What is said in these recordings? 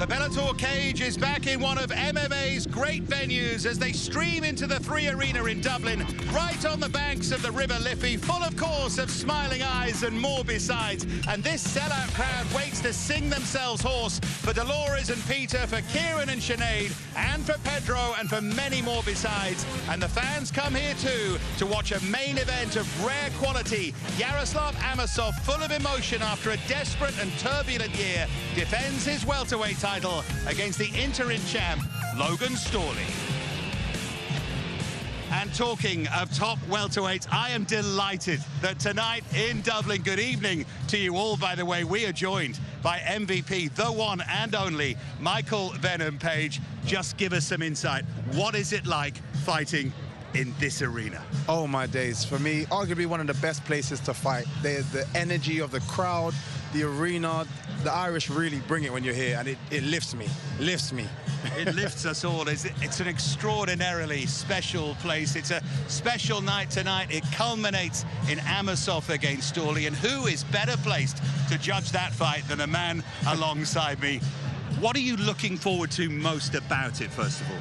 The Bellator cage is back in one of MMA's great venues as they stream into the 3 Arena in Dublin, right on the banks of the River Liffey, full of course of smiling eyes and more besides. And this sellout crowd waits to sing themselves hoarse for Dolores and Peter, for Kieran and Sinead, and for Pedro, and for many more besides. And the fans come here too to watch a main event of rare quality. Yaroslav Amosov, full of emotion after a desperate and turbulent year, defends his welterweight title against the interim champ, Logan Storley. And talking of top welterweights, I am delighted that tonight in Dublin, good evening to you all, by the way, we are joined by MVP, the one and only, Michael Venom Page. Just give us some insight. What is it like fighting in this arena? Oh my days, for me, arguably one of the best places to fight. There's the energy of the crowd, the arena. The Irish really bring it when you're here, and it lifts me, It lifts us all. It's an extraordinarily special place. It's a special night tonight. It culminates in Amosov against Storley, and who is better placed to judge that fight than a man alongside me? What are you looking forward to most about it, first of all?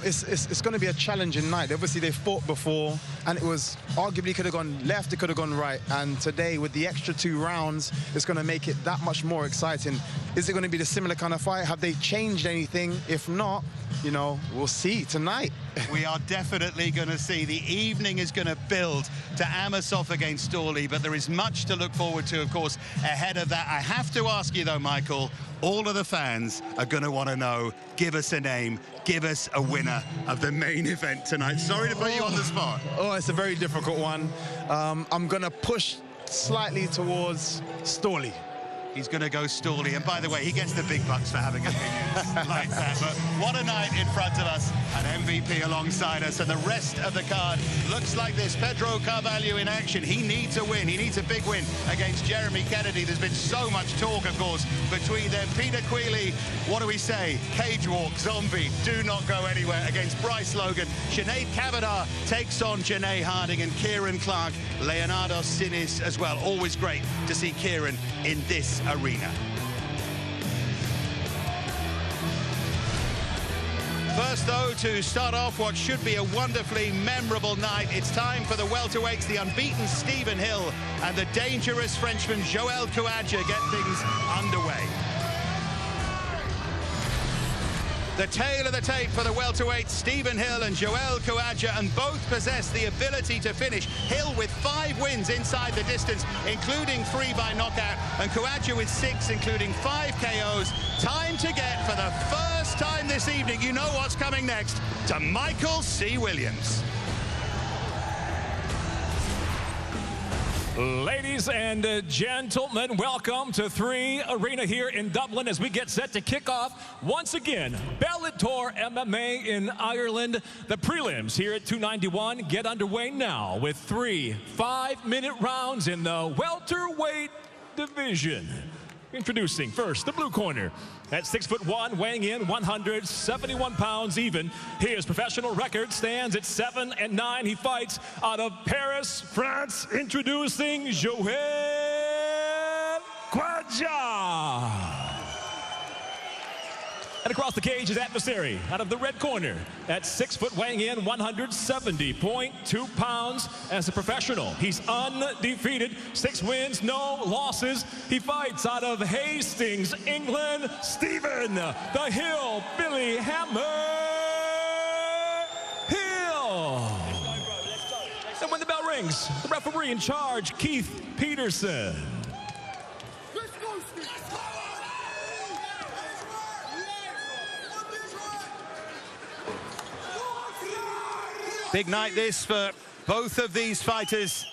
It's going to be a challenging night. Obviously, they fought before, and it was arguably could have gone left, it could have gone right. And today, with the extra 2 rounds, it's going to make it that much more exciting. Is it going to be the similar kind of fight? Have they changed anything? If not, you know, we'll see tonight. We are definitely going to see. The evening is going to build to Amosov against Storley, but there is much to look forward to, of course, ahead of that. I have to ask you, though, Michael, all of the fans are going to want to know, give us a name, give us a winner of the main event tonight. Sorry to put you on the spot. Oh, it's a very difficult one. I'm going to push slightly towards Storley. He's going to go Storley, and by the way, he gets the big bucks for having opinions like that. But what a night in front of us, an MVP alongside us, and the rest of the card looks like this. Pedro Carvalho in action. He needs a win. He needs a big win against Jeremy Kennedy. There's been so much talk, of course, between them. Peter Queally, what do we say? Cage walk, zombie, do not go anywhere against Bryce Logan. Sinead Kavanagh takes on Janae Harding, and Kieran Clark, Leonardo Sinis as well. Always great to see Kieran in this arena. First, though, to start off what should be a wonderfully memorable night, it's time for the welterweights. The unbeaten Stephen Hill and the dangerous Frenchman Joel Kouadja get things underway. The tail of the tape for the welterweights, Stephen Hill and Joel Kouadja, and both possess the ability to finish. Hill with 5 wins inside the distance, including 3 by knockout, and Kouadja with 6, including 5 KOs. Time to get, for the first time this evening, you know what's coming next, to Michael C. Williams. Ladies and gentlemen, welcome to 3 Arena here in Dublin as we get set to kick off once again Bellator MMA in Ireland. The prelims here at 291 get underway now with 3 5-minute rounds in the welterweight division. Introducing first the blue corner. At 6'1", weighing in 171 pounds even. His professional record stands at 7-9. He fights out of Paris, France. Introducing Joel Kouadja. And across the cage, his adversary out of the red corner at 6 foot, weighing in 170.2 pounds. As a professional, he's undefeated, 6 wins, no losses. He fights out of Hastings, England, Stephen the Hill Billy Hammer Hill. And when the bell rings, the referee in charge, Keith Peterson. Big night this for both of these fighters.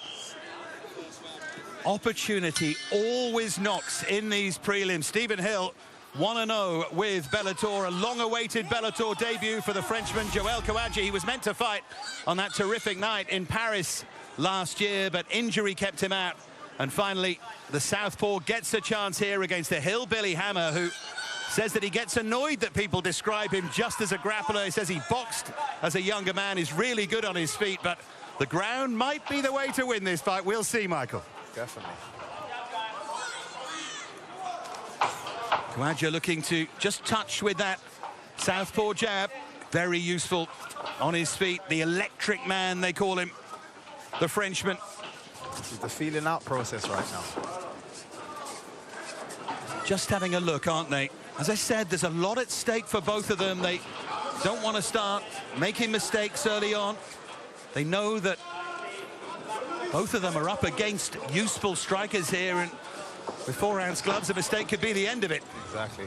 Opportunity always knocks in these prelims. Stephen Hill 1-0 with Bellator, a long-awaited Bellator debut for the Frenchman Joel Kouadja. He was meant to fight on that terrific night in Paris last year, but injury kept him out. And finally, the southpaw gets a chance here against the Hillbilly Hammer, who says that he gets annoyed that people describe him just as a grappler. He says he boxed as a younger man, he's really good on his feet, but the ground might be the way to win this fight. We'll see, Michael. Definitely. Khawaja looking to just touch with that southpaw jab. Very useful on his feet. The electric man, they call him. The Frenchman. It's the feeling out process right now. Just having a look, aren't they? As I said, there's a lot at stake for both of them. They don't want to start making mistakes early on. They know that both of them are up against useful strikers here, and with 4 rounds gloves, a mistake could be the end of it. Exactly.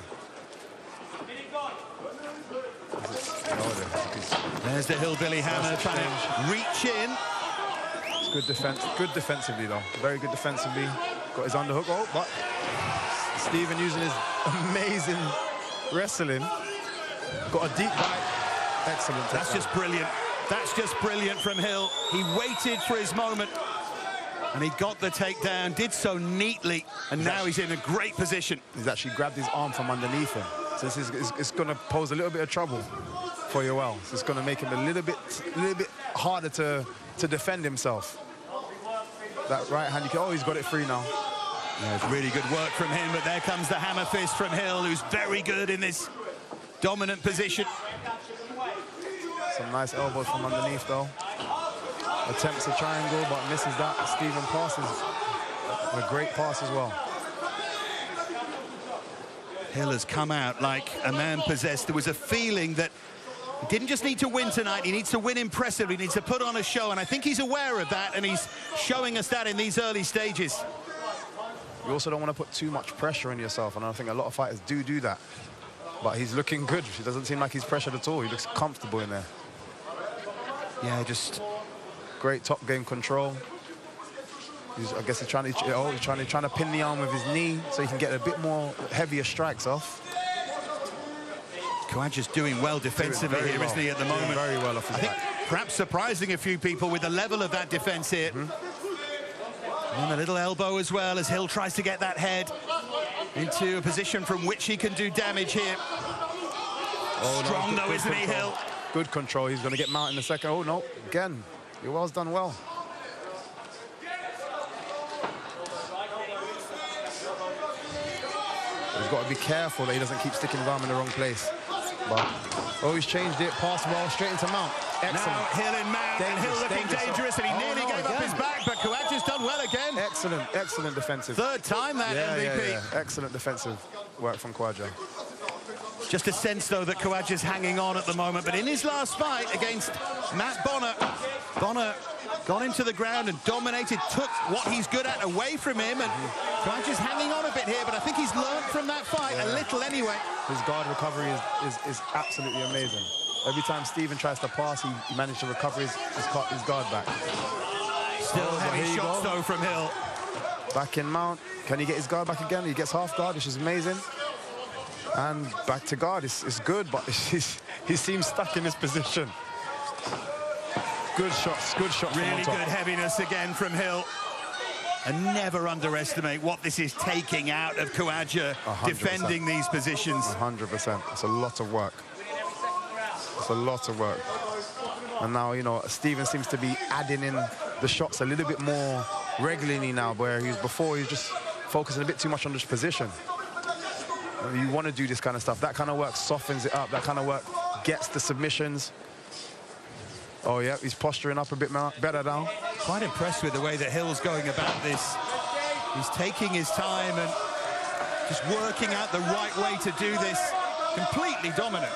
There's the hillbilly hammer trying to reach in. It's good defense. Good defensively, though. Very good defensively. Got his underhook. Oh, but Stephen using his amazing wrestling. Got a deep bite. Excellent. That's just brilliant. That's just brilliant from Hill. He waited for his moment, and he got the takedown, did so neatly, and now he's in a great position. He's actually grabbed his arm from underneath him. So this is, it's going to pose a little bit of trouble for Yoel. So it's going to make him a little bit harder to defend himself. That right hand, he's got it free now. Yeah, it's really good work from him, but there comes the hammer fist from Hill, who's very good in this dominant position. Some nice elbows from underneath, though. Attempts a triangle, but misses that. Stephen passes a great pass as well. Hill has come out like a man possessed. There was a feeling that he didn't just need to win tonight, he needs to win impressively, he needs to put on a show, and I think he's aware of that, and he's showing us that in these early stages. You also don't want to put too much pressure on yourself, and I think a lot of fighters do that. But he's looking good. He doesn't seem like he's pressured at all. He looks comfortable in there. Yeah, just great top game control. I guess he's trying to pin the arm with his knee so he can get a bit more heavier strikes off. Khawaja's doing well defensively here, isn't he, at the moment? Doing very well off his back. Perhaps surprising a few people with the level of that defense here. And a little elbow as well as Hill tries to get that head into a position from which he can do damage here. Strong though, isn't he, Hill? Good control. He's going to get mounted in a second. Oh, no. Again, Yoel's done well. He's got to be careful that he doesn't keep sticking his arm in the wrong place. But, oh, he's changed it. Pass well, straight into mount. Excellent. Now Hill in mount, and Hill looking dangerous, and he nearly gave up his back, but Khawaja's done well again. Excellent, excellent defensive. Third time that MVP. Yeah. Excellent defensive work from Khawaja. Just a sense, though, that Khawaja's hanging on at the moment, but in his last fight against Matt Bonner, Bonner got into the ground and dominated, took what he's good at away from him, and Khawaja's hanging on a bit here, but I think he's learned from that fight a little anyway. His guard recovery is absolutely amazing. Every time Stephen tries to pass, he managed to recover his guard back. Still heavy shots, though, from Hill. Back in mount. Can he get his guard back again? He gets half guard, which is amazing. And back to guard. It's good, but he seems stuck in his position. Good shots Really good heaviness again from Hill. And never underestimate what this is taking out of Khawaja defending these positions. 100%. It's a lot of work. It's a lot of work. And now, you know, Stephen seems to be adding in the shots a little bit more regularly now, where he was before, he was just focusing a bit too much on this position. You want to do this kind of stuff. That kind of work softens it up. That kind of work gets the submissions. Oh, yeah, he's posturing up a bit better now. Quite impressed with the way that Hill's going about this. He's taking his time and just working out the right way to do this. Completely dominant.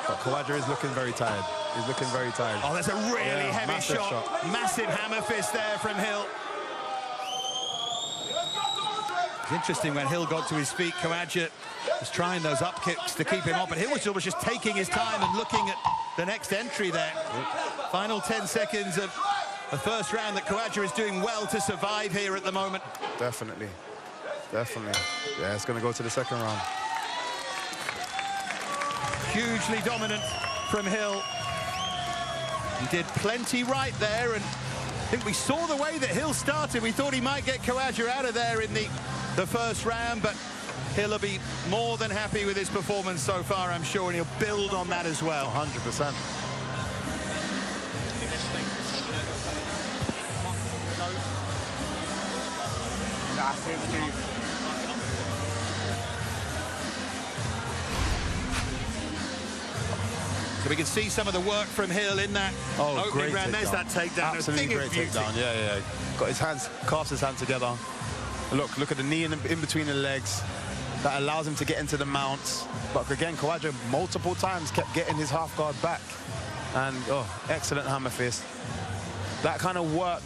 But Khawaja is looking very tired. He's looking very tired. Oh, that's a really heavy shot. Massive hammer fist there from Hill. It's interesting when Hill got to his feet, Khawaja was trying those up kicks to keep him off, but Hill was just taking his time and looking at the next entry there. Final 10 seconds of the first round that Khawaja is doing well to survive here at the moment. Definitely. Definitely. Yeah, it's going to go to the second round. Hugely dominant from Hill. He did plenty right there, and I think we saw the way that Hill started. We thought he might get Khawaja out of there in the first round, but Hill will be more than happy with his performance so far, I'm sure, and he'll build on that as well. 100%. So we can see some of the work from Hill in that opening round. There's that takedown. Absolutely great takedown. Yeah. Got his hands, clasped his hand together. Look at the knee in between the legs. That allows him to get into the mounts. But again, Khawaja multiple times kept getting his half guard back. And, excellent hammer fist. That kind of work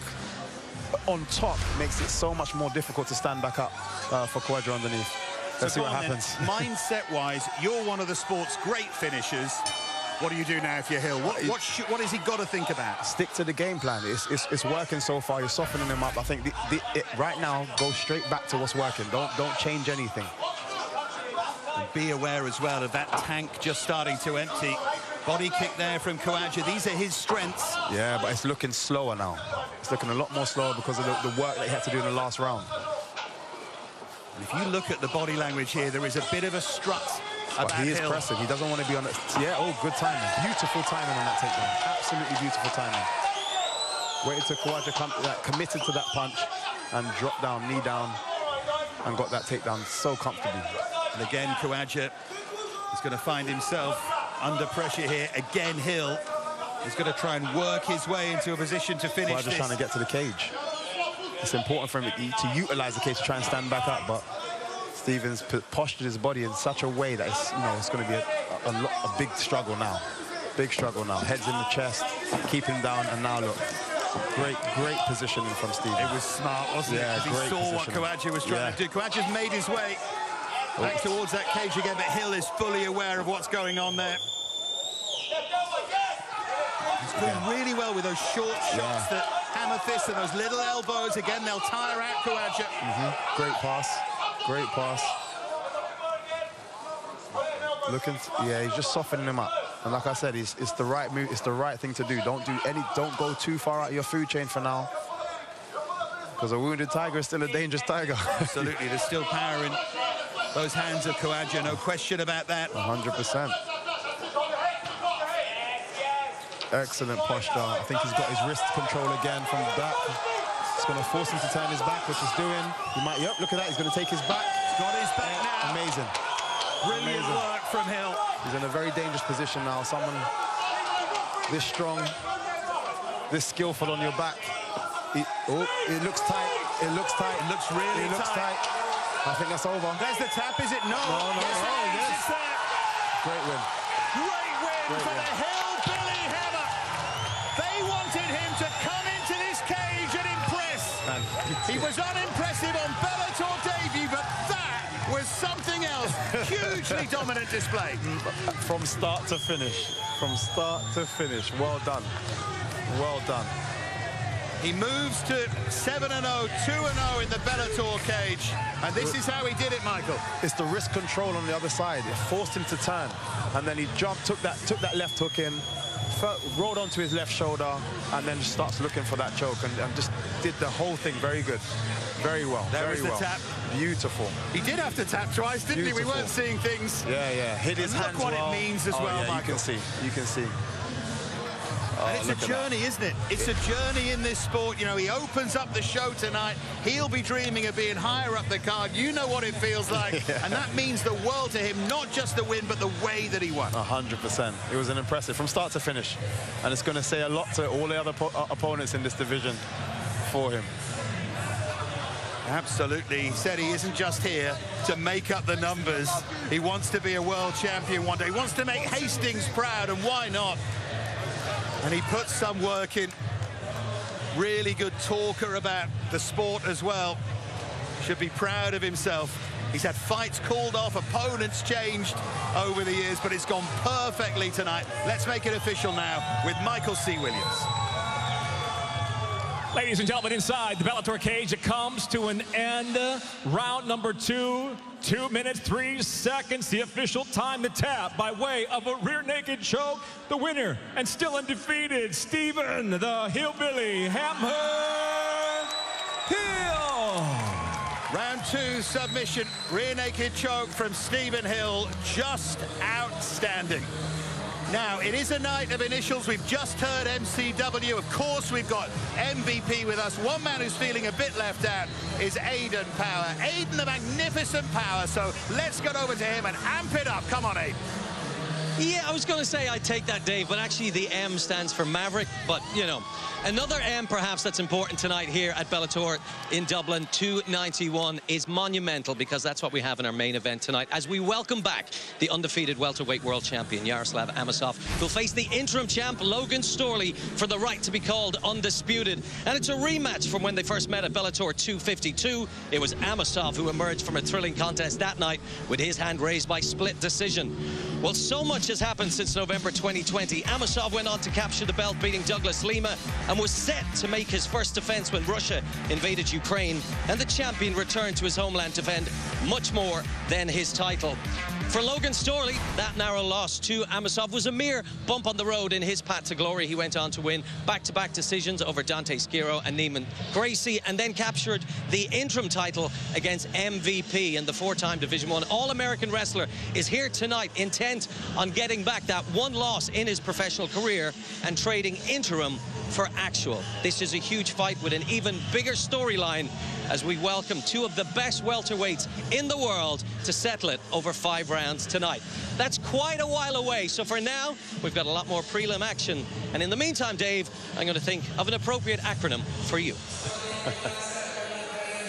on top makes it so much more difficult to stand back up for Khawaja underneath. Let's see what happens. Mindset-wise, you're one of the sport's great finishers. What do you do now if you're Hill? What has he got to think about? Stick to the game plan. It's working so far. You're softening him up. I think right now, go straight back to what's working. Don't change anything. And be aware as well of that tank just starting to empty. Body kick there from Khawaja. These are his strengths. Yeah, but it's looking slower now. It's looking a lot more slower because of the work that he had to do in the last round. And if you look at the body language here, there is a bit of a strut. But he is pressing. He doesn't want to be on it. Yeah, good timing. Beautiful timing on that takedown. Absolutely beautiful timing. Waited till Khawaja committed to that punch and dropped down, knee down, and got that takedown so comfortably. And again, Khawaja is going to find himself under pressure here. Again, Hill is going to try and work his way into a position to finish Khawaja's trying to get to the cage. It's important for him to utilize the cage to try and stand back up, but Stevens postured his body in such a way that it's going to be a big struggle now. Big struggle now. Head's in the chest, keep him down, and now look. Great positioning from Stevens. It was smart, wasn't it? Because he saw what Khawaja was trying to do. Khawaja's made his way back towards that cage again, but Hill is fully aware of what's going on there. He's doing really well with those short shots, that hammer fists and those little elbows. Again, they'll tire out Khawaja. Great pass. Great pass. He's just softening him up. And like I said, it's the right move. It's the right thing to do. Don't go too far out of your food chain for now. Because a wounded tiger is still a dangerous tiger. Absolutely, there's still power in those hands of Khawaja, no question about that. 100%. Excellent posture. I think he's got his wrist control again from the back. It's going to force him to turn his back, which he's doing. He might, look at that. He's going to take his back. He's got his back now. Amazing. Brilliant work from Hill. He's in a very dangerous position now. Someone this strong, this skillful on your back. It looks tight. It looks tight. It looks really tight. I think that's over. There's the tap, is it? No. Yes. Great win. Great win for the Hillbilly Hammer. They wanted him to come into this cage and impress. He was unimpressive on Bellator debut, but that was something else. Hugely dominant display. From start to finish. From start to finish. Well done. Well done. He moves to 7-0, 2-0 in the Bellator cage. And this is how he did it, Michael. It's the wrist control on the other side. It forced him to turn. And then he jumped, took that left hook in, rolled onto his left shoulder, and then just starts looking for that choke and just did the whole thing very good. Very well. There was the tap. Beautiful. He did have to tap twice, didn't he? We weren't seeing things. Yeah. Hit his hands well. Look what it means as well, yeah, Michael. You can see. And it's a journey, isn't it? It's a journey in this sport. You know, he opens up the show tonight. He'll be dreaming of being higher up the card. You know what it feels like. And that means the world to him, not just the win, but the way that he won. 100%. It was an impressive from start to finish. And it's going to say a lot to all the other opponents in this division for him. Absolutely. He said he isn't just here to make up the numbers. He wants to be a world champion one day. He wants to make Hastings proud, and why not? And he puts some work in. Really good talker about the sport as well. Should be proud of himself. He's had fights called off, opponents changed over the years, but it's gone perfectly tonight. Let's make it official now with Michael C. Williams. Ladies and gentlemen, inside the Bellator cage, it comes to an end. Round number 2, 2 minutes, 3 seconds. The official time to tap by way of a rear naked choke. The winner and still undefeated, Stephen the Hillbilly Hammer Hill. Round 2 submission, rear naked choke from Stephen Hill. Just outstanding. Now, it is a night of initials. We've just heard MCW. Of course, we've got MVP with us. One man who's feeling a bit left out is Aiden Power. Aiden, the magnificent Power. So let's get over to him and amp it up. Come on, Aiden. Yeah, I was going to say I'd take that, Dave, but actually the M stands for Maverick. But, you know, another M perhaps that's important tonight here at Bellator in Dublin 291 is monumental, because that's what we have in our main event tonight as we welcome back the undefeated welterweight world champion Yaroslav Amosov, who'll face the interim champ Logan Storley for the right to be called undisputed. And it's a rematch from when they first met at Bellator 252. It was Amosov who emerged from a thrilling contest that night with his hand raised by split decision. Well, so much has happened since November 2020. Amosov went on to capture the belt, beating Douglas Lima, and was set to make his first defense when Russia invaded Ukraine, and the champion returned to his homeland to defend much more than his title. For Logan Storley, that narrow loss to Amosov was a mere bump on the road in his path to glory. He went on to win back-to-back decisions over Dante Skiro and Neiman Gracie, and then captured the interim title against MVP, and the four-time Division I All-American wrestler is here tonight, intent on getting back that one loss in his professional career and trading interim for actual. This is a huge fight with an even bigger storyline as we welcome two of the best welterweights in the world to settle it over 5 rounds tonight. That's quite a while away, so for now, we've got a lot more prelim action. And in the meantime, Dave, I'm going to think of an appropriate acronym for you.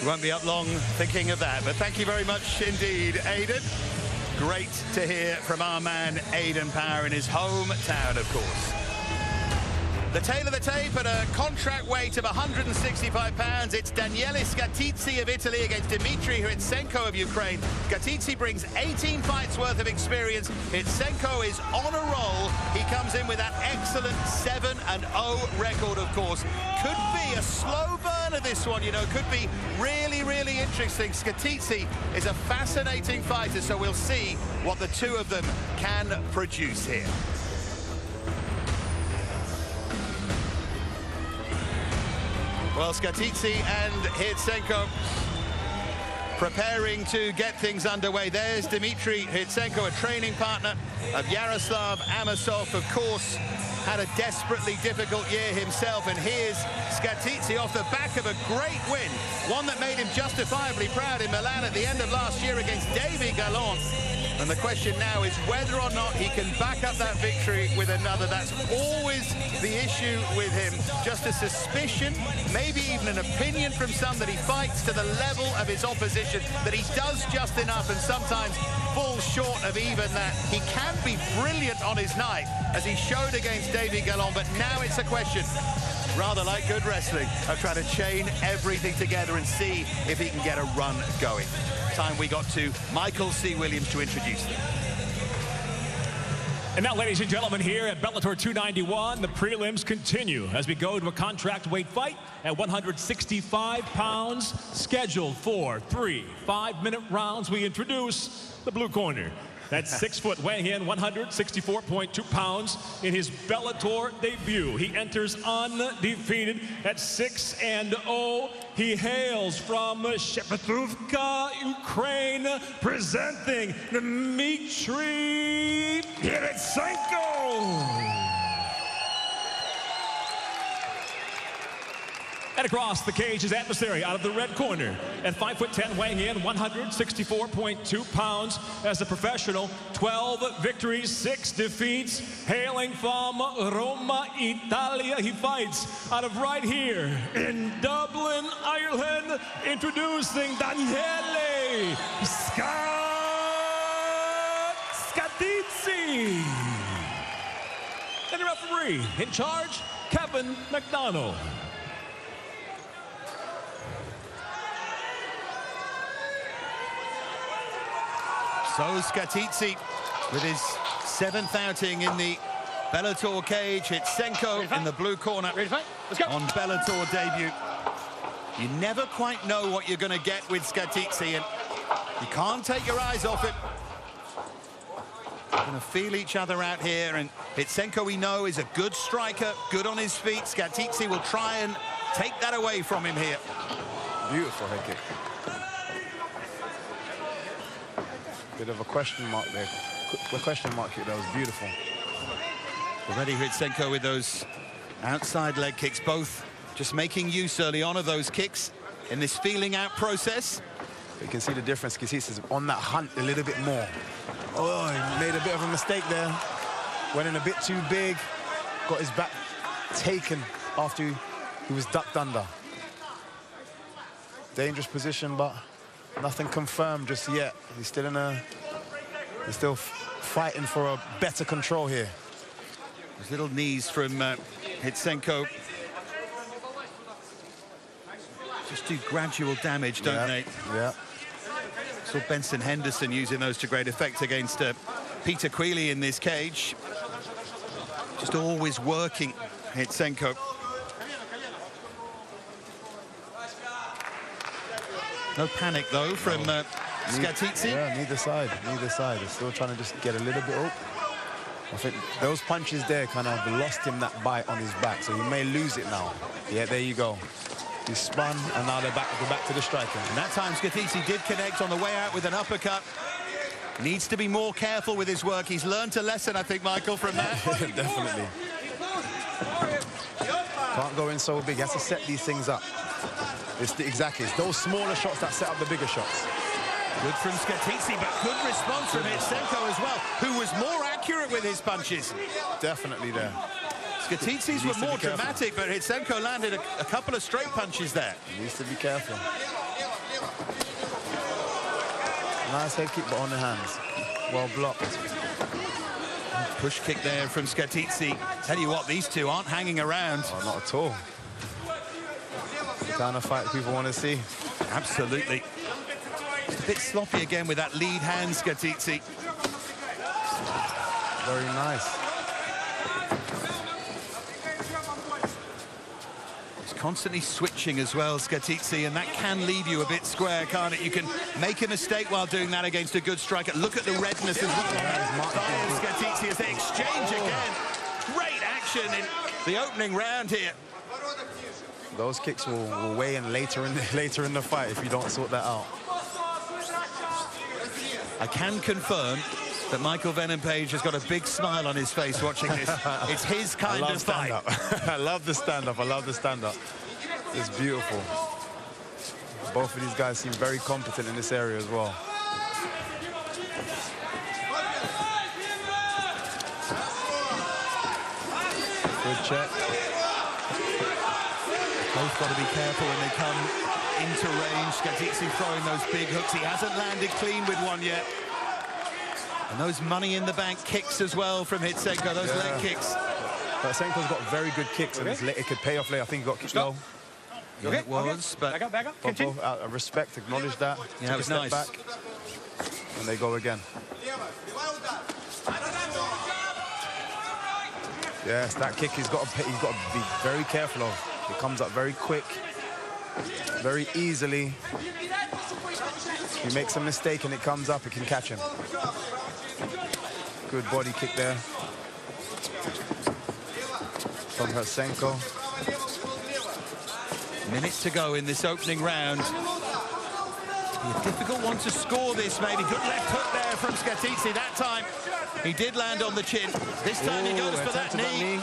You won't be up long thinking of that, but thank you very much indeed, Aidan. Great to hear from our man, Aidan Power, in his hometown, of course. The tail of the tape at a contract weight of 165 pounds. It's Daniele Scatizzi of Italy against Dmitry Hrtsenko of Ukraine. Scatizzi brings 18 fights worth of experience. Hrtsenko is on a roll. He comes in with that excellent 7-0 record, of course. Could be a slow burner, this one, you know. Could be really, really interesting. Scatizzi is a fascinating fighter, so we'll see what the two of them can produce here. Well, Scatizzi and Hrtsenko preparing to get things underway. There's Dmitry Hrtsenko, a training partner of Yaroslav Amosov, of course, had a desperately difficult year himself, and here's Scatizzi off the back of a great win, one that made him justifiably proud in Milan at the end of last year against Davy Gallant. And the question now is whether or not he can back up that victory with another. That's always the issue with him. Just a suspicion, maybe even an opinion from some, that he fights to the level of his opposition, that he does just enough and sometimes falls short of even that. He can be brilliant on his night, as he showed against Davy Gallant, but now it's a question, rather like good wrestling, of trying to chain everything together and see if he can get a run going. Time we got to Michael C. Williams to introduce them. And now, ladies and gentlemen, here at Bellator 291, the prelims continue as we go to a contract weight fight at 165 pounds, scheduled for 3 5-minute rounds. We introduce the blue corner. That's 6 foot, weighing in 164.2 pounds in his Bellator debut. He enters undefeated at 6-0. He hails from Shepetrovka, Ukraine, presenting Dmitry Hrtsenko. And across the cage, his adversary out of the red corner at 5'10", weighing in 164.2 pounds as a professional, 12 victories, 6 defeats, hailing from Roma, Italia. He fights out of right here in Dublin, Ireland, introducing Daniele Scatizzi. And the referee in charge, Kevin McDonald. So Scatizzi with his 7th outing in the Bellator cage. Hrtsenko in the blue corner on Bellator debut. You never quite know what you're going to get with Scatizzi, and you can't take your eyes off it. They're going to feel each other out here, and Hrtsenko, we know, is a good striker, good on his feet. Scatizzi will try and take that away from him here. Beautiful head kick. Bit of a question mark there. The question mark kick, that was beautiful. Already Hrtsenko with those outside leg kicks, both just making use early on of those kicks in this feeling out process. You can see the difference because he's on that hunt a little bit more. Oh, he made a bit of a mistake there. Went in a bit too big, got his back taken after he was ducked under. Dangerous position, but nothing confirmed just yet. He's still fighting for a better control here. Those little knees from Hitsenko just do gradual damage, don't they? Yeah. Saw Benson Henderson using those to great effect against Peter Queally in this cage. Just always working, Hitsenko. No panic, though, from Skatidze. Yeah, neither side. They're still trying to just get a little bit up. I think those punches there kind of lost him that bite on his back, so he may lose it now. Yeah, there you go. He spun, and now they're back to the striking. And that time, Skatidze did connect on the way out with an uppercut. Needs to be more careful with his work. He's learned a lesson, I think, Michael, from that. Definitely. Can't go in so big. He has to set these things up. Exactly. It's those smaller shots that set up the bigger shots. Good from Skatidze, but good response from Hitsenko as well, who was more accurate with his punches. Definitely there. Skatidze's were more dramatic, but Hitsenko landed a couple of straight punches there. He needs to be careful. Nice head kick, but on the hands. Well blocked. Push kick there from Skatidze. Tell you what, these two aren't hanging around. Oh, not at all. The kind of fight people want to see. Absolutely. Just a bit sloppy again with that lead hand, Skatidze. Very nice. He's constantly switching as well, Skatidze, and that can leave you a bit square, can't it? You can make a mistake while doing that against a good striker. Look at the redness as well. Skatidze as they exchange again. Great action in the opening round here. Those kicks will weigh in later in the fight if you don't sort that out. I can confirm that Michael Venom Page has got a big smile on his face watching this. It's his kind of fight. I love the stand-up. I love the stand-up. It's beautiful. Both of these guys seem very competent in this area as well. Good check. Both got to be careful when they come into range. Skatidze throwing those big hooks. He hasn't landed clean with one yet. And those money in the bank kicks as well from Hitsenko, those leg kicks. Hitsenko's got very good kicks, and it could pay off later. I think he got kicked low. Yeah, it was, but back up. Popo, out of respect, acknowledge that. Yeah, it was nice. Back, and they go again. Yes, that kick he's got to be very careful of. It comes up very quick, very easily. If he makes a mistake and it comes up, it can catch him. Good body kick there from Hitsenko. Minutes to go in this opening round. A difficult one to score this, maybe. Good left hook there from Skatidze. That time he did land on the chin. This time he goes for that knee.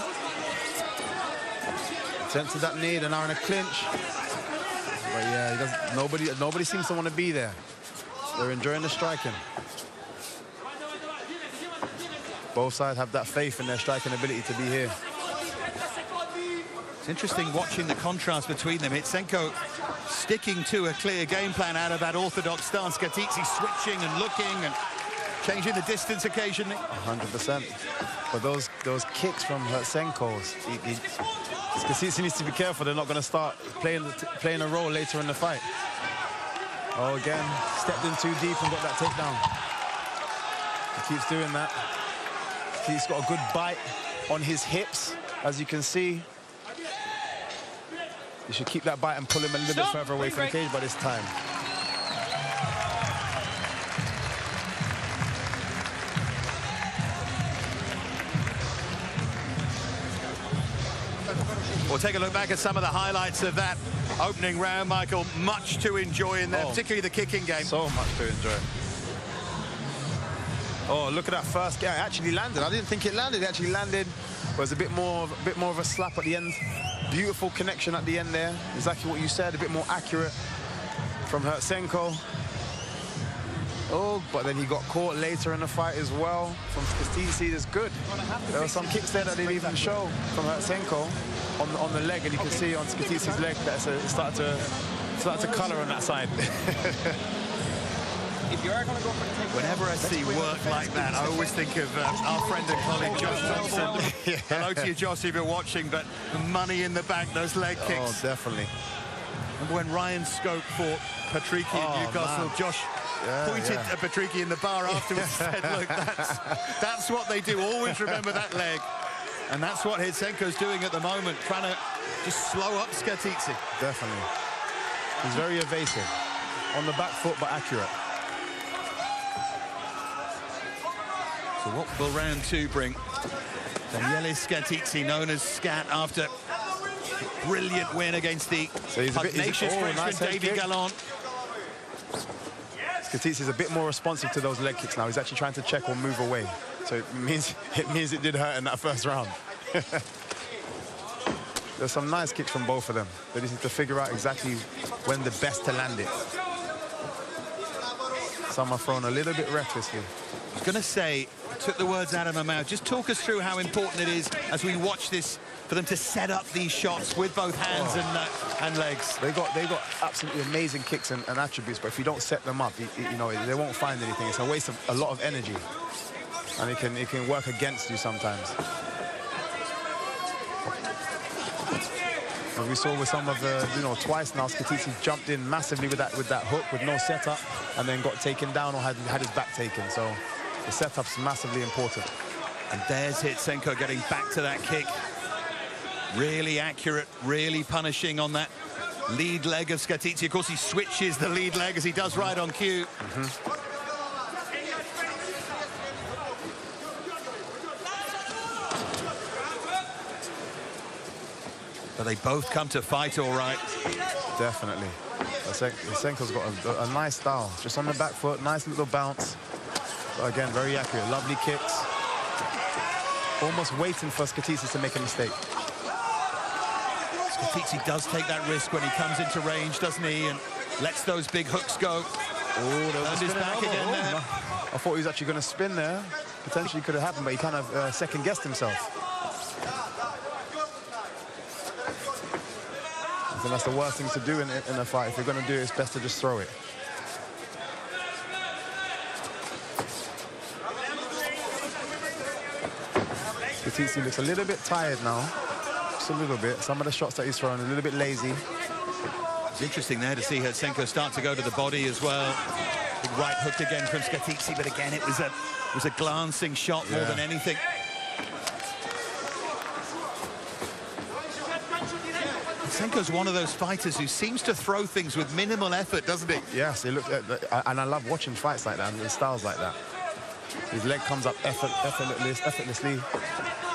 Attempted that knee, they're now in a clinch. But yeah, he doesn't, nobody seems to want to be there. They're enjoying the striking. Both sides have that faith in their striking ability to be here. It's interesting watching the contrast between them. Hitsenko sticking to a clear game plan out of that orthodox stance. Skatidze switching and looking and changing the distance occasionally. 100%. But those kicks from Hitsenko's, Skatidze needs to be careful. They're not going to start playing a role later in the fight. Oh, again, stepped in too deep and got that takedown. He keeps doing that. He's got a good bite on his hips, as you can see. You should keep that bite and pull him a little bit further away from the cage by this time. We'll take a look back at some of the highlights of that opening round, Michael. Much to enjoy in there, particularly the kicking game. So much to enjoy. Oh, look at that first game. It actually landed. I didn't think it landed. It actually landed. It was a bit more of a slap at the end. Beautiful connection at the end there. Exactly what you said. A bit more accurate from Hitsenko. Oh, but then he got caught later in the fight as well. From Skatici, is good. There were some kicks there that didn't even show from Hertsenko on the leg, and you can see on Skatici's leg that it started to color on that side. If you are going to go for the takedown, whenever I see work like that, I always think of our friend and colleague Josh Thompson. Hello to you, Josh, if you're watching, but money in the bank, those leg kicks. Oh, definitely. Remember when Ryan Scope fought Patricky in Newcastle? Man. Josh pointed at Patricky in the bar afterwards and said, look, that's what they do. Always remember that leg. And that's what Hitsenko's doing at the moment, trying to just slow up Skatici. Definitely. He's very evasive. On the back foot, but accurate. So what will round 2 bring? Daniele Skatici, known as Scat, after a brilliant win against the pugnacious Frenchman nice Davy Gallant. Skatici is a bit more responsive to those leg kicks now. He's actually trying to check or move away. So it means it did hurt in that first round. There's some nice kicks from both of them. They just need to figure out exactly when the best to land it. Some are thrown a little bit recklessly. I was going to say, took the words out of my mouth. Just talk us through how important it is as we watch this for them to set up these shots with both hands and legs. They got absolutely amazing kicks and attributes, but if you don't set them up, you know, they won't find anything. It's a waste of a lot of energy, and it can work against you sometimes. As we saw with some of the, twice now, Skatici jumped in massively with that hook with no setup, and then got taken down or had his back taken. So the setup's massively important. And there's Hitsenko getting back to that kick. Really accurate, really punishing on that lead leg of Skatici. Of course, he switches the lead leg as he does right on cue. But they both come to fight all right. Definitely. Hitsenko's got a nice style. Just on the back foot, nice little bounce. But again, very accurate. Lovely kicks. Almost waiting for Skatici to make a mistake. Skatici does take that risk when he comes into range, doesn't he? And lets those big hooks go. Oh, there was his back again there. I thought he was actually going to spin there. Potentially could have happened, but he kind of second-guessed himself. I think that's the worst thing to do in a fight. If you're going to do it, it's best to just throw it. Skatici looks a little bit tired now. Just a little bit. Some of the shots that he's throwing, a little bit lazy. It's interesting there to see Hertsenko start to go to the body as well. Big right hook again from Skatici, but again, it was a glancing shot more than anything. Hertsenko's one of those fighters who seems to throw things with minimal effort, doesn't he? Yes, he looks, and I love watching fights like that, and styles like that. His leg comes up effortlessly.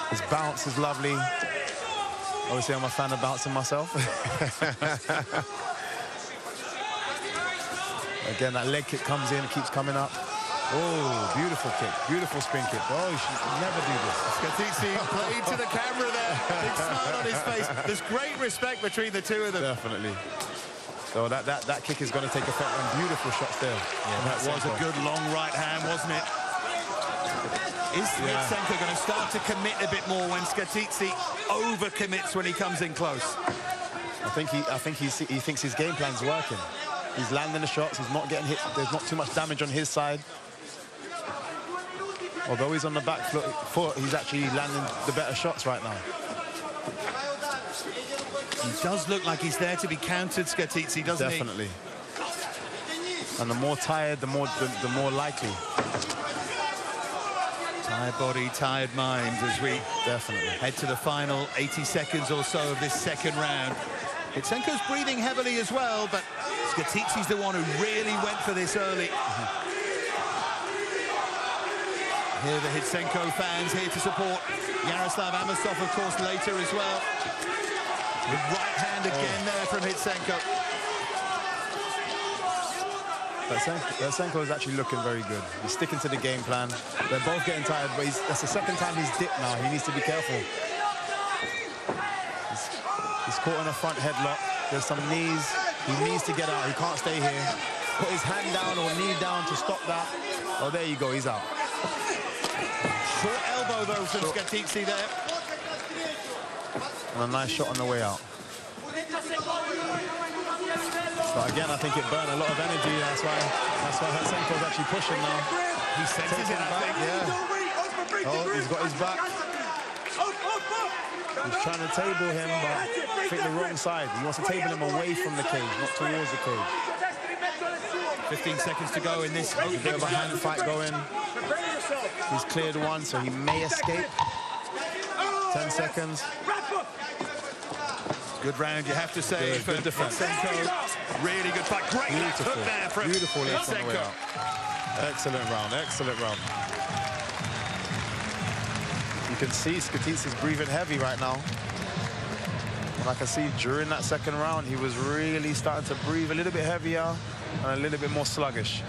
His bounce is lovely. Obviously, I'm a fan of bouncing myself. Again, that leg kick comes in, keeps coming up. Oh, beautiful kick, beautiful spin kick. Oh, you should never do this. Skatici played to the camera there. Big smile on his face. There's great respect between the two of them. Definitely. So that kick is going to take effect on beautiful shots there. Yeah, that was a good long right hand, wasn't it? Is Hitsenko going to start to commit a bit more when Skatici overcommits when he comes in close? I think he thinks his game plan's working. He's landing the shots. He's not getting hit. There's not too much damage on his side. Although he's on the back foot, he's actually landing the better shots right now. He does look like he's there to be countered, Skatici, doesn't he? Definitely. And the more tired, the more likely. Tired body, tired mind as we definitely head to the final 80 seconds or so of this second round. Hitsenko's breathing heavily as well, but Skatici's the one who really went for this early. Here the Hitsenko fans here to support Yaroslav Amosov, of course, later as well. The right hand again there from Hitsenko. Hitsenko is actually looking very good. He's sticking to the game plan. They're both getting tired, but that's the second time he's dipped now. He needs to be careful. He's caught in a front headlock. There's some knees. He needs to get out. He can't stay here. put his hand down or knee down to stop that. Oh, there you go, he's out. Short elbow, though, from Skatidze there. And a nice shot on the way out. But again, I think it burned a lot of energy. That's why Hurtsenko's actually pushing now. He senses it, I think. Yeah. Oh, he's got his back. He's trying to table him, but I think the wrong side. He wants to table him away from the cage, not towards the cage. 15 seconds to go in this. A bit of a hand fight going. He's cleared one, so he may escape. 10 seconds. Good round, you have to say. Good defense. Really good fight. Great left hook there from Beautiful left on the way out. Excellent round, excellent round. You can see Skatidze is breathing heavy right now. And I can see during that second round, he was really starting to breathe a little bit heavier and a little bit more sluggish.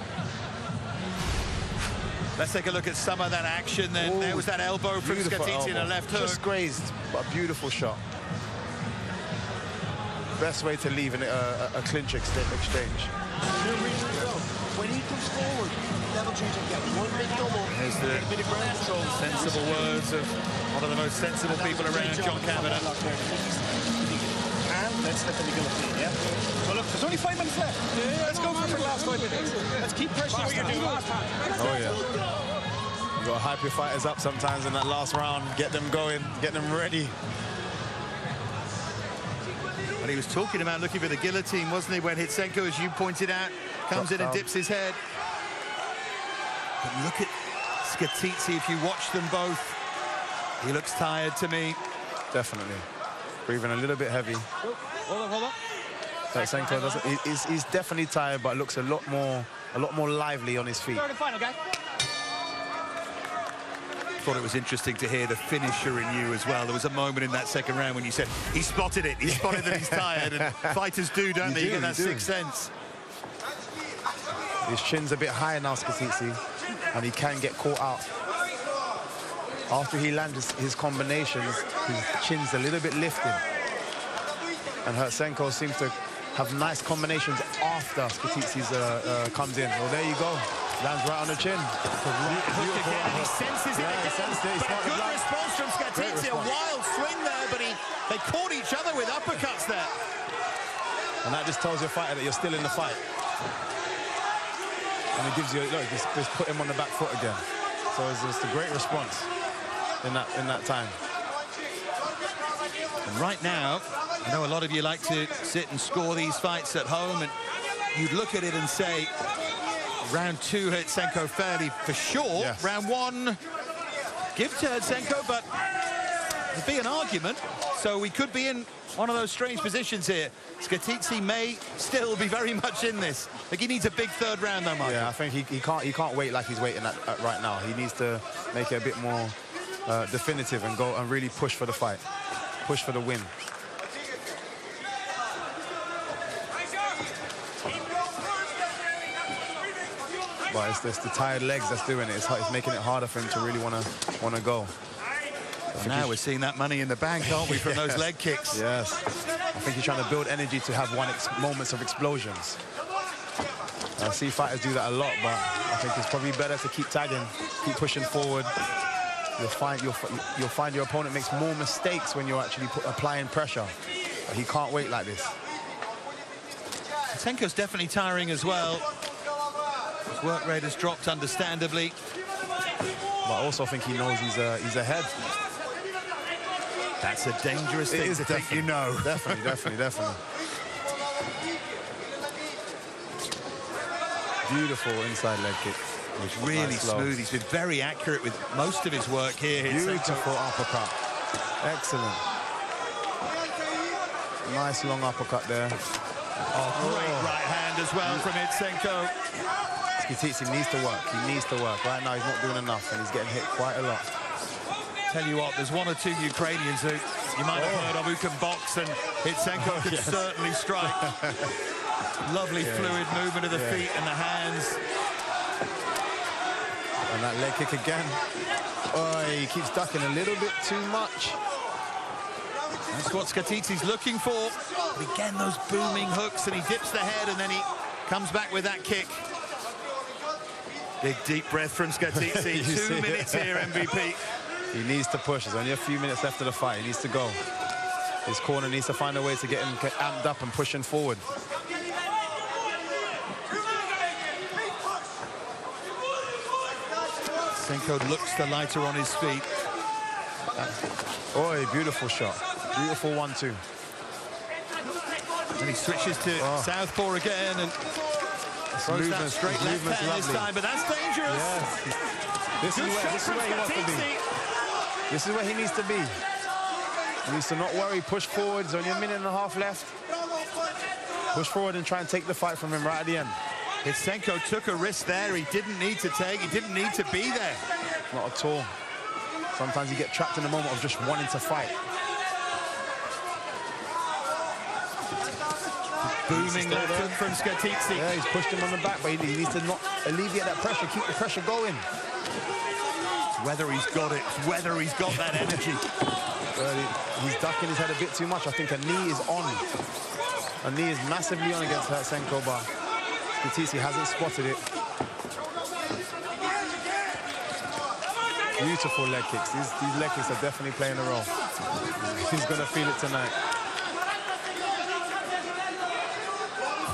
Let's take a look at some of that action then. Ooh, there was that elbow from Skatidze in a left hook. Just grazed, but a beautiful shot. Best way to leave a clinch exchange. When he comes forward, level change again. One big double. There's the sensible words of one of the most sensible people around, John Kavanagh. And let's let them begin the play, yeah? So look, there's only 5 minutes left. Yeah, let's go for the last 5 minutes. Let's keep pressure what you're doing. Oh, yeah. You've got to hype your fighters up sometimes in that last round. Get them going, get them ready. And he was talking about looking for the guillotine, wasn't he, when Hurtsenko, as you pointed out, comes in and dips his head. But look at Skatidze, if you watch them both. He looks tired to me. Definitely. Breathing a little bit heavy. Hold on. Hurtsenko doesn't. He's definitely tired, but looks a lot more lively on his feet. Third and final, guy. Thought it was interesting to hear the finisher in you as well. There was a moment in that second round when you said, he spotted it. He spotted that he's tired. And fighters do, don't they? You get that sixth sense. His chin's a bit higher now, Skatidze, and he can get caught out. After he lands his combinations, his chin's a little bit lifted. And Hurtsenko seems to have nice combinations after Skatidze comes in. Well, there you go. Lands right on the chin. Hook again, and he senses it again. He sensed it. But a good response from Skatidze. A wild swing there, but they caught each other with uppercuts there. And that just tells your fighter that you're still in the fight. And it gives you, look, just put him on the back foot again. So it's just a great response in that time. And right now, I know a lot of you like to sit and score these fights at home, and you'd look at it and say, round 2, Hurtsenko fairly for sure. Yes. Round 1, give to Hurtsenko, but there'd be an argument. So we could be in one of those strange positions here. Skatidze may still be very much in this. I think he needs a big third round, though, Michael. Yeah, I think he can't wait like he's waiting at right now. He needs to make it a bit more definitive and go and really push for the fight, push for the win. But it's just the tired legs that's doing it. It's making it harder for him to really want to go. Well, now we're seeing that money in the bank, aren't we, from those leg kicks? Yes. I think he's trying to build energy to have moments of explosions. I see fighters do that a lot, but I think it's probably better to keep tagging, keep pushing forward. You'll find your opponent makes more mistakes when you're actually applying pressure. But he can't wait like this. Hurtsenko's definitely tiring as well. His work rate has dropped, understandably. But I also think he knows he's ahead. That's a dangerous thing to think, you know. Definitely. Beautiful inside leg kick. It's really smooth. He's been very accurate with most of his work here. Beautiful uppercut. Excellent. Nice long uppercut there. Oh, great right hand as well from Hurtsenko. Skatidze needs to work. He needs to work. Right now, he's not doing enough, and he's getting hit quite a lot. Tell you what, there's 1 or 2 Ukrainians who you might have heard of who can box, and Hurtsenko can certainly strike. Lovely fluid movement of the feet and the hands. And that leg kick again. Oh, he keeps ducking a little bit too much. That's what Skatidze's looking for. But again, those booming hooks, and he dips the head, and then he Comes back with that kick. Big deep breath from Skatitsi. 2 minutes here, MVP. He needs to push. There's only a few minutes left of the fight. He needs to go. His corner needs to find a way to get him amped up and pushing forward. Senko looks the lighter on his feet. Oh, a beautiful shot. Beautiful 1-2. And he switches to southpaw again and throws that straight left hand this time, but that's dangerous. Yes. This is where he wants to be. This is where he needs to be. He needs to not worry, push forward. There's only a minute and a half left. Push forward and try and take the fight from him right at the end. Senko took a risk there. He didn't need to take. He didn't need to be there. Not at all. Sometimes you get trapped in the moment of just wanting to fight. Booming left hook from Skatitsi. Yeah, he's pushed him on the back, but he needs to not alleviate that pressure, keep the pressure going. It's whether he's got it, it's whether he's got that energy. He's ducking his head a bit too much. I think a knee is on. A knee is massively on against Senko, but Skatitsi hasn't spotted it. Beautiful leg kicks. These leg kicks are definitely playing a role. He's going to feel it tonight.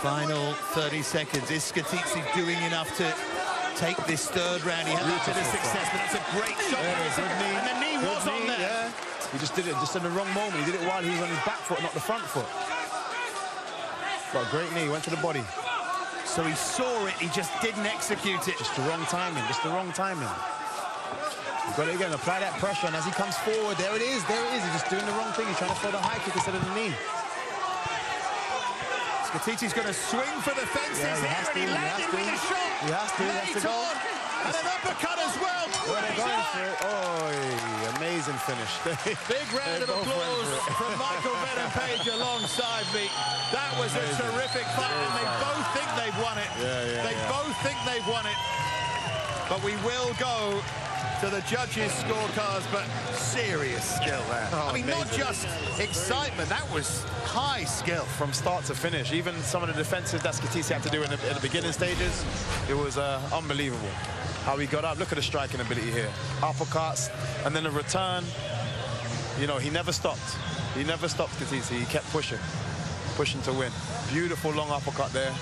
Final 30 seconds. Is Skatitsi doing enough to take this third round? He had a bit of success, but that's a great shot. And the knee was on there. Yeah. He just did it just in the wrong moment. He did it while he was on his back foot, not the front foot. But a great knee, went to the body. So he saw it, he just didn't execute it. Just the wrong timing, just the wrong timing. You've got it again, apply that pressure, and as he comes forward, there it is, He's just doing the wrong thing. He's trying to throw the high kick instead of the knee. Skatitsi's going to swing for the fences here, and he landed with a shot. He has to go. And an uppercut as well. Well, they're going for it. Oh, amazing finish. Big round of applause from Michael Venom Page alongside me. That was a terrific fight, and they both think they've won it. They both think they've won it. But we will go to the judges' scorecards, but serious skill there. I mean, not just excitement, that was high skill. From start to finish, even some of the defenses that Skatitsi had to do in the beginning stages, it was unbelievable how he got up. Look at the striking ability here. Uppercuts, and then a return. You know, he never stopped. He never stopped, Skatitsi. He kept pushing to win. Beautiful long uppercut there.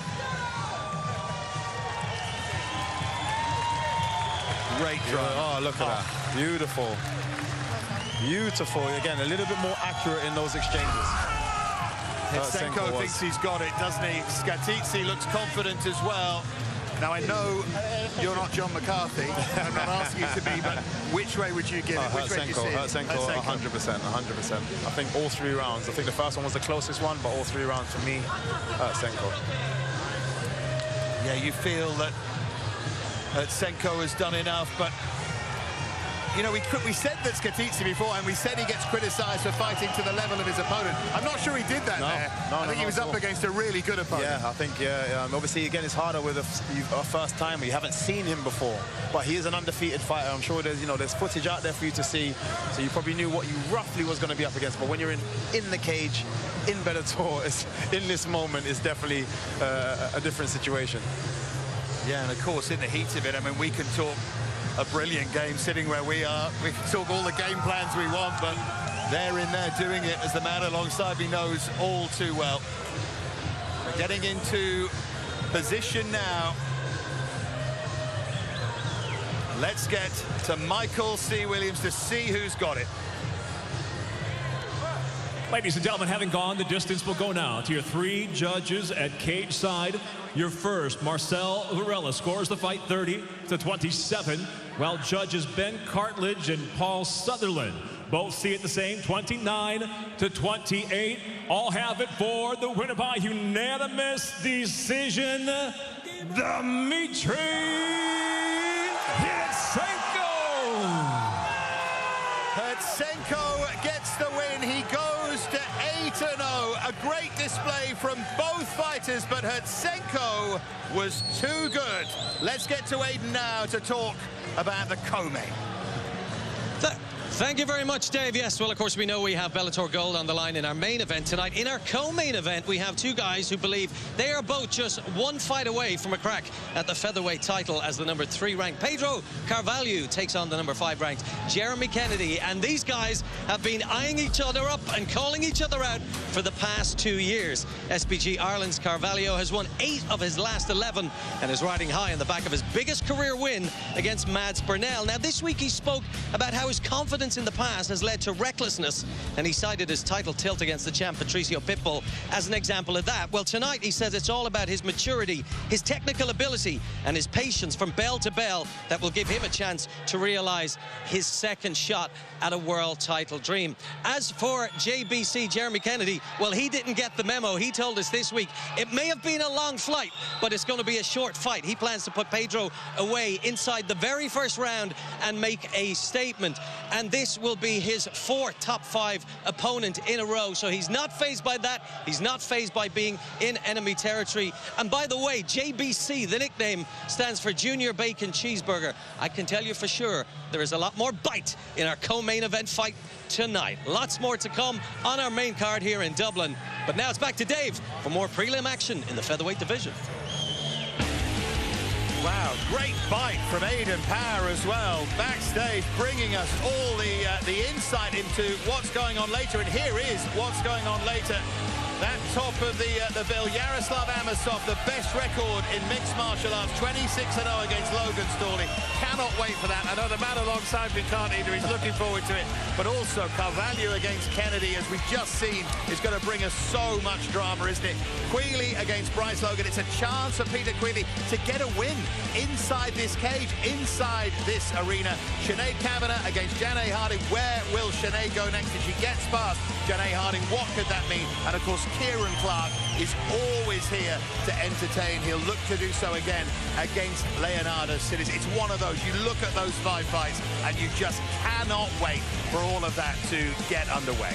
Great drive. Oh, look at that. Beautiful. Beautiful. Again, a little bit more accurate in those exchanges. Senko thinks he's got it, doesn't he? Skatitsi looks confident as well. Now, I know you're not John McCarthy. I'm not asking you to be, but which way would you give it? Which way do you see it? Hurt Senko, 100%, 100%. I think all 3 rounds. I think the first one was the closest one, but all 3 rounds for me, hurt Senko. Yeah, you feel that Senko has done enough, but you know, we said that Skatitsi before, and we said he gets criticised for fighting to the level of his opponent. I'm not sure he did that there. I think he was up against a really good opponent. Yeah, I think, obviously, again, it's harder with a first timer. You haven't seen him before, but he is an undefeated fighter. I'm sure there's footage out there for you to see, so you probably knew what you roughly was going to be up against. But when you're in the cage, in Bellator, in this moment, it's definitely a different situation. Yeah, and of course, in the heat of it, I mean, we can talk a brilliant game sitting where we are. We can talk all the game plans we want, but they're in there doing it, as the man alongside me knows all too well. We're getting into position now. Let's get to Michael C. Williams to see who's got it. Ladies and gentlemen, having gone the distance, we'll go now to your 3 judges at cage side. Your first, Marcel Varela, scores the fight 30-27, while judges Ben Cartledge and Paul Sutherland both see it the same, 29-28. All have it for the winner by unanimous decision, Dmitry Hetsenko gets the win. He goes to 8-0. A great display from both fighters, but Hetsenko was too good. Let's get to Aiden now to talk about the co-main. Thank you very much, Dave. Yes, well, of course, we know we have Bellator Gold on the line in our main event tonight. In our co-main event, we have two guys who believe they are both just one fight away from a crack at the featherweight title as the number 3 ranked Pedro Carvalho takes on the number 5 ranked Jeremy Kennedy. And these guys have been eyeing each other up and calling each other out for the past 2 years. SBG Ireland's Carvalho has won 8 of his last 11 and is riding high on the back of his biggest career win against Mads Burnell. Now, this week he spoke about how his confidence in the past has led to recklessness, and he cited his title tilt against the champ Patricio Pitbull as an example of that. Well, tonight he says it's all about his maturity, his technical ability, and his patience from bell to bell that will give him a chance to realize his second shot at a world title dream. As for JBC, Jeremy Kennedy, well, he didn't get the memo. He told us this week it may have been a long flight, but it's going to be a short fight. He plans to put Pedro away inside the very first round and make a statement, and this will be his 4th top 5 opponent in a row, so he's not fazed by that. He's not fazed by being in enemy territory. And by the way, JBC, the nickname, stands for Junior Bacon Cheeseburger. I can tell you for sure there is a lot more bite in our co-main event fight tonight. Lots more to come on our main card here in Dublin. But now it's back to Dave for more prelim action in the featherweight division. Wow, great bite from Aidan Power as well. Backstage, bringing us all the insight into what's going on later. And here is what's going on later. That top of the bill, Yaroslav Amosov, the best record in mixed martial arts, 26-0 against Logan Storley. Cannot wait for that. I know the man alongside me can't either. He's looking forward to it. But also Carvalho against Kennedy, as we've just seen, is going to bring us so much drama, isn't it? Queally against Bryce Logan. It's a chance for Peter Queally to get a win inside this cage, inside this arena. Sinead Kavanagh against Janae Harding. Where will Sinead go next if she gets past Janae Harding? What could that mean? And of course, Kieran Clark is always here to entertain. He'll look to do so again against Leonardo Siddis. It's one of those. You look at those 5 fights and you just cannot wait for all of that to get underway.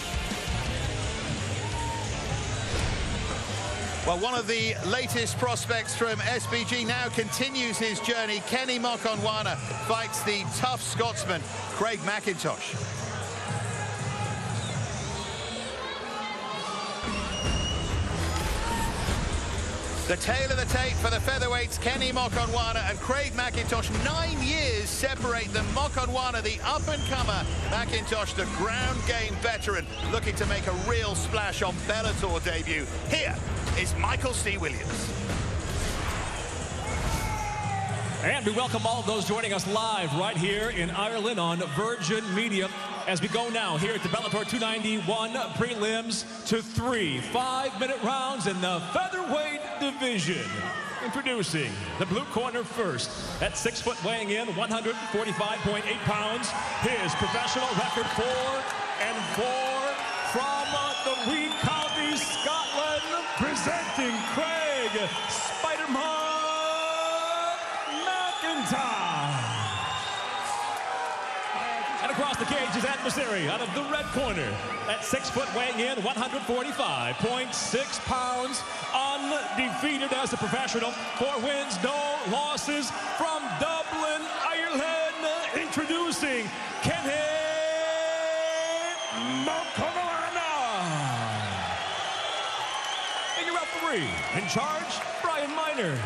Well, one of the latest prospects from SBG now continues his journey. Kenny Mokonwana fights the tough Scotsman, Craig McIntosh. The tail of the tape for the featherweights, Kenny Mokonwana and Craig McIntosh. 9 years separate them. Mokonwana, the up-and-comer. McIntosh, the ground game veteran, looking to make a real splash on Bellator debut. Here is Michael C. Williams. And we welcome all of those joining us live right here in Ireland on Virgin Media as we go now here at the Bellator 291 prelims to 3 5-minute rounds in the featherweight division. Introducing the blue corner first, at 6 foot, weighing in 145.8 pounds. His professional record 4-4 from the wee county, Scotland, presenting Craig Spider-Man McIntosh. And across the cage, his adversary out of the red corner, at 6 foot, weighing in 145.6 pounds, undefeated as a professional, 4 wins, no losses, from Dublin, Ireland, introducing Kenny Mokonwana. And your referee in charge, Brian Miner.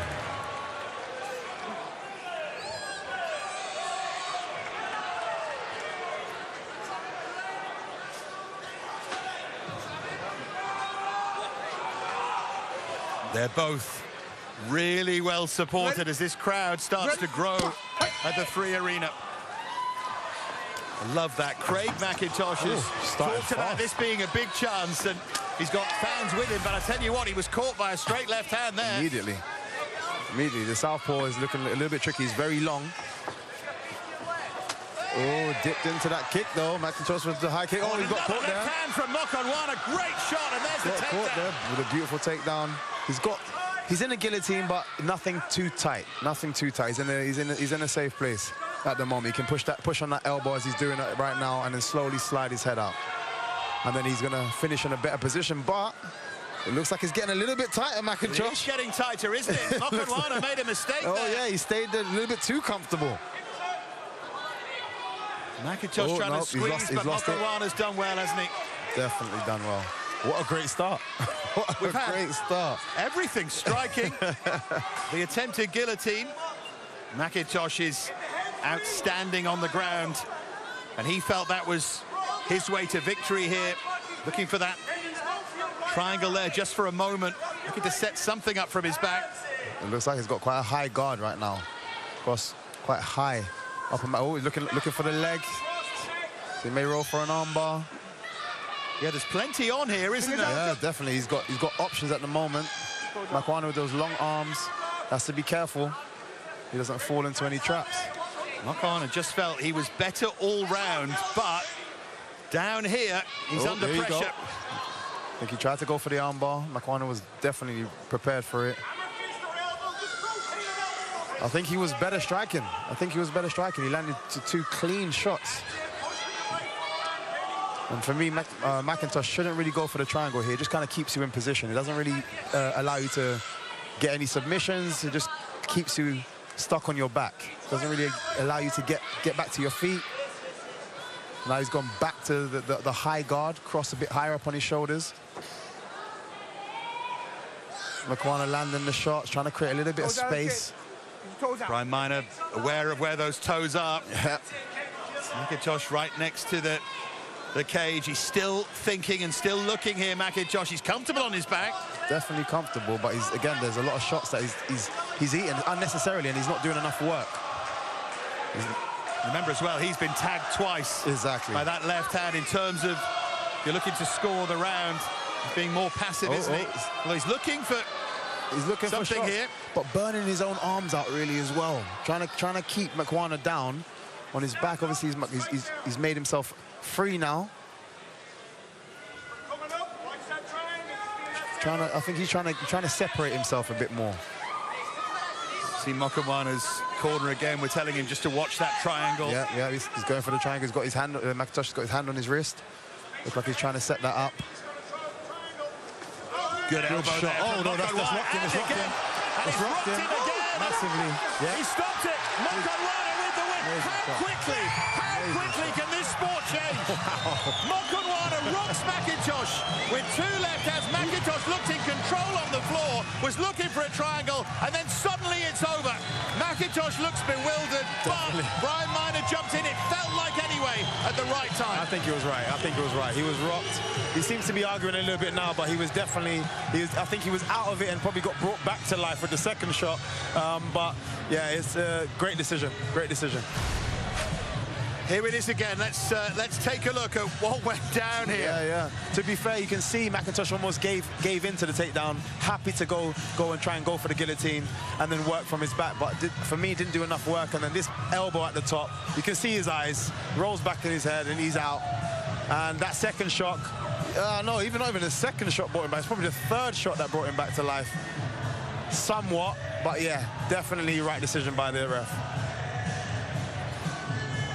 They're both really well supported as this crowd starts to grow at the 3 Arena. I love that. Craig McIntosh has talked about this being a big chance, and he's got fans with him, but I tell you what, he was caught by a straight left hand there. Immediately, the southpaw is looking a little bit tricky. He's very long. Oh, dipped into that kick though. McIntosh with the high kick. Oh, he got caught there. Left hand from Mokonwana. Great shot, and there's the takedown. Caught there with a beautiful takedown. He's in a guillotine, but nothing too tight. Nothing too tight. He's in a safe place at the moment. He can push on that elbow as he's doing it right now, and then slowly slide his head out. And then he's gonna finish in a better position, but it looks like he's getting a little bit tighter, McIntosh. It's getting tighter, isn't it? Mokonwana made a mistake there. Yeah, he stayed a little bit too comfortable. McIntosh trying to squeeze, but Mokanwana's done well, hasn't he? Definitely done well. What a great start. What a great start. Everything striking. The attempted guillotine. McIntosh is outstanding on the ground, and he felt that was his way to victory here. Looking for that triangle there just for a moment, looking to set something up from his back. It looks like he's got quite a high guard right now. Cross quite high. Up and back. Oh, he's looking for the leg. So he may roll for an armbar. Yeah, there's plenty on here, isn't there? Yeah, definitely. He's got options at the moment. Mokanwana with those long arms has to be careful. He doesn't fall into any traps. Mokanwana just felt he was better all round, but down here, he's under pressure. I think he tried to go for the armbar. Mokanwana was definitely prepared for it. I think he was better striking. He landed two clean shots. And for me, McIntosh shouldn't really go for the triangle here. It just kind of keeps you in position. It doesn't really allow you to get any submissions. It just keeps you stuck on your back. It doesn't really allow you to get back to your feet. Now he's gone back to the high guard, cross a bit higher up on his shoulders. Mokanwana landing the shots, trying to create a little bit of space. Brian Miner aware of where those toes are. Yeah. McIntosh right next to the cage. He's still thinking and still looking here, McIntosh. He's comfortable on his back. Definitely comfortable, but again, there's a lot of shots that he's eating unnecessarily, and he's not doing enough work. Remember as well, he's been tagged twice. Exactly. By that left hand in terms of if you're looking to score the round. He's being more passive, isn't he? Well, he's looking for something here. But burning his own arms out really as well. Trying to keep Mokanwana down on his back. Obviously, he's made himself free now. I think he's trying to separate himself a bit more. See Mokanwana's corner again. We're telling him just to watch that triangle. Yeah, he's going for the triangle. He's got his hand. McIntosh's got his hand on his wrist. Looks like he's trying to set that up. Good elbow shot. there. Oh no, that's rocked him. It's rocked him. It's rocked him again. Massively. Yeah. He stopped it. Mokanwana with the win. How quickly can this sport change? Mokanwana rocks McIntosh with two left hands. McIntosh looked in control on the floor, was looking for a triangle, and then suddenly it's over. McIntosh looks bewildered, but Brian Miner jumped in. It felt like anyway at the right time. I think he was right. He was rocked. He seems to be arguing a little bit now, but he was definitely, I think he was out of it and probably got brought back to life with the second shot. But yeah, it's a great decision. Here it is again. Let's take a look at what went down here. Yeah. To be fair, you can see McIntosh almost gave into the takedown, happy to go and try and go for the guillotine and then work from his back. But for me, didn't do enough work. And then this elbow at the top, you can see his eyes, rolls back in his head, and he's out. And that second shot, not even the second shot brought him back. It's probably the third shot that brought him back to life. Somewhat, but yeah, definitely right decision by the ref.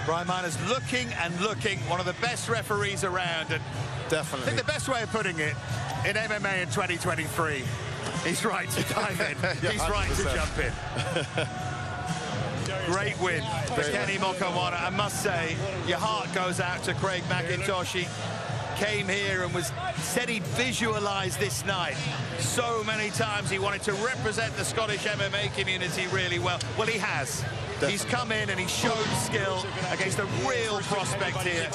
Brian Miner's looking and looking, one of the best referees around. And definitely. I think the best way of putting it, in MMA in 2023, he's right to dive in. Yeah, he's right 100%. To jump in. Great win for Kenny Mokanwana. I must say, your heart goes out to Craig McIntosh. He came here and said he'd visualised this night so many times. He wanted to represent the Scottish MMA community really well. Well, he has. Definitely. He's come in and he's shown skill against a real prospect here.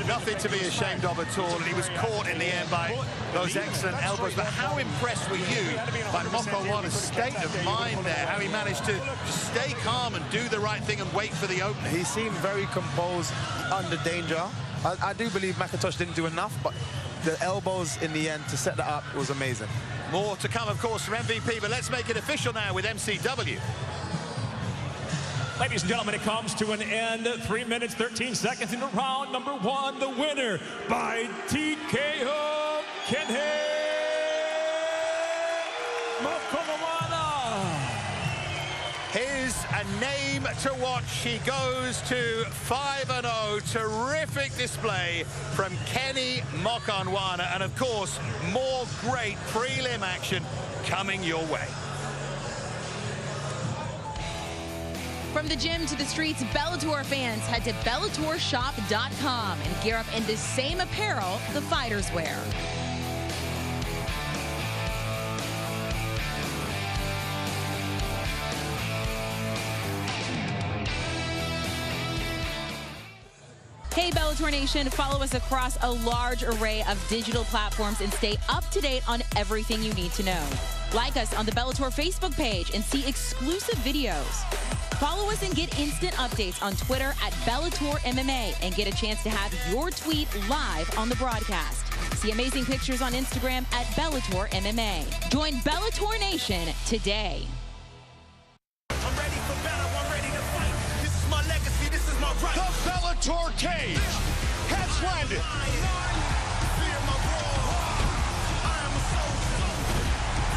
Nothing to be ashamed of at all. And he was caught in the end by those excellent elbows. But how impressed were you by Mokanwana's state of mind there? How he managed to stay calm and do the right thing and wait for the opening? He seemed very composed under danger. I do believe McIntosh didn't do enough, but the elbows in the end to set that up was amazing. More to come, of course, from MVP, but let's make it official now with MCW. Ladies and gentlemen, it comes to an end. 3 minutes, 13 seconds into round number one. The winner by TKO, Kenny Mokanwana. Here's a name to watch. He goes to 5-0. Terrific display from Kenny Mokanwana. And of course, more great prelim action coming your way. From the gym to the streets, Bellator fans head to BellatorShop.com and gear up in the same apparel the fighters wear. Hey Bellator Nation, follow us across a large array of digital platforms and stay up to date on everything you need to know. Like us on the Bellator Facebook page and see exclusive videos. Follow us and get instant updates on Twitter at Bellator MMA and get a chance to have your tweet live on the broadcast. See amazing pictures on Instagram at Bellator MMA. Join Bellator Nation today. I'm ready for battle, I'm ready to fight. This is my legacy, this is my right. The Bellator cage has landed. Fear my roar. I am a soldier.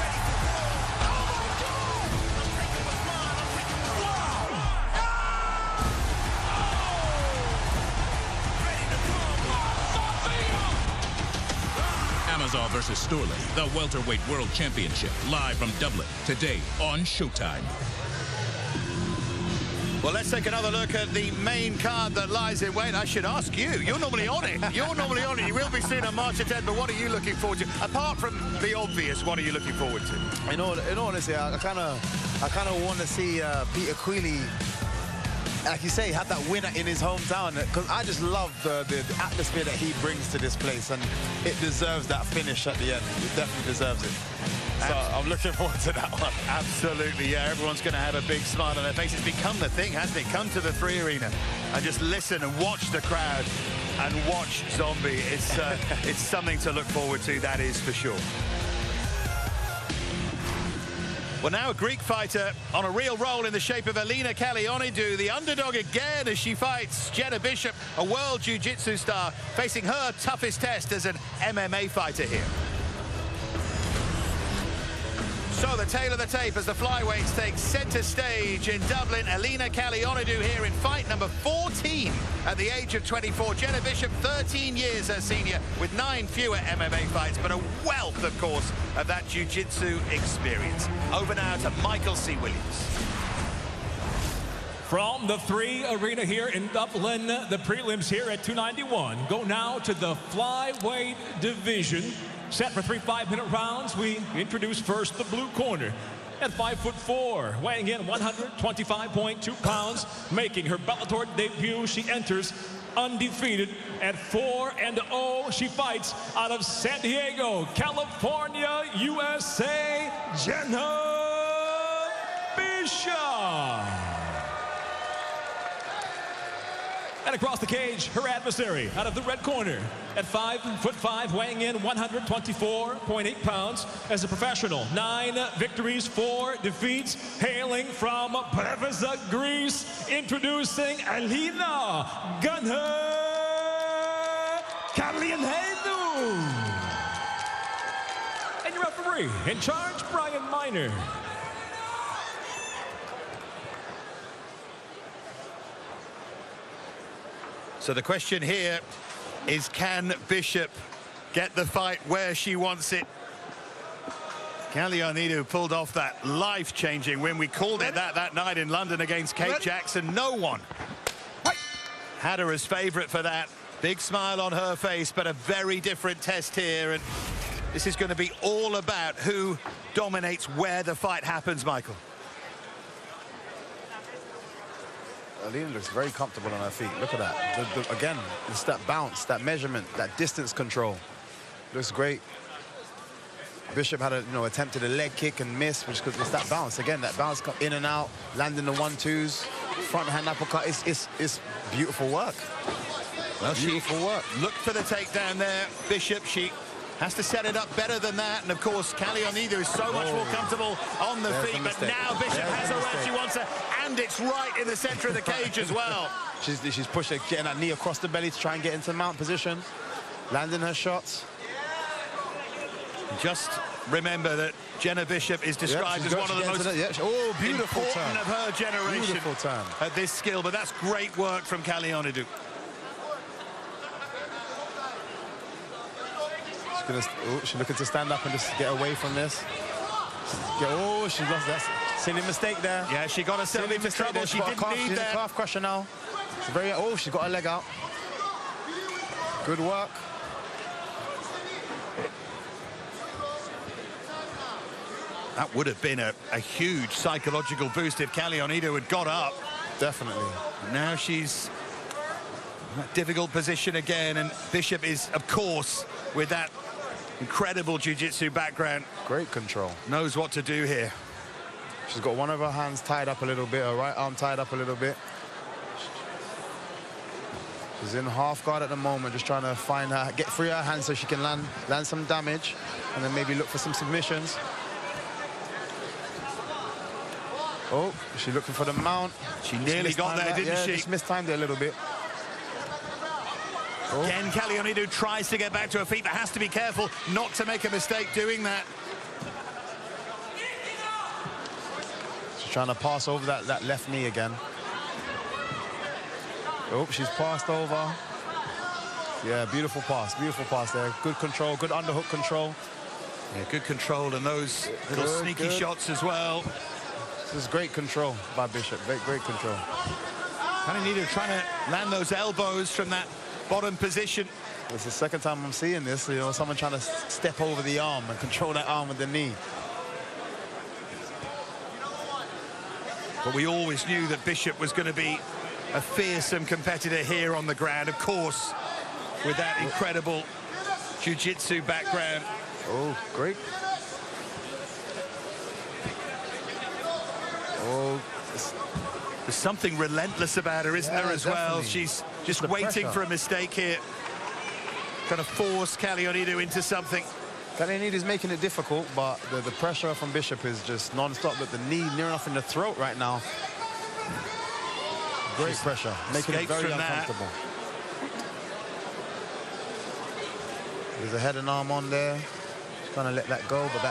Ready for war. Oh my God! I'm taking what's mine, I'm taking what's mine. Ready to come. Amosov versus Storley, the welterweight world championship, live from Dublin, today on Showtime. Well, let's take another look at the main card that lies in wait. I should ask you. You're normally on it. You're normally on it. You will be seen on March 10th, but what are you looking forward to? Apart from the obvious, what are you looking forward to? In all honesty, I kind of want to see Peter Queally, like you say, have that winner in his hometown, because I just love the atmosphere that he brings to this place, and it deserves that finish at the end. It definitely deserves it. So I'm looking forward to that one. Absolutely, yeah. Everyone's going to have a big smile on their face. It's become the thing, hasn't it? Come to the 3 Arena and just listen and watch the crowd and watch Zombie. It's something to look forward to, that is for sure. Well, now a Greek fighter on a real roll in the shape of Alina Kalionidou, the underdog again as she fights Jenna Bishop, a world jiu-jitsu star, facing her toughest test as an MMA fighter here. So the tail of the tape as the flyweights take center stage in Dublin. Alina Kalionidou here in fight number 14 at the age of 24. Jenna Bishop, 13 years her senior, with 9 fewer MMA fights, but a wealth, of course, of that jiu-jitsu experience. Over now to Michael C. Williams. From the 3 Arena here in Dublin, the prelims here at 291 go now to the flyweight division. Set for 3 5-minute rounds. We introduce first the blue corner. At 5'4", weighing in 125.2 pounds, making her Bellator debut. She enters undefeated at 4-0. She fights out of San Diego, California, USA, Jenna Bishop. And across the cage, her adversary out of the red corner at 5'5", weighing in 124.8 pounds. As a professional, 9 victories, 4 defeats, hailing from Preveza, Greece, introducing Alina Gunher Kalionidou. And your referee in charge, Brian Miner. So the question here is, can Bishop get the fight where she wants it? Kalionidou pulled off that life-changing win. We called it that night in London against Kate Jackson. No one had her as favorite for that. Big smile on her face, but a very different test here. And this is going to be all about who dominates where the fight happens, Michael. Alina looks very comfortable on her feet. Look at that. Again, it's that bounce, that measurement, that distance control. Looks great. Bishop had attempted a leg kick and missed, which because it's that bounce. Again, that bounce in and out, landing the 1-2s, front hand uppercut. It's beautiful work. Well, beautiful work. Looked for the takedown there, Bishop. She has to set it up better than that. And of course, Kalionidou is so much more comfortable on the feet. But now Bishop has her where she wants her. And it's right in the center of the cage as well. She's pushing, getting that knee across the belly to try and get into mount position. Landing her shots. Just remember that Jenna Bishop is described as one of the most beautiful important turn of her generation. Beautiful turn. At this skill. But that's great work from Kalionidou. She's looking to stand up and just get away from this. She lost that. Silly mistake there. Yeah, she got herself Silly into mistake trouble. there. She She's got a didn't need that. calf crusher now. It's very, oh, she's got her leg out. Good work. That would have been a huge psychological boost if Calionido had got up. Definitely. Now she's in a difficult position again, and Bishop is, of course, with that incredible jiu-jitsu background, Great control. knows what to do here. She's got one of her hands tied up a little bit, her right arm tied up a little bit. She's in half guard at the moment, just trying to find her, get free her hands so she can land some damage, and then maybe look for some submissions. Oh, she's looking for the mount. She nearly got there, didn't she? Just mistimed it a little bit. Oh. Again, Calionido tries to get back to her feet, but has to be careful not to make a mistake doing that. She's trying to pass over that left knee again. Oh, she's passed over. Yeah, beautiful pass there. Good control, good underhook control. Yeah, good control, and those little sneaky shots as well. This is great control by Bishop, great control. Calionido trying to land those elbows from that bottom position. It's the second time I'm seeing this, you know, someone trying to step over the arm and control that arm with the knee. But we always knew that Bishop was going to be a fearsome competitor here on the ground, of course, with that incredible jiu-jitsu background. Oh, great. Oh, there's something relentless about her, isn't there, as well? Definitely. She's just The waiting pressure. for a mistake here. Trying to force Calionido into something. Calionido's making it difficult, but the pressure from Bishop is just non-stop. But the knee near enough in the throat right now. Great pressure, making it very uncomfortable. There's a head and arm on there. She's trying to let that go, but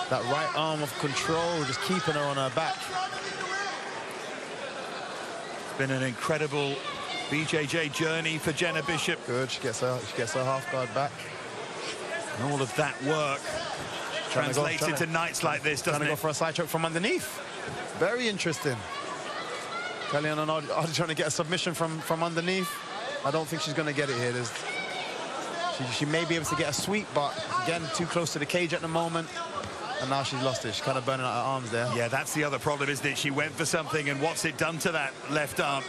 that right arm of control just keeping her on her back. It's been an incredible BJJ journey for Jenna Bishop. Good, she gets her half guard back. And all of that work translates into nights like this, doesn't it? Trying to go for a side choke from underneath. Very interesting. Calionido trying to get a submission from underneath. I don't think she's going to get it here. She may be able to get a sweep, but again, too close to the cage at the moment. And now she's lost it. She's kind of burning out her arms there. Yeah, that's the other problem, isn't it? She went for something, and what's it done to that left arm?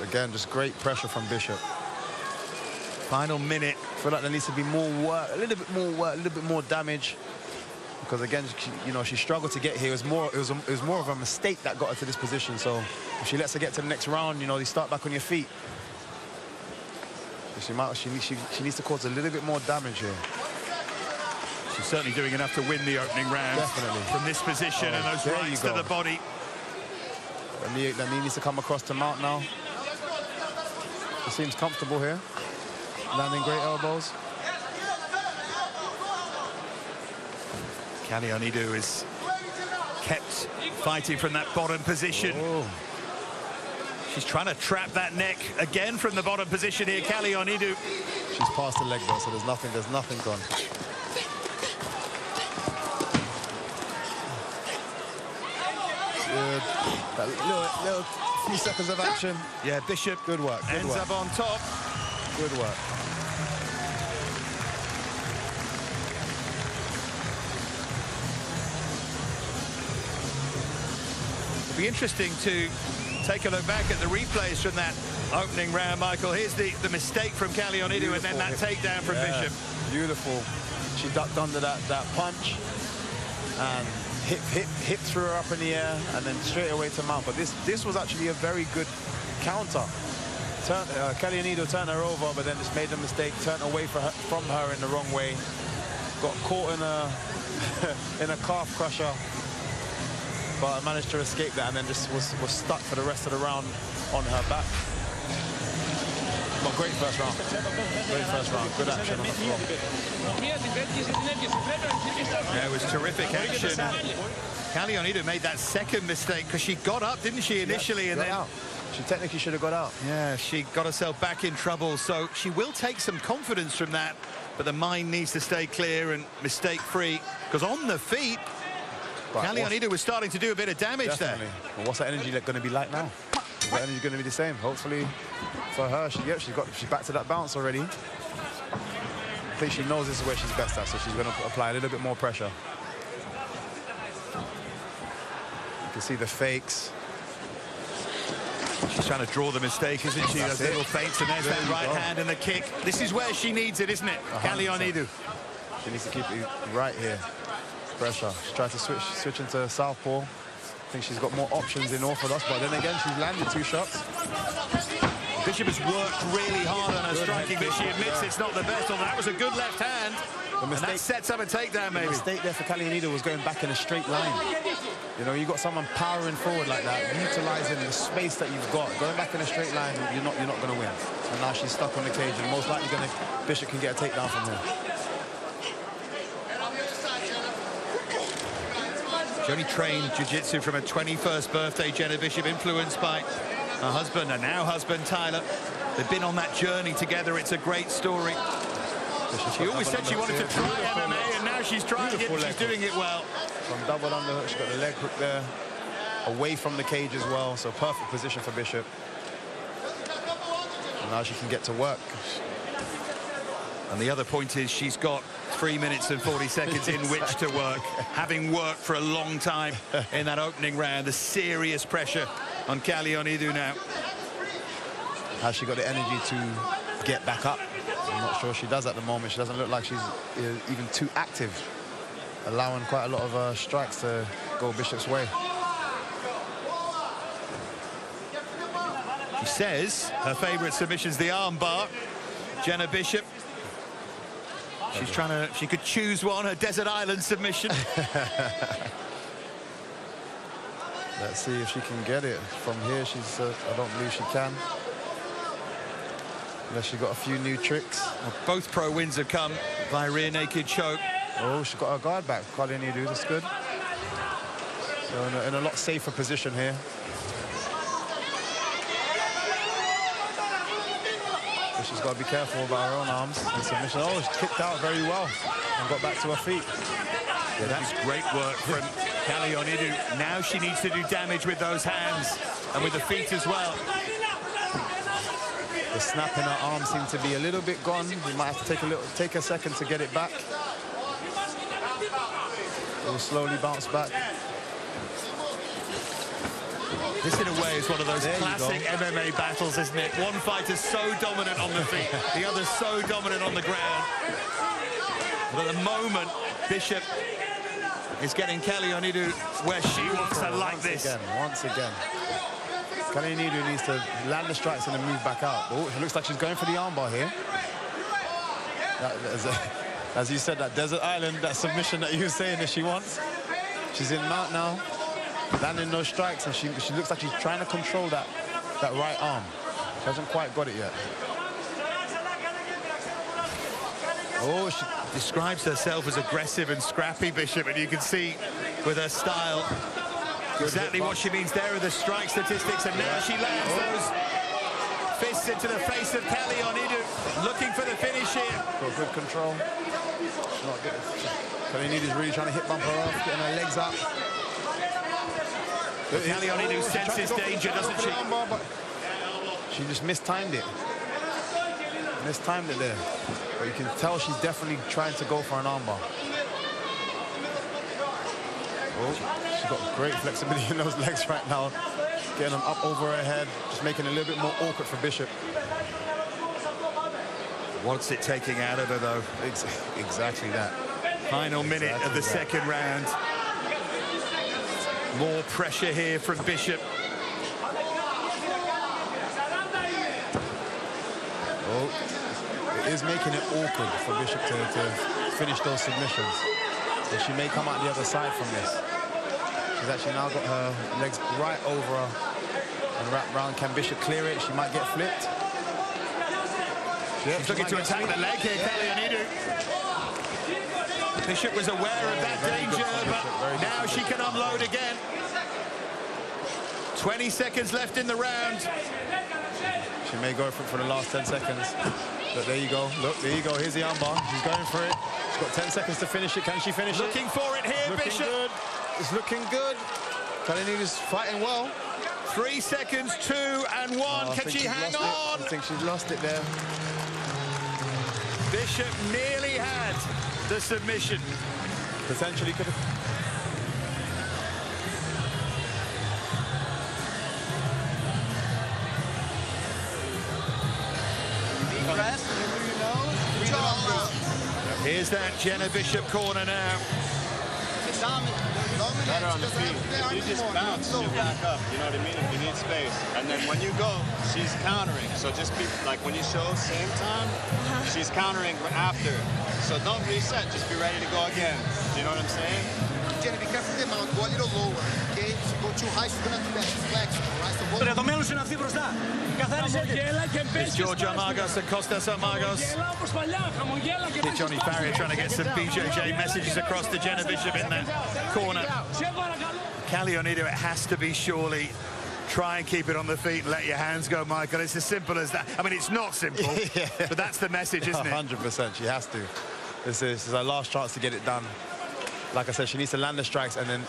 Again, just great pressure from Bishop. Final minute. I feel like there needs to be more work, a little bit more work, a little bit more damage. Because again, she struggled to get here. It was more of a mistake that got her to this position. So if she lets her get to the next round, you start back on your feet. She needs to cause a little bit more damage here. She's certainly doing enough to win the opening round. Definitely. From this position and those rights to the body. The knee needs to come across the mount now. She seems comfortable here. Landing great elbows. Calionido is kept fighting from that bottom position. Oh. She's trying to trap that neck again from the bottom position here, Calionido. She's past the leg though, so there's nothing gone. Good. That little few seconds of action. Yeah, Bishop Good work. ends up on top. Good work. It'll be interesting to take a look back at the replays from that opening round, Michael. Here's the mistake from Calionido, and then that takedown from Bishop. Beautiful. She ducked under that punch and hip threw her up in the air and then straight away to mount. But this was actually a very good counter. Calionido turned her over, but then just made the mistake, turned away from her in the wrong way. Got caught in a in a calf crusher. But I managed to escape that and then just was stuck for the rest of the round on her back. But great first round. Great first round. Good action on the floor. Yeah, it was terrific action. Calionido made that second mistake because she got up, didn't she, initially? Yeah, and then out. She technically should have got out. Yeah, she got herself back in trouble. So she will take some confidence from that but the mind needs to stay clear and mistake-free, because on the feet, Kalionidou was starting to do a bit of damage there. Well, what's that energy going to be like now? Is that energy going to be the same? Hopefully for her, she's back to that bounce already. I think she knows this is where she's best at, so she's going to apply a little bit more pressure. You can see the fakes. She's trying to draw the mistake, isn't she? Those little feints, and there's that right hand and the kick. This is where she needs it, isn't it? Kalionidou. She needs to keep it right here. Pressure. She's tried to switch into southpaw. I think she's got more options in orthodox, but then again, she's landed 2 shots. Bishop has worked really hard on her striking, but she admits it's not the best. Although that was a good left hand. And that sets up a takedown, maybe. The mistake there for Kalionidou was going back in a straight line. You know, you got someone powering forward like that, utilizing the space that you've got. Going back in a straight line, you're not going to win. And now she's stuck on the cage, and most likely Bishop can get a takedown from her. She only trained jiu-jitsu from her 21st birthday, Jenna Bishop, influenced by her husband and now husband, Tyler. They've been on that journey together. It's a great story. She always said she wanted to try MMA, and now she's trying it. She's doing it well. From double underhook, she's got the leg hook there, away from the cage as well, so perfect position for Bishop. And now she can get to work. And the other point is she's got 3 minutes and 40 seconds in which to work, having worked for a long time in that opening round. The serious pressure on Kalionidou now. Has she got the energy to get back up? I'm not sure she does at the moment. She doesn't look like she's even too active, allowing quite a lot of strikes to go Bishop's way. She says her favorite submission's the arm bar. Jenna Bishop. She's trying to, she could choose one, her Desert Island submission. Let's see if she can get it. From here, I don't believe she can. Unless she got a few new tricks. Well, both pro wins have come by rear naked choke. Oh, she got her guard back. Kalionidou, that's good. So in a lot safer position here. So she's got to be careful about her own arms and submission. Oh, she kicked out very well and got back to her feet. Yeah, that's great work from Kalionidou. Now she needs to do damage with those hands and with the feet as well. The snap in her arm seemed to be a little bit gone. You might have to take a second to get it back. It will slowly bounce back. This, in a way, is one of those classic MMA battles, isn't it? One fighter's so dominant on the feet, the other's so dominant on the ground. But at the moment, Bishop is getting Kalionidou where she wants her, like this. Once again. Kalionidou needs to land the strikes and then move back out. Oh, it looks like she's going for the armbar here. As you said, that Desert Island, that submission that you were saying that she wants. She's in mount now, landing those strikes, and she looks like she's trying to control that right arm. She hasn't quite got it yet. Oh, she describes herself as aggressive and scrappy, Bishop, and you can see with her style exactly what she means. There are the strike statistics, and now she lands those fists into the face of Kalionidou, looking for the finish here. Got good control. Kalionidou's really trying to hip bump her off, getting her legs up. Kalionidou senses danger, doesn't she? She just mistimed it. Mistimed it there. But you can tell she's definitely trying to go for an armbar. Oh, she's got great flexibility in those legs right now. Getting them up over her head, just making it a little bit more awkward for Bishop. What's it taking out of her, though? Exactly that. Final minute of the second round. More pressure here from Bishop. Oh, it is making it awkward for Bishop to finish those submissions. So she may come out the other side from this. She's actually now got her legs right over her and wrapped round. Can Bishop clear it? She might get flipped. She's looking to attack the leg here, Kalionidou. Bishop was aware of that danger, but now she can unload again. 20 seconds left in the round. She may go for the last 10 seconds. But there you go. Look, there you go. Here's the armbar. She's going for it. She's got 10 seconds to finish it. Can she finish it? Looking for it here, Looking Bishop. good. It's looking good. Kalini's fighting well. 3 seconds, 2 and 1. Can she hang on? I think she's lost it there. Bishop nearly had the submission. Potentially could have. Here's that Jenna Bishop corner now. Better on the feet. If you just bounce, you back up. You know what I mean? If you need space. And then when you go, she's countering. So just be like when you show same time, she's countering after. So don't reset. Just be ready to go again. Do you know what I'm saying? Jenna, be careful with the mount. Go a little lower. Okay? So go too high, she's gonna have to back. She's flexible. Right? So go. It's George Armagos and Costas Armagos. It's Johnny Farrier trying to get some BJJ messages across to Jenna Bishop in that corner. Kalionidou, it has to be surely. Try and keep it on the feet and let your hands go, Michael. It's as simple as that. I mean, it's not simple, but that's the message, isn't it? 100%. She has to. This is her last chance to get it done. Like I said, she needs to land the strikes and then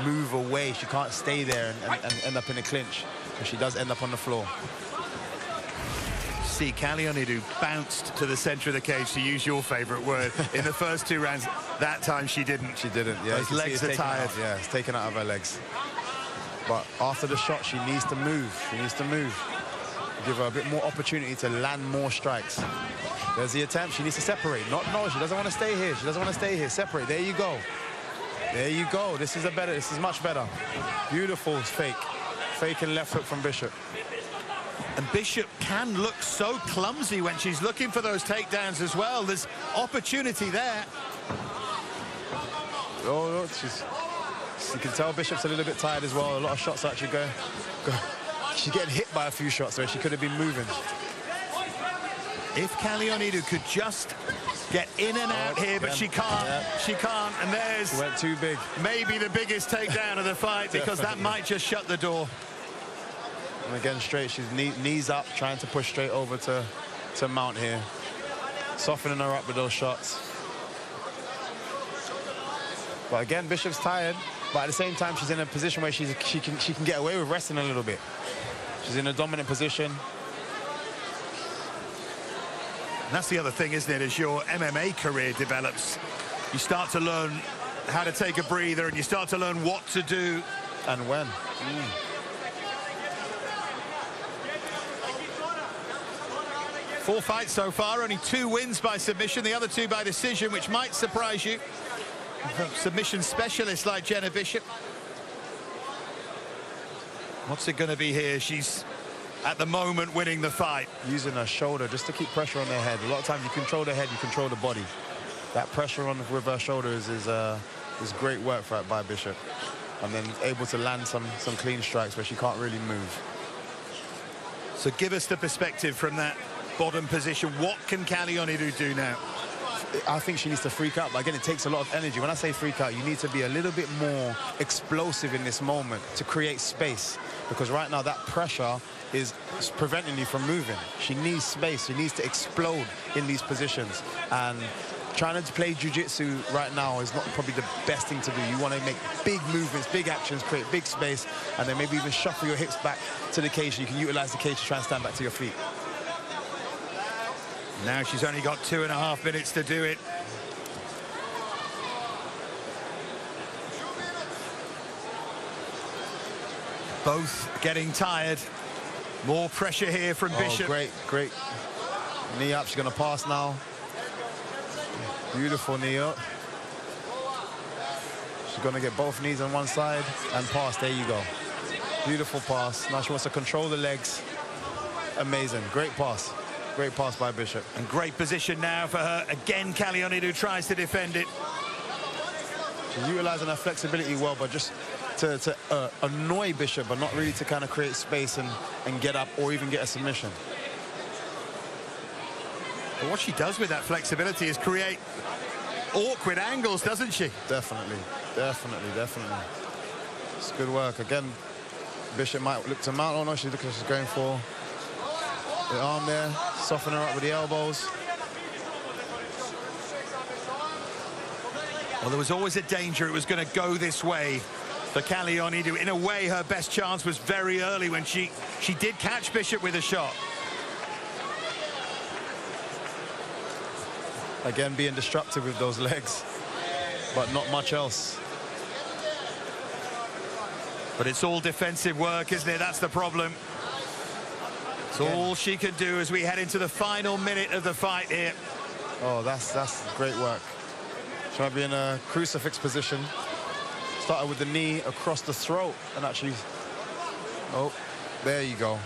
move away. She can't stay there and end up in a clinch, because she does end up on the floor. See, Kalionidou bounced to the center of the cage, to use your favorite word, in the first 2 rounds. That time she didn't. She didn't, yeah. Those legs are tired. Yeah, it's taken out of her legs. But after the shot, she needs to move. She needs to move. Give her a bit more opportunity to land more strikes. There's the attempt. She needs to separate. No, she doesn't want to stay here. She doesn't want to stay here. Separate. There you go. There you go. This is much better. Beautiful fake. Fake and left hook from Bishop. And Bishop can look so clumsy when she's looking for those takedowns as well. There's opportunity there. Oh, look, you can tell Bishop's a little bit tired as well. A lot of shots actually go. She's getting hit by a few shots where she could have been moving. If Kalionidou could just get in and out here, but she can't. Yeah. She can't. And there's she went too big. Maybe the biggest takedown of the fight, because that might just shut the door. And again, straight. She's knees up, trying to push straight over to mount here. Softening her up with those shots. But again, Bishop's tired. But at the same time, she's in a position where she can get away with resting a little bit. She's in a dominant position. And that's the other thing, isn't it? As your MMA career develops, you start to learn how to take a breather, and you start to learn what to do. And when. 4 fights so far, only 2 wins by submission, the other 2 by decision, which might surprise you. Submission specialist like Jenna Bishop. What's it going to be here? She's, at the moment, winning the fight. Using her shoulder just to keep pressure on their head. A lot of times you control the head, you control the body. That pressure on with her shoulders is great work by Bishop. And then able to land some clean strikes where she can't really move. So give us the perspective from that bottom position. What can Kalionidou do now? I think she needs to freak out, but again, it takes a lot of energy. When I say freak out, you need to be a little bit more explosive in this moment to create space, because right now that pressure is preventing you from moving. She needs space. She needs to explode in these positions, and trying to play jiu-jitsu right now is not probably the best thing to do. You want to make big movements, big actions, create big space, and then maybe even shuffle your hips back to the cage so you can utilize the cage to try and stand back to your feet. Now she's only got 2.5 minutes to do it. Both getting tired. More pressure here from Bishop. Great. Knee up. She's going to pass now. Beautiful knee up. She's going to get both knees on one side and pass. There you go. Beautiful pass. Now she wants to control the legs. Amazing. Great pass. Great pass by Bishop. And great position now for her. Again, Kalionidou tries to defend it. She's utilizing her flexibility well, but just to annoy Bishop, but not really to kind of create space and get up or even get a submission. But what she does with that flexibility is create awkward angles, doesn't she? Definitely. It's good work. Again, Bishop might look to mount. Oh no, she's going for the arm there. Soften her up with the elbows. Well, there was always a danger it was going to go this way for Kalionidu. In a way, her best chance was very early when she did catch Bishop with a shot. Again, being destructive with those legs, but not much else. But it's all defensive work, isn't it? That's the problem. It's all she can do as we head into the final minute of the fight here. Oh, that's great work. Trying to be in a crucifix position. Started with the knee across the throat and actually... Oh, there you go.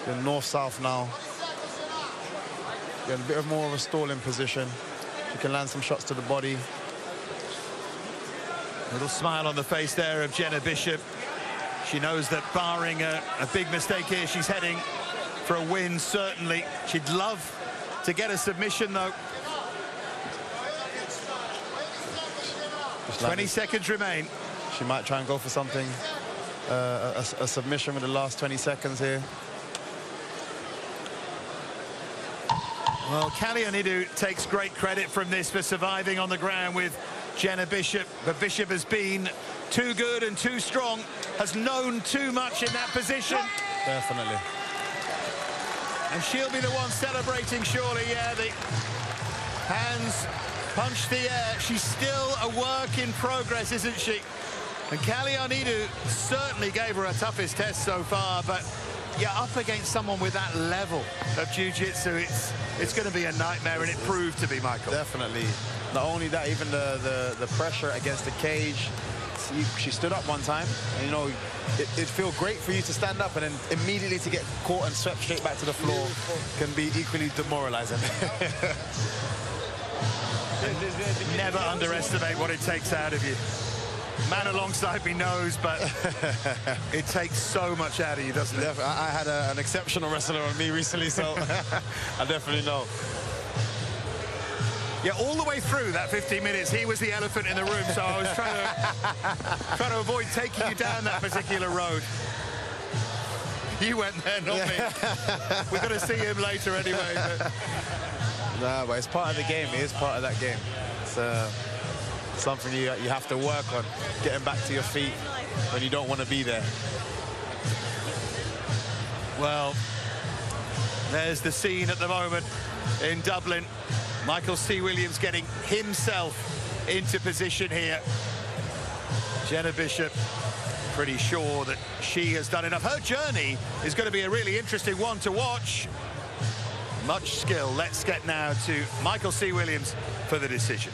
Going north-south now. Getting a bit more of a stalling position. She can land some shots to the body. Little smile on the face there of Jenna Bishop. She knows that barring a big mistake here, she's heading for a win, certainly. She'd love to get a submission, though. 20 seconds remain. She might try and go for something, a submission with the last 20 seconds here. Well, Kalionidu takes great credit from this for surviving on the ground with Jenna Bishop. But Bishop has been too good and too strong, has known too much in that position. Definitely. And she'll be the one celebrating, surely. Yeah, the hands punch the air. She's still a work in progress, isn't she? And Kalionidu certainly gave her her toughest test so far, but yeah, up against someone with that level of jiu-jitsu, it's going to be a nightmare, and it proved to be, Michael. Definitely. Not only that, even the pressure against the cage. She stood up one time, and you know, it'd feel great for you to stand up and then immediately to get caught and swept straight back to the floor can be equally demoralizing. Never underestimate what it takes out of you. Man alongside me knows, but it takes so much out of you, doesn't it? I had an exceptional wrestler on me recently, so I definitely know. Yeah, all the way through that 15 minutes, he was the elephant in the room, so I was trying to avoid taking you down that particular road. You went there, not me. We're going to see him later anyway. But... Nah, but it's part of the game. It is part of that game. It's something you have to work on, getting back to your feet when you don't want to be there. Well, there's the scene at the moment in Dublin. Michael C. Williams getting himself into position here. Jenna Bishop, pretty sure that she has done enough. Her journey is going to be a really interesting one to watch. Much skill. Let's get now to Michael C. Williams for the decision.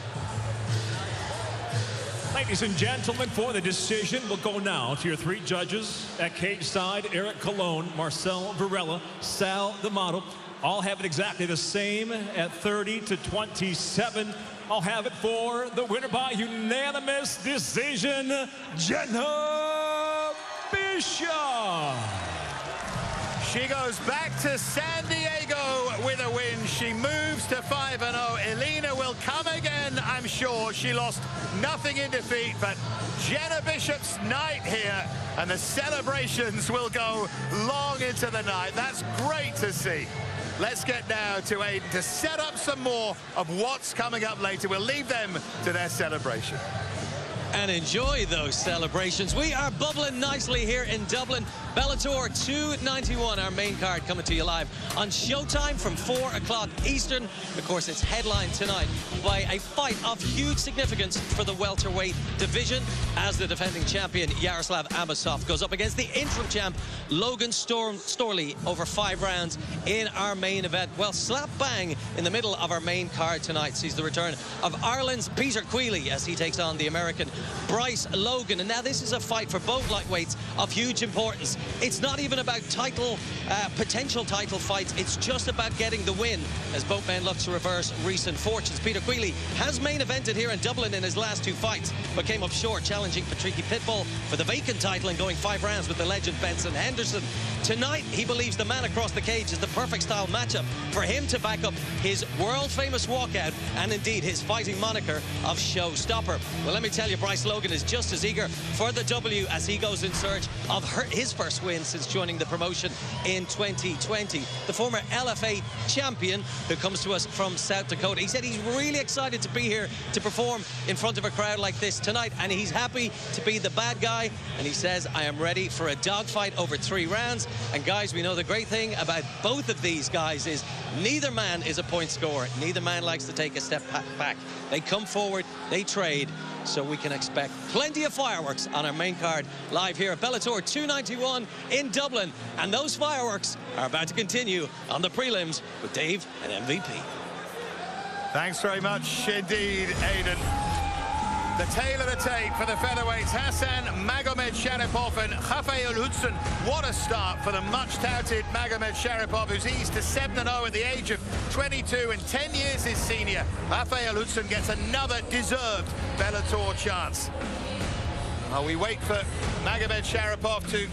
Ladies and gentlemen, for the decision, we'll go now to your three judges at cage side: Eric Colon, Marcel Varela, Sal D'Amato. All have it exactly the same at 30-27. I'll have it for the winner by unanimous decision, Jenna Bishop. She goes back to San Diego with a win. She moves to 5-0. Elena will come again, I'm sure. She lost nothing in defeat, but Jenna Bishop's night here, and the celebrations will go long into the night. That's great to see. Let's get now to Aiden to set up some more of what's coming up later. We'll leave them to their celebration. And enjoy those celebrations. We are bubbling nicely here in Dublin. Bellator 291, our main card, coming to you live on Showtime from 4 o'clock Eastern. Of course, it's headlined tonight by a fight of huge significance for the welterweight division, as the defending champion Yaroslav Amosov goes up against the interim champ Logan Storley over 5 rounds in our main event. Well, slap bang in the middle of our main card tonight sees the return of Ireland's Peter Queally as he takes on the American Bryce Logan. And now this is a fight for both lightweights of huge importance. It's not even about potential title fights. It's just about getting the win as both men look to reverse recent fortunes. Peter Queally has main evented here in Dublin in his last 2 fights, but came up short challenging Patricky Pitbull for the vacant title and going 5 rounds with the legend Benson Henderson. Tonight, he believes the man across the cage is the perfect style matchup for him to back up his world-famous walkout and indeed his fighting moniker of showstopper. Well, let me tell you, Bryce Bryce Logan is just as eager for the W as he goes in search of his first win since joining the promotion in 2020. The former LFA champion who comes to us from South Dakota. He said he's really excited to be here to perform in front of a crowd like this tonight, and he's happy to be the bad guy. And he says, I am ready for a dogfight over 3 rounds. And guys, we know the great thing about both of these guys is neither man is a point scorer. Neither man likes to take a step back. They come forward, they trade, so we can expect plenty of fireworks on our main card live here at Bellator 291 in Dublin. And those fireworks are about to continue on the prelims with Dave and MVP. Thanks very much indeed, Aidan. The tail of the tape for the featherweights, Hassan Magomed Sharipov and Rafael Hudson. What a start for the much-touted Magomed Sharipov, who's eased to 7-0 at the age of 22 and 10 years his senior. Rafael Hudson gets another deserved Bellator chance. Well, we wait for Magomed Sharipov to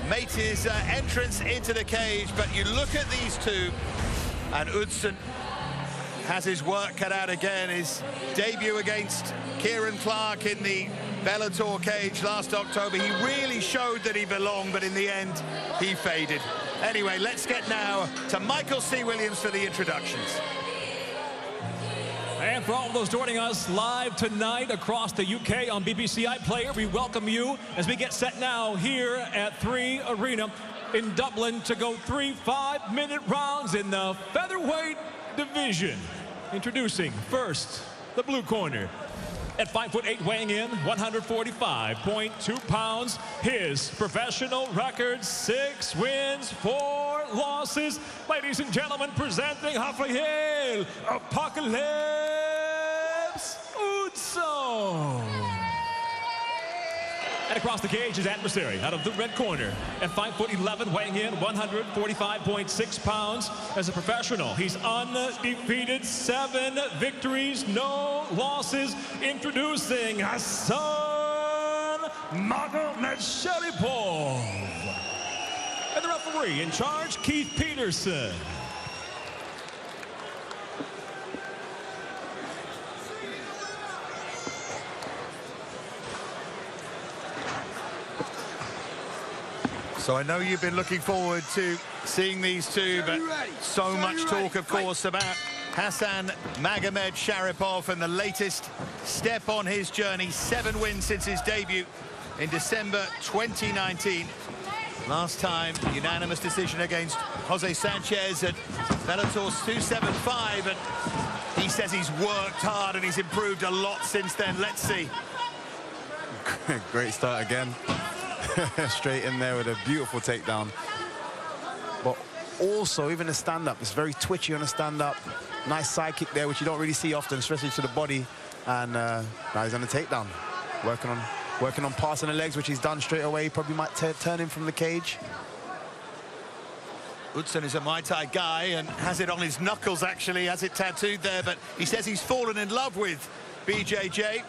make his entrance into the cage, but you look at these two, and Hudson has his work cut out again. His debut against Kieran Clark in the Bellator cage last October, he really showed that he belonged, but in the end, he faded. Anyway, let's get now to Michael C. Williams for the introductions. And for all of those joining us live tonight across the UK on BBC iPlayer, we welcome you as we get set now here at 3 Arena in Dublin to go 3 5-minute rounds in the featherweight division. Introducing first, the blue corner. At 5'8", weighing in 145.2 pounds. His professional record, 6 wins, 4 losses. Ladies and gentlemen, presenting Rafael Apocalypse Hudson. And across the cage, his adversary out of the red corner. At 5'11", weighing in 145.6 pounds. As a professional, he's undefeated, 7 victories, no losses. Introducing Hassan Magomed Sharipov. And the referee in charge, Keith Peterson. So I know you've been looking forward to seeing these two, but so much talk, of course, about Hassan Magomed Sharipov and the latest step on his journey. 7 wins since his debut in December 2019. Last time, unanimous decision against Jose Sanchez at Bellator's 275, and he says he's worked hard and he's improved a lot since then. Let's see. Great start again. Straight in there with a beautiful takedown. But also, even the stand-up, it's very twitchy on the stand-up. Nice side kick there, which you don't really see often, especially to the body. And now he's on the takedown. Working on passing the legs, which he's done straight away. Probably might turn him from the cage. Hudson is a Muay Thai guy and has it on his knuckles, actually, has it tattooed there. But he says he's fallen in love with BJJ.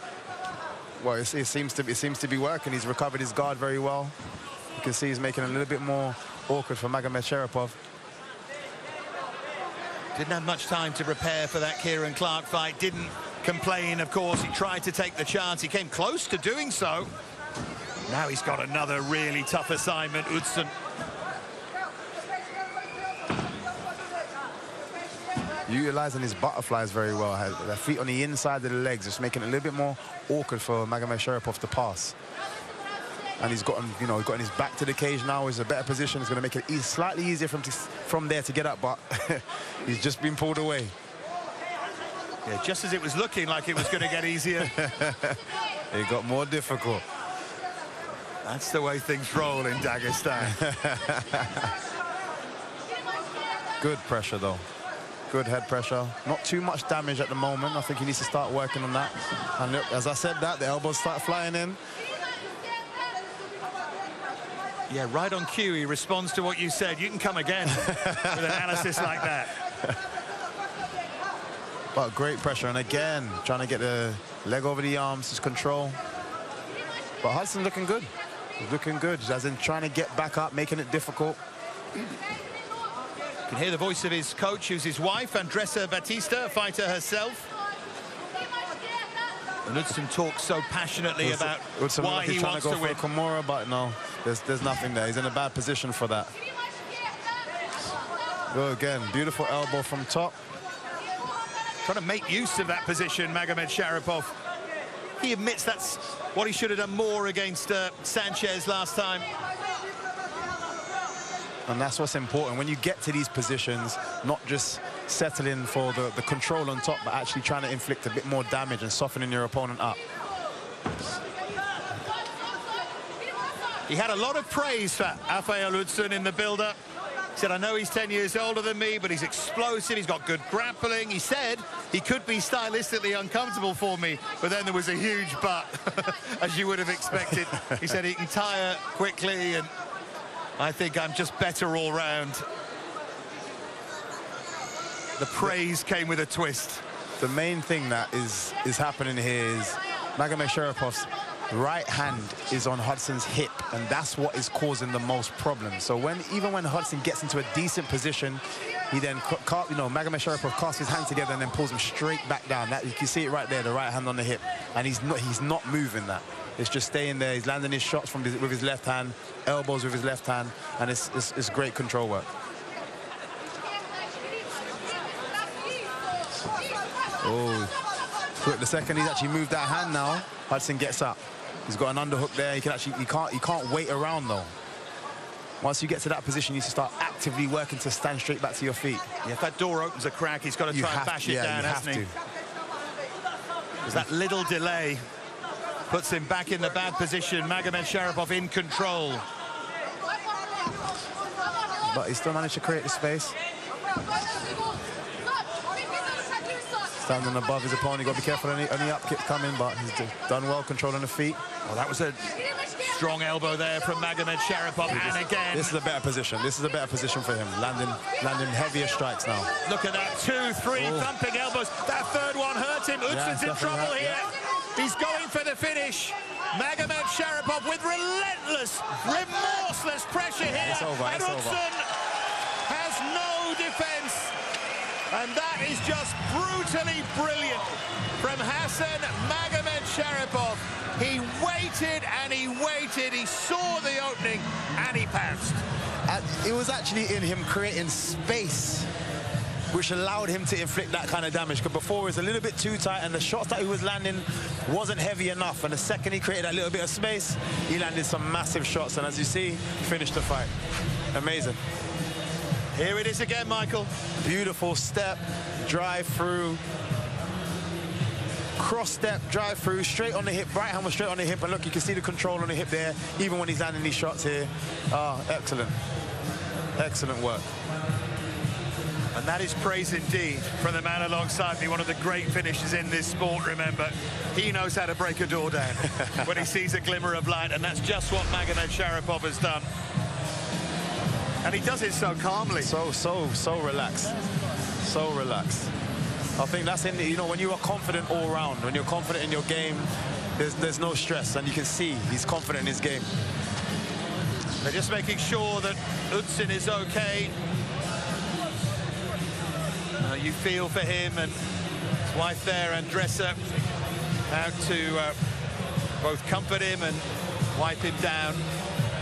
Well, it seems to be working. He's recovered his guard very well. You can see he's making it a little bit more awkward for Magomed Sharipov. Didn't have much time to prepare for that Kieran Clark fight. Didn't complain, of course. He tried to take the chance. He came close to doing so. Now he's got another really tough assignment, Hudson. Utilizing his butterflies very well. Has their feet on the inside of the legs, just making it a little bit more awkward for Magomed Sharipov to pass. And he's gotten, gotten his back to the cage now. He's in a better position. It's going to make it slightly easier from there to get up, but he's just been pulled away. Yeah, just as it was looking like it was going to get easier. It got more difficult. That's the way things roll in Dagestan. Good pressure, though. Good head pressure. Not too much damage at the moment. I think he needs to start working on that. And look, as I said that, the elbows start flying in. Yeah, right on cue, he responds to what you said. You can come again with analysis like that. But great pressure, and again, trying to get the leg over the arms, just control. But Hudson's looking good. He's looking good, as in trying to get back up, making it difficult. You can hear the voice of his coach, who's his wife, Andressa Batista, a fighter herself. And Hudson talks so passionately about why he trying wants to go to for win. a Kimura, but no, there's nothing there. He's in a bad position for that. Go again, beautiful elbow from top. Trying to make use of that position, Magomed Sharipov. He admits that's what he should have done more against Sanchez last time. And that's what's important. When you get to these positions, not just settling for the control on top, but actually trying to inflict a bit more damage and softening your opponent up. He had a lot of praise for Rafael Hudson in the build-up. He said, I know he's 10 years older than me, but he's explosive, he's got good grappling. He said he could be stylistically uncomfortable for me, but then there was a huge but, as you would have expected. He said he can tire quickly, and I think I'm just better all round. The praise came with a twist. The main thing that is happening here is Magomed Sharapov's right hand is on Hudson's hip, and that's what is causing the most problems. So even when Hudson gets into a decent position, he then, Magomed Sharipov casts his hand together and then pulls him straight back down. That, you can see it right there, the right hand on the hip, and he's not moving that. It's just staying there. He's landing his shots with his left hand, elbows with his left hand, and it's great control work. Oh, look, the second he's actually moved that hand now, Hudson gets up. He's got an underhook there. He can't wait around though. Once you get to that position, you need to start actively working to stand straight back to your feet. Yeah, if that door opens a crack, he's got to try and bash it down, hasn't he? Because that little delay puts him back in the bad position. Magomed Sharipov in control. But he still managed to create the space. Standing above his opponent, got to be careful any up kick coming, but he's done well controlling the feet. Well, that was a strong elbow there from Magomed Sharipov, and again. This is a better position. This is a better position for him, landing heavier strikes now. Look at that, 2, 3 thumping elbows. That third one hurt him. Hudson's in trouble here. He's going for the finish. Magomed Sharipov with relentless, remorseless pressure here. It's over, and Hudson has no defense. And that is just brutally brilliant from Hassan Magomed Sharipov. He waited and he waited. He saw the opening and he pounced. It was actually in him creating space which allowed him to inflict that kind of damage, because before it was a little bit too tight and the shots that he was landing wasn't heavy enough, and the second he created that little bit of space, he landed some massive shots, and as you see, finished the fight. Amazing. Here it is again, Michael. Beautiful step, drive through, cross step, drive through, straight on the hip. Right hand was straight on the hip, and look, you can see the control on the hip there, even when he's landing these shots here. Excellent. Excellent work. And that is praise indeed from the man alongside me, one of the great finishers in this sport, remember. He knows how to break a door down when he sees a glimmer of light, and that's just what Magomed Sharipov has done. And he does it so calmly. So relaxed. So relaxed. I think that's in the, when you are confident all round, when you're confident in your game, there's no stress, and you can see he's confident in his game. They're just making sure that Hudson is okay. You feel for him and his wife there, Andressa, out to both comfort him and wipe him down.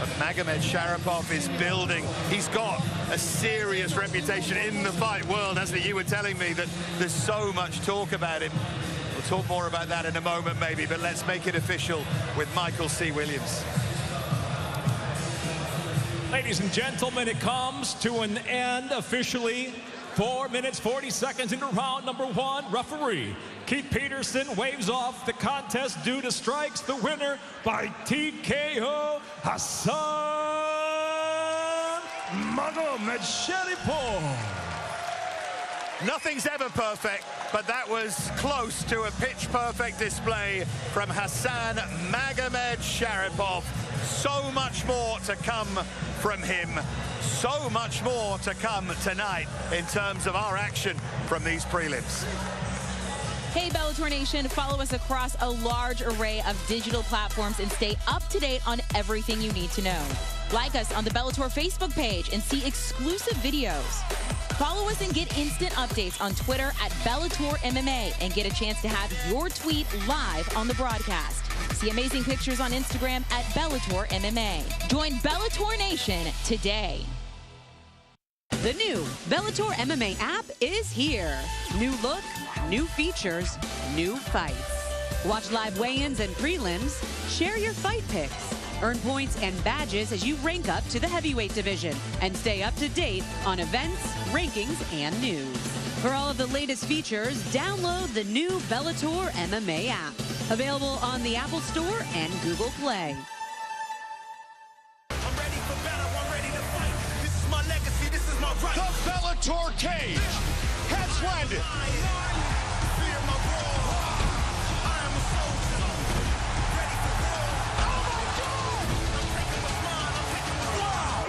But Magomed Sharipov is building. He's got a serious reputation in the fight world, hasn't he? You were telling me that there's so much talk about him. We'll talk more about that in a moment, maybe, but let's make it official with Michael C. Williams. Ladies and gentlemen, it comes to an end officially. 4 minutes, 40 seconds into round number 1. Referee Keith Peterson waves off the contest due to strikes. The winner by TKO, Hassan Magomed Sharipov. Nothing's ever perfect, but that was close to a pitch-perfect display from Hassan Magomed Sharipov. So much more to come from him. So much more to come tonight in terms of our action from these prelims. Hey, Bellator Nation, follow us across a large array of digital platforms and stay up to date on everything you need to know. Like us on the Bellator Facebook page and see exclusive videos. Follow us and get instant updates on Twitter at Bellator MMA and get a chance to have your tweet live on the broadcast. See amazing pictures on Instagram at Bellator MMA. Join Bellator Nation today. The new Bellator MMA app is here. New look, new features, new fights. Watch live weigh-ins and prelims. Share your fight picks. Earn points and badges as you rank up to the heavyweight division. And stay up to date on events, rankings, and news. For all of the latest features, download the new Bellator MMA app. Available on the Apple Store and Google Play. I'm ready for battle, I'm ready to fight. This is my legacy, this is my right. The Bellator cage has landed. Fear my roar. I am a soldier. Ready for war. Oh my God! I'm taking what's mine, I'm taking what's mine.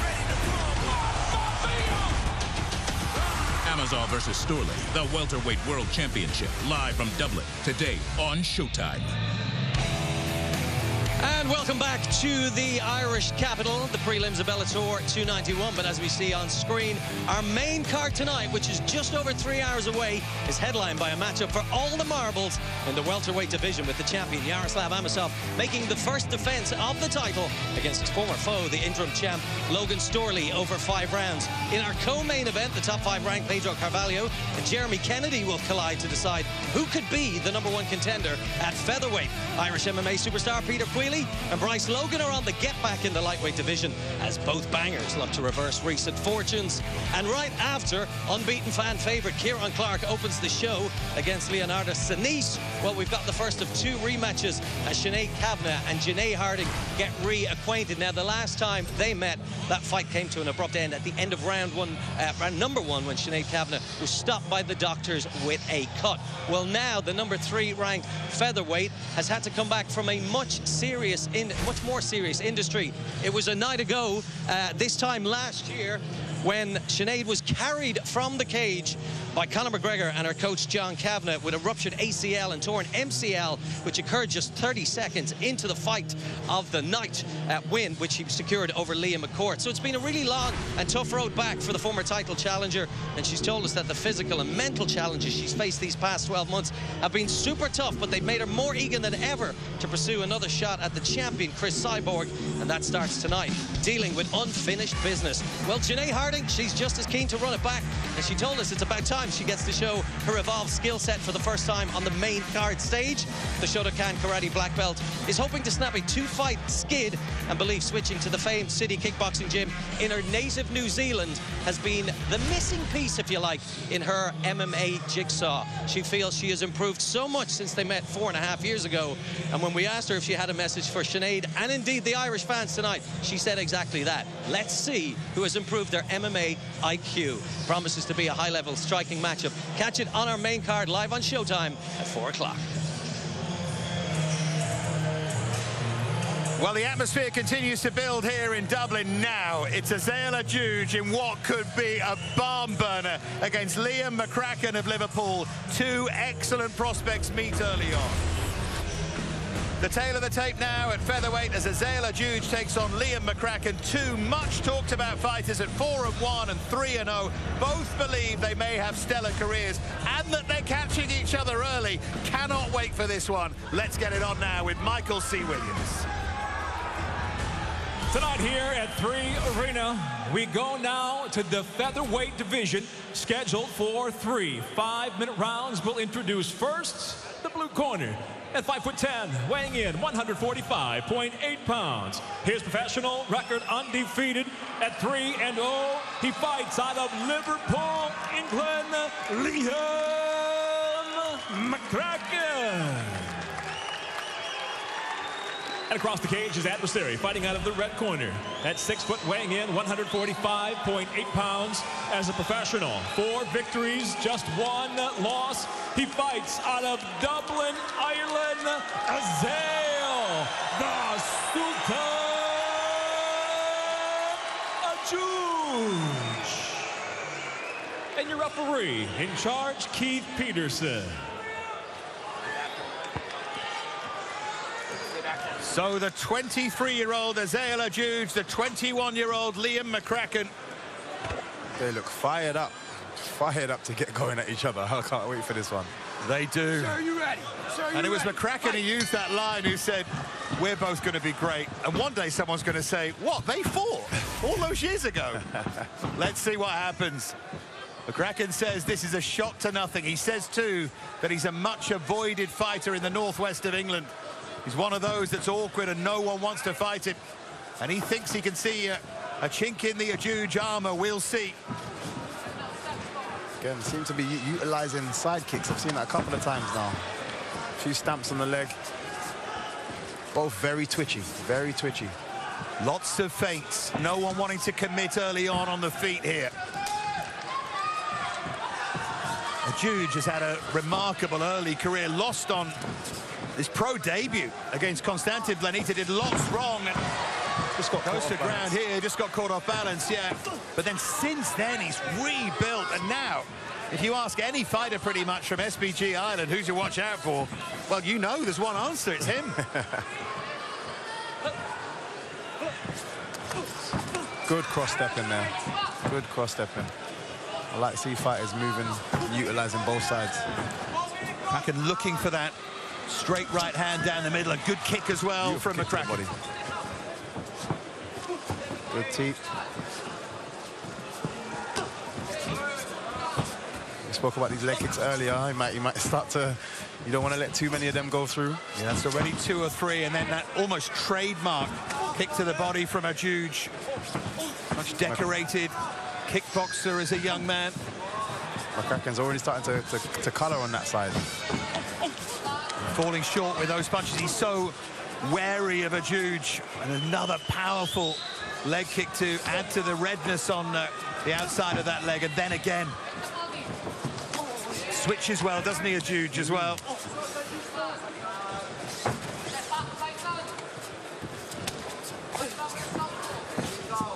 Ready to Amosov versus Storley, the welterweight world championship, live from Dublin, today on Showtime. And welcome back to the Irish capital, the prelims of Bellator 291. But as we see on screen, our main card tonight, which is just over 3 hours away, is headlined by a matchup for all the marbles in the welterweight division, with the champion Yaroslav Amosov making the first defense of the title against his former foe, the interim champ Logan Storley, over 5 rounds. In our co-main event, the top 5 ranked Pedro Carvalho and Jeremy Kennedy will collide to decide who could be the #1 contender at featherweight. Irish MMA superstar Peter Queally and Bryce Logan are on the get-back in the lightweight division, as both bangers look to reverse recent fortunes. And right after, unbeaten fan favourite Kieran Clark opens the show against Leonardo Sinise. Well, we've got the first of 2 rematches as Sinead Kavanagh and Janae Harding get reacquainted. Now, the last time they met, that fight came to an abrupt end at the end of round number one, when Sinead Kavanagh was stopped by the doctors with a cut. Well, now the number 3 ranked featherweight has had to come back from a much more serious industry. It was a night ago, this time last year, when Sinead was carried from the cage by Conor McGregor and her coach John Kavanagh with a ruptured ACL and torn MCL, which occurred just 30 seconds into the fight of the night win, which he secured over Liam McCourt. So it's been a really long and tough road back for the former title challenger, and she's told us that the physical and mental challenges she's faced these past 12 months have been super tough, but they've made her more eager than ever to pursue another shot at the champion, Chris Cyborg, and that starts tonight, dealing with unfinished business. Well, Janae Harding, she's just as keen to run it back, and she told us it's about time she gets to show her evolved skill set for the first time on the main card stage. The Shotokan Karate black belt is hoping to snap a 2-fight skid and believes switching to the famed City Kickboxing Gym in her native New Zealand has been the missing piece, if you like, in her MMA jigsaw. She feels she has improved so much since they met 4.5 years ago, and when we asked her if she had a message for Sinead and indeed the Irish fans tonight, she said exactly that. Let's see who has improved their MMA IQ. Promises to be a high-level striking matchup. Catch it on our main card live on Showtime at 4 o'clock. Well, the atmosphere continues to build here in Dublin now. It's Azela Juge in what could be a barn burner against Liam McCracken of Liverpool. 2 excellent prospects meet early on. The tail of the tape now at featherweight as Azela Juge takes on Liam McCracken. 2 much talked about fighters at 4-1 and 3-0. Both believe they may have stellar careers and that they're catching each other early. Cannot wait for this one. Let's get it on now with Michael C. Williams. Tonight here at 3 Arena, we go now to the featherweight division, scheduled for 3 5-minute rounds. We'll introduce first the blue corner. At 5'10", weighing in 145.8 pounds. His professional record undefeated at 3-0. He fights out of Liverpool, England, Liam McCracken. And across the cage, his adversary, fighting out of the red corner. At 6 foot, weighing in 145.8 pounds as a professional. 4 victories, just 1 loss. He fights out of Dublin, Ireland, Azale, the Sultan Juge. And your referee in charge, Keith Peterson. So the 23-year-old Azela Juge, the 21-year-old Liam McCracken. They look fired up to get going at each other. I can't wait for this one. They do. Sir, you ready? Sir, you And it was ready? McCracken who used that line, who said, we're both going to be great. And one day someone's going to say, what, they fought all those years ago? Let's see what happens. McCracken says this is a shot to nothing. He says, too, that he's a much avoided fighter in the northwest of England. He's one of those that's awkward and no one wants to fight him. And he thinks he can see a chink in the Juge armor. We'll see. Again, seem to be utilizing side kicks. I've seen that a couple of times now. A few stamps on the leg. Both very twitchy, very twitchy. Lots of feints. No one wanting to commit early on the feet here. Juge has had a remarkable early career. Lost on his pro debut against Konstantin Blanita. Did lots wrong. And just got goes to ground here. Just got caught off balance, yeah. But then since then, he's rebuilt. And now, if you ask any fighter pretty much from SBG Ireland, who's to watch out for? Well, you know there's one answer. It's him. Good cross-step in there. Good cross-stepping. I like to see fighters moving, utilizing both sides. McCracken looking for that straight right hand down the middle. A good kick as well from McCracken. Good teeth. We spoke about these leg kicks earlier. You might start to. You don't want to let too many of them go through. Yeah, that's already 2 or 3, and then that almost trademark kick to the body from a Juge. Much decorated kickboxer as a young man. McCracken's already starting to colour on that side. Falling short with those punches. He's so wary of a Juge. And another powerful leg kick to add to the redness on the outside of that leg. And then again, switches well, doesn't he, a Juge as well?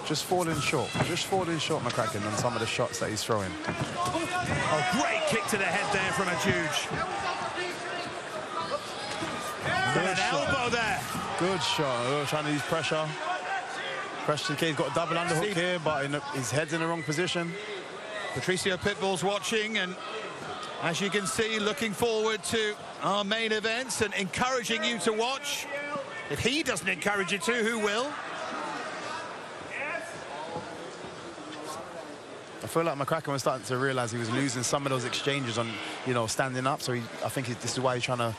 Just falling short, McCracken, on some of the shots that he's throwing. Oh, great kick to the head there from a Juge. An elbow there. Good shot. Trying to use pressure. Pressure to the cage. Got a double underhook here, but his head's in the wrong position. Patricio Pitbull's watching, and as you can see, looking forward to our main events and encouraging you to watch. If he doesn't encourage you to, who will? I feel like McCracken was starting to realize he was losing some of those exchanges on, standing up. So I think this is why he's trying to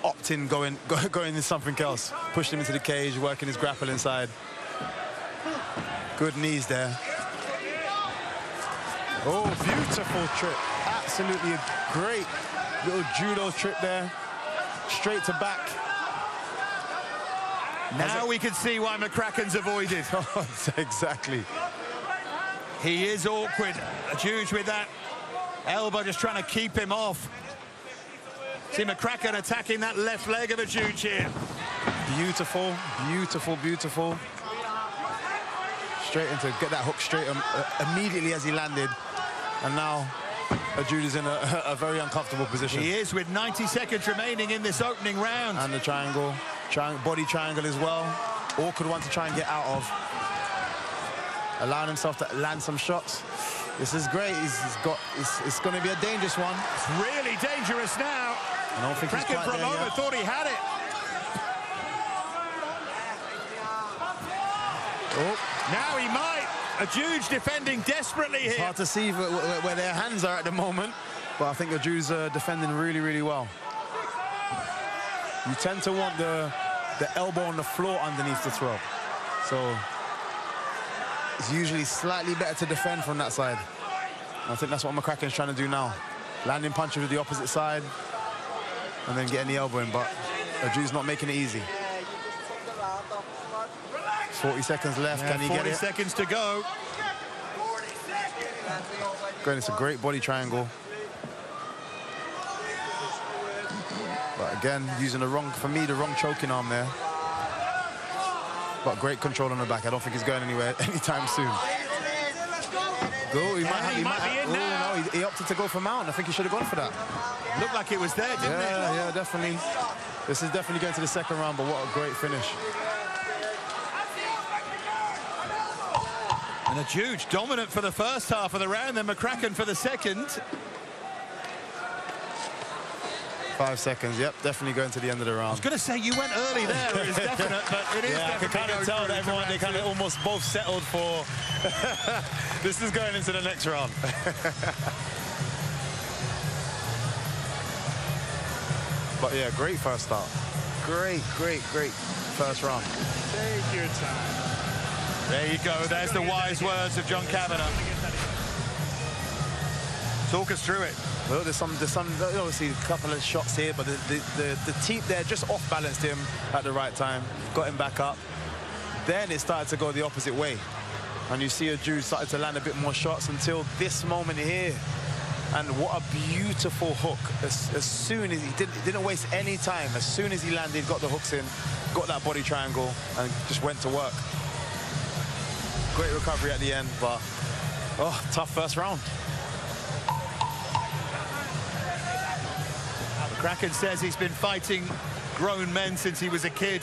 opt in, going into something else. Pushed him into the cage, working his grapple inside. Good knees there. Oh, beautiful trip. Absolutely a great little judo trip there. Straight to back. Now we can see why McCracken's avoided. Exactly. He is awkward. A Juge with that elbow just trying to keep him off. See McCracken attacking that left leg of a Juge here. Beautiful, beautiful, beautiful. Straight into, get that hook straight immediately as he landed. And now a Juge is in a very uncomfortable position. He is, with 90 seconds remaining in this opening round. And the triangle, body triangle as well. Awkward one to try and get out of. Allowing himself to land some shots. This is great. It's going to be a dangerous one. It's really dangerous now. I don't think he's quite for a there moment yet. thought he had it. Oh. Now he might. A Juge defending desperately here. It's hard to see where their hands are at the moment, but I think the Juge's defending really, really well. You tend to want the elbow on the floor underneath the throw. So it's usually slightly better to defend from that side. And I think that's what McCracken's trying to do now. Landing punches with the opposite side and then getting the elbow in, but a Juge's not making it easy. 40 seconds left. Can he get it? 40 seconds to go. Again, it's a great body triangle. But again, using the wrong choking arm there. But great control on the back. I don't think he's going anywhere anytime soon. Go, he might be in now. No, he opted to go for mount. I think he should have gone for that. Looked like it was there, didn't it? Yeah, definitely. This is definitely going to the second round, but what a great finish. And a Juge dominant for the first half of the round, then McCracken for the second. 5 seconds, yep, definitely going to the end of the round. I was going to say, you went early there, it was definite, but it is yeah, I can kind of tell that everyone, they kind of almost both settled for, this is going into the next round. But yeah, great first start. Great first round. Take your time. There you go, there's the wise words of John Kavanagh. Talk us through it. Well, there's some obviously a couple of shots here, but the teep there just off-balanced him at the right time, got him back up. Then it started to go the opposite way. And you see a Jude started to land a bit more shots until this moment here. And what a beautiful hook. As soon as he didn't waste any time. As soon as he landed, got the hooks in, got that body triangle, and just went to work. Great recovery at the end, but oh, tough first round. McCracken says he's been fighting grown men since he was a kid.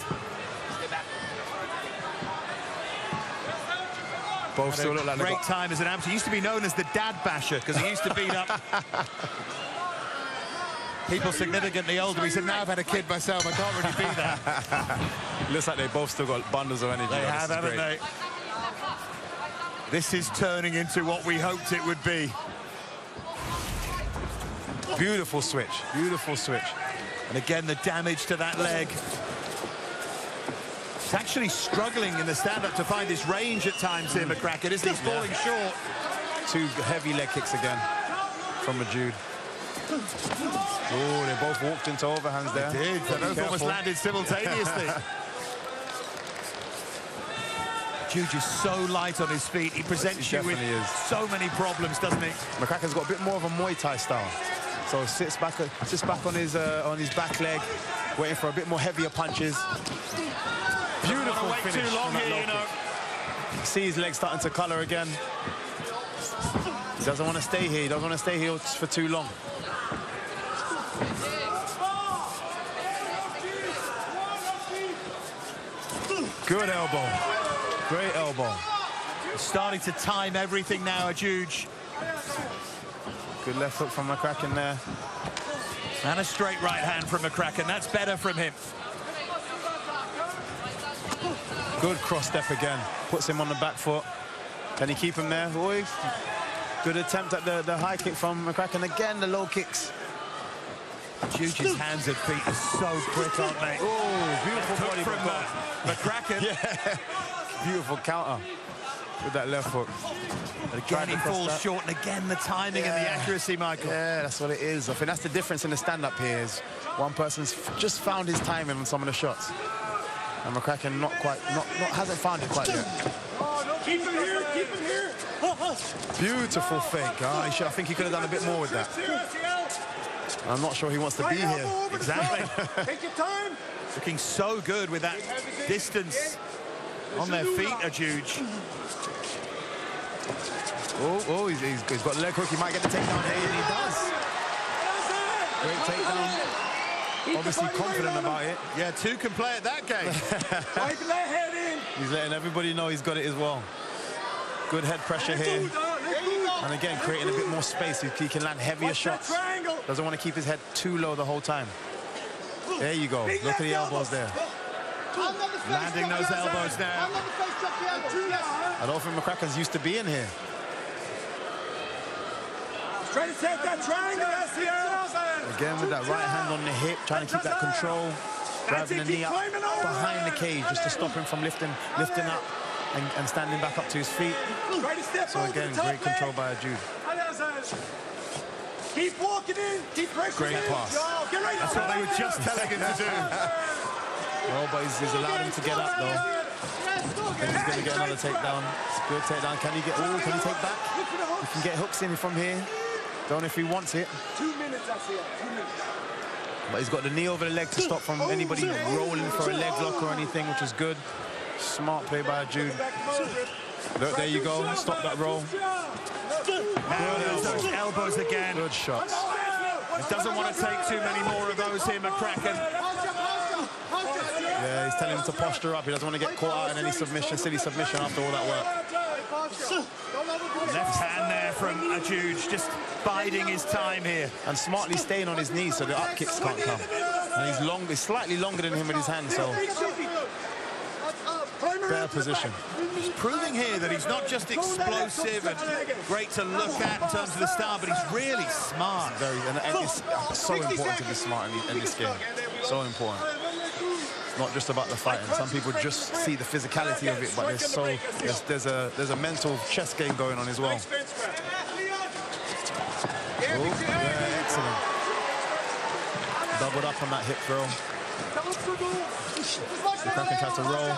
Both still look like great time as an amateur. He used to be known as the dad basher because he used to beat up people significantly older. He said, now I've had a kid myself, I can't really beat that. Looks like they both still got bundles of energy. They have, haven't they? This is turning into what we hoped it would be. Beautiful switch, beautiful switch. And again, the damage to that leg. He's actually struggling in the stand-up to find his range at times here, McCracken, isn't he? He's falling short. 2 heavy leg kicks again from a Jude. Oh, they both walked into overhands there. They did, they both almost landed simultaneously. Jude is so light on his feet. He presents you with so many problems, doesn't he? McCracken's got a bit more of a Muay Thai style. So sits back on his back leg, waiting for a bit more heavier punches. Beautiful finish. Too long here, you know. See his legs starting to color again. He doesn't want to stay here. He doesn't want to stay here for too long. Good elbow. Great elbow. Starting to time everything now, Juge. Good left hook from McCracken there. And a straight right hand from McCracken. That's better from him. Good cross step again. Puts him on the back foot. Can he keep him there, boys? Good attempt at the high kick from McCracken. Again, the low kicks. Juge's hands and feet are so quick, aren't they? Oh, beautiful body from McCracken. Yeah. Beautiful counter with that left hook. But again, he falls short, and again, the timing and the accuracy, Michael. Yeah, that's what it is. I think that's the difference in the stand-up here is one person's just found his timing on some of the shots. And McCracken hasn't found it quite yet. Keep him here, keep him here. Beautiful fake. I think he could have done a bit more with that. I'm not sure he wants to be here. Exactly. Take your time. Looking so good with that distance on their feet, a Juge. Oh, he's got a leg hook. He might get the takedown here, and he does. Great takedown. Obviously confident about it. Yeah, 2 can play at that game. He's letting everybody know he's got it as well. Good head pressure here. And again, creating a bit more space. He can land heavier shots. Doesn't want to keep his head too low the whole time. There you go. Look at the elbows there. Landing those elbows now. I don't think McCracken's used to being here. Trying to take that triangle. Again with that right hand on the hip, trying to keep that control. Driving the knee up behind the cage just to stop him from lifting up and standing back up to his feet. So again, great control by Jude. Keep walking in, keep pressing. Great pass. That's what they were just telling him to do. Oh, but he's allowed him to get up though. And he's going to get another takedown. It's a good takedown. Can he take back? He can get hooks in from here. Don't know if he wants it. 2 minutes, I see it. 2 minutes. But he's got the knee over the leg to stop from anybody rolling for a leg lock or anything, which is good. Smart play by Jude. Look, there you go. Stop that roll. Now those elbows again. Good shots. He doesn't want to take too many more of those here, McCracken. Yeah, he's telling him to posture up. He doesn't want to get caught out in any submission, silly submission after all that work. Left hand there from Ajuj, just biding his time here. And smartly staying on his knees so the up kicks can't come. And he's slightly longer than him with his hand, so better position. He's proving here that he's not just explosive and great to look at in terms of the style, but he's really smart. And it's so important to be smart in this game. So important. It's not just about the fighting. Some people just see the physicality of it, but there's a mental chess game going on as well. Oh, yeah, excellent. Doubled up on that hip throw. McCracken tries to roll.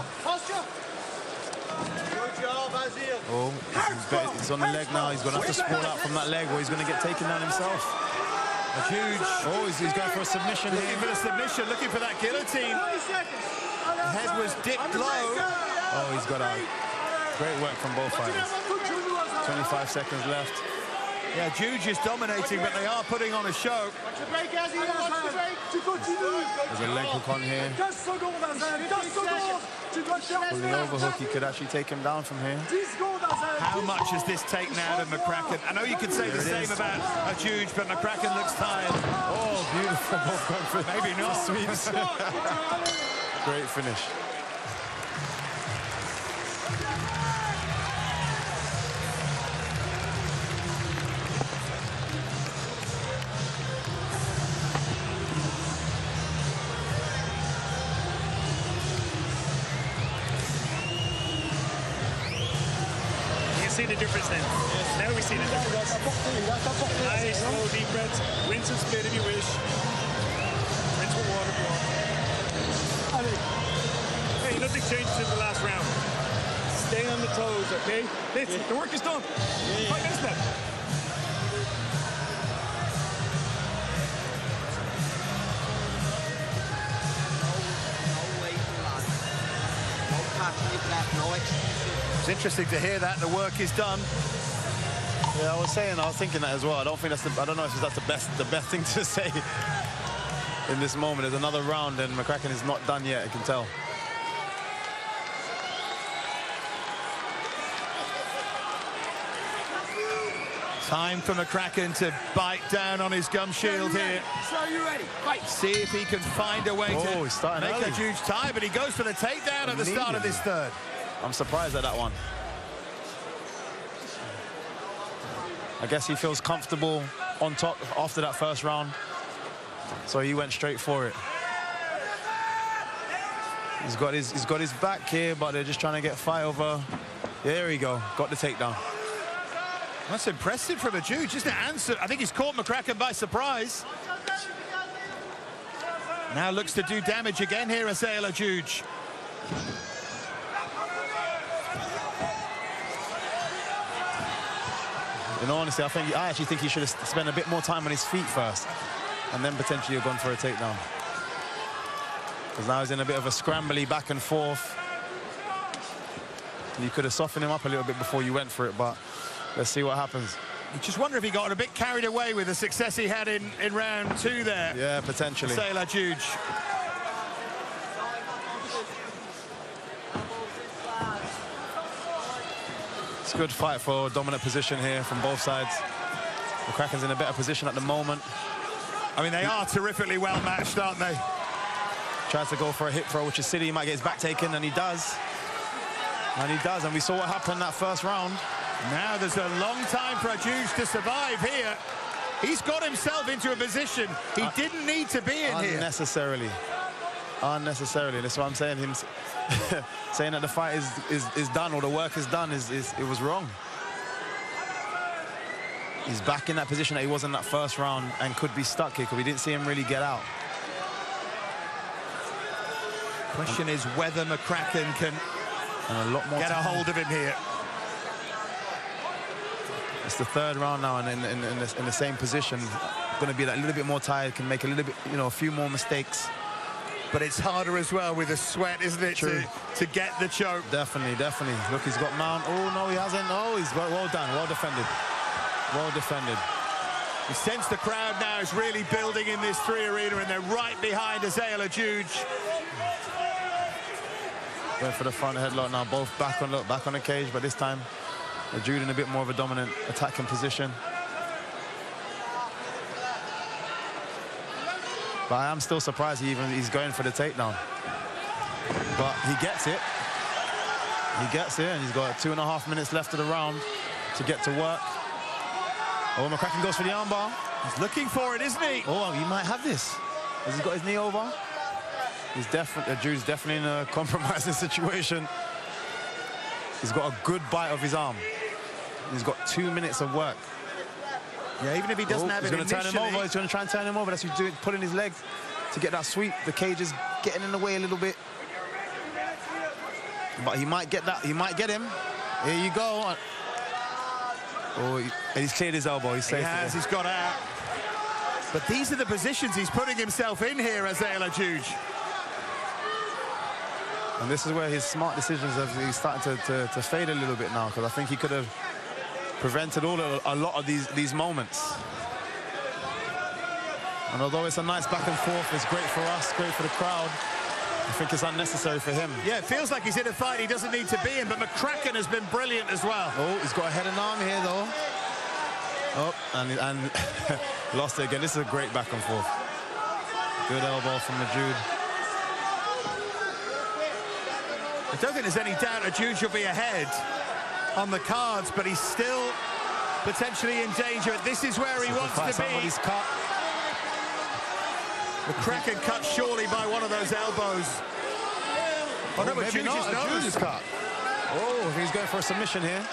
Oh, he's on the leg now. He's going to have to sprawl out from that leg or he's going to get taken down himself. Ajuj. Oh, he's going for a submission here. Looking for a submission, looking for that guillotine. The head was dipped low. Oh, he's got out. Great work from both fighters. 25 seconds left. Yeah, Ajuj is dominating, but they are putting on a show. There's a leg hook on here. With the overhook, he could actually take him down from here. How much is this taken out of McCracken? I know you could say the same about Ajuj, but McCracken looks tired. Oh, beautiful. Both going for maybe not. Sweeps. Great finish. See the difference then. Yes. Now we see the difference. Nice, slow, deep breaths. Rinse and spit if you wish. Rinse with water if you want. Hey, nothing changes in the last round. Stay on the toes, okay? Listen, the work is done. 5 minutes left. It's interesting to hear that the work is done. Yeah, I was thinking that as well. I don't know if that's the best thing to say in this moment. There's another round and McCracken is not done yet, I can tell. Time for McCracken to bite down on his gum shield here. So you ready? Fight. See if he can find a way to make a huge tie, but he goes for the takedown at the start of this third. I'm surprised at that one. I guess he feels comfortable on top after that first round, so he went straight for it. He's got his back here, but they're just trying to get fight over. Yeah, there we go. Got the takedown. That's impressive from Ajuj. Just to answer, I think he's caught McCracken by surprise. Now looks to do damage again here, Asael Ajuj. In all honesty, I actually think he should have spent a bit more time on his feet first, and then potentially have gone for a takedown. Because now he's in a bit of a scrambly back and forth. You could have softened him up a little bit before you went for it, but let's see what happens. You just wonder if he got a bit carried away with the success he had in round 2 there. Yeah, potentially. Asael Ajuj. It's a good fight for a dominant position here from both sides. McCracken's in a better position at the moment. I mean, they are terrifically well matched, aren't they? Tries to go for a hip throw, which is silly. He might get his back taken, and he does. And we saw what happened that first round. Now there's a long time for Ajuj to survive here. He's got himself into a position he didn't need to be in here. Unnecessarily. That's what I'm saying. Saying that the fight is done or the work is done it was wrong. He's back in that position that he was in that first round and could be stuck here because we didn't see him really get out. Question is whether McCracken can get a hold of him here. It's the third round now, and in the same position, going to be that little bit more tired, can make a little bit, a few more mistakes. But it's harder as well with the sweat, isn't it, to get the choke? Definitely. Look, he's got mount. Oh, no, he hasn't. Oh, he's got well done, well defended. Well defended. You sense the crowd now is really building in this 3 arena, and they're right behind Asael Ajuj. Went for the front headlock now. Both back on the cage, but this time Jude in a bit more of a dominant attacking position. But I am still surprised he's going for the takedown. But he gets it. He gets it, and he's got 2.5 minutes left of the round to get to work. Oh, McCracken goes for the armbar. He's looking for it, isn't he? Oh, he might have this. Has he got his knee over? He's definitely, Jude's definitely in a compromising situation. He's got a good bite of his arm. He's got 2 minutes of work. Yeah, even if he doesn't have it initially. He's going to turn him over. He's going to try and turn him over. That's what he's doing, pulling his legs to get that sweep. The cage is getting in the way a little bit. But he might get that. He might get him. Here you go. Oh, and he's cleared his elbow. He's safe. He has. He's got out. But these are the positions he's putting himself in here, Azale Juge. And this is where his smart decisions he's starting to fade a little bit now, because I think he could have prevented a lot of these moments. And although it's a nice back and forth, it's great for us, great for the crowd. I think it's unnecessary for him. Yeah, it feels like he's in a fight he doesn't need to be in, but McCracken has been brilliant as well. Oh, he's got a head and arm here, though. Oh, and lost it again. This is a great back and forth. Good elbow from the Jude. I don't think there's any doubt that Jude will be ahead on the cards, but he's still potentially in danger. This is where he wants to be. Somebody's cut. McCracken cut surely by one of those elbows. Oh, no, but Jude is cut. Oh, he's going for a submission here.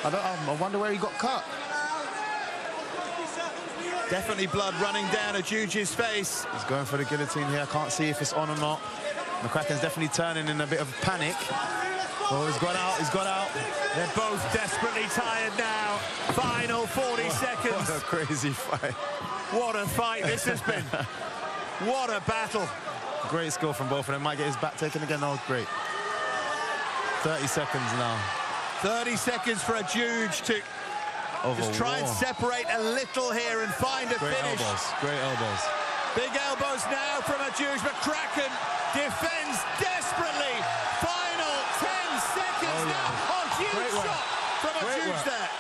I wonder where he got cut. Definitely blood running down Juge's face. He's going for the guillotine here. I can't see if it's on or not. McCracken's definitely turning in a bit of panic. Oh, he's got out, he's got out. They're both desperately tired now. Final 40 seconds. What a crazy fight. What a fight this has been. What a battle. Great skill from both of them. Might get his back taken again. Oh, great. 30 seconds now. 30 seconds for a Juge to just try and separate a little here and find a finish. Great elbows. Big elbows now from a Juge. McCracken defends desperately. Final 10 seconds now. Oh, huge shot from a Juge there.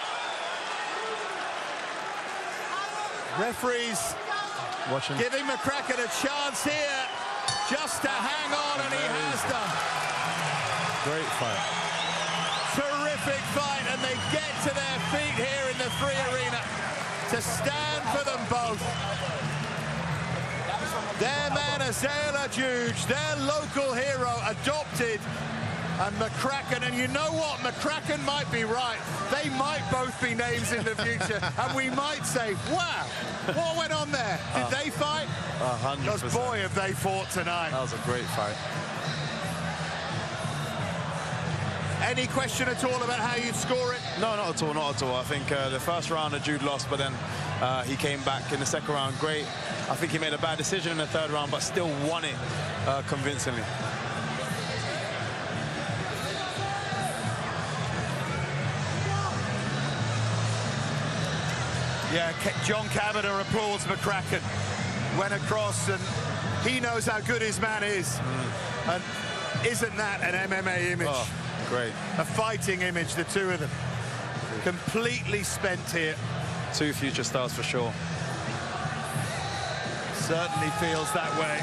Referees giving McCracken a chance here just to hang on, and he has done. Great fight. Terrific fight, and they get to their feet here in the free arena to stand for them both. Their man, Azale Juge, their local hero, adopted, and McCracken, and you know what? McCracken might be right. They might both be names in the future, and we might say, wow, what went on there? Did they fight? 100%. Because boy, have they fought tonight. That was a great fight. Any question at all about how you'd score it? No, not at all, not at all. I think the first round Jude lost, but then he came back in the second round. Great. I think he made a bad decision in the third round, but still won it convincingly. Yeah, John Cavender applauds McCracken. Went across, and he knows how good his man is. And isn't that an MMA image? Oh, great. A fighting image, the two of them. Completely spent here. Two future stars for sure. Certainly feels that way.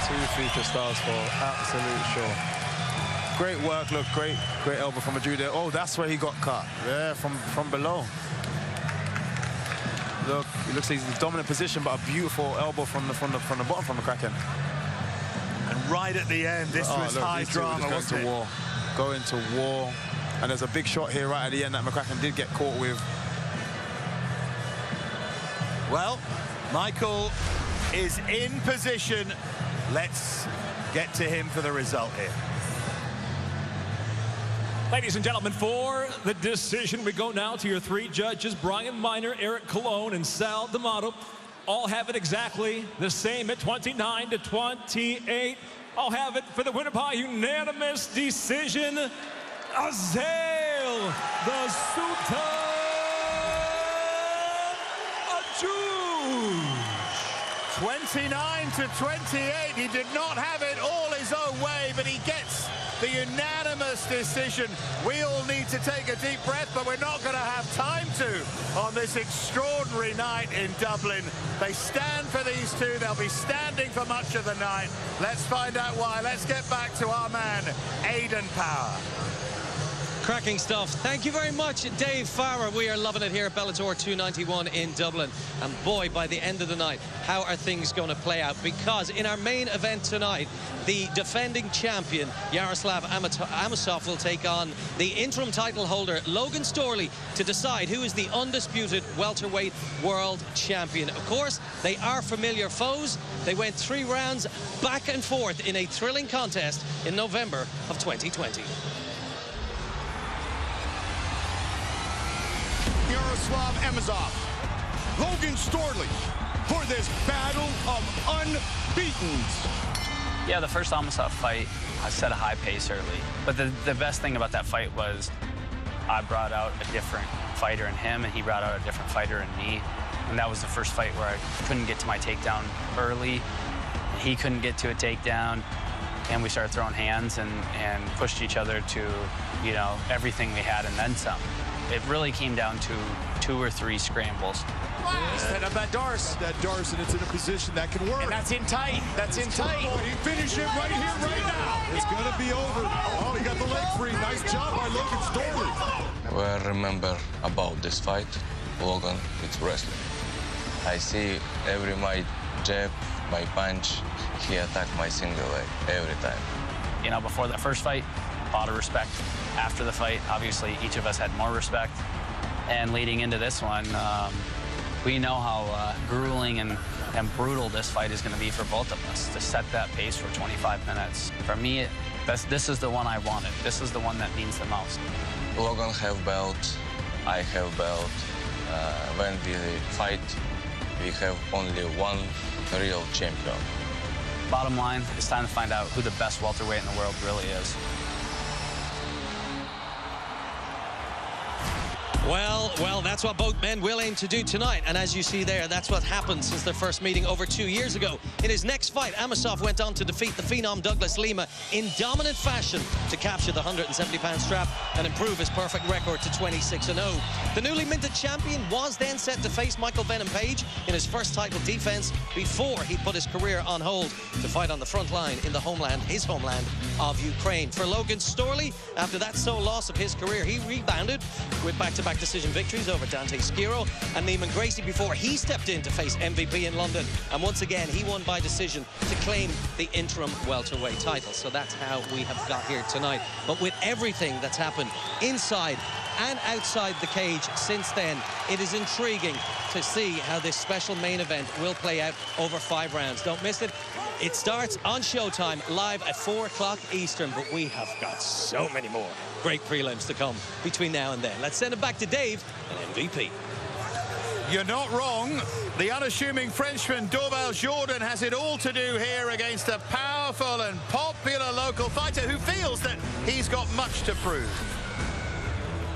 Two future stars for absolute sure. Great work, look, great elbow from a Jude there. Oh, that's where he got cut. Yeah, from below. Look, it looks like he's in a dominant position, but a beautiful elbow from the bottom from McCracken. And right at the end, this was high drama, wasn't it? Going to war. And there's a big shot here right at the end that McCracken did get caught with. Well, Michael is in position. Let's get to him for the result here. Ladies and gentlemen, for the decision, we go now to your three judges, Brian Miner, Eric Colon, and Sal D'Amato. All have it exactly the same at 29-28. I'll have it for the winner by unanimous decision, Azale the Sultan Juge. 29 to 28. He did not have it all his own way, but he gets the unanimous decision. We all need to take a deep breath, but we're not going to have time to on this extraordinary night in Dublin. They stand for these two. They'll be standing for much of the night. Let's find out why. Let's get back to our man, Aidan Power. Cracking stuff. Thank you very much, Dave Farrer. We are loving it here at Bellator 291 in Dublin. And boy, by the end of the night, how are things going to play out? Because in our main event tonight, the defending champion, Yaroslav Amosov, will take on the interim title holder, Logan Storley, to decide who is the undisputed welterweight world champion. Of course, they are familiar foes. They went 3 rounds back and forth in a thrilling contest in November of 2020. Yaroslav Amosov, Logan Storley for this battle of unbeatens. Yeah, the first Amosov fight, I set a high pace early. But the best thing about that fight was I brought out a different fighter in him, and he brought out a different fighter in me. And that was the first fight where I couldn't get to my takedown early. He couldn't get to a takedown, and we started throwing hands and pushed each other to, you know, everything we had and then some. It really came down to 2 or 3 scrambles. Set up that Darce. That Darce, and it's in a position that can work. And that's in tight. That's in tight. He finished it right here, right now. It's going to be over. Oh, he got the leg free. Nice job by Logan Storley. Well, I remember about this fight, Logan, it's wrestling. I see every my jab, my punch, he attacked my single leg every time. You know, before that first fight, a lot of respect. After the fight, obviously, each of us had more respect. And leading into this one, we know how grueling and brutal this fight is going to be for both of us, to set that pace for 25 minutes. For me, this is the one I wanted. This is the one that means the most. Logan have belt, I have belt. When we fight, we have only one real champion. Bottom line, it's time to find out who the best welterweight in the world really is. Well, that's what both men will aim to do tonight. And as you see there, that's what happened since their first meeting over 2 years ago. In his next fight, Amosov went on to defeat the Phenom Douglas Lima in dominant fashion to capture the 170-pound strap and improve his perfect record to 26-0. The newly minted champion was then set to face Michael Venom Page in his first title defense before he put his career on hold to fight on the front line in the homeland, his homeland of Ukraine. For Logan Storley, after that sole loss of his career, he rebounded with back-to-back decision victories over Dante Skiro and Neiman Gracie before he stepped in to face MVP in London. And once again, he won by decision to claim the interim welterweight title. So that's how we have got here tonight. But with everything that's happened inside and outside the cage since then, it is intriguing to see how this special main event will play out over 5 rounds. Don't miss it. It starts on Showtime, live at 4 o'clock Eastern, but we have got so many more great prelims to come between now and then. Let's send it back to Dave and MVP. You're not wrong. The unassuming Frenchman Dorval Jordan has it all to do here against a powerful and popular local fighter who feels that he's got much to prove.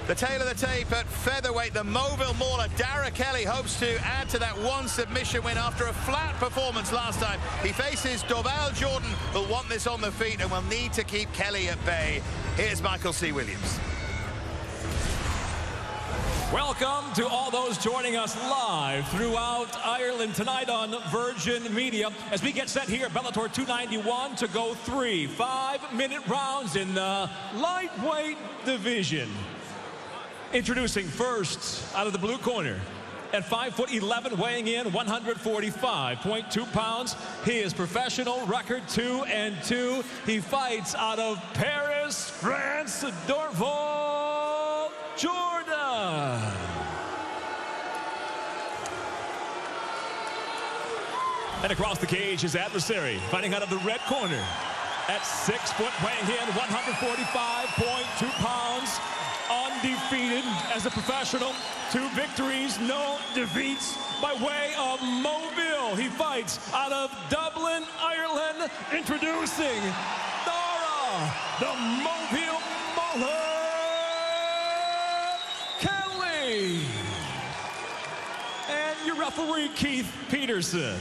The tail of the tape at featherweight, the Moville mauler Dara Kelly hopes to add to that 1 submission win after a flat performance last time. He faces Dorval Jordan, who'll want this on the feet and will need to keep Kelly at bay. Here's Michael C. Williams. Welcome to all those joining us live throughout Ireland tonight on Virgin Media as we get set here at Bellator 291 to go 3 5-minute rounds in the lightweight division. Introducing first out of the blue corner at 5'11", weighing in 145.2 pounds. His professional record 2-2. He fights out of Paris, France, Dorval Jordan. And across the cage, his adversary, fighting out of the red corner at 6 foot, weighing in 145.2 pounds. Undefeated as a professional, 2 victories, no defeats by way of Moville. He fights out of Dublin, Ireland, introducing Dara, the Moville Mauler Kelly. And your referee, Keith Peterson.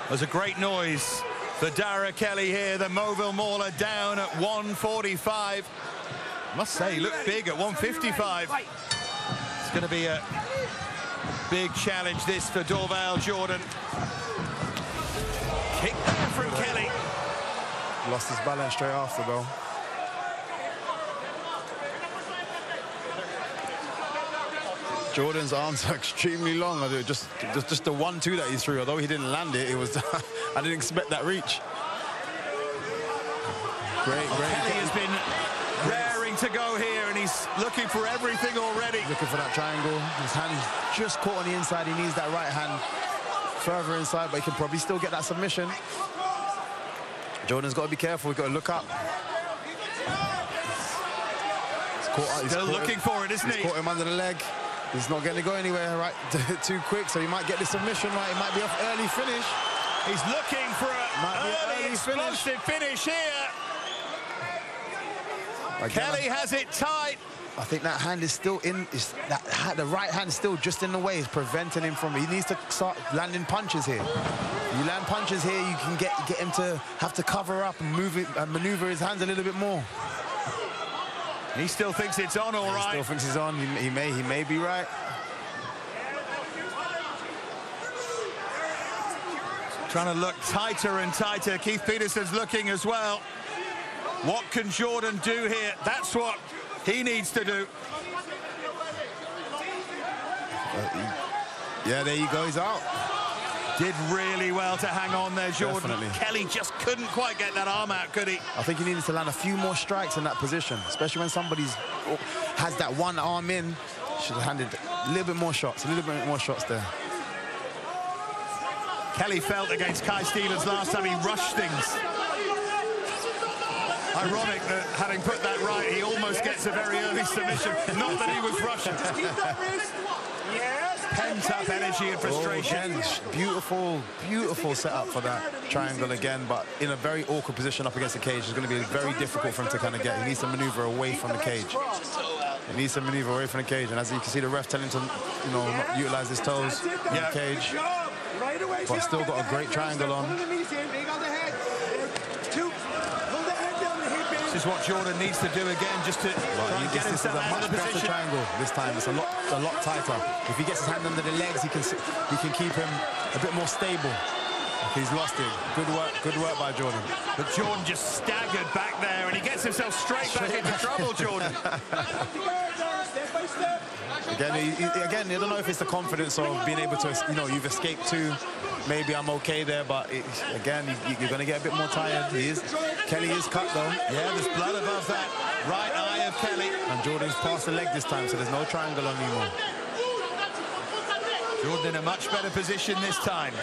There's a great noise for Dara Kelly here. The Moville Mauler down at 145. Must say, he looked big at 155. It's going to be a big challenge, this, for Dorval Jordan. Kick there from Kelly. Lost his balance straight after, though. Jordan's arms are extremely long. Just the 1-2 that he threw, although he didn't land it, it was I didn't expect that reach. Great. Kelly has been raring to go here, and he's looking for everything already. Looking for that triangle. His hand just caught on the inside. He needs that right hand further inside, but he can probably still get that submission. Jordan's got to be careful. We've got to look up. He's still looking for it, isn't he? He's caught him under the leg. He's not going to go anywhere right too quick, so he might get the submission right. It might be off early finish. He's looking for an early explosive finish here. Kelly has it tight. I think that hand is still in. The right hand is still just in the way. It's preventing him from. He needs to start landing punches here. You land punches here, you can get him to have to cover up and move it and maneuver his hands a little bit more. He still thinks it's on, all right. He still thinks he's on. He may be right. Trying to look tighter and tighter. Keith Peterson's looking as well. What can Jordan do here? That's what he needs to do. Yeah, there you go. He's out. Did really well to hang on there, Jordan. Definitely. Kelly just couldn't quite get that arm out, could he? I think he needed to land a few more strikes in that position, especially when somebody's has that one arm in. Should have handed a little bit more shots, there. Kelly felt against Kai Stevens last time he rushed things. Ironic that having put that right, he almost gets a very early submission. Not that he was rushing. Pent-up energy and frustration. Again, beautiful setup for that triangle again, but in a very awkward position up against the cage. It's going to be very difficult for him to kind of get. He needs to maneuver away from the cage. He needs to maneuver away from the cage, and as you can see, the ref telling him to, not utilize his toes in the cage. But still got a great triangle on. This is what Jordan needs to do again, just to try and get himself out of the position. Triangle this time. It's a lot tighter. If he gets his hand under the legs, he can keep him a bit more stable. He's lost it. Good work by Jordan. But Jordan just staggered back there, and he gets himself straight back into trouble, Jordan. Again, I don't know if it's the confidence of being able to, you've escaped two. Maybe I'm okay there, but again, you're going to get a bit more tired. Kelly is cut, though. Yeah, there's blood above that right eye of Kelly. And Jordan's past the leg this time, so there's no triangle on anymore. Jordan in a much better position this time.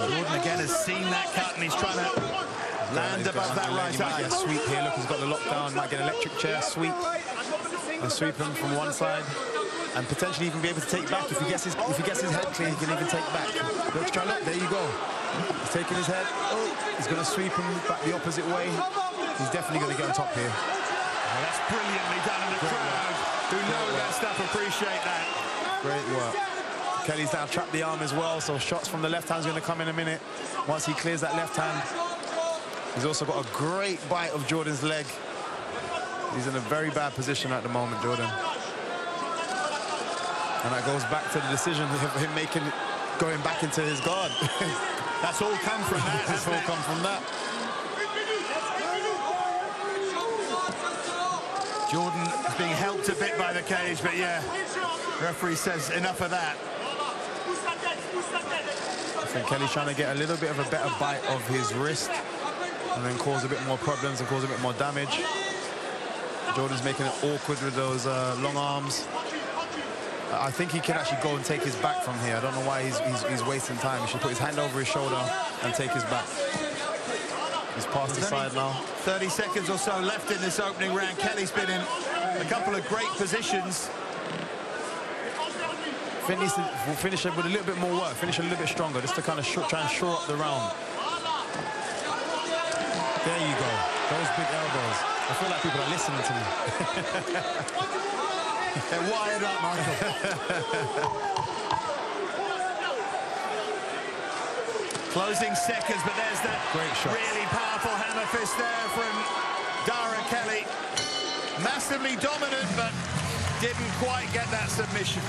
Jordan again has seen that cut, and he's trying to land above that right eye. He might get a sweep here. Look, he's got the lockdown. Might get an electric chair sweep and sweep him from one side, and potentially even be able to take back. If he gets his head clear, he can even take back. Let's try. Look, there you go. He's taking his head. Oh, he's going to sweep him back the opposite way. He's definitely going to get on top here. Oh, that's brilliantly done, and the crowd who know their stuff appreciate that. Great work. Kelly's now trapped the arm as well, so shots from the left hand's going to come in a minute. Once he clears that left hand, he's also got a great bite of Jordan's leg. He's in a very bad position at the moment, Jordan. And that goes back to the decision of him going back into his guard. That's all come from that. That's all come from that. Jordan is being helped a bit by the cage, but yeah, the referee says enough of that. I think Kelly's trying to get a little bit of a better bite of his wrist and then cause a bit more problems and cause a bit more damage. Jordan's making it awkward with those long arms. I think he can actually go and take his back from here. I don't know why he's wasting time. He should put his hand over his shoulder and take his back. He's past the side now. 30 seconds or so left in this opening round. Kelly's been in a couple of great positions. We'll finish it with a little bit more work, finish it a little bit stronger, just to kind of try and shore up the round. There you go. Those big elbows. I feel like people are listening to me. They're wired up, Michael. Closing seconds, but there's that really powerful hammer fist there from Dara Kelly. Massively dominant, but didn't quite get that submission.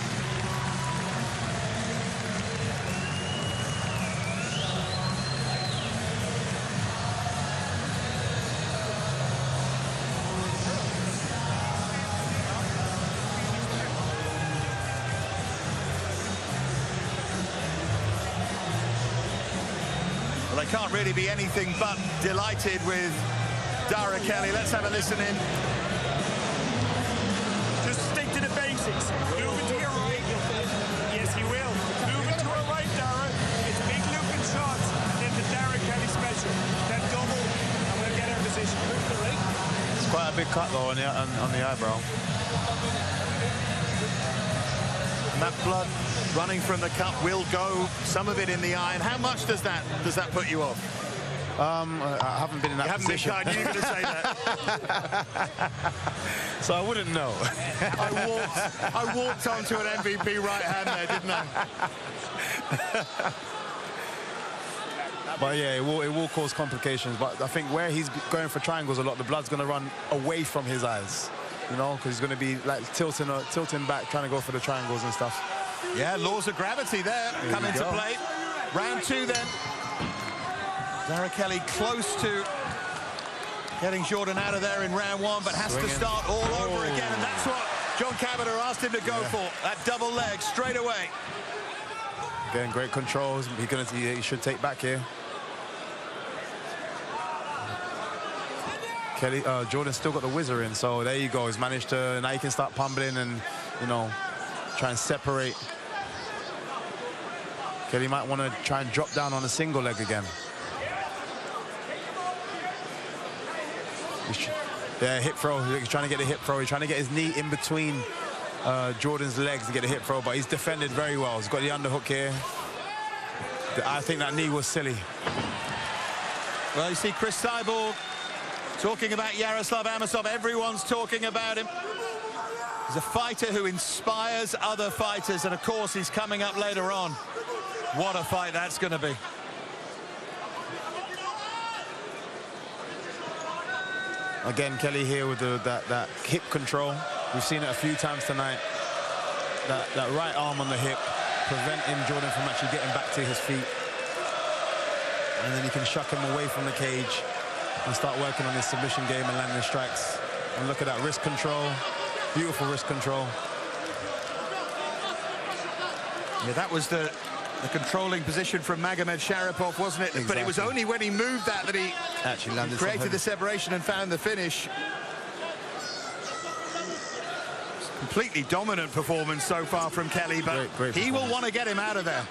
Well, they can't really be anything but delighted with Dara Kelly. Let's have a listen in. Just stick to the basics. Move it to your right. Yes, he will. Move it to our right, Dara. It's big looping shots. Then the Dara Kelly special. Then double, and we'll get our position. Move to the right. It's quite a big cut though on the eyebrow. And that blood running from the cut will go, some of it in the eye. And how much does that put you off? I haven't been in that position. I knew you were going to say that. So I wouldn't know. I walked onto an MVP right hand there, didn't I? But yeah, it will cause complications. But I think where he's going for triangles a lot, the blood's going to run away from his eyes. You know, because he's going to be like tilting back, trying to go for the triangles and stuff. Yeah, laws of gravity there come into play. Round two then. Dara Kelly close to getting Jordan out of there in round one, but has to start all over again. And that's what John Cavender asked him to go for. That double leg straight away. Again, great controls. He should take back here. Kelly, Jordan's still got the whizzer in, so there you go. He's managed to, now he can start pummeling and, you know, try and separate. Kelly might want to try and drop down on a single leg again. Yeah, hip throw. He's trying to get a hip throw. He's trying to get his knee in between Jordan's legs to get a hip throw, but he's defended very well. He's got the underhook here. I think that knee was silly. Well, you see Chris Cyborg talking about Yaroslav Amosov. Everyone's talking about him. He's a fighter who inspires other fighters, and of course he's coming up later on. What a fight that's going to be. Again, Kelly here with that hip control. We've seen it a few times tonight. That right arm on the hip, preventing Jordan from actually getting back to his feet. And then he can shuck him away from the cage and start working on his submission game and landing strikes. And look at that wrist control. Beautiful wrist control. Yeah, that was the controlling position from Magomed Sharipov, wasn't it? Exactly. But it was only when he moved that he actually landed, created the separation and found the finish. Completely dominant performance so far from Kelly, but great he will want to get him out of there.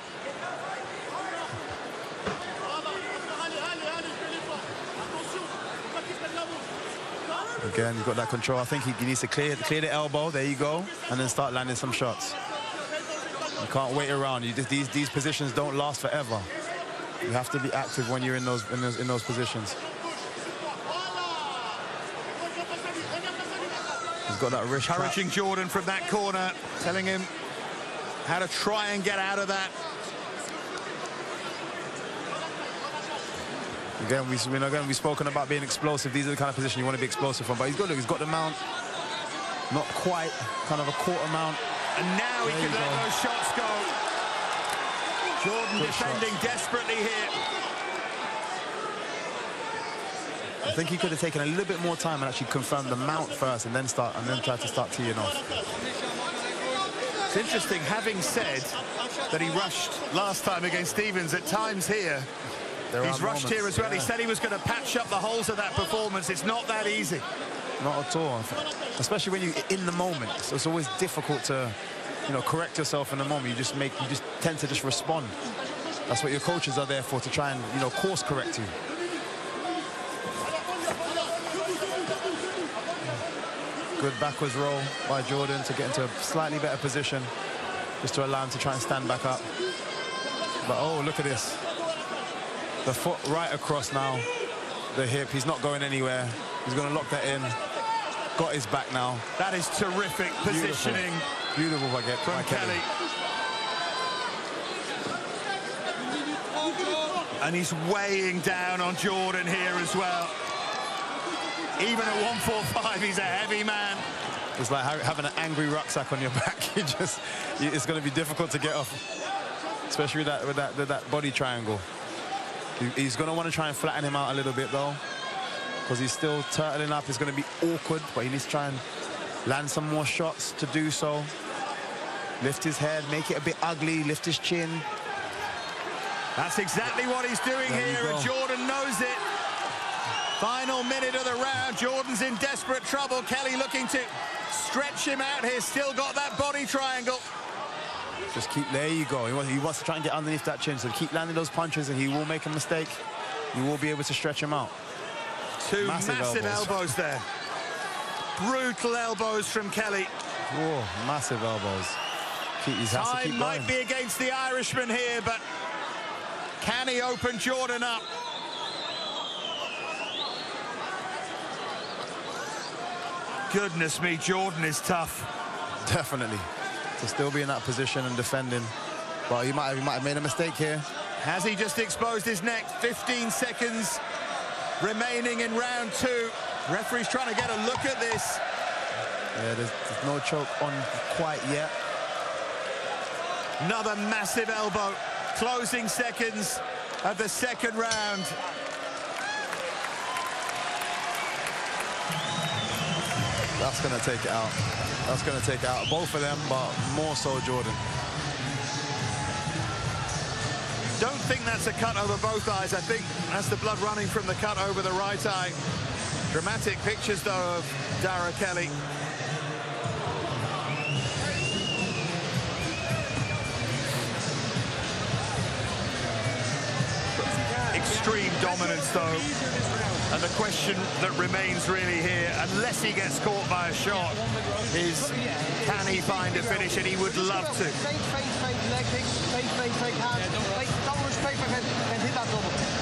Again, you've got that control. I think he needs to clear the elbow. There you go, and then start landing some shots. You can't wait around. These positions don't last forever. You have to be active when you're in those positions. He's got that wrist trap. Encouraging Jordan from that corner, telling him how to try and get out of that. Again, we've spoken about being explosive. These are the kind of positions you want to be explosive from. But he's got the mount, not quite, kind of a quarter mount. And now he can let those shots go. Jordan defending desperately here. I think he could have taken a little bit more time and actually confirmed the mount first, and then try to start teeing off. It's interesting, having said that he rushed last time against Stevens, at times here, he's rushed here as well. He said he was going to patch up the holes of that performance. It's not that easy. Not at all. Especially when you're in the moment. So it's always difficult to, correct yourself in the moment. You just tend to just respond. That's what your coaches are there for, to try and, course correct you. Good backwards roll by Jordan to get into a slightly better position, just to allow him to try and stand back up. But oh, look at this. The foot right across now, the hip. He's not going anywhere. He's going to lock that in. got his back now. That is terrific positioning. Beautiful from Kelly. And he's weighing down on Jordan here as well. Even at 145, he's a heavy man. It's like having an angry rucksack on your back. It's going to be difficult to get off, especially with that body triangle. He's going to want to try and flatten him out a little bit though, because he's still turtling up. It's going to be awkward, but he needs to try and land some more shots to do so. Lift his head, make it a bit ugly, lift his chin. That's exactly what he's doing here, and Jordan knows it. Final minute of the round. Jordan's in desperate trouble. Kelly looking to stretch him out here. Still got that body triangle. Just keep, there you go. He wants to try and get underneath that chin, so keep landing those punches, and he will make a mistake. You will be able to stretch him out. Two massive elbows there. Brutal elbows from Kelly. Whoa, massive elbows. Time might be against the Irishman here, but can he open Jordan up? Goodness me, Jordan is tough. Definitely. To still be in that position and defending. But he might have made a mistake here. Has he just exposed his neck? 15 seconds remaining in round 2. Referee's trying to get a look at this. Yeah, there's no choke on quite yet. Another massive elbow. Closing seconds of the second round. That's going to take it out. That's going to take it out. Both of them, but more so Jordan. Don't think that's a cut over both eyes. I think that's the blood running from the cut over the right eye. Dramatic pictures, though, of Dara Kelly. Extreme dominance, though. And the question that remains really here, unless he gets caught by a shot, is can he find a finish? And he would love to.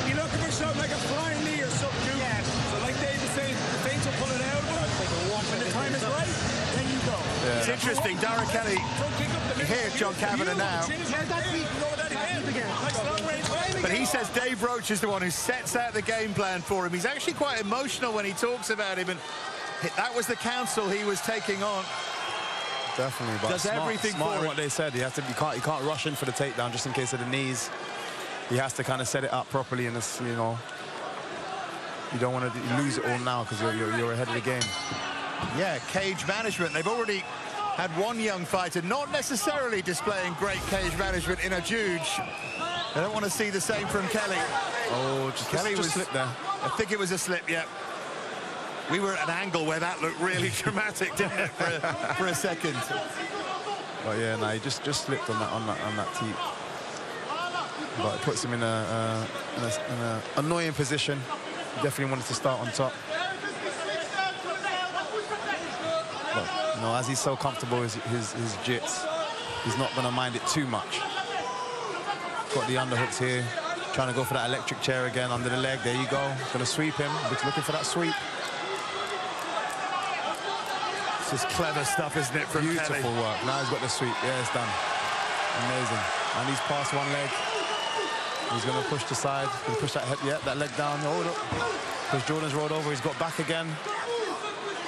You're looking for something like a flying knee or something. Yeah. So like David said, the feints will pull it out, but when the time is right, then you go. Yeah. It's interesting, Dara Kelly, here John Kavanagh now. But he says Dave Roach is the one who sets out the game plan for him. He's actually quite emotional when he talks about him, and that was the counsel he was taking on. Definitely, but does everything smart for in what they said. He has to. You can't rush in for the takedown just in case of the knees. He has to kind of set it up properly, and it's, you know, you don't want to lose it all now because you're ahead of the game. Yeah, cage management. They've already had one young fighter not necessarily displaying great cage management in a Juge. I don't want to see the same from Kelly. Oh, Kelly was slipped there. I think it was a slip, yeah. We were at an angle where that looked really dramatic, didn't it, for a second. But yeah, no, he just slipped on that teep. But it puts him in a annoying position. He definitely wanted to start on top. But, you know, as he's so comfortable with his jits, he's not going to mind it too much. Got the underhooks here, trying to go for that electric chair again under the leg. There you go. Going to sweep him. Looking for that sweep. This is clever stuff, isn't it, from Beautiful Kelly? work. Now he's got the sweep. Yeah, it's done. Amazing. And he's past one leg. He's going to push the side. He'll push that head, yeah, that leg down. Hold up. Because Jordan's rolled over. He's got back again.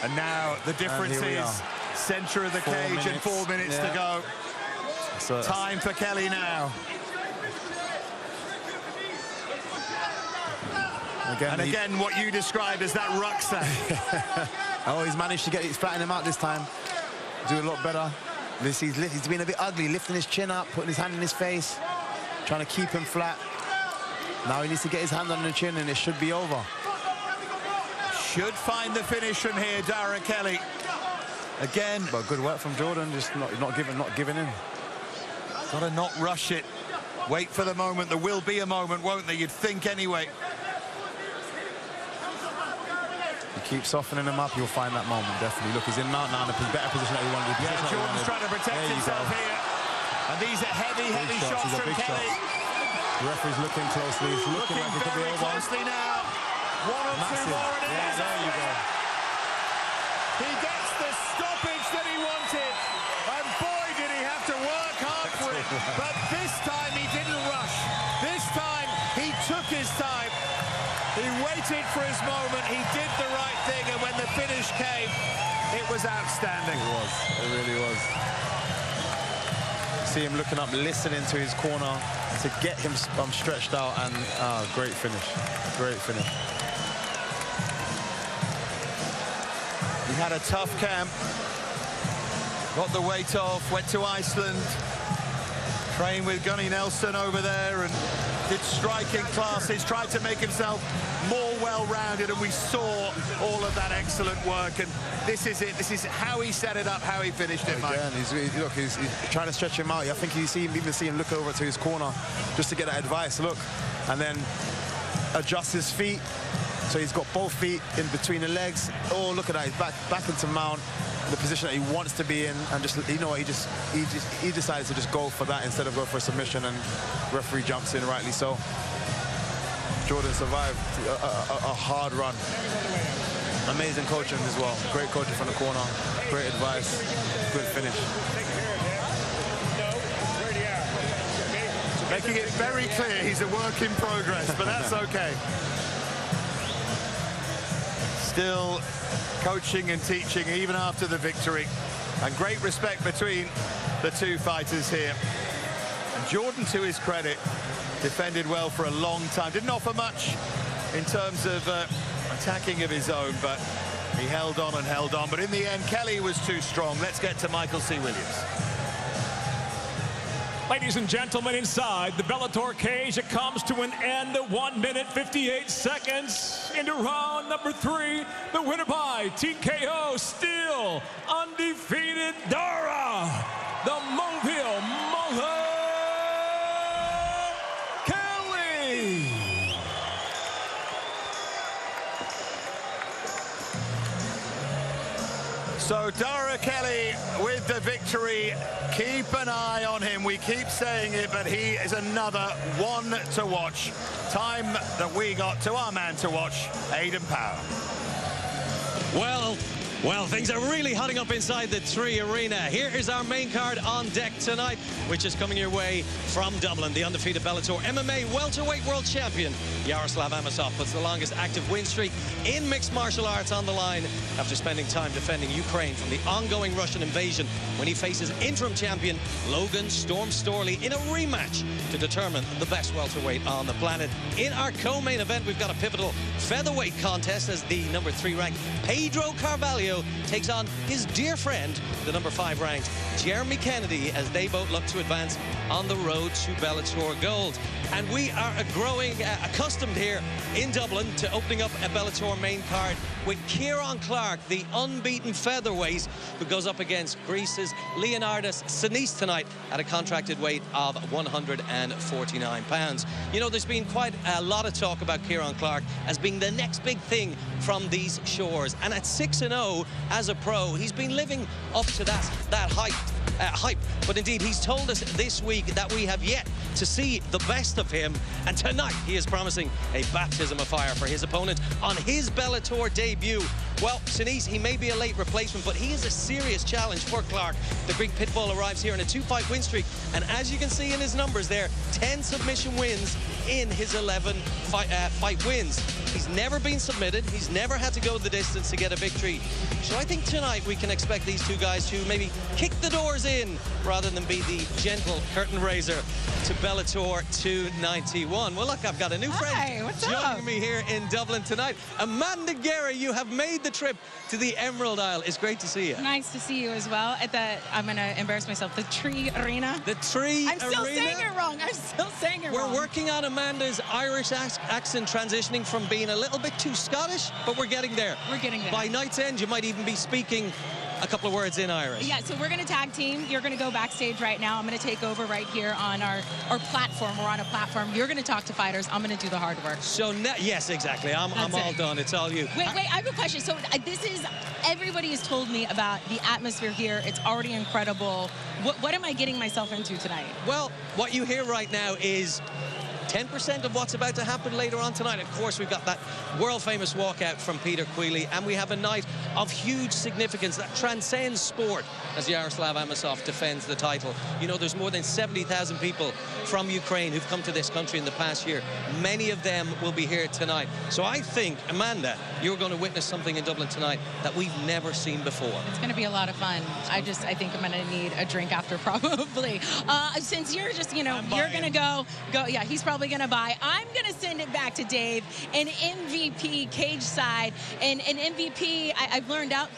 And now the difference is center of the cage and 4 minutes to go. So time for Kelly now. Again, what you described as that rucksack. Oh, he's managed to flatten him out this time. Do a lot better. He's been a bit ugly, lifting his chin up, putting his hand in his face, trying to keep him flat. Now he needs to get his hand on the chin, and it should be over. Should find the finish from here, Dara Kelly. Again, but good work from Jordan, just not giving in. Gotta not rush it. Wait for the moment. There will be a moment, won't there? You'd think anyway. Keep softening him up, you'll find that moment, definitely. Look, he's in now in a better position that he wanted. Yeah, Jordan's trying to protect himself here. And these are heavy shots from Kelly. The referee's looking closely. He's looking like he could be over. Closely now. One or two more and it is. There you go. He gets the stoppage that he wanted. And boy, did he have to work hard for it. But this time he didn't rush. This time he took his time. He waited for his moment. He did the right thing. And when the finish came, it was outstanding. It was. It really was. See him looking up, listening to his corner to get him stretched out, and great finish. Great finish. He had a tough camp. Got the weight off, went to Iceland, trained with Gunny Nelson over there, and did striking classes, tried to make himself more well-rounded, and we saw all of that excellent work. And this is it. This is how he set it up, how he finished it, Mike. Again, he's trying to stretch him out. I think you even see him look over to his corner just to get that advice. Look, and then adjust his feet. So he's got both feet in between the legs. Oh, look at that. He's back into mount, the position that he wants to be in, and just, you know what, he decided to just go for that instead of go for a submission, and referee jumps in, rightly so. Jordan survived a hard run. Amazing coaching as well. Great coaching from the corner. Great advice. Good finish. Making it very clear he's a work in progress, but that's okay. Still coaching and teaching even after the victory. And great respect between the two fighters here. And Jordan, to his credit, defended well for a long time. Didn't offer much in terms of attacking of his own, but he held on and held on. But in the end, Kelly was too strong. Let's get to Michael C. Williams. Ladies and gentlemen, inside the Bellator cage, it comes to an end. 1 minute, 58 seconds into round number 3. The winner by TKO, still undefeated, Dara, the Mobile Kelly. So Dara Kelly with the victory. Keep an eye on him. We keep saying it, but he is another one to watch. Time that we got to our man to watch, Aiden Power. Well, things are really hotting up inside the 3 arena. Here is our main card on deck tonight, which is coming your way from Dublin. The undefeated Bellator MMA welterweight world champion, Yaroslav Amosov, puts the longest active win streak in mixed martial arts on the line after spending time defending Ukraine from the ongoing Russian invasion when he faces interim champion Logan Storm Storley in a rematch to determine the best welterweight on the planet. In our co-main event, we've got a pivotal featherweight contest as the number 3 ranked Pedro Carvalho takes on his dear friend, the number 5 ranked Jeremy Kennedy, as they both look to advance on the road to Bellator Gold. And we are growing accustomed here in Dublin to opening up a Bellator main card with Kieran Clark, the unbeaten featherweight, who goes up against Greece's Leonidas Sinise tonight at a contracted weight of 149 pounds. You know, there's been quite a lot of talk about Kieran Clark as being the next big thing from these shores. And at 6-0 as a pro, he's been living up to that hype. But indeed, he's told us this week that we have yet to see the best of him. And tonight, he is promising a baptism of fire for his opponent on his Bellator debut. Well, Sinise, he may be a late replacement, but he is a serious challenge for Clark. The Greek Pitbull arrives here in a 2-fight win streak. And as you can see in his numbers there, 10 submission wins in his 11 fight wins. He's never been submitted. He's never had to go the distance to get a victory. So I think tonight we can expect these two guys to maybe kick the doors in rather than be the gentle curtain raiser to Bellator 291. Well, look, I've got a new friend joining me here in Dublin tonight. Amanda Gary, you have made the trip to the Emerald Isle. It's great to see you. Nice to see you as well. At the, I'm going to embarrass myself, the Tree Arena. The Tree Arena? I'm still saying it wrong. I'm still saying it wrong. We're working on Amanda's Irish accent transitioning from being a little bit too Scottish, but we're getting there. We're getting there. By night's end, you might even be speaking a couple of words in Irish. Yeah, so we're going to tag team. You're going to go backstage right now. I'm going to take over right here on our platform. We're on a platform. You're going to talk to fighters. I'm going to do the hard work. So, yes, exactly. I'm all done. It's all you. Wait, I have a question. So this is, everybody has told me about the atmosphere here. It's already incredible. What am I getting myself into tonight? Well, what you hear right now is 10% of what's about to happen later on tonight. Of course, we've got that world-famous walkout from Peter Queally, and we have a night of huge significance that transcends sport as Yaroslav Amosov defends the title. You know, there's more than 70,000 people from Ukraine who've come to this country in the past year. Many of them will be here tonight. So I think, Amanda, you're going to witness something in Dublin tonight that we've never seen before. It's going to be a lot of fun. I think I'm going to need a drink after, probably. Since you're just, you know, you're going to go. Yeah, he's probably going to buy. I'm going to send it back to Dave, an MVP cage side. And an MVP, I've learned out,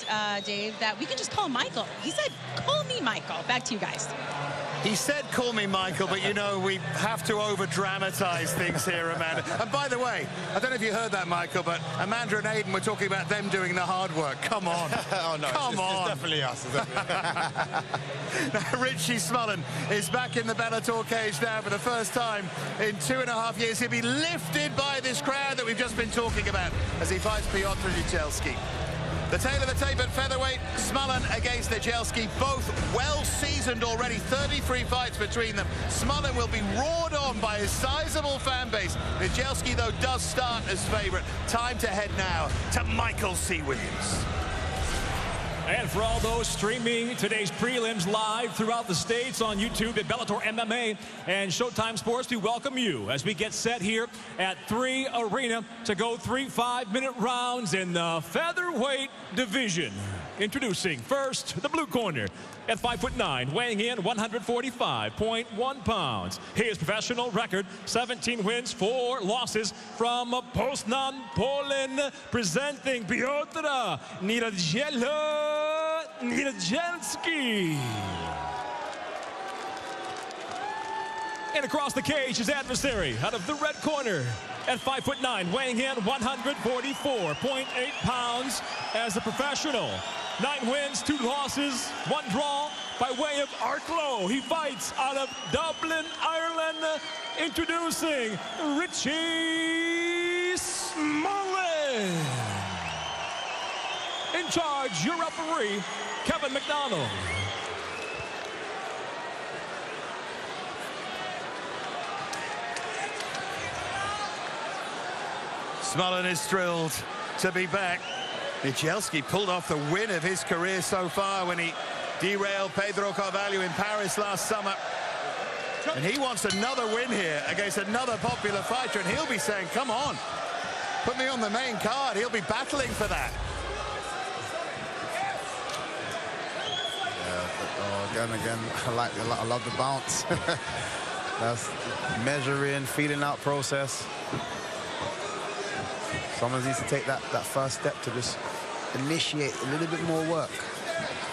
Dave, that we can just call Michael. He said, call me Michael. Back to you guys. He said, call me Michael, but you know, we have to over-dramatize things here, Amanda. And by the way, I don't know if you heard that, Michael, but Amanda and Aidan were talking about them doing the hard work. Come on. Oh, no, Come on. It's definitely us. Now, Richie Smullen is back in the Bellator cage now for the first time in 2.5 years. He'll be lifted by this crowd that we've just been talking about as he fights Piotr Nijelski. The tail of the tape at featherweight, Smullen against Nijelski, both well-seasoned already, 33 fights between them. Smullen will be roared on by his sizable fan base. Nijelski, though, does start as favourite. Time to head now to Michael C. Williams. And for all those streaming today's prelims live throughout the States on YouTube at Bellator MMA and Showtime Sports, we welcome you as we get set here at 3 Arena to go 3 5-minute rounds in the featherweight division. Introducing first the blue corner at 5'9", weighing in 145.1 pounds. His professional record, 17 wins, 4 losses from Poznan, Poland, presenting Piotr Nijelski. And across the cage, his adversary out of the red corner at 5'9", weighing in 144.8 pounds as a professional. 9 wins, 2 losses, 1 draw by way of Arklow. He fights out of Dublin, Ireland. Introducing Richie Smullen. In charge, your referee, Kevin McDonald. Smullen is thrilled to be back. Nijelski pulled off the win of his career so far when he derailed Pedro Carvalho in Paris last summer. And he wants another win here against another popular fighter, and he'll be saying, come on, put me on the main card. He'll be battling for that. Yeah, but, again, I love the bounce. That's measuring, feeling out process. Someone needs to take that first step to just initiate a little bit more work.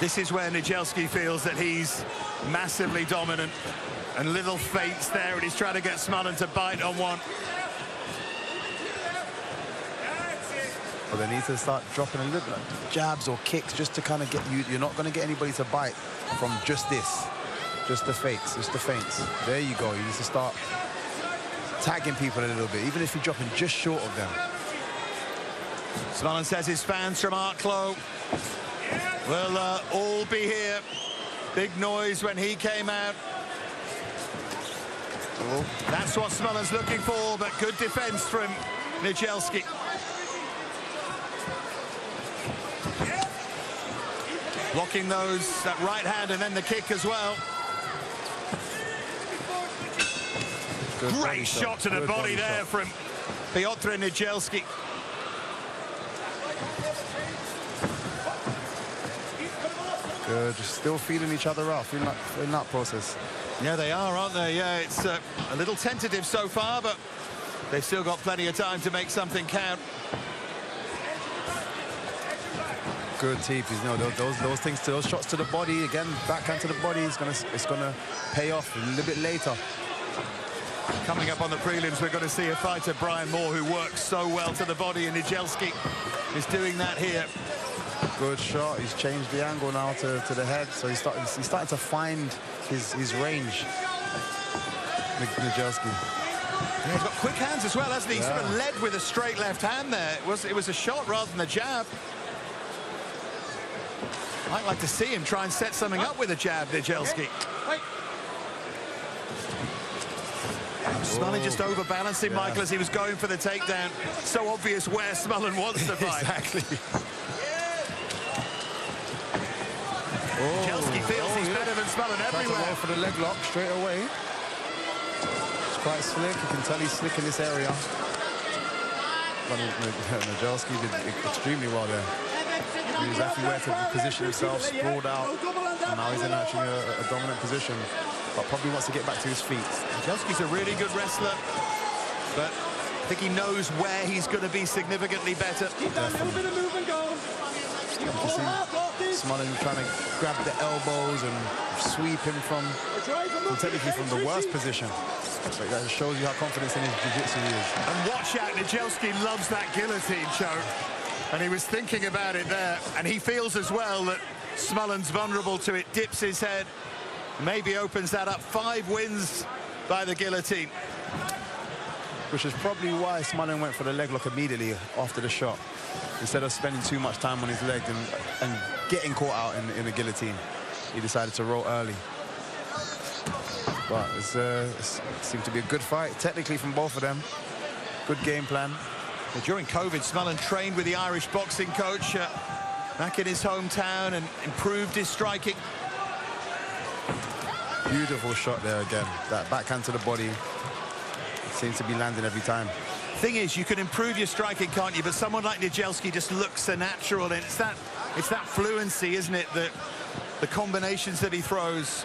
This is where Nijelski feels that he's massively dominant, and little feints there, and he's trying to get Smullen to bite on one. But they need to start dropping a little bit of jabs or kicks just to kind of get you. You're not going to get anybody to bite from just this, just the fakes, just the feints. There you go. You need to start tagging people a little bit, even if you're dropping just short of them. Smullen says his fans from Arklow will all be here. Big noise when he came out. Oh. That's what Smullen's looking for, but good defense from Nijelski. Blocking that right hand and then the kick as well. Good Great shot to the body there from Piotr Nijelski. Good, just still feeling each other out, feeling that process. Yeah, they are, aren't they? Yeah, it's a little tentative so far, but they've still got plenty of time to make something count. Good teeth, you know, those things, those shots to the body, again, backhand to the body, it's gonna pay off a little bit later. Coming up on the prelims, we're going to see a fighter, Brian Moore, who works so well to the body, and Nijelski is doing that here. Good shot. He's changed the angle now to the head, so he's starting to find his range. Nijelski. Yeah, he's got quick hands as well, hasn't he? Yeah. He sort of led with a straight left hand there. It was a shot rather than a jab. I'd like to see him try and set something up with a jab, Nijelski. Smullen just overbalancing Michael as he was going for the takedown. So obvious where Smullen wants to fight. Exactly. Jelski feels he's better than Smullen everywhere. Go for the leg lock straight away. It's quite slick. You can tell he's slick in this area. Jelski did extremely well there. He knew exactly where to position himself, sprawled out, and now he's in actually a dominant position, but probably wants to get back to his feet. Jelski's a really good wrestler, but I think he knows where he's going to be significantly better. Definitely. You can see Smullen trying to grab the elbows and sweep him from technically from the worst position. So that shows you how confident in his jiu-jitsu he is. And watch out, Jelski loves that guillotine choke. And he was thinking about it there. And he feels as well that Smullen's vulnerable to it, dips his head, maybe opens that up. 5 wins by the guillotine. Which is probably why Smullen went for the leg lock immediately after the shot, instead of spending too much time on his leg and getting caught out in the guillotine. He decided to roll early. But it seemed to be a good fight, technically, from both of them. Good game plan. During COVID, Smullen trained with the Irish boxing coach back in his hometown and improved his striking. Beautiful shot there again. That backhand to the body seems to be landing every time. Thing is, you can improve your striking, can't you? But someone like Jelski just looks so natural, and it's that fluency, isn't it? The combinations that he throws.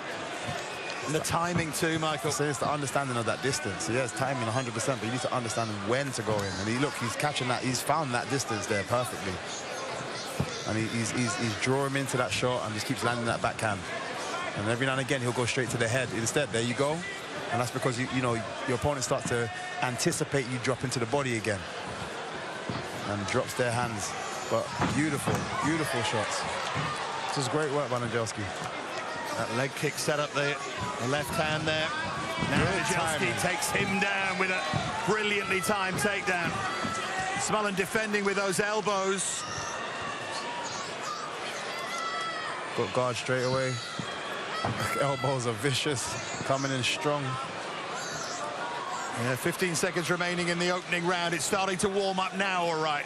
And the timing too, Michael. So it's the understanding of that distance. He has timing 100%, but you need to understand when to go in. And he's catching that. He's found that distance there perfectly. And he's drawing him into that shot and just keeps landing that backhand. And every now and again, he'll go straight to the head. Instead, there you go. And that's because, you know, your opponent starts to anticipate you drop into the body again. And drops their hands. But beautiful, beautiful shots. This is great work by Jelski. That leg kick set up the left hand there. Now Jelski takes him down with a brilliantly timed takedown. Smullen defending with those elbows. Got guard straight away. Elbows are vicious, coming in strong. Yeah, 15 seconds remaining in the opening round. It's starting to warm up now, all right.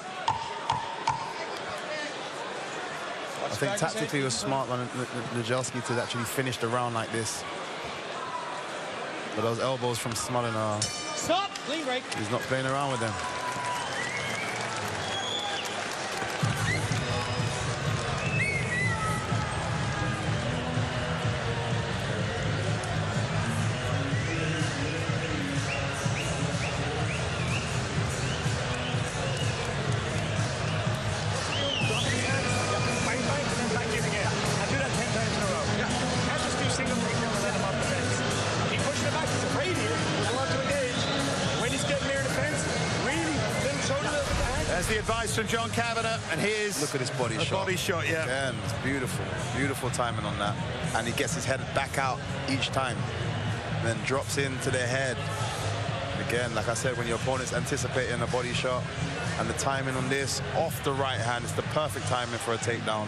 I think tactically it was smart by Jelski to actually finish the round like this. But those elbows from Smullen are... Stop! Clean break. He's not playing around with them. The advice from John Kavanagh, and here's look at his body shot. Body shot, yeah. Again, it's beautiful, beautiful timing on that, and he gets his head back out each time, and then drops into their head. Again, like I said, when your opponent's anticipating a body shot, and the timing on this off the right hand, it's the perfect timing for a takedown.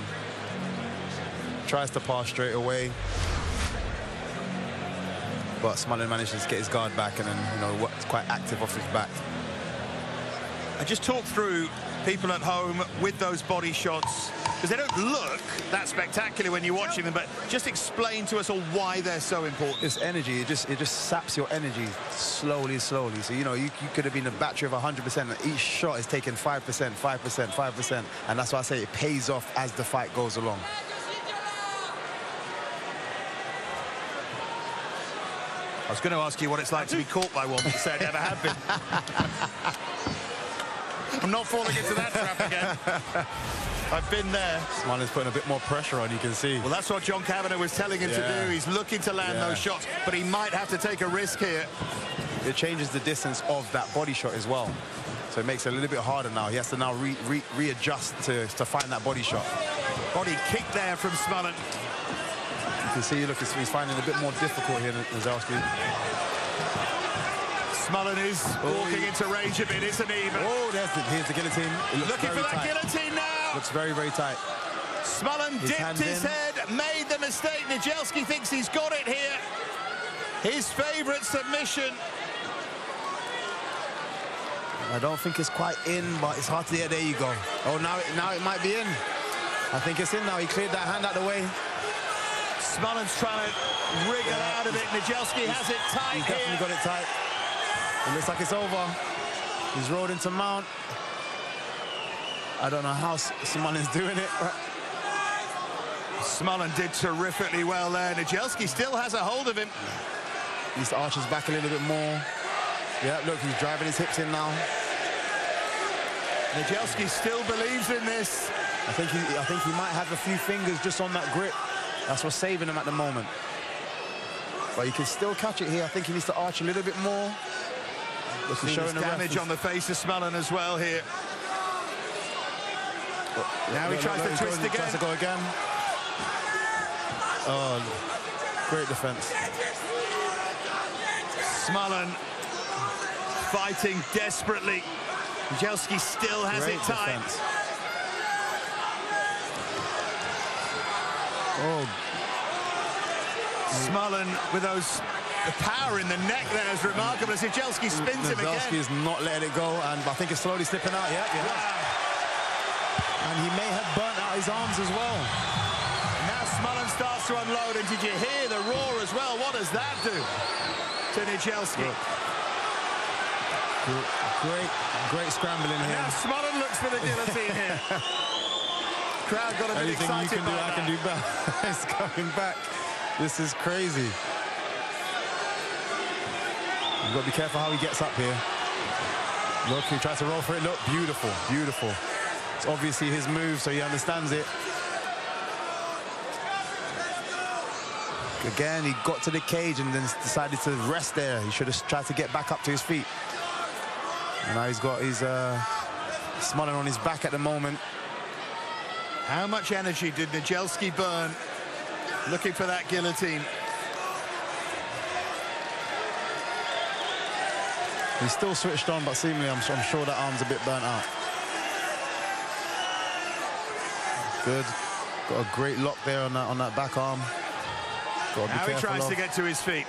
Tries to pass straight away, but Smullen manages to get his guard back, and then it's quite active off his back. I just talk through people at home with those body shots, because they don't look that spectacular when you're watching them, but just explain to us all why they're so important. It's energy. It just saps your energy slowly. So, you could have been a battery of 100%, and each shot is taking 5%, 5%, 5%, and that's why I say it pays off as the fight goes along. I was going to ask you what it's like to be caught by one, but you said I never have been. I'm not falling into that trap again. I've been there. Smullen's putting a bit more pressure on, you can see. Well, that's what John Kavanagh was telling him to do. He's looking to land those shots, but he might have to take a risk here. It changes the distance of that body shot as well. So it makes it a little bit harder now. He has to now readjust to find that body shot. Body kick there from Smullen. You can see, look, he's finding it a bit more difficult here than Jelski. Smullen is walking into range a bit, isn't he? Oh, here's the guillotine. Looking for that guillotine now. Looks very, very tight. Smullen dipped his head, made the mistake. Jelski thinks he's got it here. His favorite submission. I don't think it's quite in, but it's hard to hear. There you go. Oh, now it might be in. I think it's in now. He cleared that hand out the way. Smullen's trying to wriggle out of it. Nijelski has it tight. He's definitely got it tight. It looks like it's over. He's rolled into mount. I don't know how Smullen's doing it. Smullen did terrifically well there. Nijelski still has a hold of him. Needs to arch his back a little bit more. Yeah, look, he's driving his hips in now. Nijelski still believes in this. I think he might have a few fingers just on that grip. That's what's saving him at the moment. But he can still catch it here. I think he needs to arch a little bit more. He's showing damage on the face of Smullen as well here. Now he tries to twist again. Tries to go again. Oh, great defense. Smullen fighting desperately. Nijelski still has it tight. Defense. Oh. Smullen with the power in the neck there is remarkable as Nijelski spins him again. Nijelski is not letting it go, and I think it's slowly slipping out. Yeah. And he may have burnt out his arms as well. Now Smullen starts to unload, and did you hear the roar as well? What does that do to Nijelski? Great scrambling here. Now Smullen looks for the guillotine here. Crowd got a bit Anything excited you can do, I can do better. It's coming back. This is crazy. You've got to be careful how he gets up here. Look, he tries to roll for it. Look, beautiful, beautiful. It's obviously his move, so he understands it. Again, he got to the cage and then decided to rest there. He should have tried to get back up to his feet. And now he's got his Smullen on his back at the moment. How much energy did Nijelski burn looking for that guillotine? He's still switched on, but seemingly I'm sure that arm's a bit burnt out. Good. Got a great lock there on that back arm. Now he tries to get to his feet.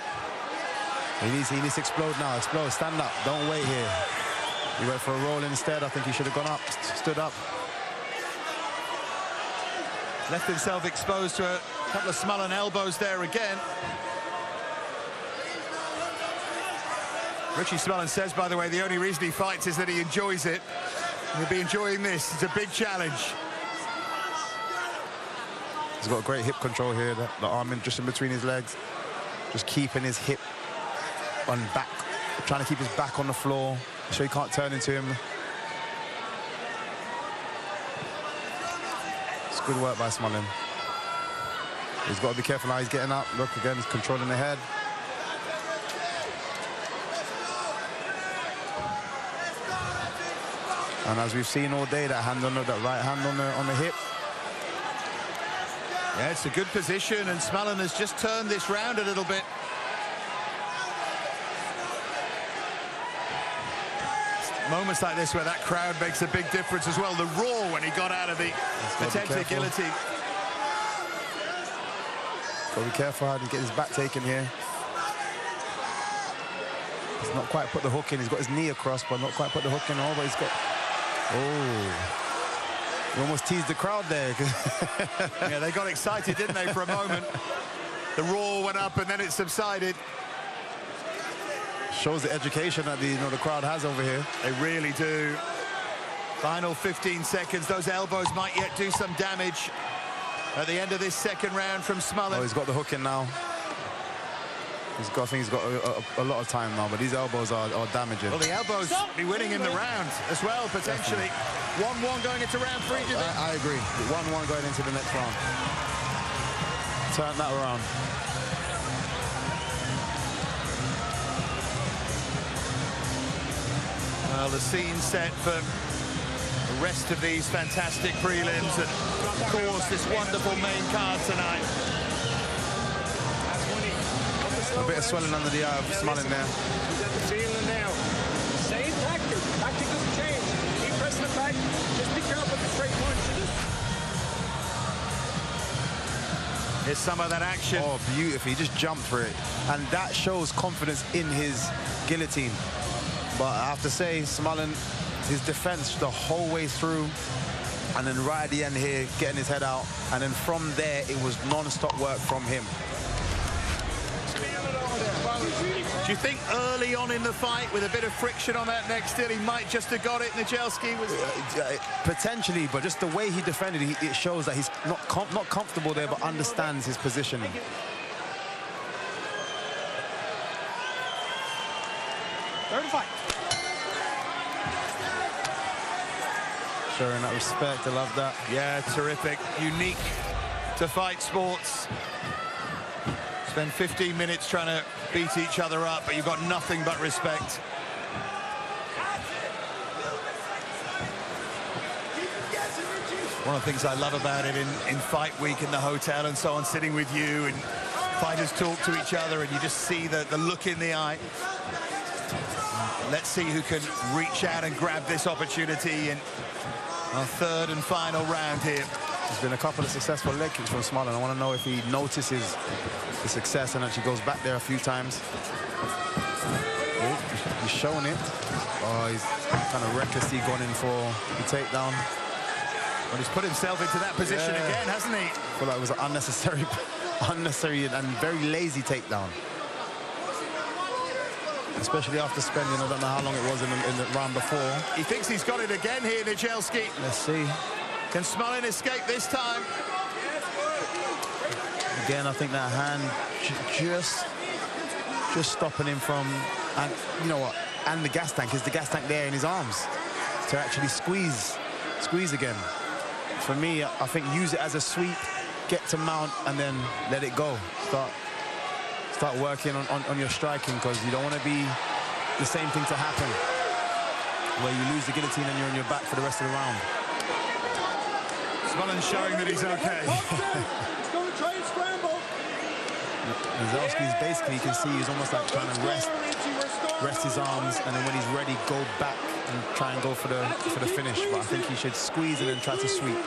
He needs to explode now. Explode. Stand up. Don't wait here. He went for a roll instead. I think he should have gone up, stood up. Left himself exposed to a couple of Smullen elbows there again. Richie Smullen says, by the way, the only reason he fights is that he enjoys it. He'll be enjoying this. It's a big challenge. He's got great hip control here. The arm just in between his legs. Just keeping his hip on back. Trying to keep his back on the floor so he can't turn into him. It's good work by Smullen. He's got to be careful how he's getting up. Look, again, he's controlling the head. And as we've seen all day, that right hand on the hip. Yeah, it's a good position, and Smullen has just turned this round a little bit. Moments like this where that crowd makes a big difference as well. The roar when he got out of the attempted guillotine. Got to be careful how to get his back taken here. He's not quite put the hook in. He's got his knee across, but not quite put the hook in all, but he's got... Oh. He almost teased the crowd there. Yeah, they got excited, didn't they, for a moment? The roar went up and then it subsided. Shows the education that the crowd has over here. They really do. Final 15 seconds. Those elbows might yet do some damage at the end of this second round from Smullen. Oh, he's got the hook in now. I think he's got a lot of time now, but these elbows are damaging. Well, the elbows be winning him the round as well, potentially. 1-1 going into round 3, do you think? I agree. 1-1 going into the next round. Turn that around. Well, the scene set for the rest of these fantastic prelims and, of course, this wonderful main card tonight. A bit of swelling under the eye of Smullen there. He's at the feeling now. Same tactic. Tactic doesn't change. Keep pressing it back. Just be careful with the straight punches. Here's some of that action. Oh, beautiful. He just jumped for it. And that shows confidence in his guillotine. But I have to say, Smullen, his defense the whole way through, and then right at the end here, getting his head out, and then from there, it was non-stop work from him. Do you think early on in the fight, with a bit of friction on that neck still, he might just have got it? Nijelski was potentially, but just the way he defended, it shows that he's not comfortable there, but understands his position. Third fight. Showing that respect, I love that. Yeah, terrific. Unique to fight sports. Spend 15 minutes trying to beat each other up, but you've got nothing but respect. One of the things I love about it in fight week in the hotel and so on, sitting with you and fighters talk to each other and you just see the look in the eye. Let's see who can reach out and grab this opportunity in our third and final round here. There's been a couple of successful leg kicks from Smullen. I want to know if he notices the success and actually goes back there a few times. Oh, he's showing it. Oh, he's kind of recklessly gone in for the takedown. Well, he's put himself into that position again, hasn't he? I feel like it was an unnecessary and very lazy takedown. Especially after spending, I don't know how long it was in the round before. He thinks he's got it again here, Nijelski. Let's see. Can Smullen escape this time? Again, I think that hand just stopping him from, and you know what, and the gas tank. Is the gas tank there in his arms to actually squeeze again? For me, I think use it as a sweep, get to mount, and then let it go. Start working on your striking, because you don't want to be the same thing to happen where you lose the guillotine and you're on your back for the rest of the round. Smullen showing that he's okay. Nijelski's basically, you can see he's almost like trying to rest his arms, and then when he's ready, go back and try and go for the finish. But I think he should squeeze and then try to sweep.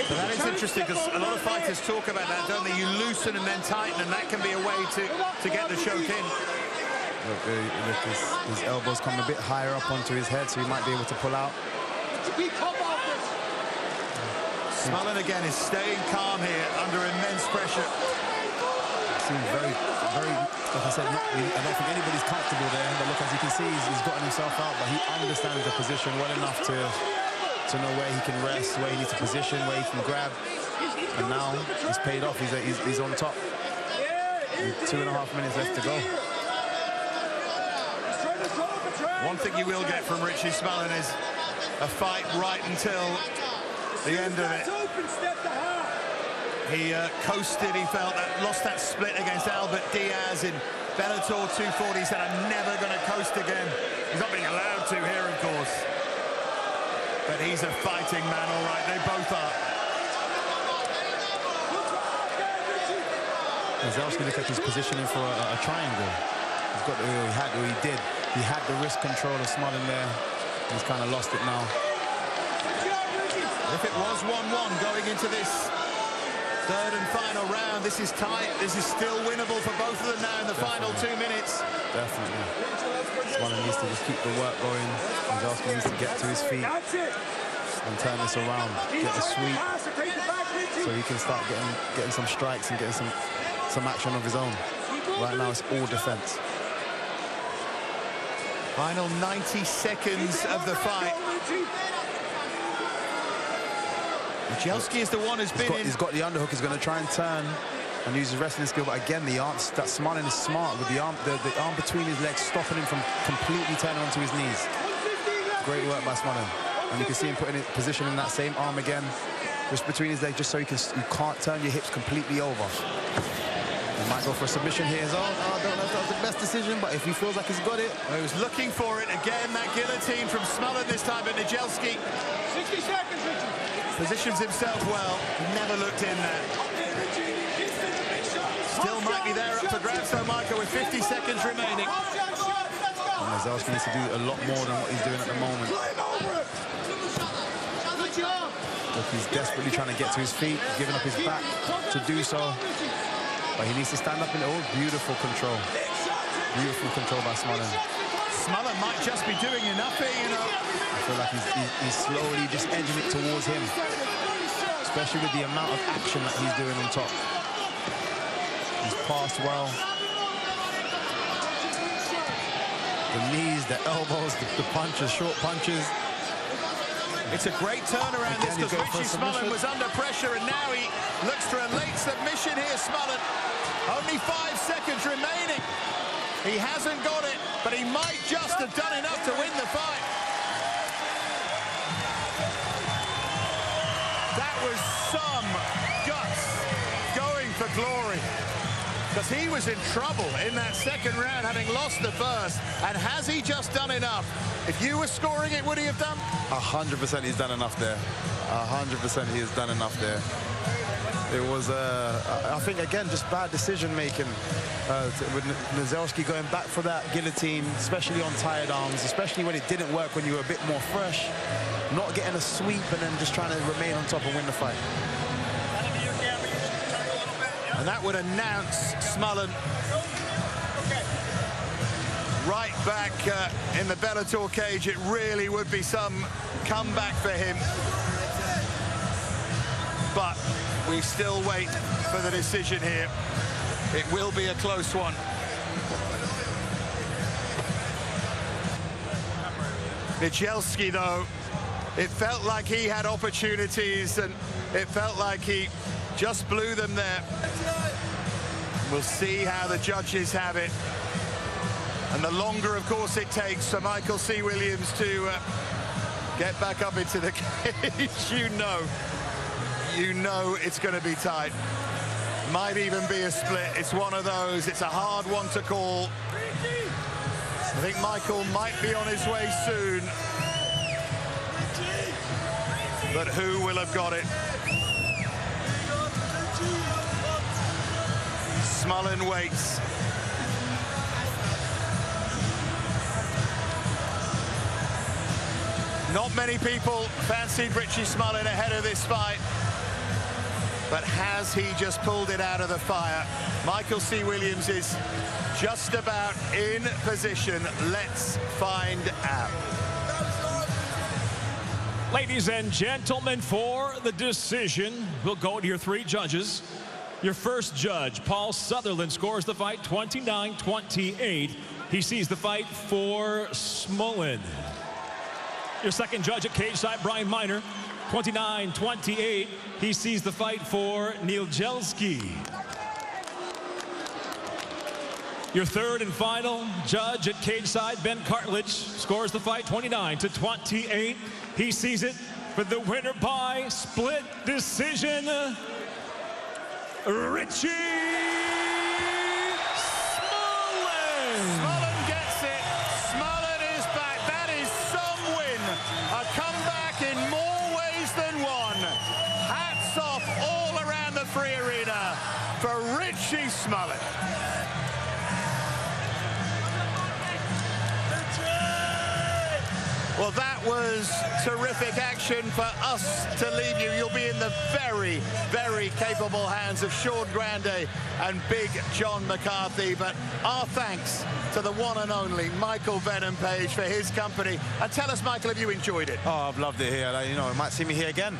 But that is interesting, because a lot of fighters talk about that, don't they? You loosen and then tighten, and that can be a way to get the choke in. Look, his elbows come a bit higher up onto his head, so he might be able to pull out. Smullen again is staying calm here under immense pressure. Seems very, like I said, I don't think anybody's comfortable there, but look, as you can see, he's gotten himself out, but he understands the position well enough to know where he can rest, where he needs to position, where he can grab. And now he's paid off. He's on top. With 2.5 minutes left to go. One thing you will get from Richie Smullen is a fight right until the end of it. He coasted, he felt that, lost that split against Albert Diaz in Bellator 240. He said, I'm never going to coast again. He's not being allowed to here, of course. But he's a fighting man, all right. They both are. Nijelski, look at his positioning for a triangle. He's got he had the wrist control of Smullen there. He's kind of lost it now. If it was 1-1 going into this third and final round, this is tight. This is still winnable for both of them now in the final 2 minutes. Definitely. Smullen needs to just keep the work going. Nijelski needs to get to his feet and turn this around. Get a sweep so he can start getting some strikes and getting some action of his own. Right now it's all defense. Final 90 seconds of the fight. Nijelski is the one who's He's got the underhook. He's going to try and turn and use his wrestling skill, but again, that Smullen is smart with the arm between his legs, stopping him from completely turning onto his knees. Great work by Smullen. And you can see him putting it positioning that same arm again, just between his legs, just so you can't turn your hips completely over. He might go for a submission here as well. I don't know if that was the best decision, but if he feels like he's got it. Well, he was looking for it again, that guillotine from Smullen this time, but Nijelski 60 seconds, positions himself well. Never looked in there. Still might be there up for grabs, though, Michael, with 50 seconds remaining. Nijelski needs to do a lot more than what he's doing at the moment. Look, he's desperately trying to get to his feet, giving up his back to do so. But he needs to stand up in it. Oh, beautiful control. Beautiful control by Smullen. Smullen might just be doing enough here, you know. I feel like he's slowly just edging it towards him, especially with the amount of action that he's doing on top. He's passed well. The knees, the elbows, the punches, short punches. It's a great turnaround, this, because Richie Smullen was under pressure, and now he looks for a late submission here, Smullen. Only 5 seconds remaining. He hasn't got it, but he might just have done enough to win the fight. That was some guts going for glory, because he was in trouble in that second round, having lost the first. And has he just done enough? If you were scoring it, would he have done? 100% he's done enough there. 100% he has done enough there. It was, I think, again, just bad decision-making with Nizelski going back for that guillotine, especially on tired arms, especially when it didn't work, when you were a bit more fresh, not getting a sweep and then just trying to remain on top and win the fight. And that would announce Smullen right back in the Bellator cage. It really would be some comeback for him. But we still wait for the decision here. It will be a close one. Nijelski, though, it felt like he had opportunities, and it felt like he just blew them there. We'll see how the judges have it. And the longer, of course, it takes for Michael C. Williams to get back up into the cage, you know it's going to be tight. Might even be a split. It's one of those. It's a hard one to call. I think Michael might be on his way soon. But who will have got it? Smullen waits. Not many people fancied Richie Smullen ahead of this fight. But has he just pulled it out of the fire? Michael C. Williams is just about in position. Let's find out. Ladies and gentlemen, for the decision, we'll go to your 3 judges. Your first judge, Paul Sutherland, scores the fight 29-28. He sees the fight for Smullen. Your second judge at cage side, Brian Miner, 29-28. He sees the fight for Nijelski. Your third and final judge at cage side, Ben Cartledge, scores the fight 29-28. He sees it for the winner by split decision, Richie Smullen. Smullen gets it. Smullen is back. That is some win. A comeback in more ways than one. Hats off all around the free arena for Richie Smullen. Well, that was terrific action for us to leave you. You'll be in the very, very capable hands of Sean Grande and Big John McCarthy. But our thanks to the one and only Michael Venom Page for his company. And tell us, Michael, have you enjoyed it? Oh, I've loved it here. You know, you might see me here again.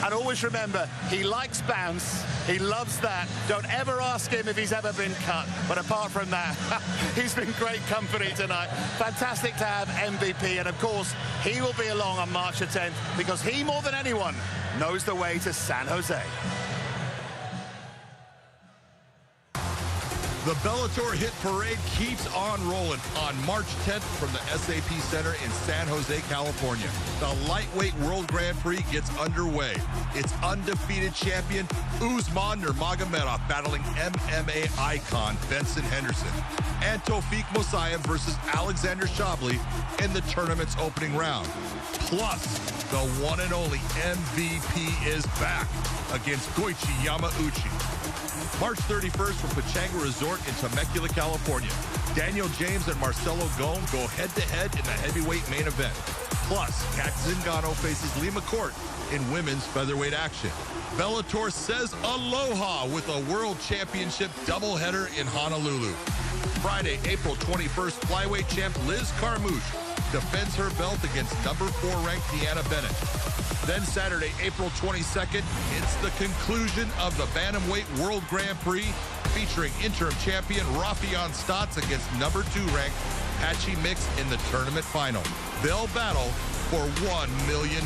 And always remember, he likes bounce. He loves that. Don't ever ask him if he's ever been cut. But apart from that, he's been great company tonight. Fantastic to have MVP. And of course, he will be along on March the 10th because he, more than anyone, knows the way to San Jose. The Bellator Hit Parade keeps on rolling on March 10th from the SAP Center in San Jose, California. The Lightweight World Grand Prix gets underway. It's undefeated champion Usman Nurmagomedov battling MMA icon Benson Henderson. And Tofik Mosayev versus Alexander Shabliy in the tournament's opening round. Plus, the one and only MVP is back against Goichi Yamauchi. March 31st from Pechanga Resort in Temecula, California. Daniel James and Marcelo Gome go head-to-head in the heavyweight main event. Plus, Kat Zingano faces Lee McCourt in women's featherweight action. Bellator says aloha with a World Championship doubleheader in Honolulu. Friday, April 21st, flyweight champ Liz Carmouche defends her belt against number 4 ranked Deanna Bennett. Then Saturday, April 22nd, it's the conclusion of the Bantamweight World Grand Prix featuring interim champion Rafion Stotts against number 2 ranked Patchy Mix in the tournament final. They'll battle for $1 million.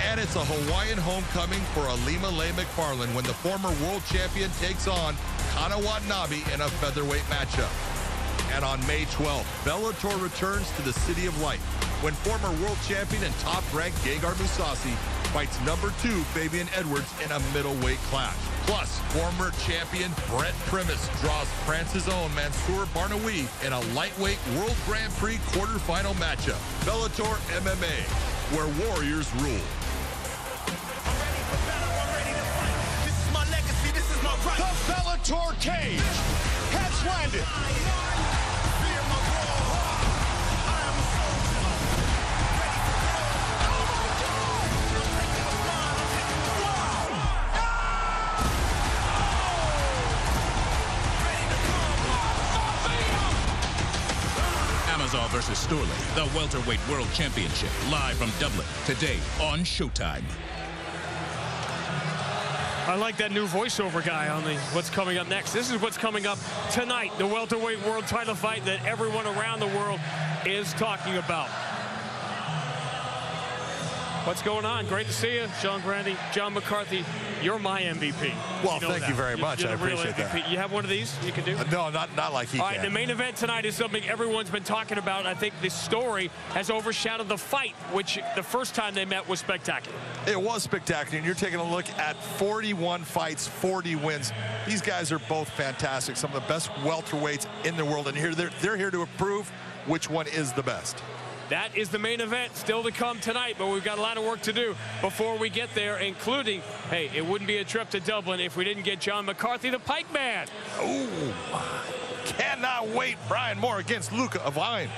And it's a Hawaiian homecoming for Alima Leigh McFarland when the former world champion takes on Kana Watanabe in a featherweight matchup. And on May 12th, Bellator returns to the City of Light when former world champion and top-ranked Gegard Mousasi fights number 2 Fabian Edwards in a middleweight clash. Plus, former champion Brent Primus draws France's own Mansour Barnaoui in a lightweight World Grand Prix quarterfinal matchup. Bellator MMA, where warriors rule. The Bellator cage has landed. Amosov versus Storley, the welterweight world championship, live from Dublin, today on Showtime. I like that new voiceover guy on the what's coming up next. This is what's coming up tonight, the welterweight world title fight that everyone around the world is talking about. What's going on? Great to see you, Sean Grande, John McCarthy. You're my MVP. Well, thank you very much. I appreciate that. You have one of these you can do? No, not like he can. All right, the main event tonight is something everyone's been talking about. I think this story has overshadowed the fight, which the first time they met was spectacular. It was spectacular, and you're taking a look at 41 fights, 40 wins. These guys are both fantastic, some of the best welterweights in the world, and they're here to prove which one is the best. That is the main event still to come tonight, but we've got a lot of work to do before we get there, including, hey, it wouldn't be a trip to Dublin if we didn't get John McCarthy, the Pike Man. Ooh, cannot wait. Brian Moore against Luca Avine.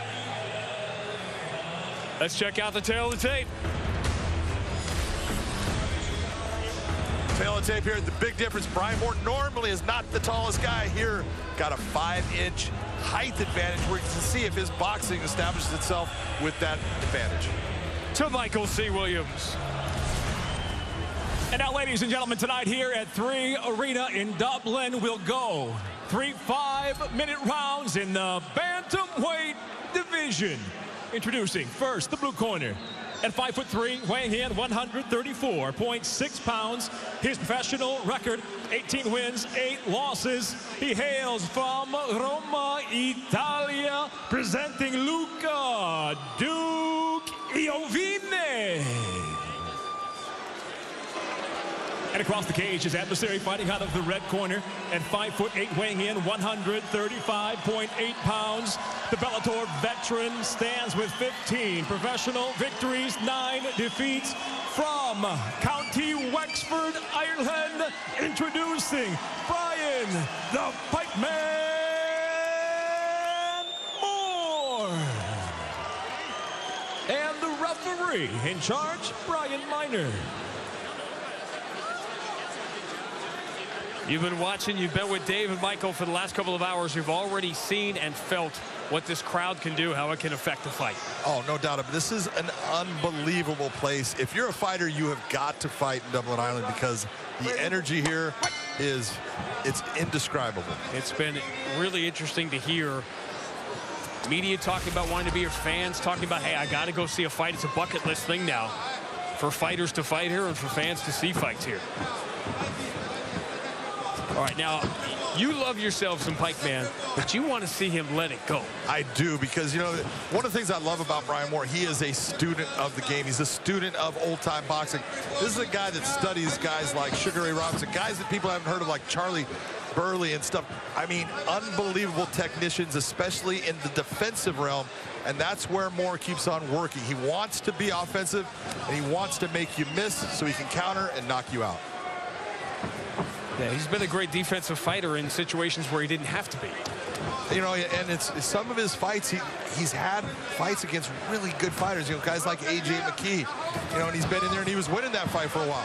Let's check out the tail of the tape. Tail of the tape here, the big difference, Brian Moore normally is not the tallest guy here. Got a 5-inch height advantage. We're going to see if his boxing establishes itself with that advantage. To Michael C. Williams. And now, ladies and gentlemen, tonight here at 3 Arena in Dublin, we'll go 3 5-minute rounds in the bantamweight division. Introducing first the blue corner. At 5'3", weighing in 134.6 pounds. His professional record, 18 wins, 8 losses. He hails from Roma, Italia, presenting Luca Duke Iovine. And across the cage, his adversary fighting out of the red corner at 5'8", weighing in 135.8 pounds. The Bellator veteran stands with 15 professional victories, 9 defeats from County Wexford, Ireland. Introducing Brian the Pike Man Moore. And the referee in charge, Brian Miner. You've been watching, you've been with Dave and Michael for the last couple of hours. You've already seen and felt what this crowd can do, how it can affect the fight. Oh, no doubt. This is an unbelievable place. If you're a fighter, you have got to fight in Dublin, Ireland, because the energy here it's indescribable. It's been really interesting to hear media talking about wanting to be your fans, talking about, hey, I got to go see a fight. It's a bucket list thing now for fighters to fight here and for fans to see fights here. All right, now, you love yourself some Pike Man, but you want to see him let it go. I do, because, you know, one of the things I love about Brian Moore, he is a student of the game. He's a student of old-time boxing. This is a guy that studies guys like Sugar Ray Robinson, guys that people haven't heard of, like Charlie Burley and stuff. I mean, unbelievable technicians, especially in the defensive realm, and that's where Moore keeps on working. He wants to be offensive, and he wants to make you miss so he can counter and knock you out. Yeah, he's been a great defensive fighter in situations where he didn't have to be. You know, and it's some of his fights, he's had fights against really good fighters, you know, guys like A.J. McKee, you know, and he's been in there and he was winning that fight for a while.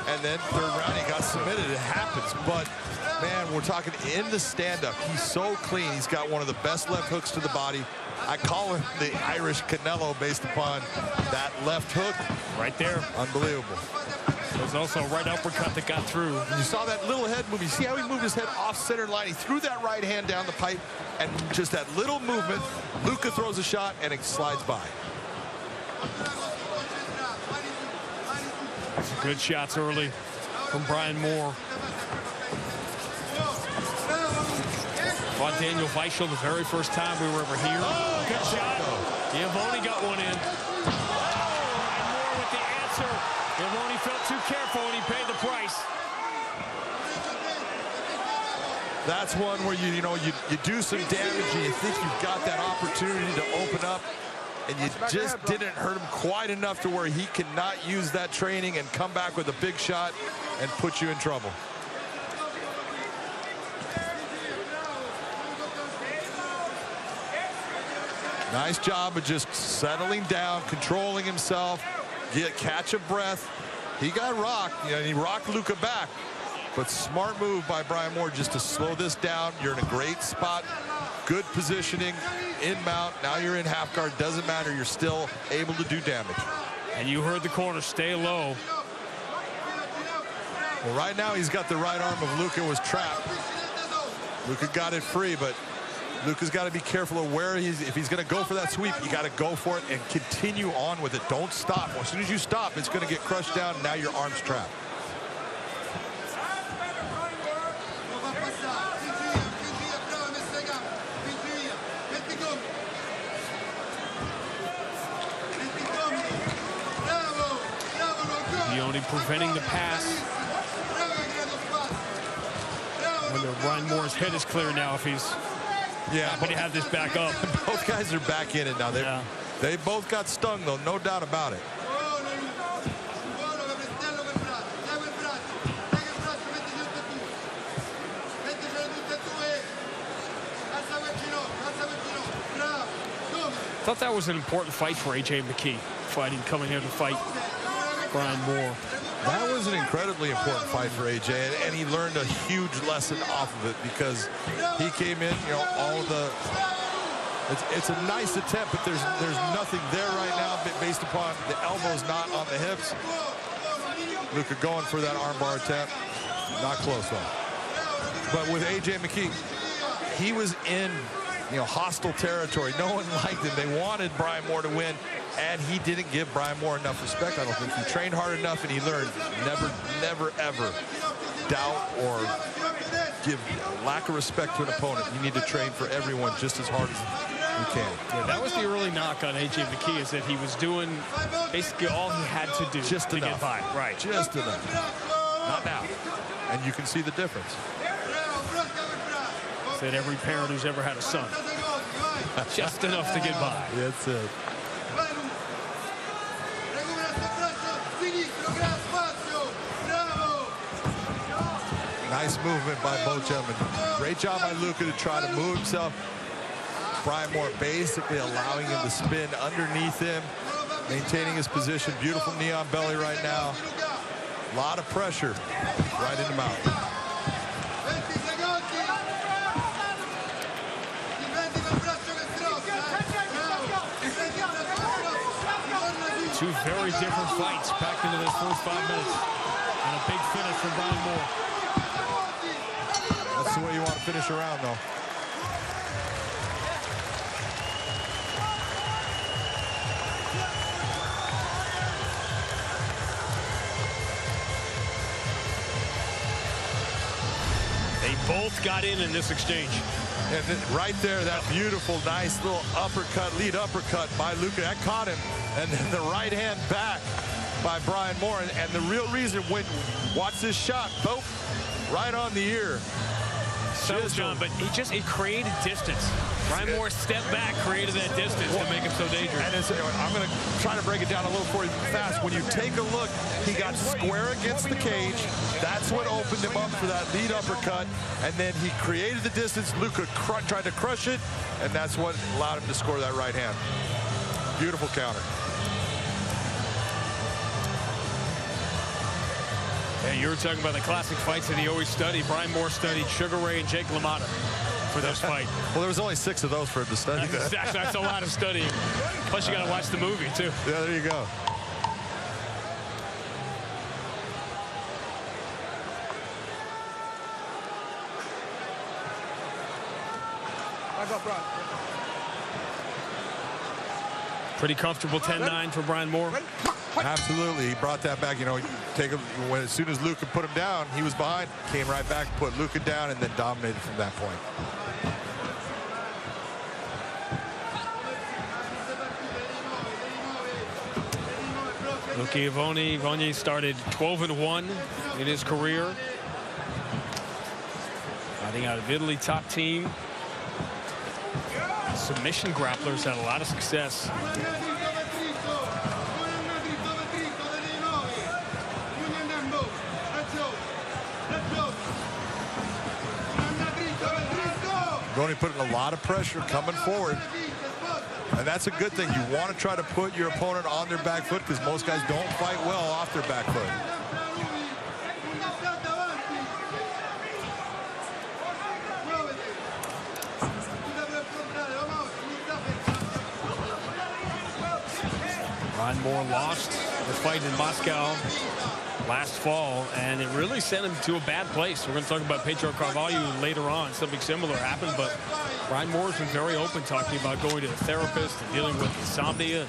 And then third round, he got submitted. It happens. But man, we're talking in the stand-up. He's so clean. He's got one of the best left hooks to the body. I call him the Irish Canelo based upon that left hook. Right there. Unbelievable. There's also a right uppercut that got through. And you saw that little head move. You see how he moved his head off center line. He threw that right hand down the pipe, and just that little movement, Luka throws a shot, and it slides by. Some good shots early from Brian Moore. Fought Daniel Weichel the very first time we were ever here. Oh, good shot. Iavoni got one in. Brian Moore with the answer. Iavoni felt too careful and he paid the price. That's one where you do some damage and you think you've got that opportunity to open up, and you just didn't hurt him quite enough to where he cannot use that training and come back with a big shot and put you in trouble. Nice job of just settling down, controlling himself, catch a breath. He got rocked, and he rocked Luka back. But smart move by Brian Moore just to slow this down. You're in a great spot, good positioning, in mount. Now you're in half guard. Doesn't matter. You're still able to do damage. And you heard the corner, stay low. Well, right now he's got the right arm of Luka was trapped. Luka got it free, but Luka's got to be careful of where if he's going to go for that sweep, you got to go for it and continue on with it. Don't stop. As soon as you stop, it's going to get crushed down. Now your arm's trapped. Leone preventing the pass. Whether Brian Moore's head is clear now if he's happy to have this back up. Both guys are back in it now. They both got stung, though, no doubt about it. I thought that was an important fight for A.J. McKee, coming here to fight Brian Moore. That was an incredibly important fight for AJ, and he learned a huge lesson off of it because he came in, all of the. It's a nice attempt, but there's nothing there right now based upon the elbows not on the hips. Luka going for that armbar attempt, not close though. But with AJ McKee, he was in hostile territory. No one liked him. They wanted Brian Moore to win, and he didn't give Brian Moore enough respect. I don't think he trained hard enough, and he learned never, ever doubt or give lack of respect to an opponent. You need to train for everyone just as hard as you can. Yeah, that was the early knock on A.J. McKee, is that he was doing basically all he had to do just to enough. Get by. Right. Just enough. Not now. And you can see the difference. Said every parent who's ever had a son. Just enough to get by. That's it. Nice movement by both gentlemen. Great job by Luka to try to move himself. Brian Moore basically allowing him to spin underneath him, maintaining his position. Beautiful knee on belly right now. A lot of pressure right in the mouth. Two very different fights packed into this first 5 minutes. And a big finish from Brian Moore. That's the way you want to finish around, though. They both got in this exchange. And then right there, that beautiful, nice little uppercut, lead uppercut by Luka. That caught him. And then the right hand back by Brian Moore. And the real reason, watch this shot, both right on the ear. So, John, but it created distance. Brian Moore stepped back, created that distance to make him so dangerous. And I'm going to try to break it down a little for you fast. When you take a look, he got square against the cage. That's what opened him up for that lead uppercut. And then he created the distance. Luka tried to crush it, and that's what allowed him to score that right hand. Beautiful counter. Yeah, you were talking about the classic fights that he always studied. Brian Moore studied Sugar Ray and Jake LaMotta for this fight. Well, there was only 6 of those for him to study. That's a lot of studying. Plus, you got to watch the movie, too. Yeah, there you go. Pretty comfortable 10-9 for Brian Moore. Absolutely. He brought that back. You know, as soon as Luka put him down, he was behind, came right back, put Luka down, and then dominated from that point. Luka Ivoni started 12-1 in his career. Fighting out of Italy, top team. Submission grapplers had a lot of success. Ivoni putting a lot of pressure coming forward. And that's a good thing. You want to try to put your opponent on their back foot because most guys don't fight well off their back foot. Brian Moore lost the fight in Moscow last fall, and it really sent him to a bad place. We're going to talk about Pedro Carvalho later on. Something similar happened, but Brian Moore's been very open talking about going to the therapist and dealing with insomnia and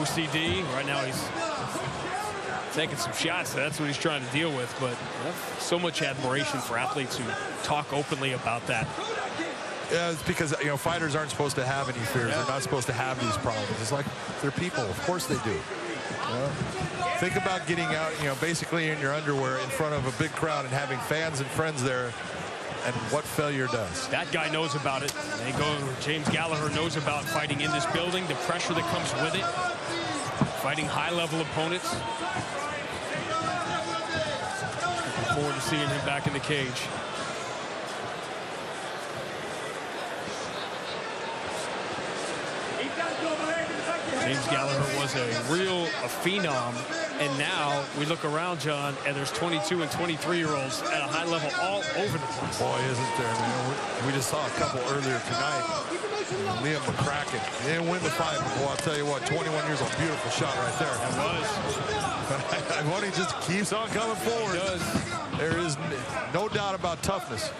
OCD. Right now he's taking some shots. That's what he's trying to deal with, but so much admiration for athletes who talk openly about that. Yeah, it's because, you know, fighters aren't supposed to have any fears. They're not supposed to have these problems. It's like they're people. Of course they do. You know? Think about getting out, you know, basically in your underwear in front of a big crowd and having fans and friends there, and what failure does. That guy knows about it. James Gallagher knows about fighting in this building, the pressure that comes with it, fighting high-level opponents. Looking forward to seeing him back in the cage. James Gallagher was a phenom, and now we look around, John, and there's 22 and 23-year-olds at a high level all over the place. Boy, isn't there, man. We just saw a couple earlier tonight. Liam McCracken. He didn't win the fight, but boy, I'll tell you what, 21 years old, beautiful shot right there. It was. But he just keeps on coming forward. He does. There is no doubt about toughness.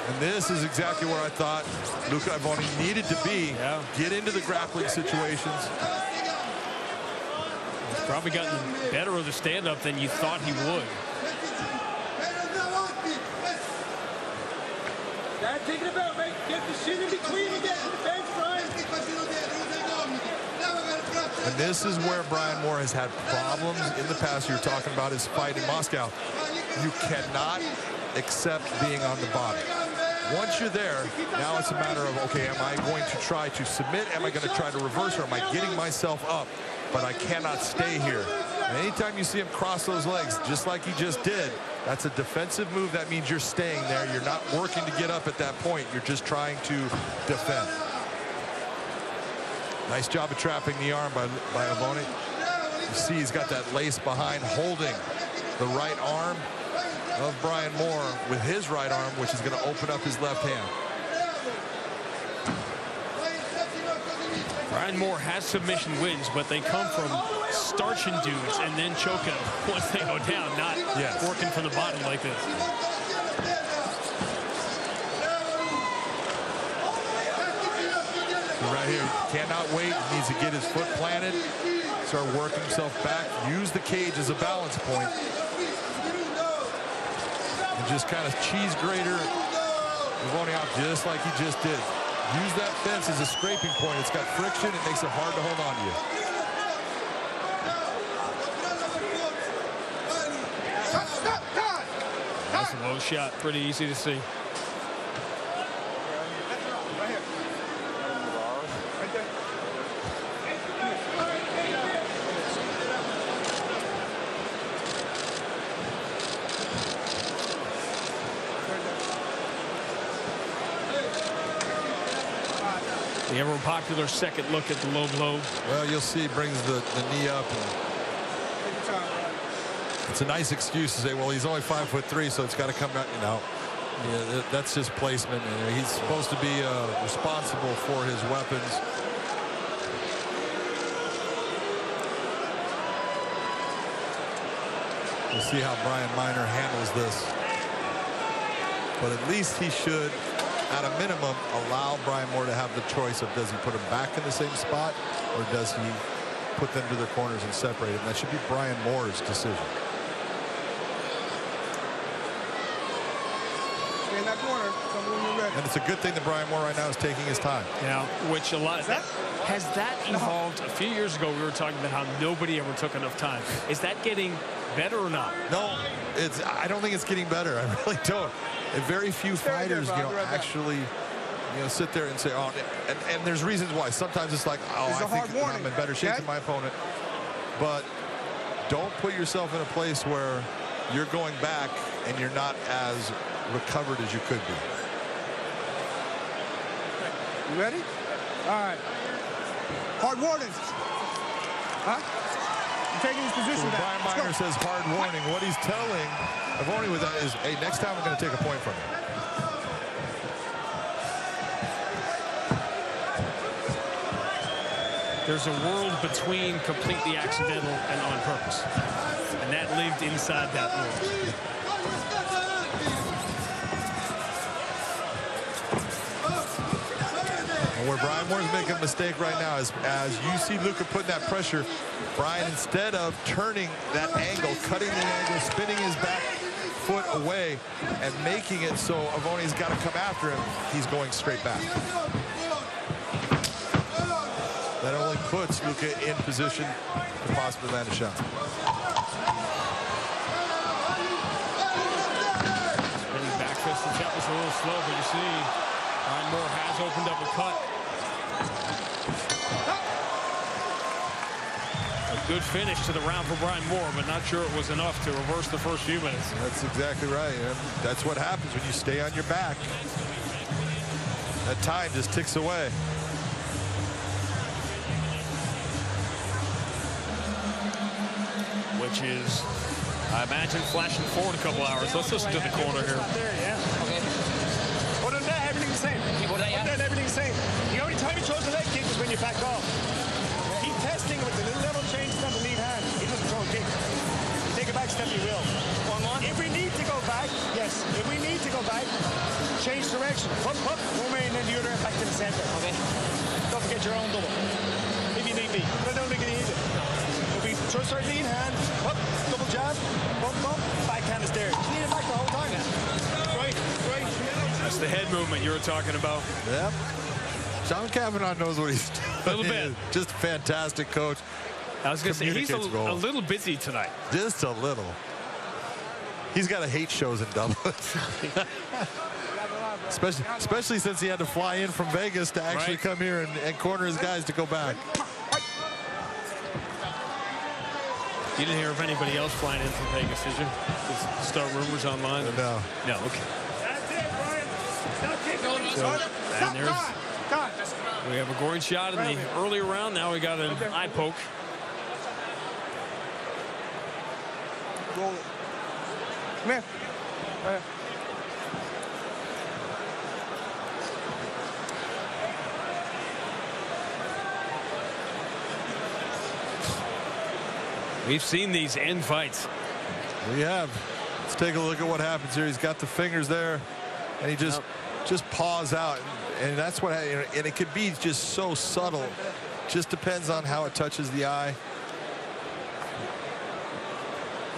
And this is exactly where I thought Luka Ivoni needed to be. Yeah. Get into the grappling situations. He's probably gotten better of the stand-up than you thought he would. Take it about, mate. Get the shit in between and get to the bench, Brian. And this is where Brian Moore has had problems in the past. You're talking about his fight in Moscow. You cannot accept being on the bottom. Once you're there, now it's a matter of, okay, am I going to try to submit? Am I going to try to reverse, or am I getting myself up? But I cannot stay here. And anytime you see him cross those legs, just like he just did, that's a defensive move. That means you're staying there. You're not working to get up at that point. You're just trying to defend. Nice job of trapping the arm by Ivoni. You see he's got that lace behind, holding the right arm of Brian Moore with his right arm, which is going to open up his left hand. Brian Moore has submission wins, but they come from starching dudes and then choking them once they go down, not working from the bottom like this. Right here, cannot wait, needs to get his foot planted, start working himself back, use the cage as a balance point. And just kind of cheese grater Ivoni out just like he just did. Use that fence as a scraping point. It's got friction. It makes it hard to hold on to you. That's a low shot. Pretty easy to see. The ever popular second look at the low blow. Well, you'll see he brings the knee up and It's a nice excuse to say, well, he's only 5'3", so it's got to come out, you know. Yeah, that's just placement. And he's supposed to be responsible for his weapons. We'll see how Brian Miner handles this. But at least he should, at a minimum, allow Brian Moore to have the choice of does he put him back in the same spot or does he put them to their corners and separate them. That should be Brian Moore's decision. Stay in that corner. And it's a good thing that Brian Moore right now is taking his time. Yeah, which a lot of that has that evolved. A few years ago, we were talking about how nobody ever took enough time. Is that getting better or not? No, I don't think it's getting better. I really don't. And very few fighters, actually, sit there and say, oh, and there's reasons why. Sometimes it's like, oh, I think I'm in better shape than my opponent. But don't put yourself in a place where you're going back and you're not as recovered as you could be. You ready? All right. Hard warning. Huh? I'm taking his position back. Brian Miner says hard warning. What he's telling Avoni with that is, hey, next time we're going to take a point from you. There's a world between completely accidental and on purpose. And that lived inside that world. Where Brian Moore's making a mistake right now is as you see Luka putting that pressure, Brian, instead of turning that angle, cutting the angle, spinning his back foot away and making it so Avoni's got to come after him, he's going straight back. That only puts Luka in position to possibly land a shot. Spinning back fist, the jump was a little slow, but you see Brian Moore has opened up a cut. A good finish to the round for Brian Moore, but not sure it was enough to reverse the first few minutes. That's exactly right. And that's what happens when you stay on your back. That time just ticks away. Which is, I imagine, flashing forward a couple hours. Let's listen to the corner here. Other than that, everything's the same. Other than that, everything's the same. The only time he throws the leg kick is when you back off. Keep testing with the little level changes on the lead hand. He doesn't throw a kick. You take a back step, he will. If we need to go back, yes. If we need to go back, change direction. Up, one way, and then the other back to the center. Okay. Don't forget your own double. If you need be. But I don't think you need it. If we trust our lead hand, up, double jab, bump, backhand is there. You need it back the whole time. Right. That's the head movement you were talking about. Yep. John Kavanaugh knows what he's doing. A little bit. Just a fantastic coach. I was going to say, he's a little busy tonight. Just a little. He's got to hate shows in Dublin. especially since he had to fly in from Vegas to actually come here and corner his guys to go back. You didn't hear of anybody else flying in from Vegas, did you? Just start rumors online? No. No, okay. So, and we have a groin shot in the earlier round. Now we got an eye poke. Roll it. Come here. We've seen these end fights. We have. Let's take a look at what happens here. He's got the fingers there, and he just paws out, and that's what. And it could be just so subtle. Just depends on how it touches the eye.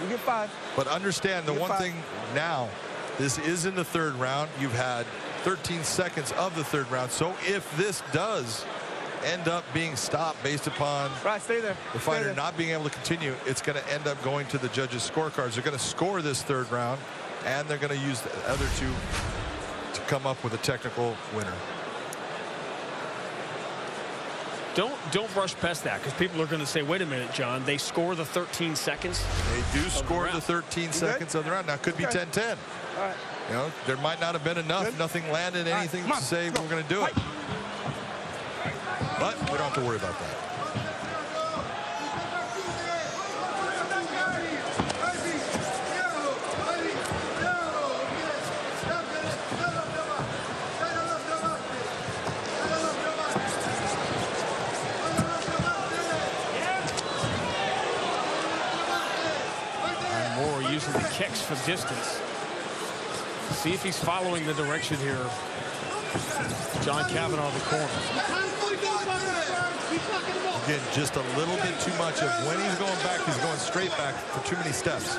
You get 5. But understand the one thing now, this is in the third round. You've had 13 seconds of the third round. So if this does end up being stopped based upon the fighter not being able to continue, it's going to end up going to the judges' scorecards. They're going to score this third round, and they're going to use the other two to come up with a technical winner. Don't rush past that, because people are going to say, wait a minute, John, they score the 13 seconds. They do score the 13 seconds of the round. Now it could be 10-10. All right. You know, there might not have been enough. Nothing landed, anything to say we're going to do it. But we don't have to worry about that. kicks from distance. See if he's following the direction here. John Kavanaugh in the corner. Again, just a little bit too much of when he's going back, he's going straight back for too many steps.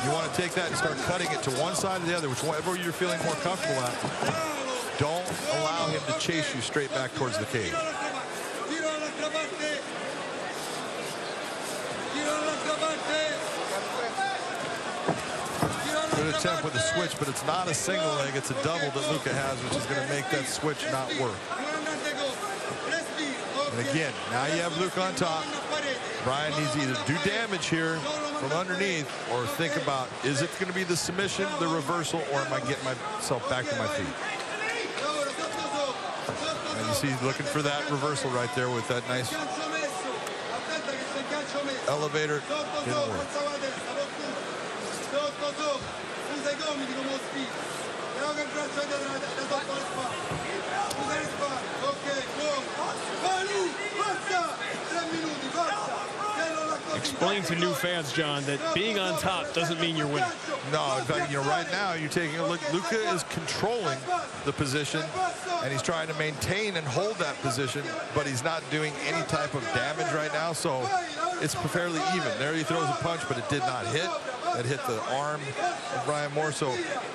You want to take that and start cutting it to one side or the other, whichever you're feeling more comfortable at. Don't allow him to chase you straight back towards the cage. Good attempt with a switch, but it's not a single leg, it's a double that Luka has, which is going to make that switch not work. And again, now you have Luka on top. Brian needs to either do damage here from underneath or think about, is it going to be the submission, the reversal, or am I getting myself back to my feet? And you see he's looking for that reversal right there with that nice elevator. Didn't work. Explain to new fans, John, that being on top doesn't mean you're winning. No, in fact, right now you're taking a look. Luka is controlling the position, and he's trying to maintain and hold that position, but he's not doing any type of damage right now, so it's fairly even. There he throws a punch, but it did not hit. It hit the arm of Brian Moore, so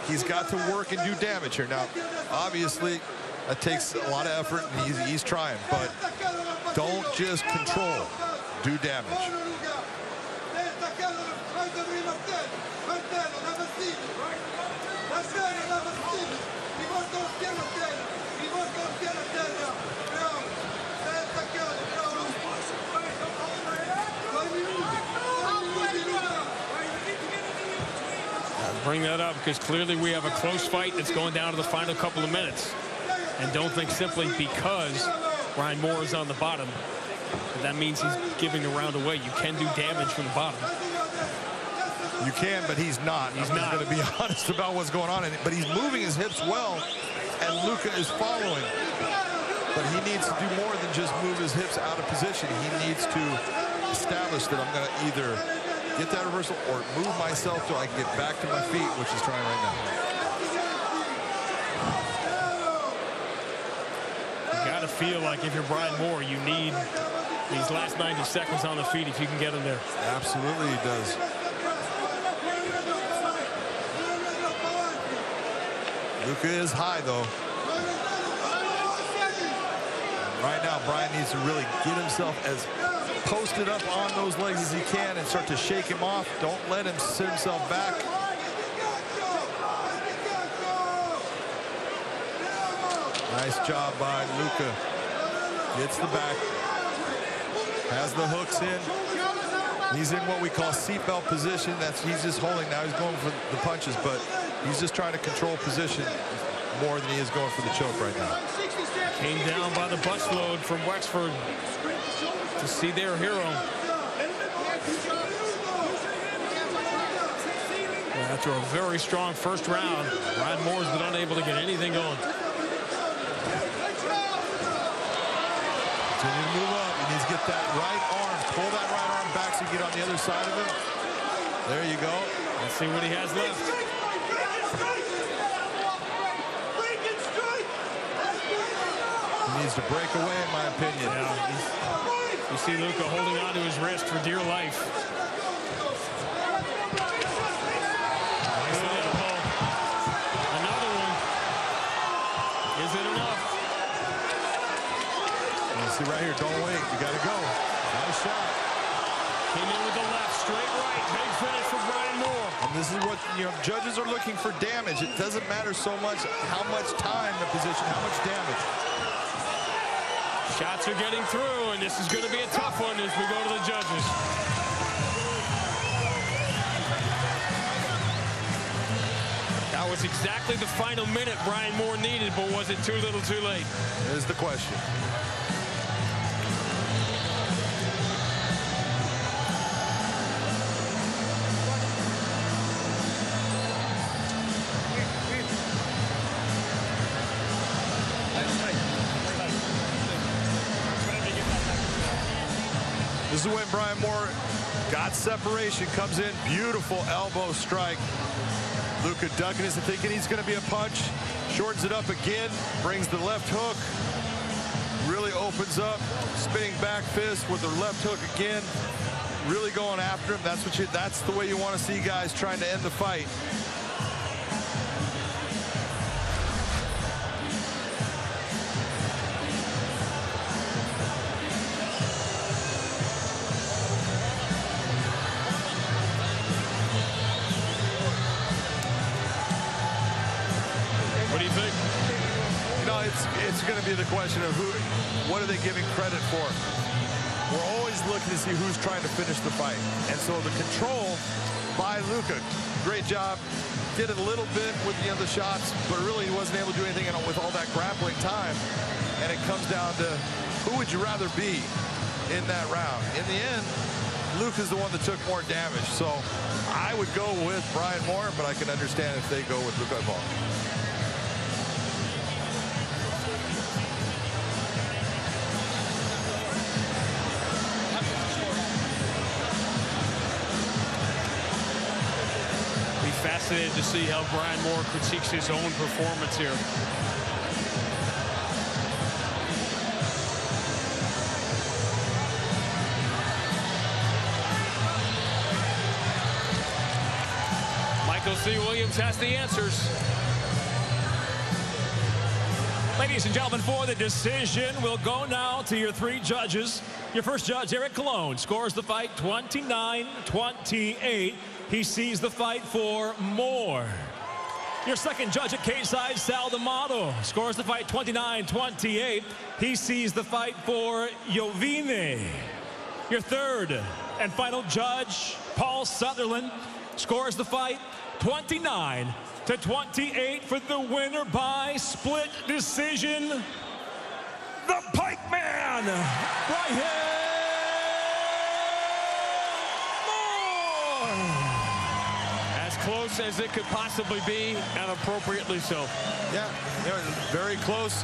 he's got to work and do damage here. Now, obviously, that takes a lot of effort, and he's trying, but don't just control. Do damage. Bring that up because clearly we have a close fight that's going down to the final couple of minutes. And don't think simply because Brian Moore is on the bottom that means he's giving the round away. You can do damage from the bottom. You can, but he's not. He's not going to be honest about what's going on. But he's moving his hips well, and Luka is following. But he needs to do more than just move his hips out of position. He needs to establish that I'm going to either get that reversal or move myself so I can get back to my feet, which he's trying right now. You got to feel like if you're Brian Moore, you need these last 90 seconds on the feet if you can get him there. Absolutely, he does. Luka is high, though. Right now, Brian needs to really get himself as posted up on those legs as he can and start to shake him off. Don't let him sit himself back. Nice job by Luka. Gets the back. Has the hooks in. He's in what we call seatbelt position. He's just holding now. He's going for the punches, but he's just trying to control position more than he is going for the choke right now. Came down by the busload from Wexford to see their hero. After a very strong first round, Brian Moore's been unable to get anything going. Continue to move up. He needs to get that right arm. Pull that right arm back so you get on the other side of him. There you go. Let's see what he has left. He needs to break away, in my opinion. Yeah, you see Luka holding on to his wrist for dear life. Nice elbow. Another one. Is it enough? See right here, don't wait. You got to go. Nice shot. Came in with the left, straight right. Big finish for Brian Moore. And this is what, judges are looking for damage. It doesn't matter so much how much time the position, how much damage. Shots are getting through, and this is going to be a tough one as we go to the judges. That was exactly the final minute Brian Moore needed, but was it too little too late? Is the question. This is when Brian Moore Got separation, comes in, beautiful elbow strike. Luka ducking isn't thinking he's going to be a punch. Shortens it up again, brings the left hook. Really opens up, spinning back fist with the left hook again. Really going after him. That's the way you want to see guys trying to end the fight. What do you think? You know, it's going to be the question of what are they giving credit for? We're always looking to see who's trying to finish the fight. And so the control by Luka, great job. Did it a little bit with the other shots, but really he wasn't able to do anything with all that grappling time. And it comes down to who would you rather be in that round? In the end, Luka's the one that took more damage. So I would go with Brian Moore, but I can understand if they go with Luka Ball. Fascinated to see how Brian Moore critiques his own performance here. Michael C. Williams has the answers. Ladies and gentlemen, for the decision, we'll go now to your three judges. Your first judge, Eric Colon, scores the fight 29-28. He sees the fight for Moore. Your second judge at cage-side, Sal D'Amato, scores the fight 29-28. He sees the fight for Jovine. Your third and final judge, Paul Sutherland, scores the fight 29-28 for the winner by split decision, the Pike Man, Brian Moore. As close as it could possibly be, and appropriately so. Yeah, very close.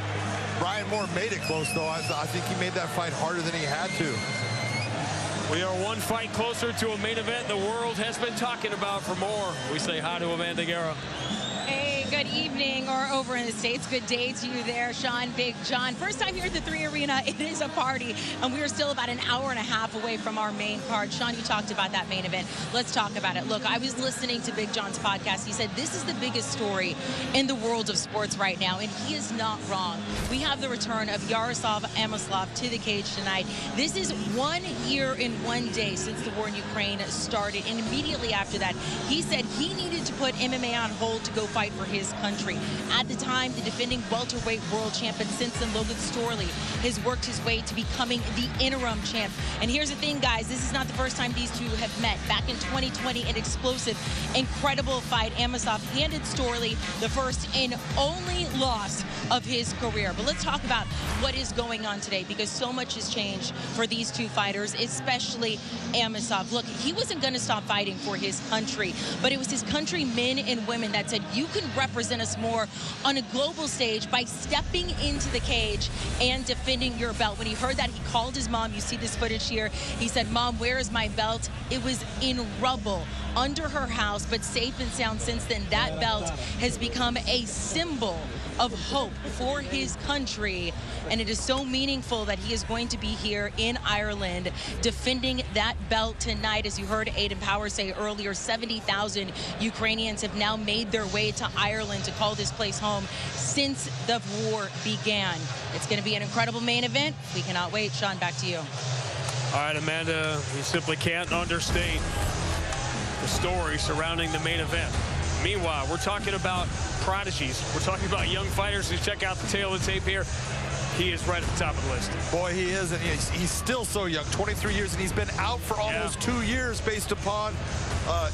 Brian Moore made it close, though. I think he made that fight harder than he had to. We are one fight closer to a main event the world has been talking about for Moore. We say hi to Amanda Guerra. Hey, good evening, or over in the States, good day to you there, Sean, Big John. First time here at the 3 Arena. It is a party, and we are still about an hour and a half away from our main card. Sean, you talked about that main event. Let's talk about it. Look, I was listening to Big John's podcast. He said this is the biggest story in the world of sports right now, and he is not wrong. We have the return of Yaroslav Amosov to the cage tonight. This is 1 year and 1 day since the war in Ukraine started, and immediately after that, he said he needed to put MMA on hold to go fight for his country. At the time, the defending welterweight world champion since then, Logan Storley, has worked his way to becoming the interim champ. And here's the thing, guys, this is not the first time these two have met. Back in 2020, an explosive, incredible fight. Amosov handed Storley the first and only loss of his career. But let's talk about what is going on today, because so much has changed for these two fighters, especially Amosov. Look, he wasn't going to stop fighting for his country, but it was his countrymen and women that said, you can represent us more on a global stage by stepping into the cage and defending your belt. When he heard that, he called his mom. You see this footage here. He said, Mom, where is my belt? It was in rubble under her house, but safe and sound since then. That belt has become a symbol of hope for his country, and it is so meaningful that he is going to be here in Ireland defending that belt tonight. As you heard Aiden Power say earlier, 70,000 Ukrainians have now made their way to Ireland to call this place home since the war began. It's going to be an incredible main event. We cannot wait. Sean, back to you. All right, Amanda, you simply can't understate the story surrounding the main event. Meanwhile, we're talking about prodigies. We're talking about young fighters. You check out the tail of the tape here. He is right at the top of the list. Boy, he is, and he's still so young, 23 years, and he's been out for almost 2 years based upon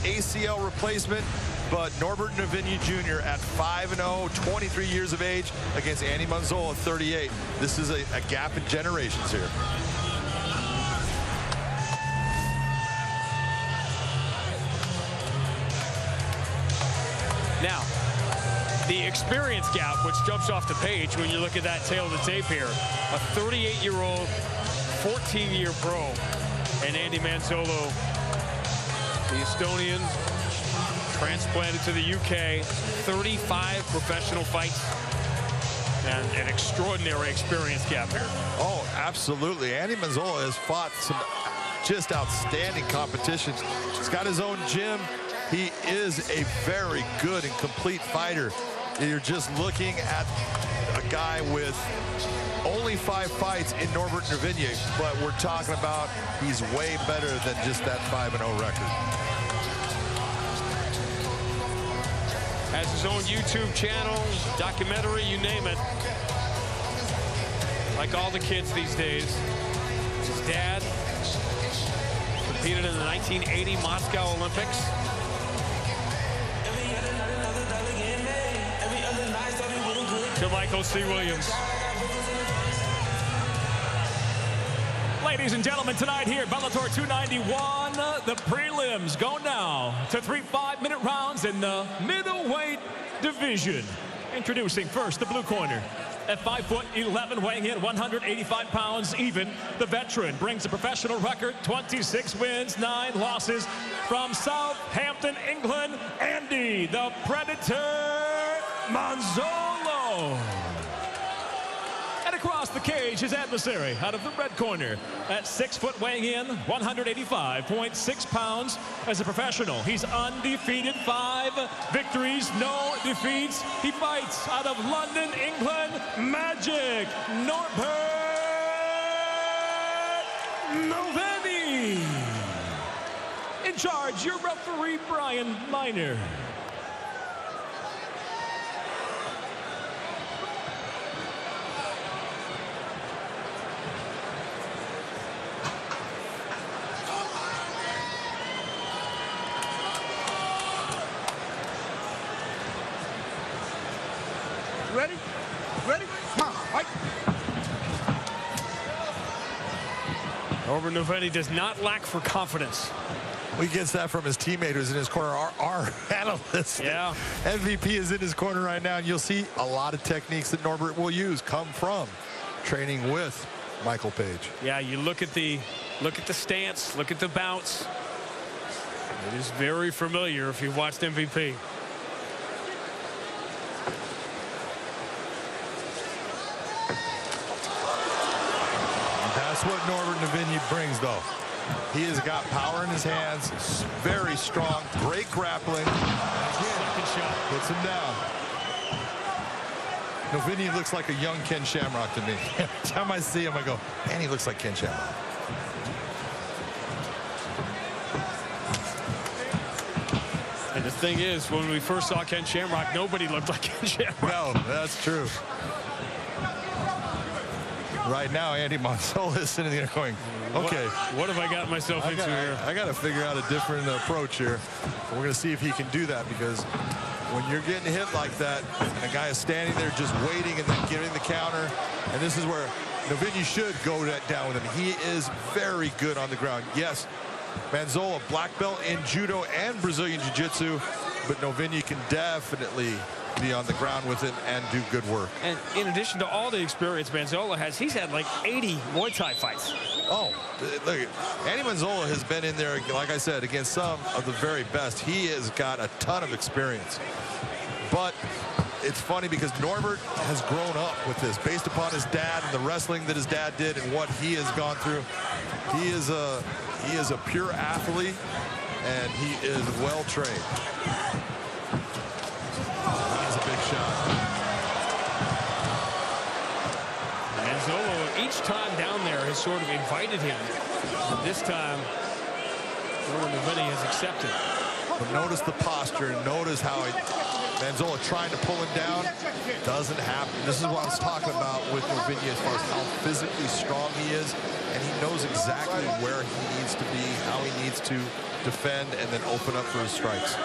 ACL replacement. But Norbert Navinyi Jr. at 5-0, 23 years of age, against Andy Manzola, 38. This is a gap in generations here. Now, the experience gap, which jumps off the page when you look at that tail of the tape here. A 38-year-old, 14-year pro, and Andy Manzolo the Estonian, transplanted to the UK, 35 professional fights, and an extraordinary experience gap here. Oh, absolutely. Andy Manzola has fought some just outstanding competitions. He's got his own gym. He is a very good and complete fighter. You're just looking at a guy with only 5 fights in Norbert Novinje, but we're talking about he's way better than just that 5-0 record. Has his own YouTube channel, documentary, you name it. Like all the kids these days. His dad competed in the 1980 Moscow Olympics. To Michael C. Williams. Ladies and gentlemen, tonight here, Bellator 291, the prelims go now to 3 5-minute rounds in the middleweight division. Introducing first the blue corner. At 5'11", weighing in 185 pounds even, the veteran brings a professional record, 26 wins, 9 losses. From Southampton, England, Andy, the Predator Manzolo. And across the cage, his adversary out of the red corner. At 6 foot, weighing in 185.6 pounds. As a professional, he's undefeated, 5 victories, no defeats. He fights out of London, England, Magic Norbert Novinje. In charge, your referee, Brian Miner. Ready? Ready? Come on, fight. Norbert Novinje does not lack for confidence. He gets that from his teammate who's in his corner, our analyst. Yeah. MVP is in his corner right now, and you'll see a lot of techniques that Norbert will use come from training with Michael Page. Yeah, you look at the stance, look at the bounce. It is very familiar if you've watched MVP. That's what Norbert Novinje brings, though. He has got power in his hands, very strong, great grappling. Second shot. Puts him down. Novinje looks like a young Ken Shamrock to me. Every time I see him, I go, man, he looks like Ken Shamrock. And the thing is, when we first saw Ken Shamrock, nobody looked like Ken Shamrock. No, that's true. Right now, Andy Manzola is sitting there going, okay. What have I got myself into here? I got to figure out a different approach here. We're going to see if he can do that, because when you're getting hit like that, and a guy is standing there just waiting and then giving the counter, and this is where Novinje should go down with him. He is very good on the ground. Yes, Manzola, black belt in judo and Brazilian jiu-jitsu, but Novinje can definitely be on the ground with it and do good work. And in addition to all the experience Manzola has, he's had like 80 Muay Thai fights. Oh, look, Andy Manzola has been in there, like I said, against some of the very best. He has got a ton of experience. But it's funny because Norbert has grown up with this based upon his dad and the wrestling that his dad did and what he has gone through. He is a pure athlete, and he is well trained. That's a big shot. Manzola, each time down there, has sort of invited him. This time, Novinje has accepted. But notice the posture. Notice how Manzola trying to pull him down. Doesn't happen. This is what I was talking about with Novinje as far as how physically strong he is. And he knows exactly where he needs to be, how he needs to defend, and then open up for his strikes.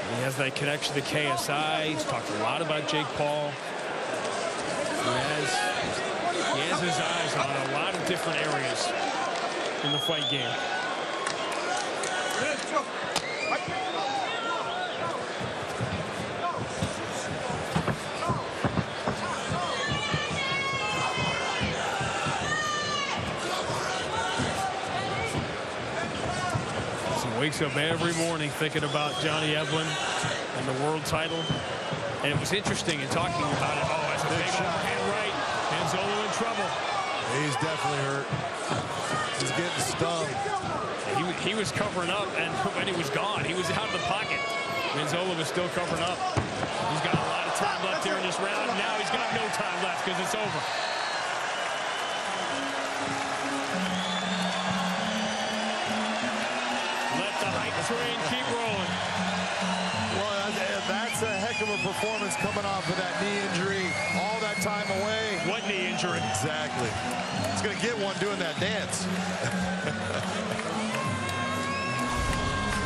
He has that connection to KSI. He's talked a lot about Jake Paul. He has his eyes on a lot of different areas in the fight game. Wakes up every morning thinking about Johnny Evelyn and the world title. And it was interesting in talking about it. Oh, that's a big overhand right. Manzolo in trouble. He's definitely hurt. He's getting stung. He was covering up, and when he was gone, he was out of the pocket. Manzolo was still covering up. He's got a lot of time left here in this round. Now he's got no time left because it's over. Let the hype train keep rolling. Well, that's a heck of a performance coming off of that knee injury. All that time away. What knee injury? Exactly. He's going to get one doing that dance.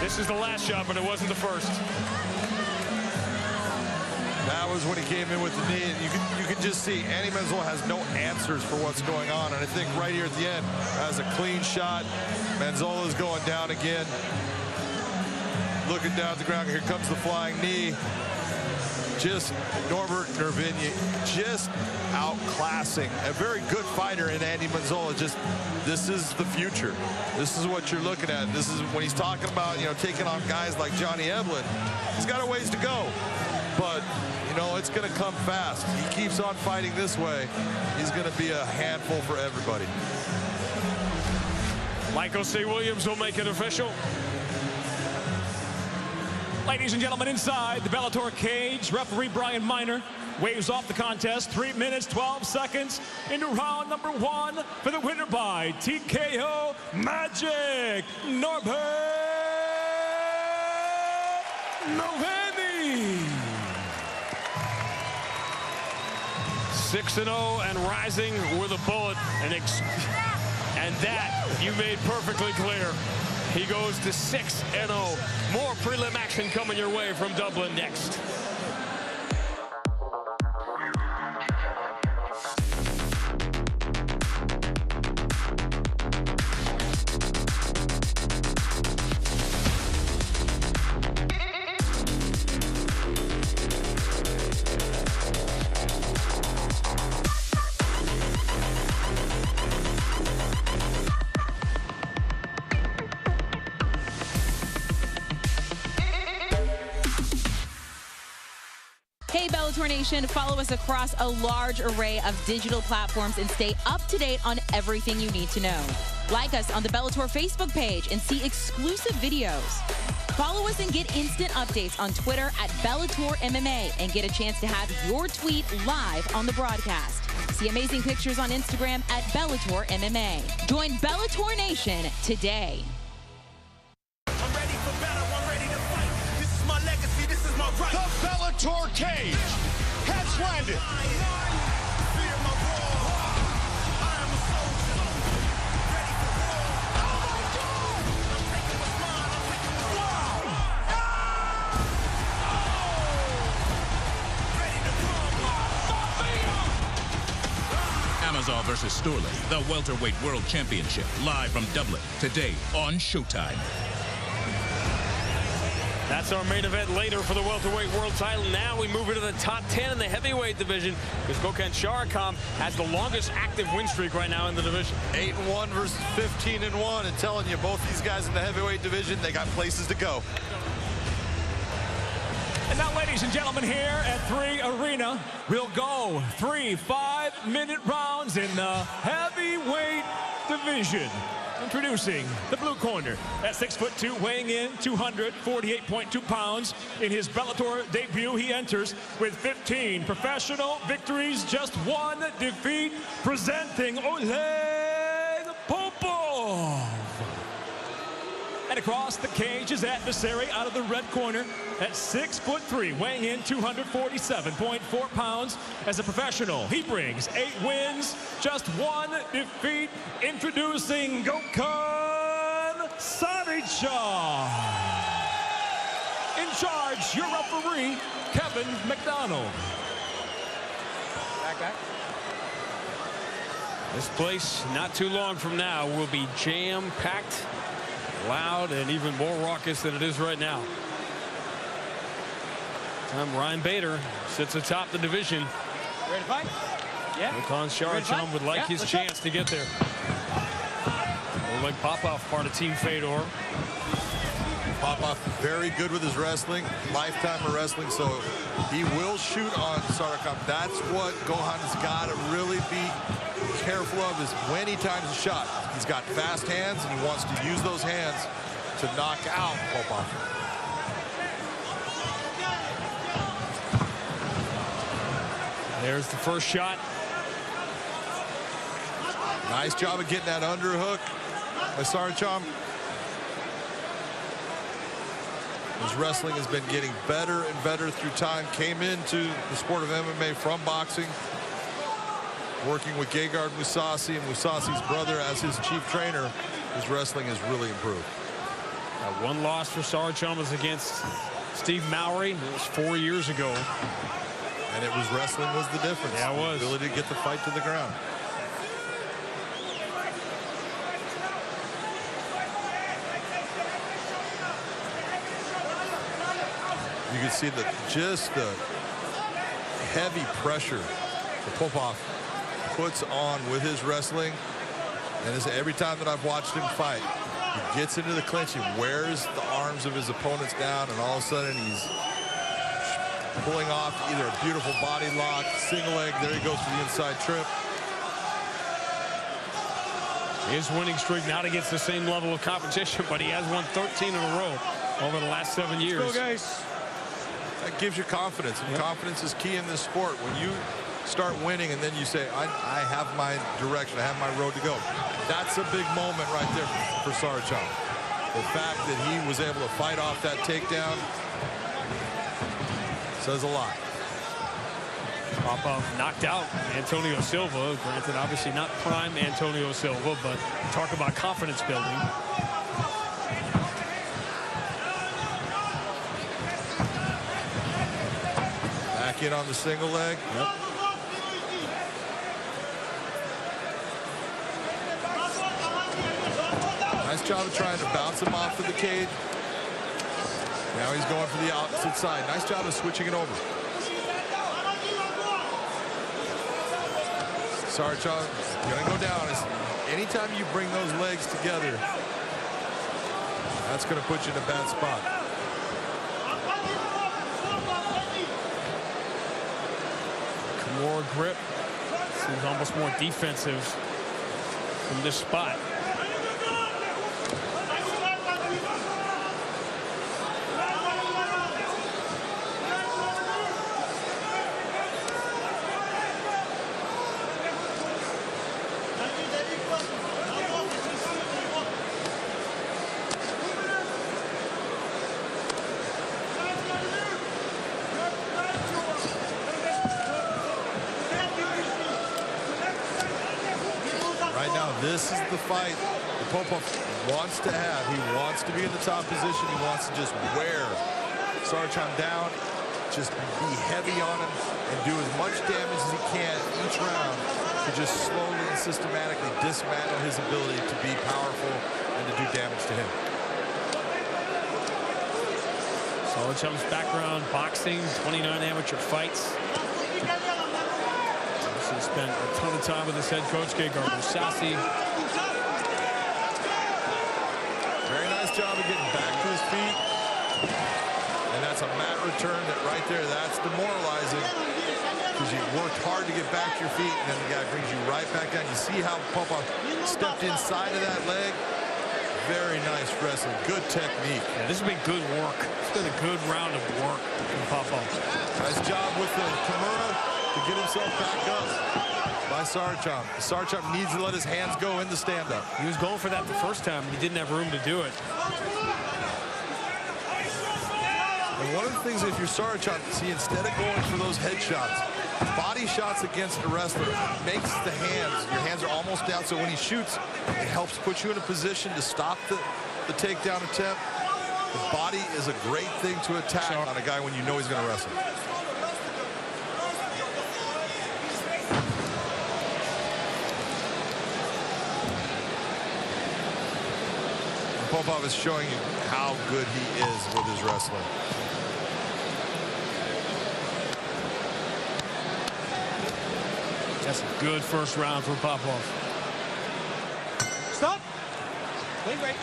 This is the last shot, but it wasn't the first. That was when he came in with the knee, and you can just see Andy Manzolo has no answers for what's going on. And I think right here at the end, has a clean shot. Manzolo's going down again. Looking down at the ground. Here comes the flying knee. Just Norbert Nervigne just outclassing a very good fighter in Andy Manzolo. Just, this is the future. This is what you're looking at. This is when he's talking about, you know, taking on guys like Johnny Evelyn. He's got a ways to go, but you know, it's going to come fast. He keeps on fighting this way, he's going to be a handful for everybody. Michael C. Williams will make it official. Ladies and gentlemen, inside the Bellator cage, referee Brian Miner waves off the contest. 3 minutes, 12 seconds into round number 1 for the winner by TKO Magic, Norbert Nervigne. 6-0 and rising with a bullet. And that you made perfectly clear. He goes to 6-0. More prelim action coming your way from Dublin next. Hey Bellator Nation, follow us across a large array of digital platforms and stay up to date on everything you need to know. Like us on the Bellator Facebook page and see exclusive videos. Follow us and get instant updates on Twitter at Bellator MMA and get a chance to have your tweet live on the broadcast. See amazing pictures on Instagram at Bellator MMA. Join Bellator Nation today. The Bellator cage has landed. Amosov versus Storley, the welterweight world championship, live from Dublin today on Showtime. That's our main event later for the welterweight world title. Now we move into the top 10 in the heavyweight division because Gökhan Şarakam has the longest active win streak right now in the division. 8-1 versus 15-1. And telling you, both these guys in the heavyweight division, they got places to go. And now, ladies and gentlemen, here at 3 Arena, we'll go 3 5-minute rounds in the heavyweight division. Introducing the blue corner at 6'2", weighing in 248.2 pounds. In his Bellator debut, he enters with 15 professional victories, just 1 defeat, presenting Oleg Popov. And across the cage, his adversary out of the red corner at 6'3", weighing in 247.4 pounds. As a professional, he brings 8 wins, just 1 defeat. Introducing Gökhan Şarakam. In charge, your referee, Kevin McDonald. Back. This place, not too long from now, will be jam-packed, loud, and even more raucous than it is right now. Ryan Bader sits atop the division. Ready to fight? Yeah. Gökhan Şarakam would like his chance to get there. Oleg Popov, part of Team Fedor. Popov very good with his wrestling, lifetime of wrestling, so he will shoot on Sarkov. That's what Gohan has got to really be careful of, is when he times a shot. He's got fast hands, and he wants to use those hands to knock out Popov. There's the first shot. Nice job of getting that underhook by Sarcham. His wrestling has been getting better and better through time. Came into the sport of MMA from boxing, working with Gegard Mousasi and Mousasi's brother as his chief trainer. His wrestling has really improved. One loss for Sarcham was against Steve Mowry. It was 4 years ago. And it was wrestling was the difference. Yeah, it was. The ability to get the fight to the ground. You can see just the heavy pressure that Popov puts on with his wrestling. And every time that I've watched him fight, he gets into the clinch, he wears the arms of his opponents down, and all of a sudden he's pulling off either a beautiful body lock, single leg. There he goes for the inside trip. His winning streak not against the same level of competition, but he has won 13 in a row over the last 7 years. Let's go, guys. That gives you confidence, and confidence is key in this sport. When you start winning and then you say, I have my direction, I have my road to go. That's a big moment right there for Sarcham. The fact that he was able to fight off that takedown says a lot. Popov knocked out Antonio Silva. Granted, obviously not prime Antonio Silva, but talk about confidence building. Back in on the single leg. Yep. Nice job of trying to bounce him off of the cage. Now he's going for the opposite side. Nice job of switching it over. Sarcham gonna go down. Anytime you bring those legs together, that's gonna put you in a bad spot. More grip. Seems almost more defensive from this spot. This is the fight that Popov wants to have. He wants to be in the top position. He wants to just wear Sarcham down, just be heavy on him, and do as much damage as he can each round to just slowly and systematically dismantle his ability to be powerful and to do damage to him. Sarcham's background, boxing, 29 amateur fights. Spent a ton of time with his head coach, Gegard Mousasi. Very nice job of getting back to his feet. And that's a mat return that right there, that's demoralizing. Because you worked hard to get back to your feet, and then the guy brings you right back down. You see how Popov stepped inside of that leg? Very nice wrestling. Good technique. Yeah, this has been good work. It's been a good round of work from Popov. Nice job with the Kimura to get himself back up by Sarcham. Sarcham needs to let his hands go in the stand-up. He was going for that the first time, but he didn't have room to do it. And one of the things, if you're Sarcham, see, instead of going for those head shots, body shots against the wrestler makes the hands, your hands are almost down, so when he shoots, it helps put you in a position to stop the takedown attempt. The body is a great thing to attack on a guy when you know he's going to wrestle. Popov is showing you how good he is with his wrestling. That's a good first round for Popov. Stop. Wait.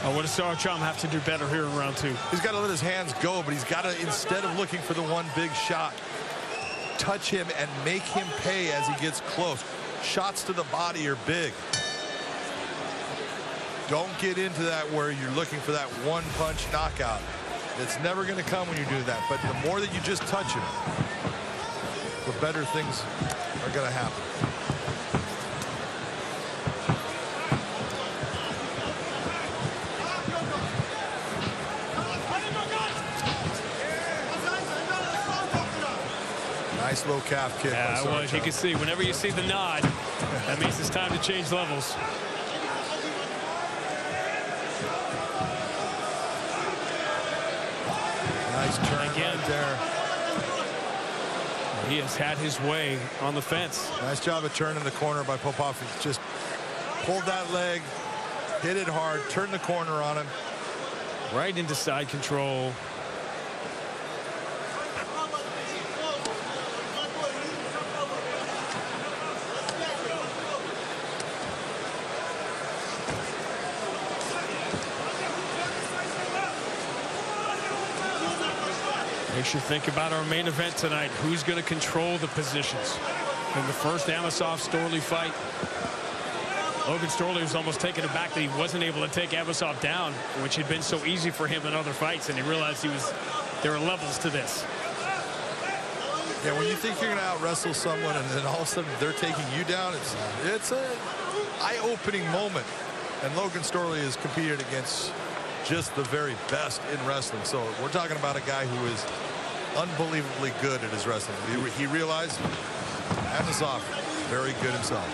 What does Sarcham have to do better here in round 2? He's got to let his hands go, but he's got to, instead of looking for the one big shot, touch him and make him pay as he gets close. Shots to the body are big. Don't get into that where you're looking for that one punch knockout. It's never going to come when you do that. But the more that you just touch him, the better things are going to happen. Nice low calf kick. Yeah, well, you can see whenever you see the nod, that means it's time to change levels. Nice turn again there. He has had his way on the fence. Nice job of turning the corner by Popov. He just pulled that leg, hit it hard, turned the corner on him. Right into side control. Makes you think about our main event tonight. Who's going to control the positions? In the first Amosov-Storley fight, Logan Storley was almost taken aback that he wasn't able to take Amosov down, which had been so easy for him in other fights, and he realized there are levels to this. Yeah, when you think you're going to out-wrestle someone and then all of a sudden they're taking you down, it's an eye-opening moment. And Logan Storley has competed against just the very best in wrestling. So we're talking about a guy who is unbelievably good at his wrestling. He realized Amosov very good himself.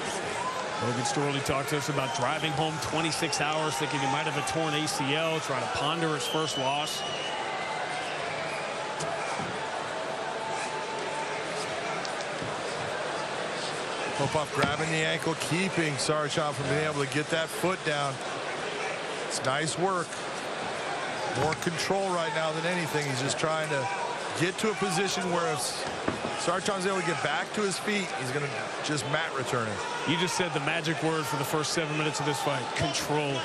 Logan Storley talked to us about driving home 26 hours, thinking he might have a torn ACL, trying to ponder his first loss. Popov grabbing the ankle, keeping Sarcham from being able to get that foot down. It's nice work. More control right now than anything. He's just trying to get to a position where if Sarcham's able to get back to his feet, he's going to just mat return it. You just said the magic word for the first 7 minutes of this fight: control.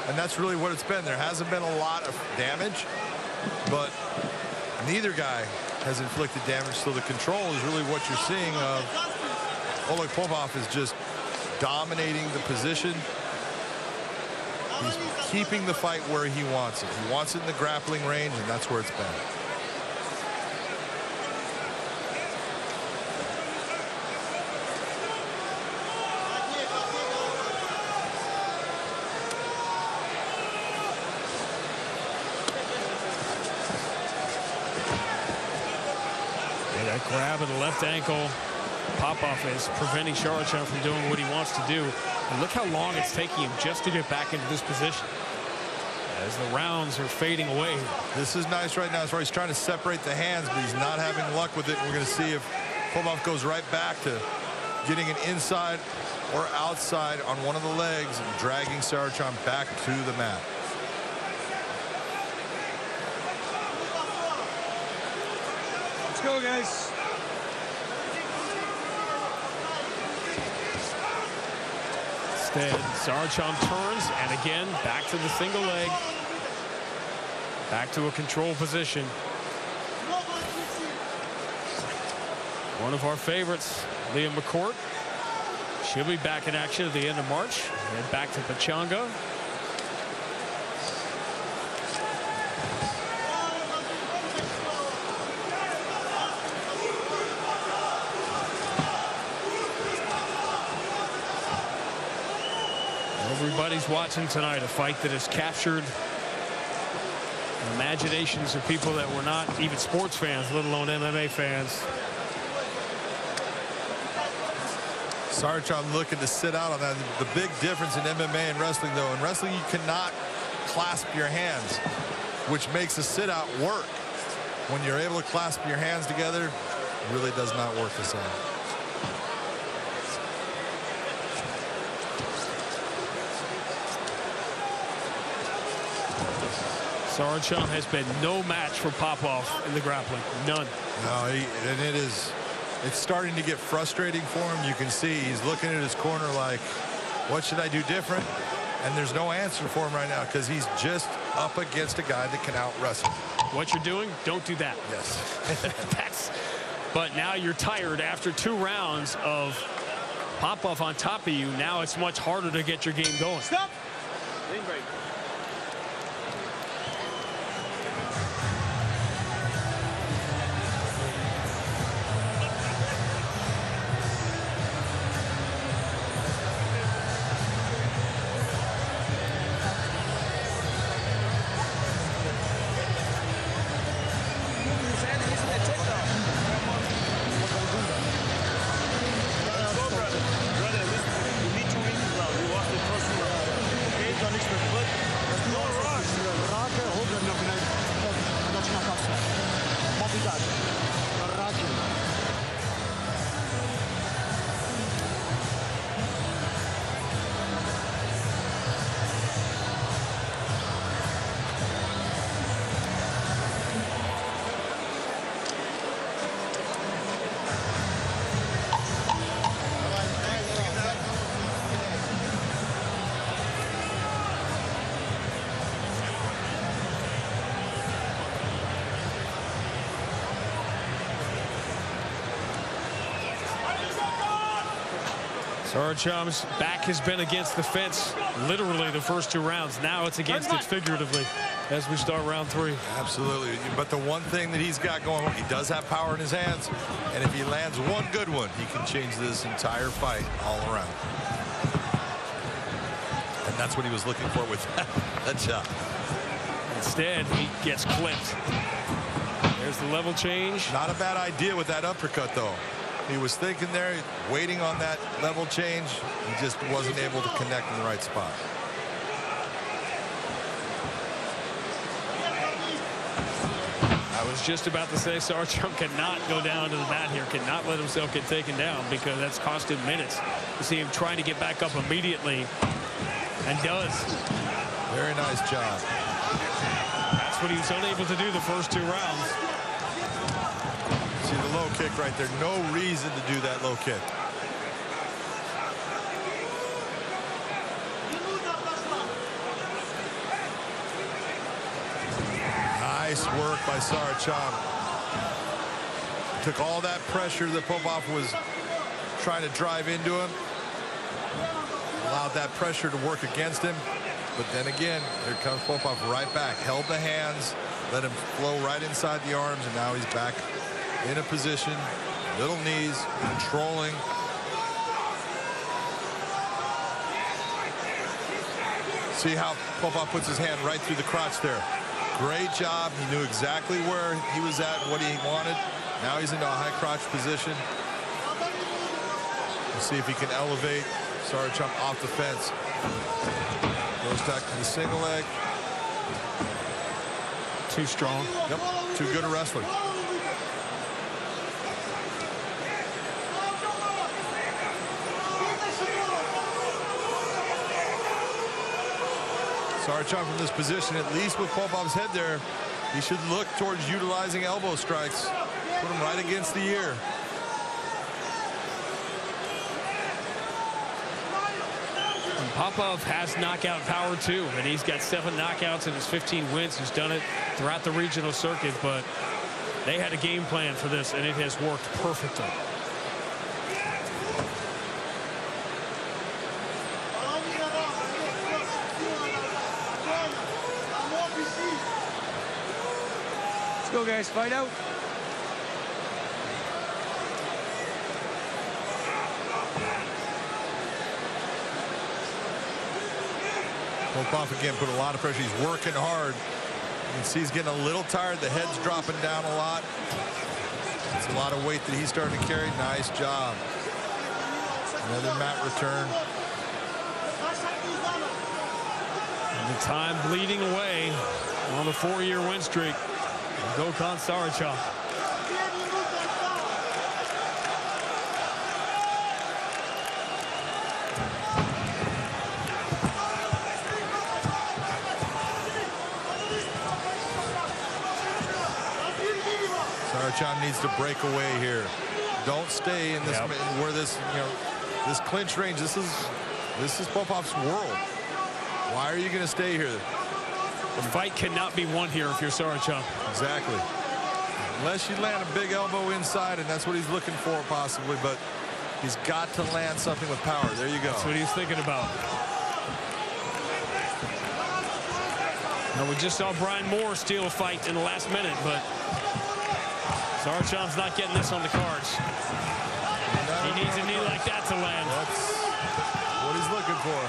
And that's really what it's been. There hasn't been a lot of damage, but neither guy has inflicted damage, so the control is really what you're seeing of Oleg Popov is just dominating the position. He's keeping the fight where he wants it. He wants it in the grappling range, and that's where it's been. And that grab of the left ankle, Popov is preventing Sarcham from doing what he wants to do. And look how long it's taking him just to get back into this position as the rounds are fading away. This is nice right now. That's where he's trying to separate the hands, but he's not having luck with it. We're going to see if Popov goes right back to getting an inside or outside on one of the legs and dragging Sarcham back to the mat. Let's go, guys. Instead, Sarcham turns, and again, back to the single leg. Back to a control position. One of our favorites, Liam McCourt. She'll be back in action at the end of March. Head back to Pachanga. Everybody's watching tonight a fight that has captured the imaginations of people that were not even sports fans, let alone MMA fans. Sarcham looking to sit out on that. The big difference in MMA and wrestling, though, in wrestling you cannot clasp your hands, which makes a sit out work. When you're able to clasp your hands together, it really does not work the same. Sarcham has been no match for Popov in the grappling. None. No, and it's starting to get frustrating for him. You can see he's looking at his corner like, what should I do different? And there's no answer for him right now because he's just up against a guy that can out-wrestle. What you're doing, don't do that. Yes. But now you're tired after 2 rounds of Popov on top of you. Now it's much harder to get your game going. Stop. Lean break. Saracham's back has been against the fence literally the first 2 rounds. Now it's against it figuratively as we start round 3. Absolutely. But the one thing that he's got going on, he does have power in his hands. And if he lands one good one, he can change this entire fight all around. And that's what he was looking for with that shot. Instead, he gets clipped. There's the level change. Not a bad idea with that uppercut, though. He was thinking there, waiting on that level change. He just wasn't able to connect in the right spot. I was just about to say Sarcham cannot go down to the mat here, cannot let himself get taken down because that's cost him minutes. You see him trying to get back up immediately and does. Very nice job. That's what he was unable to do the first 2 rounds. See the low kick right there. No reason to do that low kick. Nice work by Saracham. Took all that pressure that Popov was trying to drive into him. Allowed that pressure to work against him. But then again, here comes Popov right back. Held the hands, let him flow right inside the arms, and now he's back in a position, little knees, controlling. See how Popov puts his hand right through the crotch there. Great job. He knew exactly where he was at, what he wanted. Now he's into a high crotch position. We'll see if he can elevate Saracham off the fence. Goes back to the single leg. Too strong. Yep, too good a wrestler. Saracham from this position, at least with Popov's head there, he should look towards utilizing elbow strikes. Put him right against the ear. And Popov has knockout power too, and he's got 7 knockouts in his 15 wins. He's done it throughout the regional circuit, but they had a game plan for this, and it has worked perfectly. Let's go, guys. Fight out. Popov again put a lot of pressure. He's working hard. You can see he's getting a little tired. The head's dropping down a lot. It's a lot of weight that he's starting to carry. Nice job. Another mat return. And the time bleeding away on the 4-year win streak. Gokhan Saracham. Saracham needs to break away here. Don't stay in this where this, this clinch range. This is Popov's world. Why are you going to stay here? The fight cannot be won here if you're Saracham. Exactly. Unless you land a big elbow inside, and that's what he's looking for possibly, but he's got to land something with power. There you go. That's what he's thinking about. Now, we just saw Brian Moore steal a fight in the last minute, but Saracham's not getting this on the cards. He needs a knee like that to land. That's what he's looking for.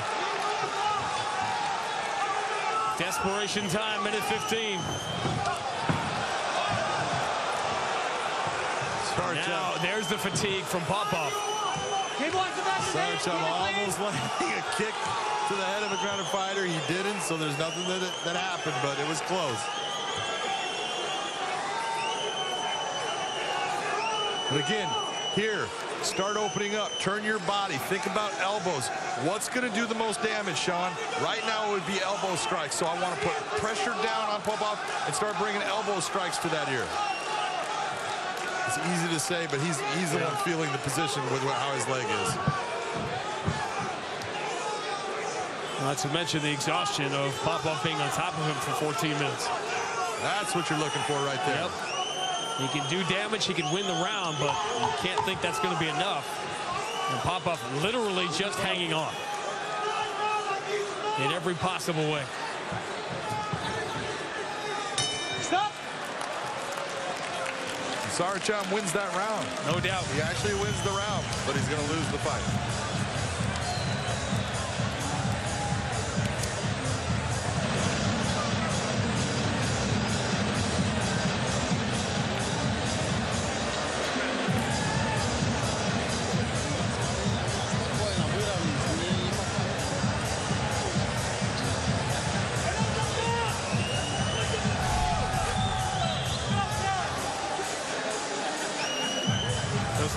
Desperation time, minute 15. Now, there's the fatigue from Popov. Saracham almost landing a kick to the head of a grounded fighter. He didn't, so there's nothing that happened, but it was close. But again, here, start opening up. Turn your body. Think about elbows. What's going to do the most damage, Sean? Right now it would be elbow strikes, so I want to put pressure down on Popov and start bringing elbow strikes to that ear. It's easy to say, but he's the one feeling the position with how his leg is. Not to mention the exhaustion of Popov being on top of him for 14 minutes. That's what you're looking for right there. Yep. He can do damage, he can win the round, but you can't think that's going to be enough. And Popov literally just hanging on in every possible way. Stop! Saracham wins that round. No doubt. He actually wins the round, but he's going to lose the fight.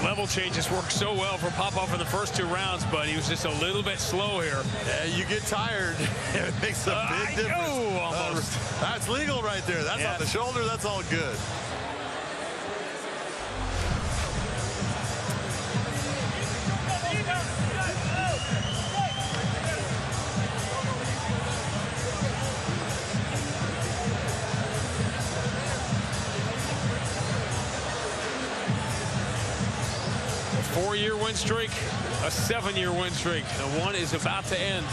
Level changes worked so well for Popov in the first 2 rounds, but he was just a little bit slow here. Yeah, you get tired. It makes a big difference. That's legal right there. That's on the shoulder. That's all good. A 4-year win streak, a 7-year win streak, and one is about to end.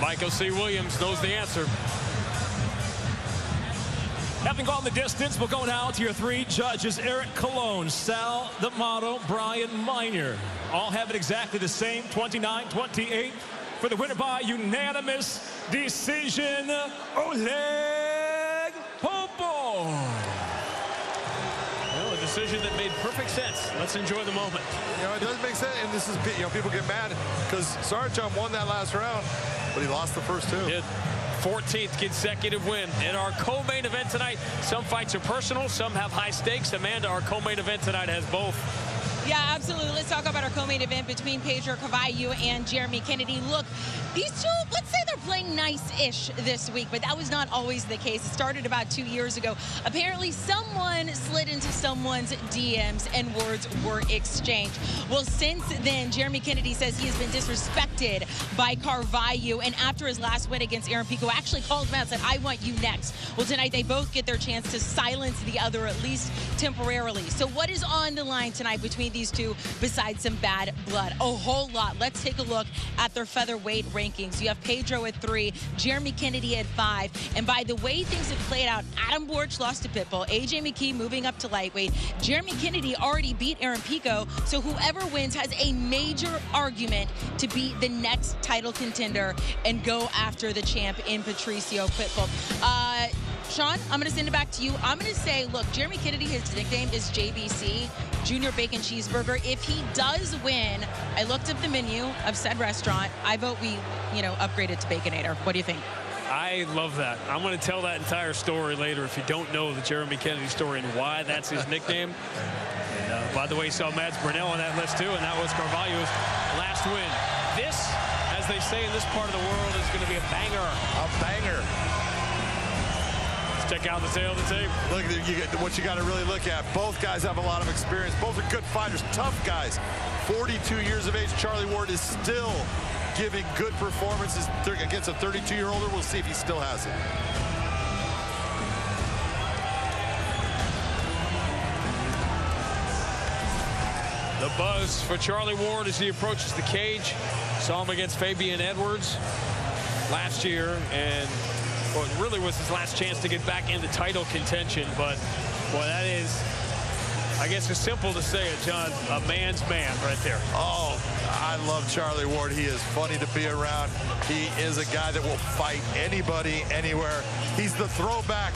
Michael C. Williams knows the answer. Having gone the distance, we'll go now to your 3 judges. Eric Colon, Sal D'Amato, Brian Miner. All have it exactly the same, 29-28. For the winner by unanimous decision, Oleg Popov. Well, a decision that made perfect sense. Let's enjoy the moment. You know, it does make sense, and this is, you know, people get mad because Saracham won that last round, but he lost the first 2. Did. 14th consecutive win. In our co-main event tonight, some fights are personal, some have high stakes. Amanda, our co-main event tonight has both. Yeah, absolutely. Let's talk about our co-main event between Pedro Carvalho and Jeremy Kennedy. Look, these two, let's say they're playing nice-ish this week, but that was not always the case. It started about 2 years ago. Apparently, someone slid into someone's DMs and words were exchanged. Well, since then, Jeremy Kennedy says he has been disrespected by Carvalho, and after his last win against Aaron Pico, actually called him out and said, I want you next. Well, tonight, they both get their chance to silence the other, at least temporarily. So what is on the line tonight between these two besides some bad blood? A whole lot. Let's take a look at their featherweight rankings. You have Pedro at 3, Jeremy Kennedy at 5, and by the way things have played out, Adam Borch lost to Pitbull, AJ McKee moving up to lightweight, Jeremy Kennedy already beat Aaron Pico, so whoever wins has a major argument to be the next title contender and go after the champ in Patricio Pitbull. Sean, I'm going to send it back to you. I'm going to say, look, Jeremy Kennedy, his nickname is JBC, Junior Bacon Cheeseburger. If he does win, I looked up the menu of said restaurant. I vote we, upgrade it to Baconator. What do you think? I love that. I'm going to tell that entire story later if you don't know the Jeremy Kennedy story and why that's his nickname. And, by the way, you saw Mads Burnell on that list, too, and that was Carvalho's last win. This, as they say in this part of the world, is going to be a banger. A banger. Let's check out the tail of the tape. Look, what you got to really look at. Both guys have a lot of experience. Both are good fighters, tough guys. 42 years of age, Charlie Ward is still giving good performances against a 32-year-older. We'll see if he still has it. The buzz for Charlie Ward as he approaches the cage. Saw him against Fabian Edwards last year, and well, it really was his last chance to get back into title contention. But boy, that is, I guess it's simple to say it, John, a man's man right there. Oh, I love Charlie Ward. He is funny to be around. He is a guy that will fight anybody, anywhere. He's the throwback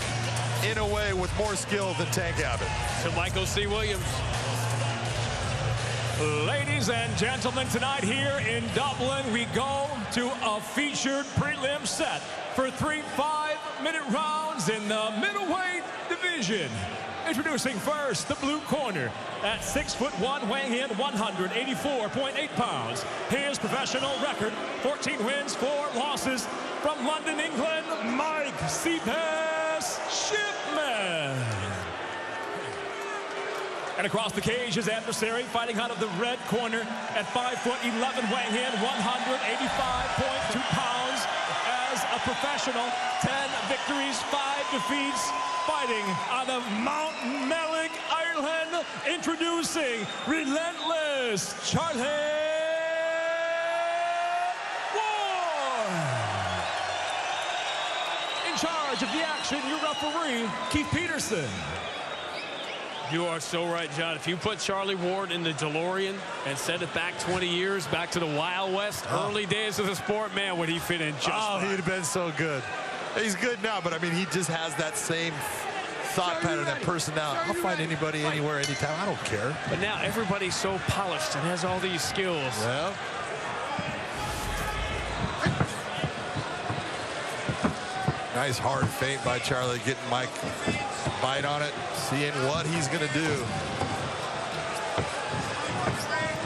in a way with more skill than Tank Abbott. To Michael C. Williams. Ladies and gentlemen, tonight here in Dublin, we go to a featured prelim set for 3 5-minute rounds in the middleweight division. Introducing first, the blue corner, at 6'1", weighing in 184.8 pounds. His professional record, 14 wins, 4 losses. From London, England, Mike Cephas Shipman. And across the cage, his adversary fighting out of the red corner at 5'11", weighing in 185.2 pounds. As a professional, 10 victories, 5 defeats, fighting out of Mount Mellick, Ireland. Introducing Relentless Charlie Ward. In charge of the action, your referee, Keith Peterson. You are so right, John. If you put Charlie Ward in the DeLorean and send it back 20 years, back to the Wild West, early days of the sport, man, would he fit in just fine. He'd have been so good. He's good now, but I mean, he just has that same thought pattern, that personality. I'll fight anybody, anywhere, anytime. I don't care. But now everybody's so polished and has all these skills. Yeah. Nice hard feint by Charlie, getting Mike bite on it, seeing what he's going to do.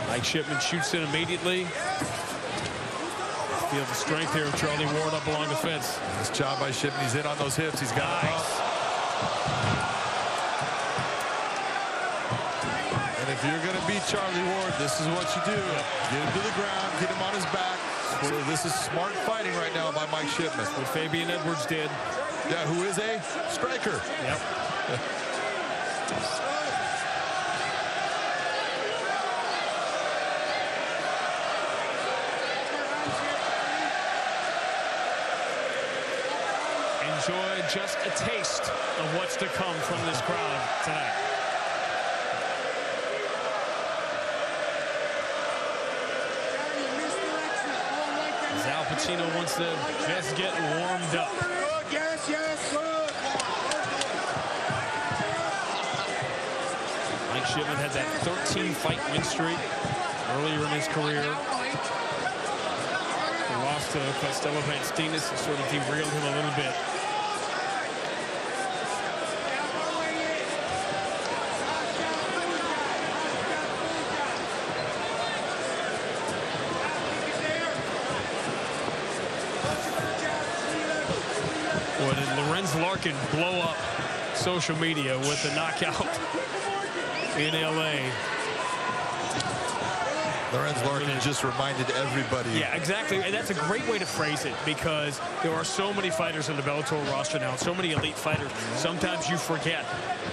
Mike Shipman shoots in immediately. Feel the strength here of Charlie Ward up along the fence. Nice job by Shipman. He's in on those hips. He's got nice. And if you're going to beat Charlie Ward, this is what you do. Get him to the ground, get him on his back. So this is smart fighting right now by Mike Shipman. What Fabian Edwards did. Yeah, who is a striker. Yep. Enjoy just a taste of what's to come from this crowd tonight. As Al Pacino once said, just getting warmed up. Yes, yes, good. Mike Shipman had that 13-fight win streak earlier in his career. He lost to Costello Vanstinas and sort of derailed him a little bit. Boy, did Lorenz Larkin blow up social media with the knockout in LA. Lorenz Larkin just reminded everybody. Yeah, exactly. And that's a great way to phrase it, because there are so many fighters in the Bellator roster now, so many elite fighters. Sometimes you forget.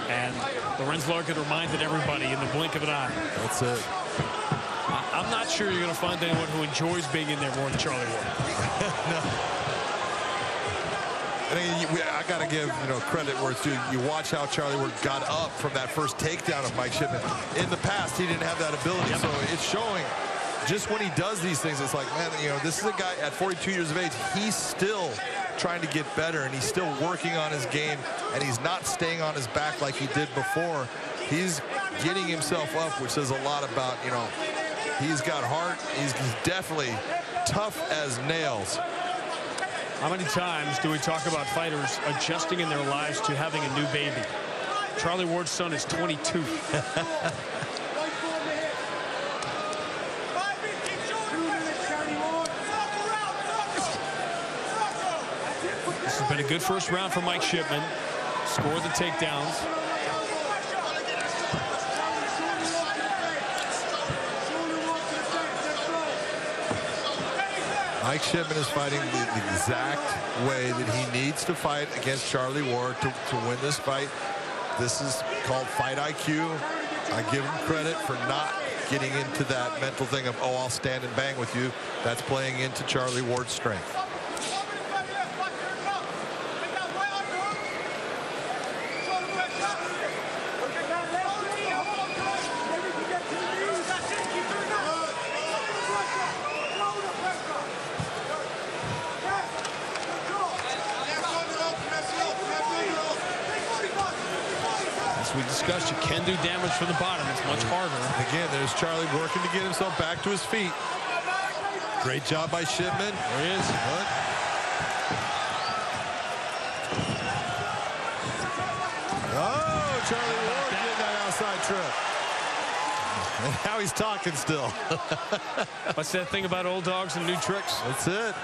And Lorenz Larkin reminded everybody in the blink of an eye. That's it. I'm not sure you're going to find anyone who enjoys being in there more than Charlie Ward. No. I got to give credit where it's due. You watch how Charlie Ward got up from that first takedown of Mike Shipman. In the past, he didn't have that ability, so it's showing. Just when he does these things, it's like, man, this is a guy at 42 years of age. He's still trying to get better, and he's still working on his game, and he's not staying on his back like he did before. He's getting himself up, which says a lot about, he's got heart. He's definitely tough as nails. How many times do we talk about fighters adjusting in their lives to having a new baby? Charlie Ward's son is 22. This has been a good first round for Mike Shipman. score the takedowns. Mike Shipman is fighting the exact way that he needs to fight against Charlie Ward to win this fight. This is called fight IQ. I give him credit for not getting into that mental thing of, oh, I'll stand and bang with you. That's playing into Charlie Ward's strength. We discussed you can do damage from the bottom. It's much harder. Again, there's Charlie working to get himself back to his feet. Great job by Shipman. There he is. Oh, Charlie Ward getting that outside trip. And now he's talking still. What's that thing about old dogs and new tricks? That's it.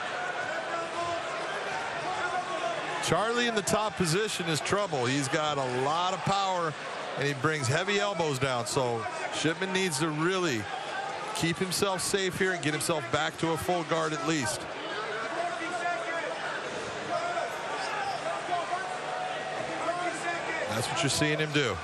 Charlie in the top position is trouble. He's got a lot of power, and he brings heavy elbows down. So Shipman needs to really keep himself safe here and get himself back to a full guard at least. That's what you're seeing him do.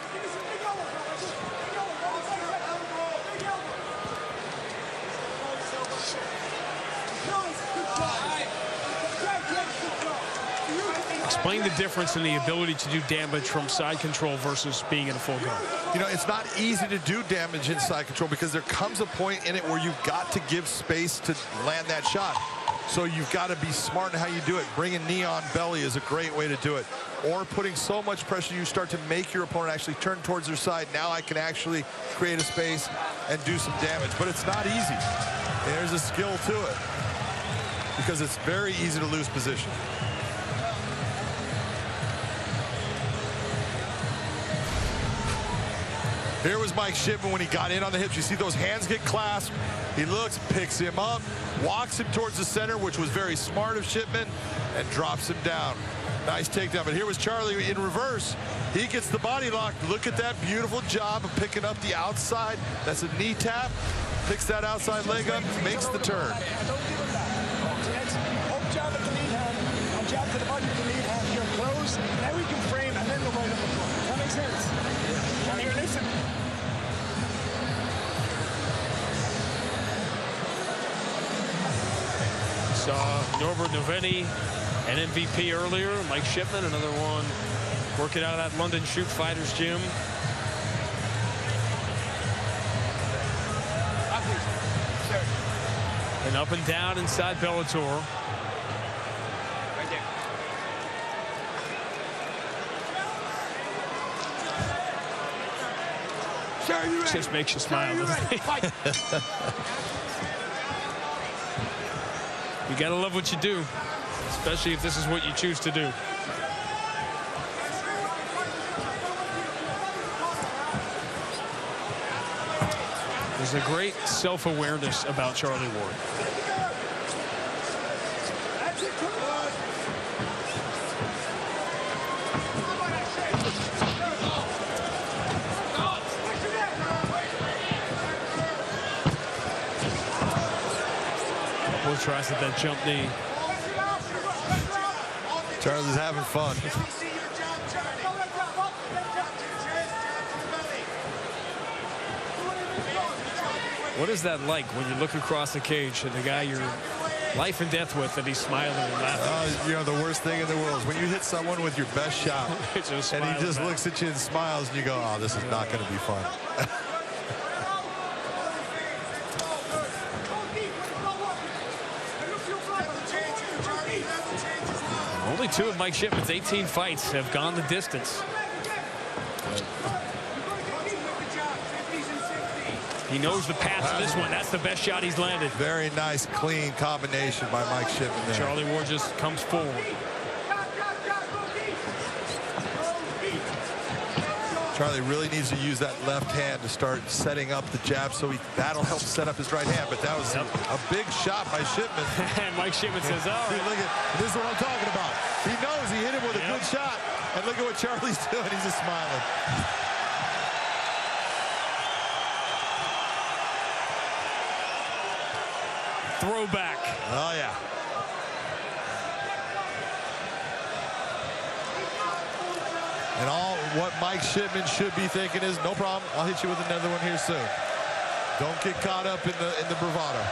Explain the difference in the ability to do damage from side control versus being in a full guard. You know, it's not easy to do damage in side control because there comes a point in it where you've got to give space to land that shot. So you've got to be smart in how you do it. Bringing knee on belly is a great way to do it. Or putting so much pressure you start to make your opponent actually turn towards their side. Now I can actually create a space and do some damage. But it's not easy. There's a skill to it because it's very easy to lose position. Here was Mike Shipman when he got in on the hips. You see those hands get clasped. He looks, picks him up, walks him towards the center, which was very smart of Shipman, and drops him down. Nice takedown. But here was Charlie in reverse. He gets the body lock. Look at that beautiful job of picking up the outside. That's a knee tap. Picks that outside leg up, makes the turn. Up jab at the lead hand, and jab to the body of the lead hand. You're close. Now we can frame and then go right up the front. Does that make sense? Can you listen? Saw Norbert Noveni, an MVP earlier. Mike Shipman, another one working out of that London Shoot Fighters gym. And up and down inside Bellator. Just makes you smile, doesn't it? You gotta love what you do, especially if this is what you choose to do. There's a great self-awareness about Charlie Ward. Tries at that jump knee. Charlie's having fun. What is that like when you look across the cage at the guy you're life and death with and he's smiling and laughing? You know, the worst thing in the world is when you hit someone with your best shot and he just looks at you and smiles and you go, oh, this is not going to be fun. Only 2 of Mike Shipman's 18 fights have gone the distance. He knows the path to this one. That's the best shot he's landed. Very nice, clean combination by Mike Shipman there. Charlie Ward just comes forward. Charlie really needs to use that left hand to start setting up the jab, so that'll help set up his right hand. But that was a big shot by Shipman. And Mike Shipman says, all right. Look at, this is what I'm talking about. He knows he hit him with a good shot. And look at what Charlie's doing. He's just smiling. Throwback. Oh, yeah. And all what Mike Shipman should be thinking is, no problem, I'll hit you with another one here soon. Don't get caught up in the bravado.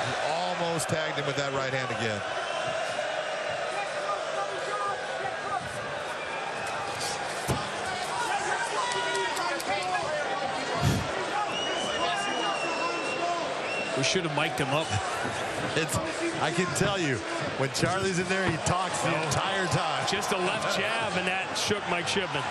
He almost tagged him with that right hand again. We should have mic'd him up. I can tell you, when Charlie's in there, he talks the entire time. Just a left jab, and that shook Mike Shipman.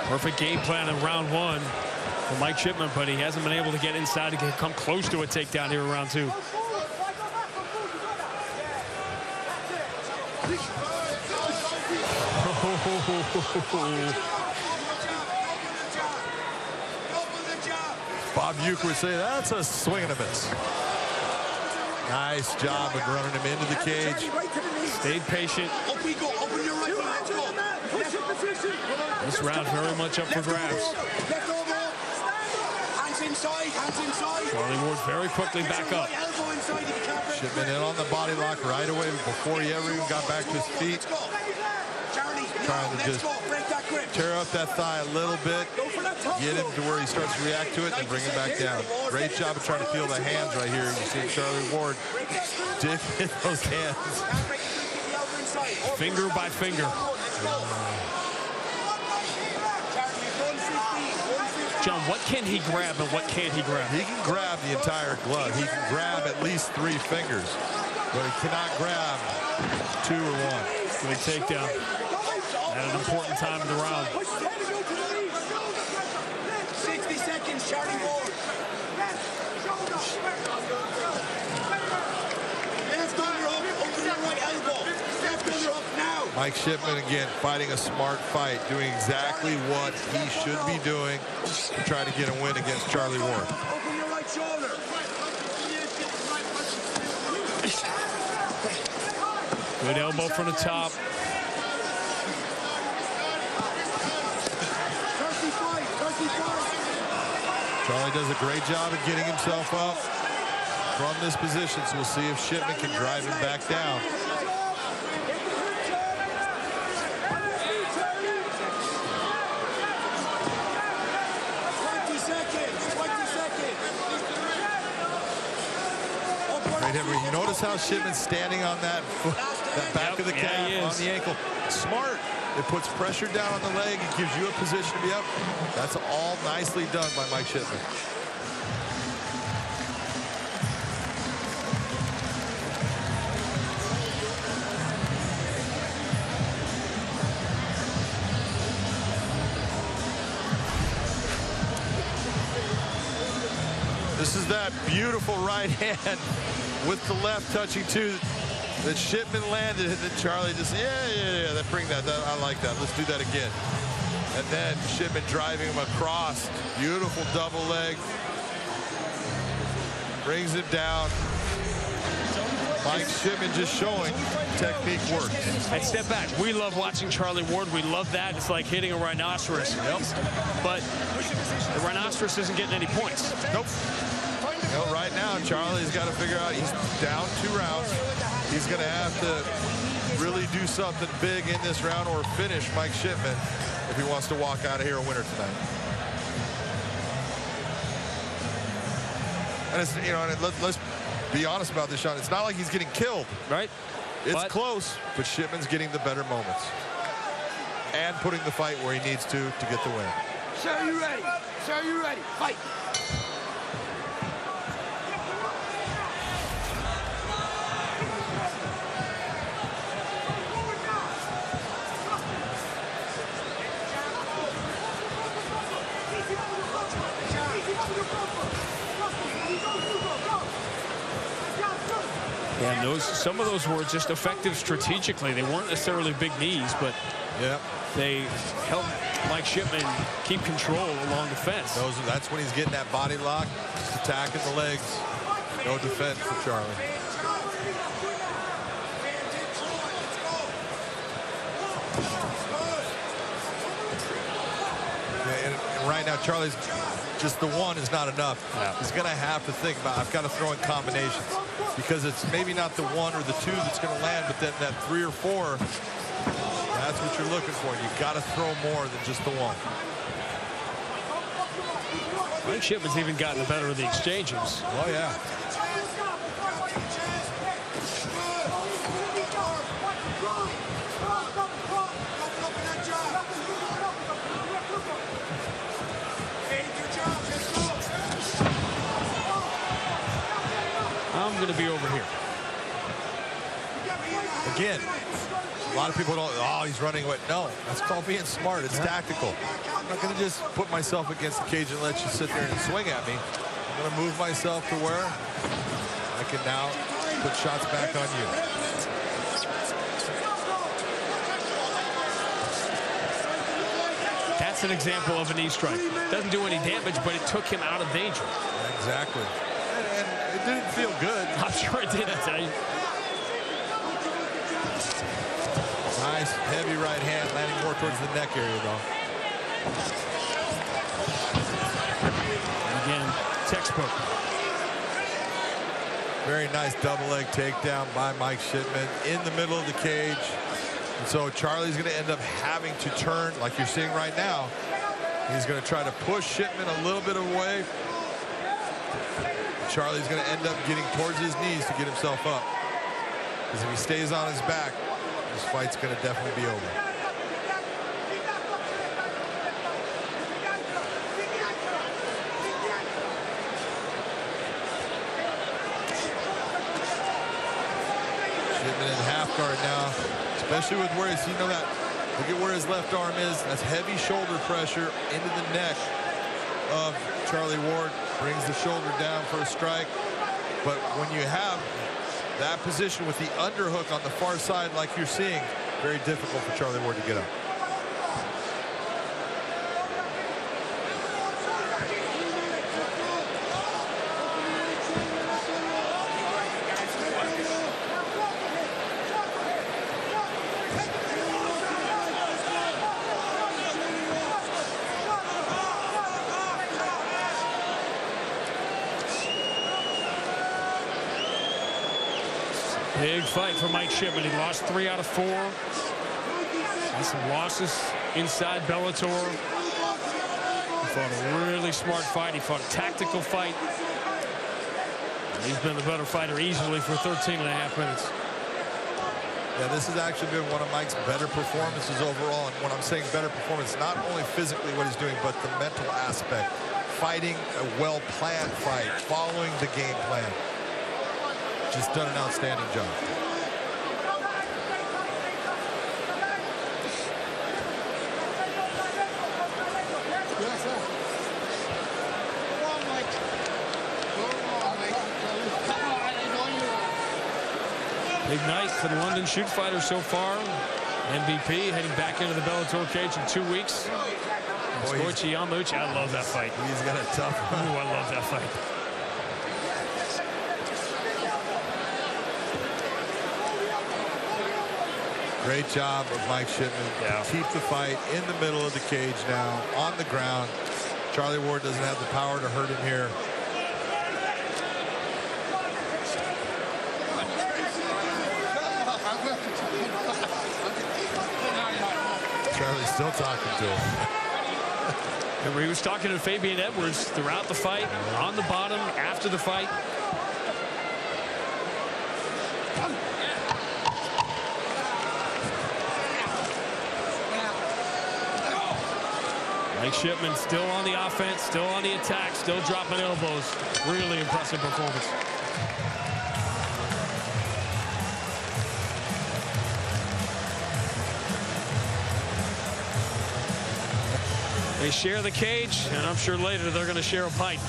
Perfect game plan in round one for Mike Shipman, but he hasn't been able to get inside to come close to a takedown here in round two. Bob Uecker would say that's a swing and a miss. Nice job of running him into the cage. Stayed patient. This round very much up for grabs. Charlie Ward very quickly back up. Shipman in on the body lock right away before he ever even got back to his feet. Trying to just tear up that thigh a little bit, get him to where he starts to react to it, and bring him back down. Great job of trying to feel the hands right here. You see Charlie Ward dig in those hands. Finger by finger. John, what can he grab and what can't he grab? He can grab the entire glove. He can grab at least 3 fingers, but he cannot grab 2 or 1. Good takedown at an important time in the round. 60 seconds, Charlie Ward. Left under up, open your right elbow. Left under up now. Mike Shipman again fighting a smart fight, doing exactly what he should be doing to try to get a win against Charlie Ward. Open your right shoulder. Good elbow from the top. Charlie does a great job of getting himself up from this position, so we'll see if Shipman can drive him back down. Right, Henry, you notice how Shipman's standing on that foot, that back of the calf on the ankle. Smart. It puts pressure down on the leg. It gives you a position to be up. That's all nicely done by Mike Shipman. This is that beautiful right hand with the left touching too that Shipman landed, and then Charlie just, yeah, bring that, I like that. Let's do that again. And then Shipman driving him across. Beautiful double leg. Brings him down. Mike Shipman just showing technique works. And step back. We love watching Charlie Ward. We love that. It's like hitting a rhinoceros. Yep. But the rhinoceros isn't getting any points. Nope. You know, right now, Charlie's got to figure out, he's down 2 rounds. He's going to have to really do something big in this round or finish Mike Shipman if he wants to walk out of here a winner tonight. And it's, you know, and let's be honest about this, Sean. It's not like he's getting killed. Right. It's close, but Shipman's getting the better moments and putting the fight where he needs to get the win. Sir, you ready? Sir, you ready? Fight. Yeah, And some of those were just effective strategically. They weren't necessarily big knees, but they helped Mike Shipman keep control along the fence. That's when he's getting that body lock, just attacking the legs. No defense for Charlie. And right now, Charlie's just the one is not enough. He's going to have to think about, I've got to throw in combinations, because it's maybe not the one or the two that's going to land, but then that 3 or 4, that's what you're looking for. You've got to throw more than just the one. Mike Shipman's even gotten the better of the exchanges. Oh, yeah. I'm going to be over here. Again, a lot of people don't, oh, he's running away. No, that's called being smart. It's tactical. I'm not going to just put myself against the cage and let you sit there and swing at me. I'm going to move myself to where I can now put shots back on you. That's an example of a knee strike. Doesn't do any damage, but it took him out of danger. Exactly. And it didn't feel good. I'm sure it didn't. Nice, heavy right hand, landing more towards the neck area, though. Again, textbook. Very nice double leg takedown by Mike Shipman in the middle of the cage. And so Charlie's going to end up having to turn, like you're seeing right now. He's going to try to push Shipman a little bit away. Charlie's going to end up getting towards his knees to get himself up. Because if he stays on his back, this fight's going to definitely be over. Shipman in half guard now, especially with where he's, you know that, look at where his left arm is. That's heavy shoulder pressure into the neck of Charlie Ward. Brings the shoulder down for a strike. But when you have that position with the underhook on the far side like you're seeing, very difficult for Charlie Ward to get up. Big fight for Mike Shipman. He lost 3 out of 4. Had some losses inside Bellator. He fought a really smart fight. He fought a tactical fight. And he's been the better fighter easily for 13.5 minutes. Yeah, this has actually been one of Mike's better performances overall. And when I'm saying better performance, not only physically what he's doing, but the mental aspect. Fighting a well-planned fight, following the game plan. Just done an outstanding job. Big night for the London shoot fighter so far. MVP heading back into the Bellator cage in 2 weeks. Skoichi Yamauchi, I love that fight. He's got a tough one. Ooh, I love that fight. Great job of Mike Shipman to keep the fight in the middle of the cage now, on the ground. Charlie Ward doesn't have the power to hurt him here. Charlie's still talking to him. Remember, he was talking to Fabian Edwards throughout the fight, on the bottom, after the fight. Mike Shipman still on the offense, still on the attack, still dropping elbows. Really impressive performance. They share the cage, and I'm sure later they're going to share a pint.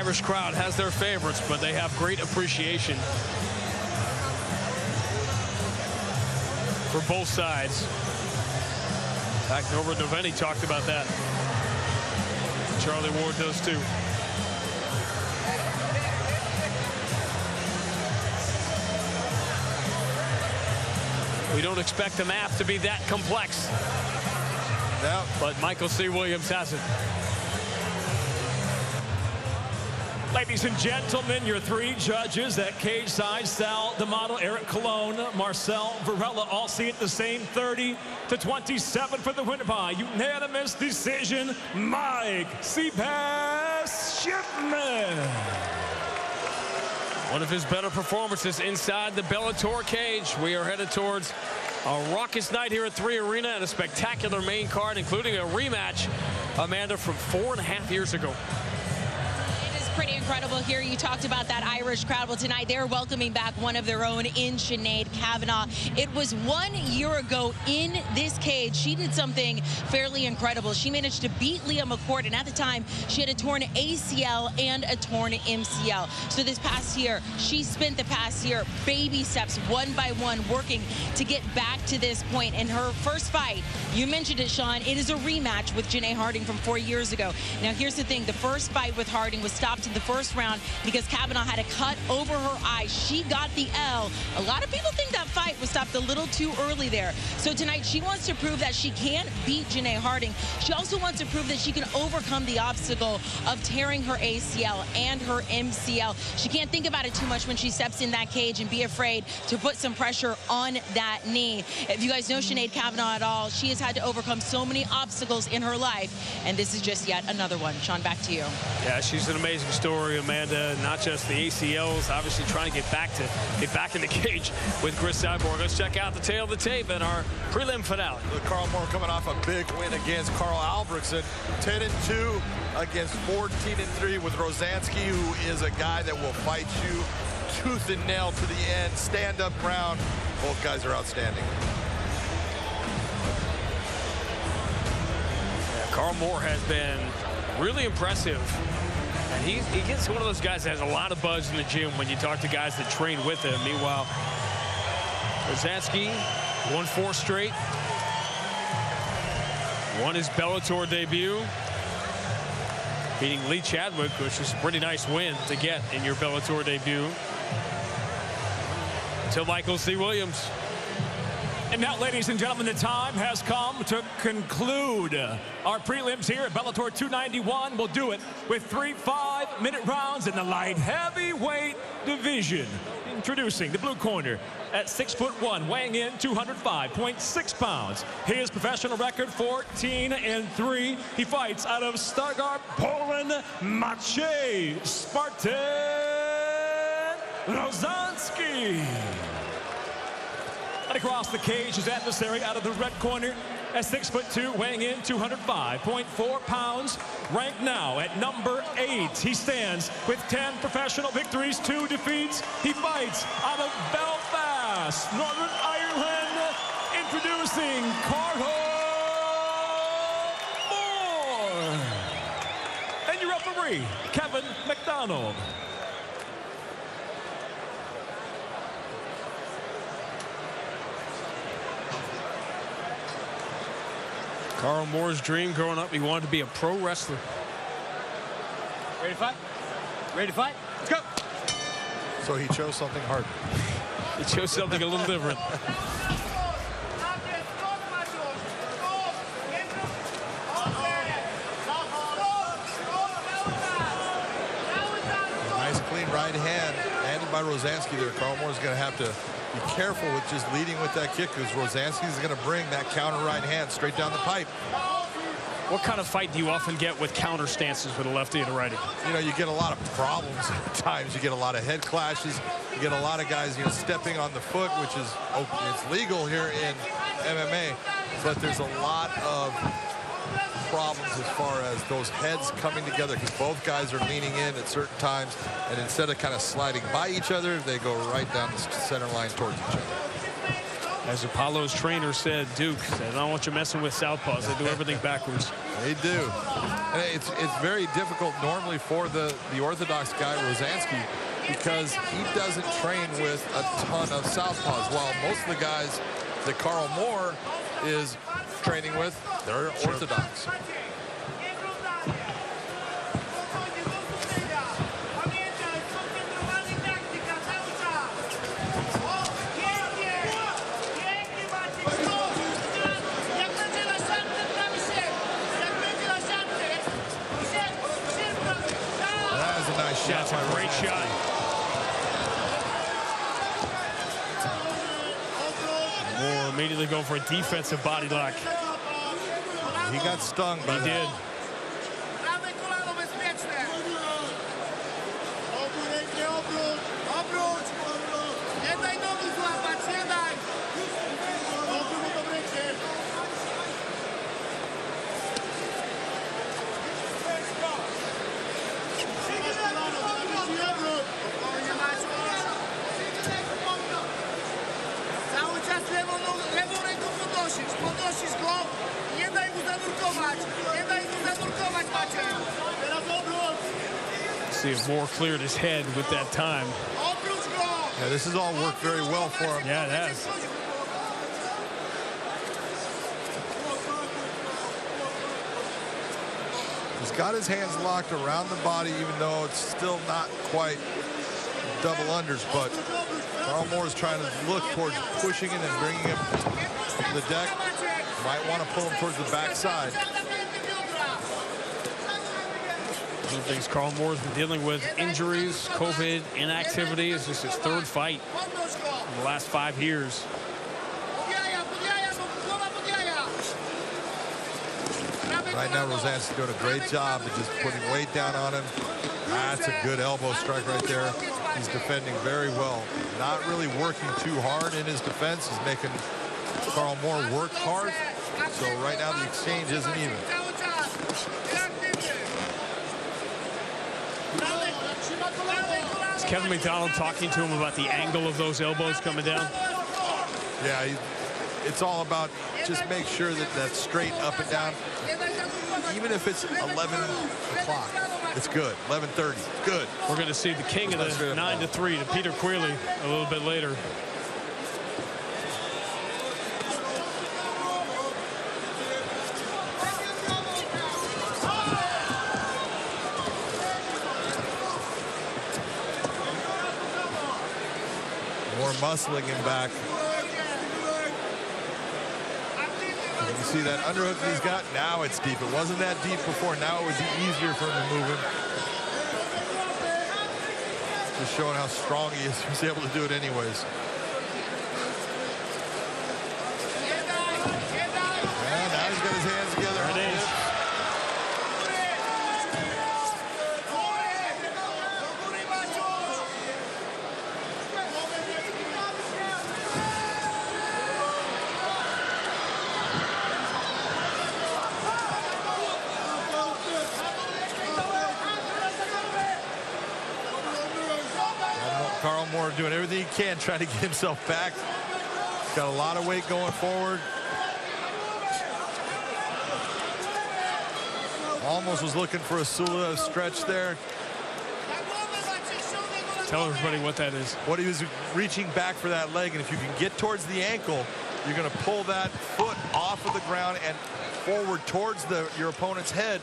Irish crowd has their favorites, but they have great appreciation for both sides. In fact, Norbert Noveni talked about that. Charlie Ward does too. We don't expect the math to be that complex. Yeah. But Michael C. Williams has it. Ladies and gentlemen, your three judges at cage side, Sal D'Amato, Eric Colon, Marcel Varela, all see it the same, 30-27 for the winner by unanimous decision, Mike Seabass Shipman. One of his better performances inside the Bellator cage. We are headed towards a raucous night here at 3 Arena and a spectacular main card, including a rematch, Amanda, from 4.5 years ago. Pretty incredible here. You talked about that Irish crowd. Well, tonight they're welcoming back one of their own in Sinead Kavanagh. It was 1 year ago in this cage. She did something fairly incredible. She managed to beat Leah McCourt, and at the time she had a torn ACL and a torn MCL. So this past year, she spent the past year baby steps, one by one, working to get back to this point. And her first fight, you mentioned it, Sean, it is a rematch with Janae Harding from 4 years ago. Now here's the thing, the first fight with Harding was stopped in the first round because Kavanagh had a cut over her eye. She got the L. A lot of people think that fight was stopped a little too early there. So tonight she wants to prove that she can beat Janae Harding. She also wants to prove that she can overcome the obstacle of tearing her ACL and her MCL. She can't think about it too much when she steps in that cage and be afraid to put some pressure on that knee. If you guys know Sinead Kavanagh at all, she has had to overcome so many obstacles in her life, and this is just yet another one. Sean, back to you. Yeah, she's an amazing story, Amanda. Not just the ACLs, obviously trying to get back in the cage with Chris Cyborg. Let's check out the tail of the tape and our prelim finale. Carl Moore coming off a big win against Carl Albrechtsen, 10-2 against 14-3 with Rosansky, who is a guy that will fight you tooth and nail to the end. Stand-up ground. Both guys are outstanding. Yeah, Carl Moore has been really impressive. And he gets one of those guys that has a lot of buzz in the gym when you talk to guys that train with him. Meanwhile, Rosansky won 4 straight. Won his Bellator debut, beating Lee Chadwick, which was a pretty nice win to get in your Bellator debut. Until Michael C. Williams. And now, ladies and gentlemen, the time has come to conclude our prelims here at Bellator 291. We'll do it with 3 5-minute rounds in the light heavyweight division. Introducing the blue corner at 6'1", weighing in 205.6 pounds. His professional record, 14-3. He fights out of Stuttgart, Poland, Maciej Spartan Rosansky. And across the cage, his adversary out of the red corner at 6'2", weighing in 205.4 pounds. Ranked now at number 8. He stands with 10 professional victories, 2 defeats. He fights out of Belfast, Northern Ireland. Introducing Carl Moore. And your referee, Kevin McDonald. Carl Moore's dream growing up, he wanted to be a pro wrestler. Ready to fight? Ready to fight? Let's go. So he chose something hard. He chose something a little different. Nice clean right hand handed by Rosansky there. Carl Moore's going to have to be careful with just leading with that kick, because Rosansky's going to bring that counter right hand straight down the pipe. What kind of fight do you often get with counter stances with a lefty and a righty? You know, you get a lot of problems at times. You get a lot of head clashes. You get a lot of guys, you know, stepping on the foot, which is, it's legal here in MMA, but there's a lot of problems as far as those heads coming together, because both guys are leaning in at certain times, and instead of kind of sliding by each other, they go right down the center line towards each other. As Apollo's trainer said, Duke said, I don't want you messing with southpaws. They do everything backwards. They do. And it's very difficult normally for the orthodox guy, Rosansky, because he doesn't train with a ton of southpaws. While most of the guys that Carl Moore is training with, they're orthodox. That's a great shot. Moore immediately going for a defensive body lock. He got stung by that. He did. See if Moore cleared his head with that time. Yeah, this has all worked very well for him. Yeah, it has. He's got his hands locked around the body, even though it's still not quite double unders, but Carl Moore is trying to look towards pushing it and bringing him to the deck. Might want to pull him towards the backside. One of the things Carl Moore's been dealing with, injuries, COVID, inactivity. It's just his third fight in the last 5 years. Right now, Rosansky's doing a great job of just putting weight down on him. That's a good elbow strike right there. He's defending very well. Not really working too hard in his defense. He's making Carl Moore work hard. So right now, the exchange isn't even. Is Kevin McDonald talking to him about the angle of those elbows coming down? Yeah, it's all about just make sure that that's straight up and down. Even if it's 11 o'clock, it's good. 11:30, good. We're going to see the king of the 9-3 to Peter Queerley a little bit later. More muscling him back. You can see that underhook he's got. Now it's deep. It wasn't that deep before. Now it was easier for him to move him. Just showing how strong he is. He's able to do it anyways. And now he's got his hands together. There it is. Carl Moore doing everything he can, trying to get himself back. He's got a lot of weight going forward. Almost was looking for a Sula stretch there. Tell everybody what that is. What he was reaching back for that leg, and if you can get towards the ankle, you're going to pull that foot off of the ground and forward towards your opponent's head.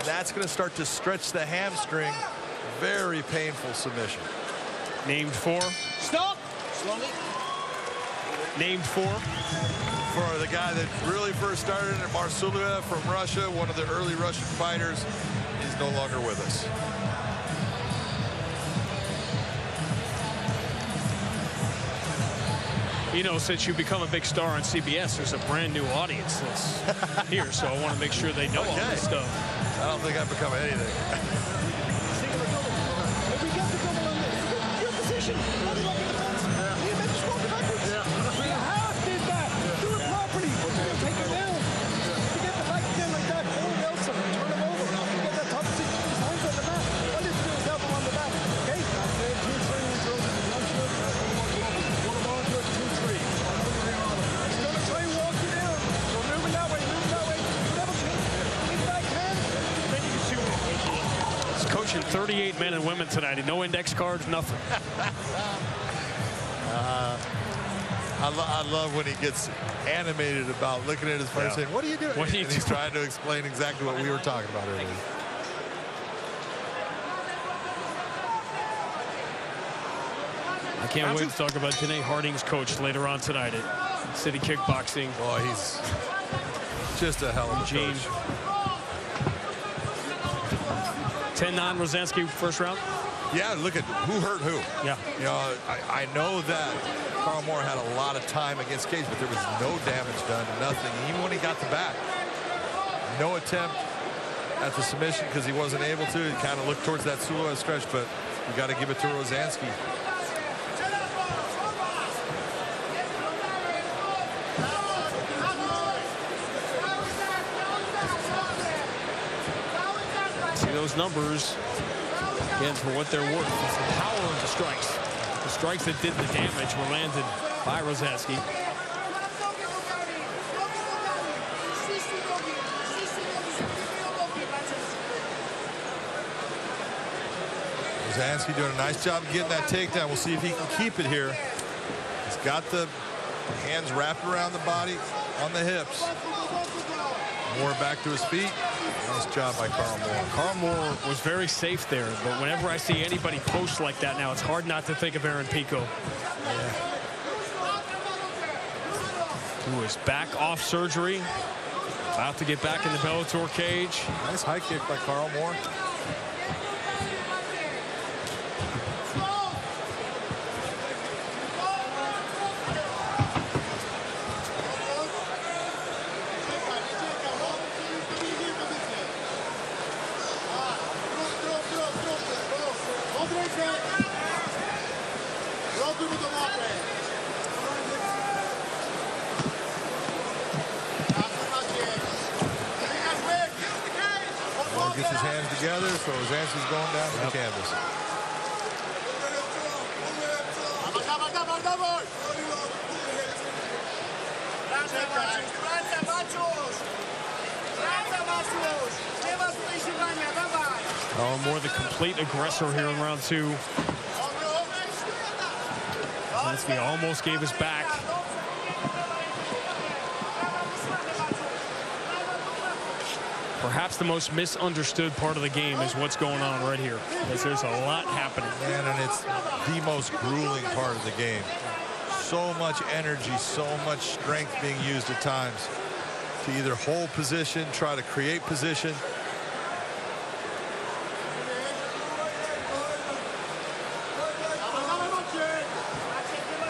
That's going to start to stretch the hamstring. Very painful submission. Named for? Stop! Slowly. Named for? For the guy that really first started it, Marsuluev from Russia, one of the early Russian fighters. He's no longer with us. You know, since you become a big star on CBS, there's a brand new audience that's here, so I want to make sure they know all this stuff. I don't think I've become anything. coaching 38 men and women tonight, and no index cards, nothing. I love when he gets animated about looking at his friend saying, "What are you doing?" What are you and he's trying to explain exactly what we were talking about earlier. I can't wait to talk about Janae Harding's coach later on tonight at City Kickboxing. Oh, he's just a hell of a coach. 10-9 Rosansky first round. Yeah, look at who hurt who. Yeah. You know, I know that Carl Moore had a lot of time against Cage, but there was no damage done, nothing. Even when he got the back, no attempt at the submission because he wasn't able to. He kind of looked towards that Suarez stretch, but you got to give it to Rosansky. See those numbers again for what they're worth. It's the power of the strikes. The strikes that did the damage were landed by Rosansky. Rosansky doing a nice job of getting that takedown. We'll see if he can keep it here. He's got the hands wrapped around the body on the hips. Moore back to his feet. Nice job by Carl Moore. Carl Moore was very safe there, but whenever I see anybody post like that now, it's hard not to think of Aaron Pico. Yeah. Who is back off surgery, about to get back in the Bellator cage. Nice high kick by Carl Moore. Gets his hands together, so Rosansky's going down to the canvas. Oh, more the complete aggressor here in round two. Rosansky almost gave his back. Perhaps the most misunderstood part of the game is what's going on right here. Because there's a lot happening. Man, and it's the most grueling part of the game. So much energy, so much strength being used at times to either hold position, try to create position.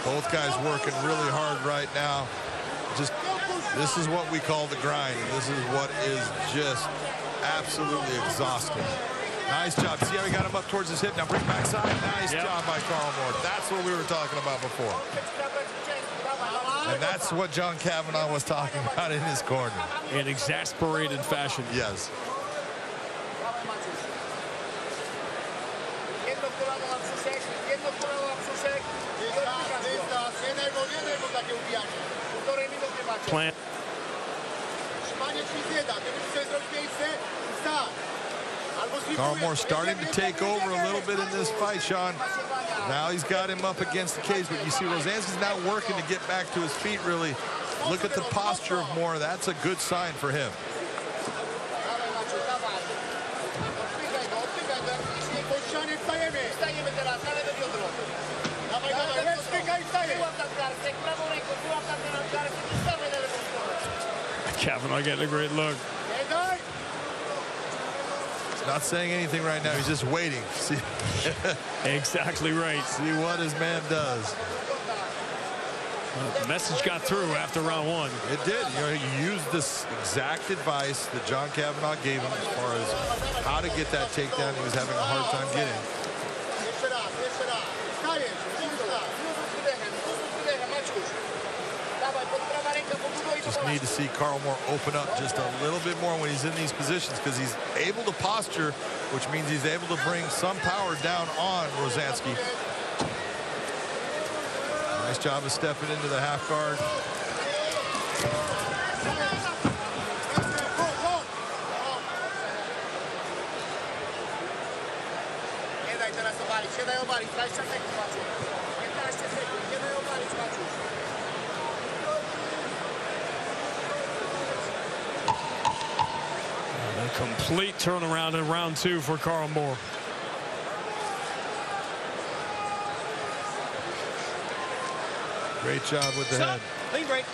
Both guys working really hard right now. Just this is what we call the grind. This is what is just absolutely exhausting. Nice job. See how he got him up towards his hip. Now bring back side. Nice job by Carl Moore. That's what we were talking about before. And that's what John Kavanaugh was talking about in his corner. In exasperated fashion. Yes. Plant. Carl Moore starting to take over a little bit in this fight, Sean. Now he's got him up against the cage, but you see Rosansky's not working to get back to his feet, really. Look at the posture of Moore. That's a good sign for him. Kavanaugh getting a great look. He's not saying anything right now. He's just waiting. See. Exactly right. See what his man does. The message got through after round one. It did. You know, he used this exact advice that John Kavanaugh gave him as far as how to get that takedown he was having a hard time getting. Just need to see Carl Moore open up just a little bit more when he's in these positions, because he's able to posture, which means he's able to bring some power down on Rosansky. Nice job of stepping into the half guard. A complete turnaround in round 2 for Carl Moore. Great job with the head. Clean break.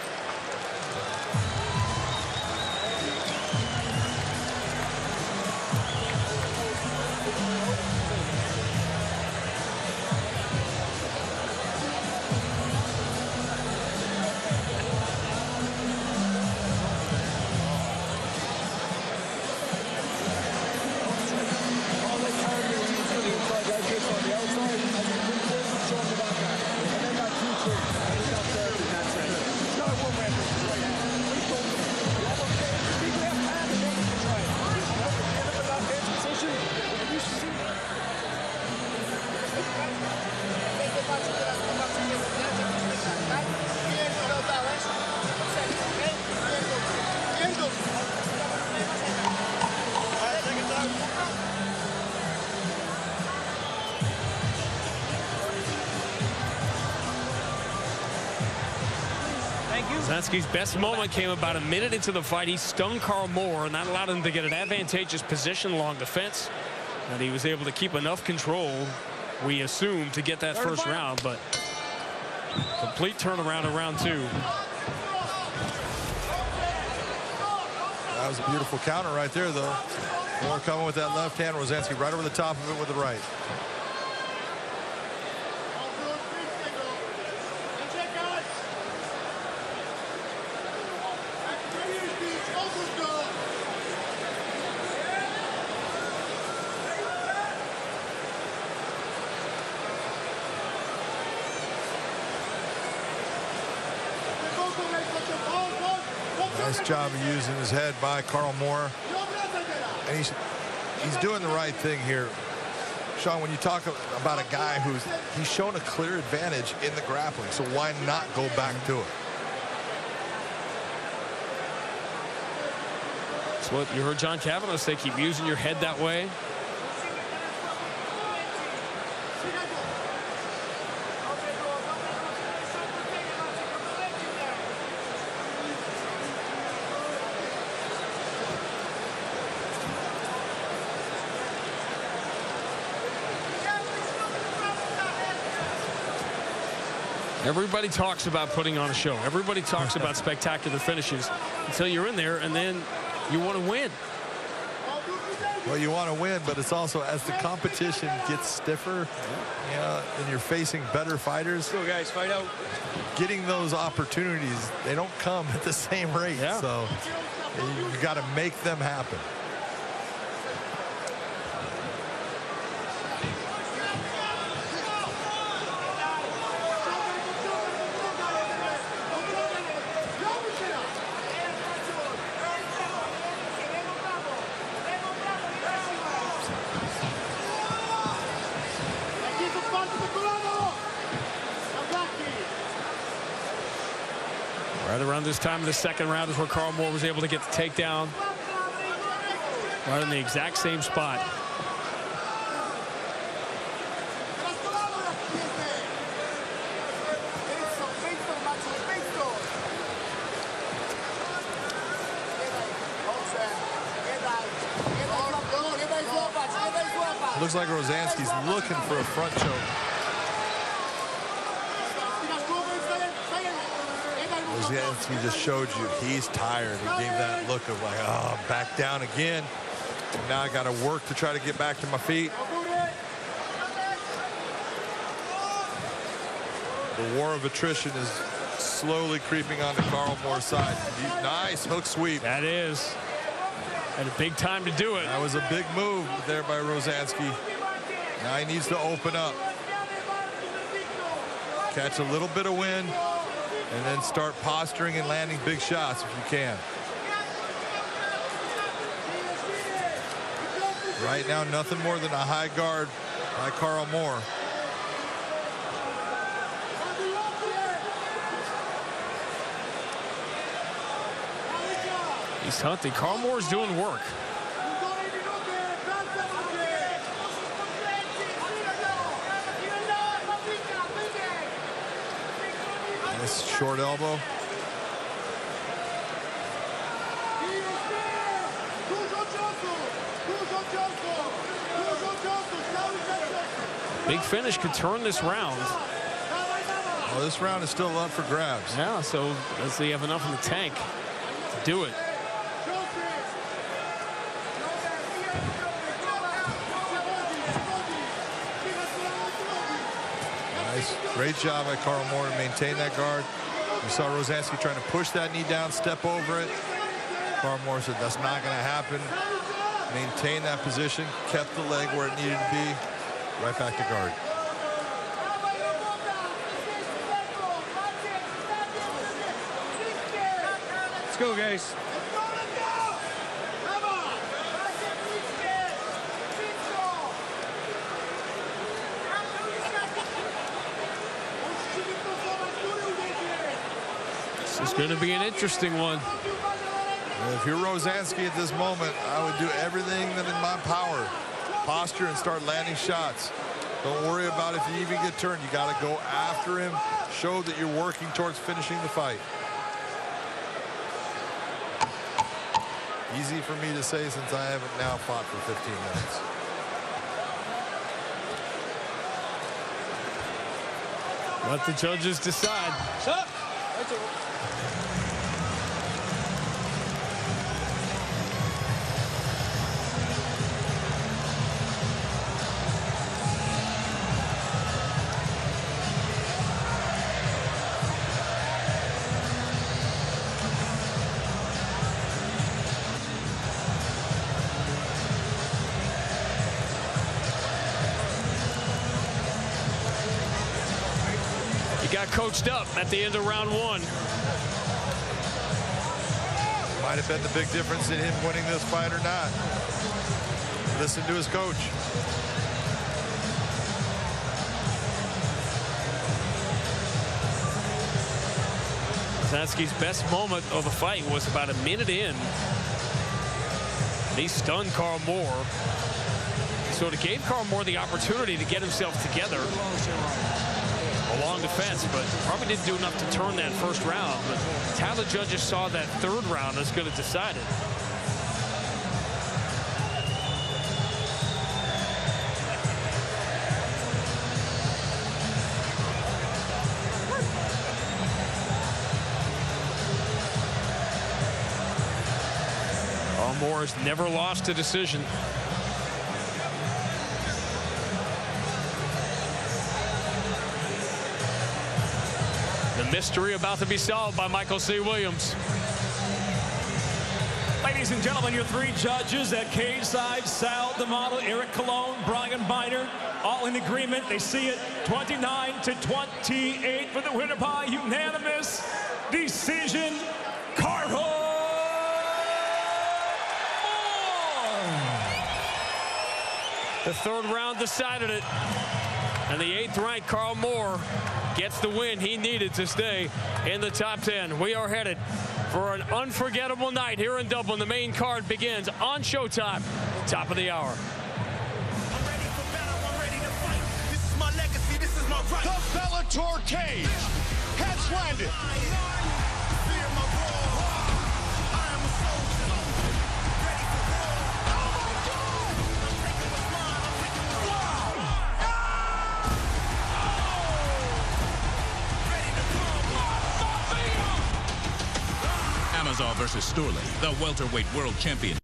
Zansky's best moment came about a minute into the fight. He stung Carl Moore, and that allowed him to get an advantageous position along the fence. And he was able to keep enough control, we assume, to get that first round. But complete turnaround in round 2. That was a beautiful counter right there, though. Moore coming with that left hand. Rosansky right over the top of it with the right. Nice job of using his head by Carl Moore. And he's doing the right thing here. Sean, when you talk about a guy he's shown a clear advantage in the grappling, so why not go back to it? That's what you heard John Kavanaugh say, keep using your head that way. Everybody talks about putting on a show. Everybody talks about spectacular finishes until you're in there, and then you want to win. Well, you want to win, but it's also as the competition gets stiffer, and you're facing better fighters. Go, guys, fight out. Getting those opportunities, they don't come at the same rate. Yeah. So you got to make them happen. Right around this time of the second round is where Carl Moore was able to get the takedown. Right in the exact same spot. Looks like Rosansky's looking for a front choke. Rosansky just showed you he's tired. He gave that look of like, oh, back down again. Now I got to work to try to get back to my feet. The war of attrition is slowly creeping onto Carl Moore's side. Nice hook sweep. That is. And a big time to do it. That was a big move there by Rosansky. Now he needs to open up. Catch a little bit of wind. And then start posturing and landing big shots if you can. Right now, nothing more than a high guard by Carl Moore. He's hunting. Carl Moore's doing work. short elbow. Big finish could turn this round. Well, this round is still up for grabs. Yeah, so does he have enough in the tank to do it? Nice. Great job by Carl Moore to maintain that guard. You saw Rosansky trying to push that knee down, step over it. Carl Moore said that's not going to happen. Maintain that position, kept the leg where it needed to be. Right back to guard. Let's go, guys. This is going to be an interesting one. If you're Rosansky at this moment, I would do everything that in my power. Posture and start landing shots. Don't worry about if you even get turned. You got to go after him. Show that you're working towards finishing the fight. Easy for me to say since I haven't now fought for 15 minutes. Let the judges decide. Stop. Got coached up at the end of round one. Might have been the big difference in him winning this fight or not. Listen to his coach. Rosansky's best moment of the fight was about a minute in. And he stunned Carl Moore. So it gave Carl Moore the opportunity to get himself together. A long defense, but probably didn't do enough to turn that first round. But it's how the judges saw that third round that's going to decide it. Carl Moore has never lost a decision. The mystery about to be solved by Michael C. Williams. Ladies and gentlemen, your three judges at cage side: Sal D'Amato, Eric Colon, Brian Biner, all in agreement. They see it 29-28 for the winner by unanimous decision, Carl Moore. The third round decided it. And the 8th ranked Carl Moore gets the win he needed to stay in the top 10. We are headed for an unforgettable night here in Dublin. The main card begins on Showtime, top of the hour. I'm ready for battle, I'm ready to fight. This is my legacy, this is my right. The Bellator cage has landed. Fear my roar. I am a soldier. Ready for war. Oh my God! I'm taking what's mine, I'm taking what's mine. Amosov versus Storley, the welterweight world champion.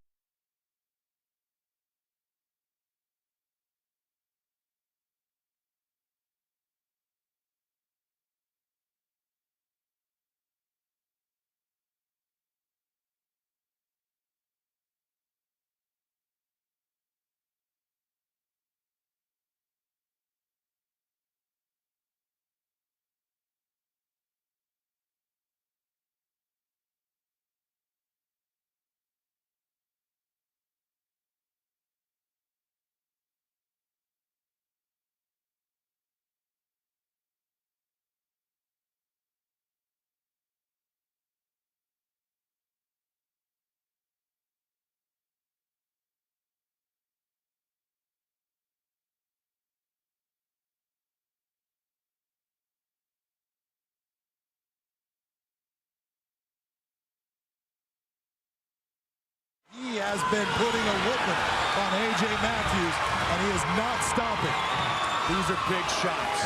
has been putting a whooping on A.J. Matthews, and he is not stopping. These are big shots.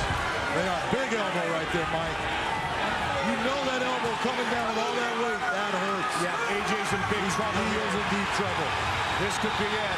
They are big elbow right there, Mike. You know that elbow coming down with all that weight. That hurts. Yeah, A.J.'s in big trouble. He is in deep trouble. This could be it.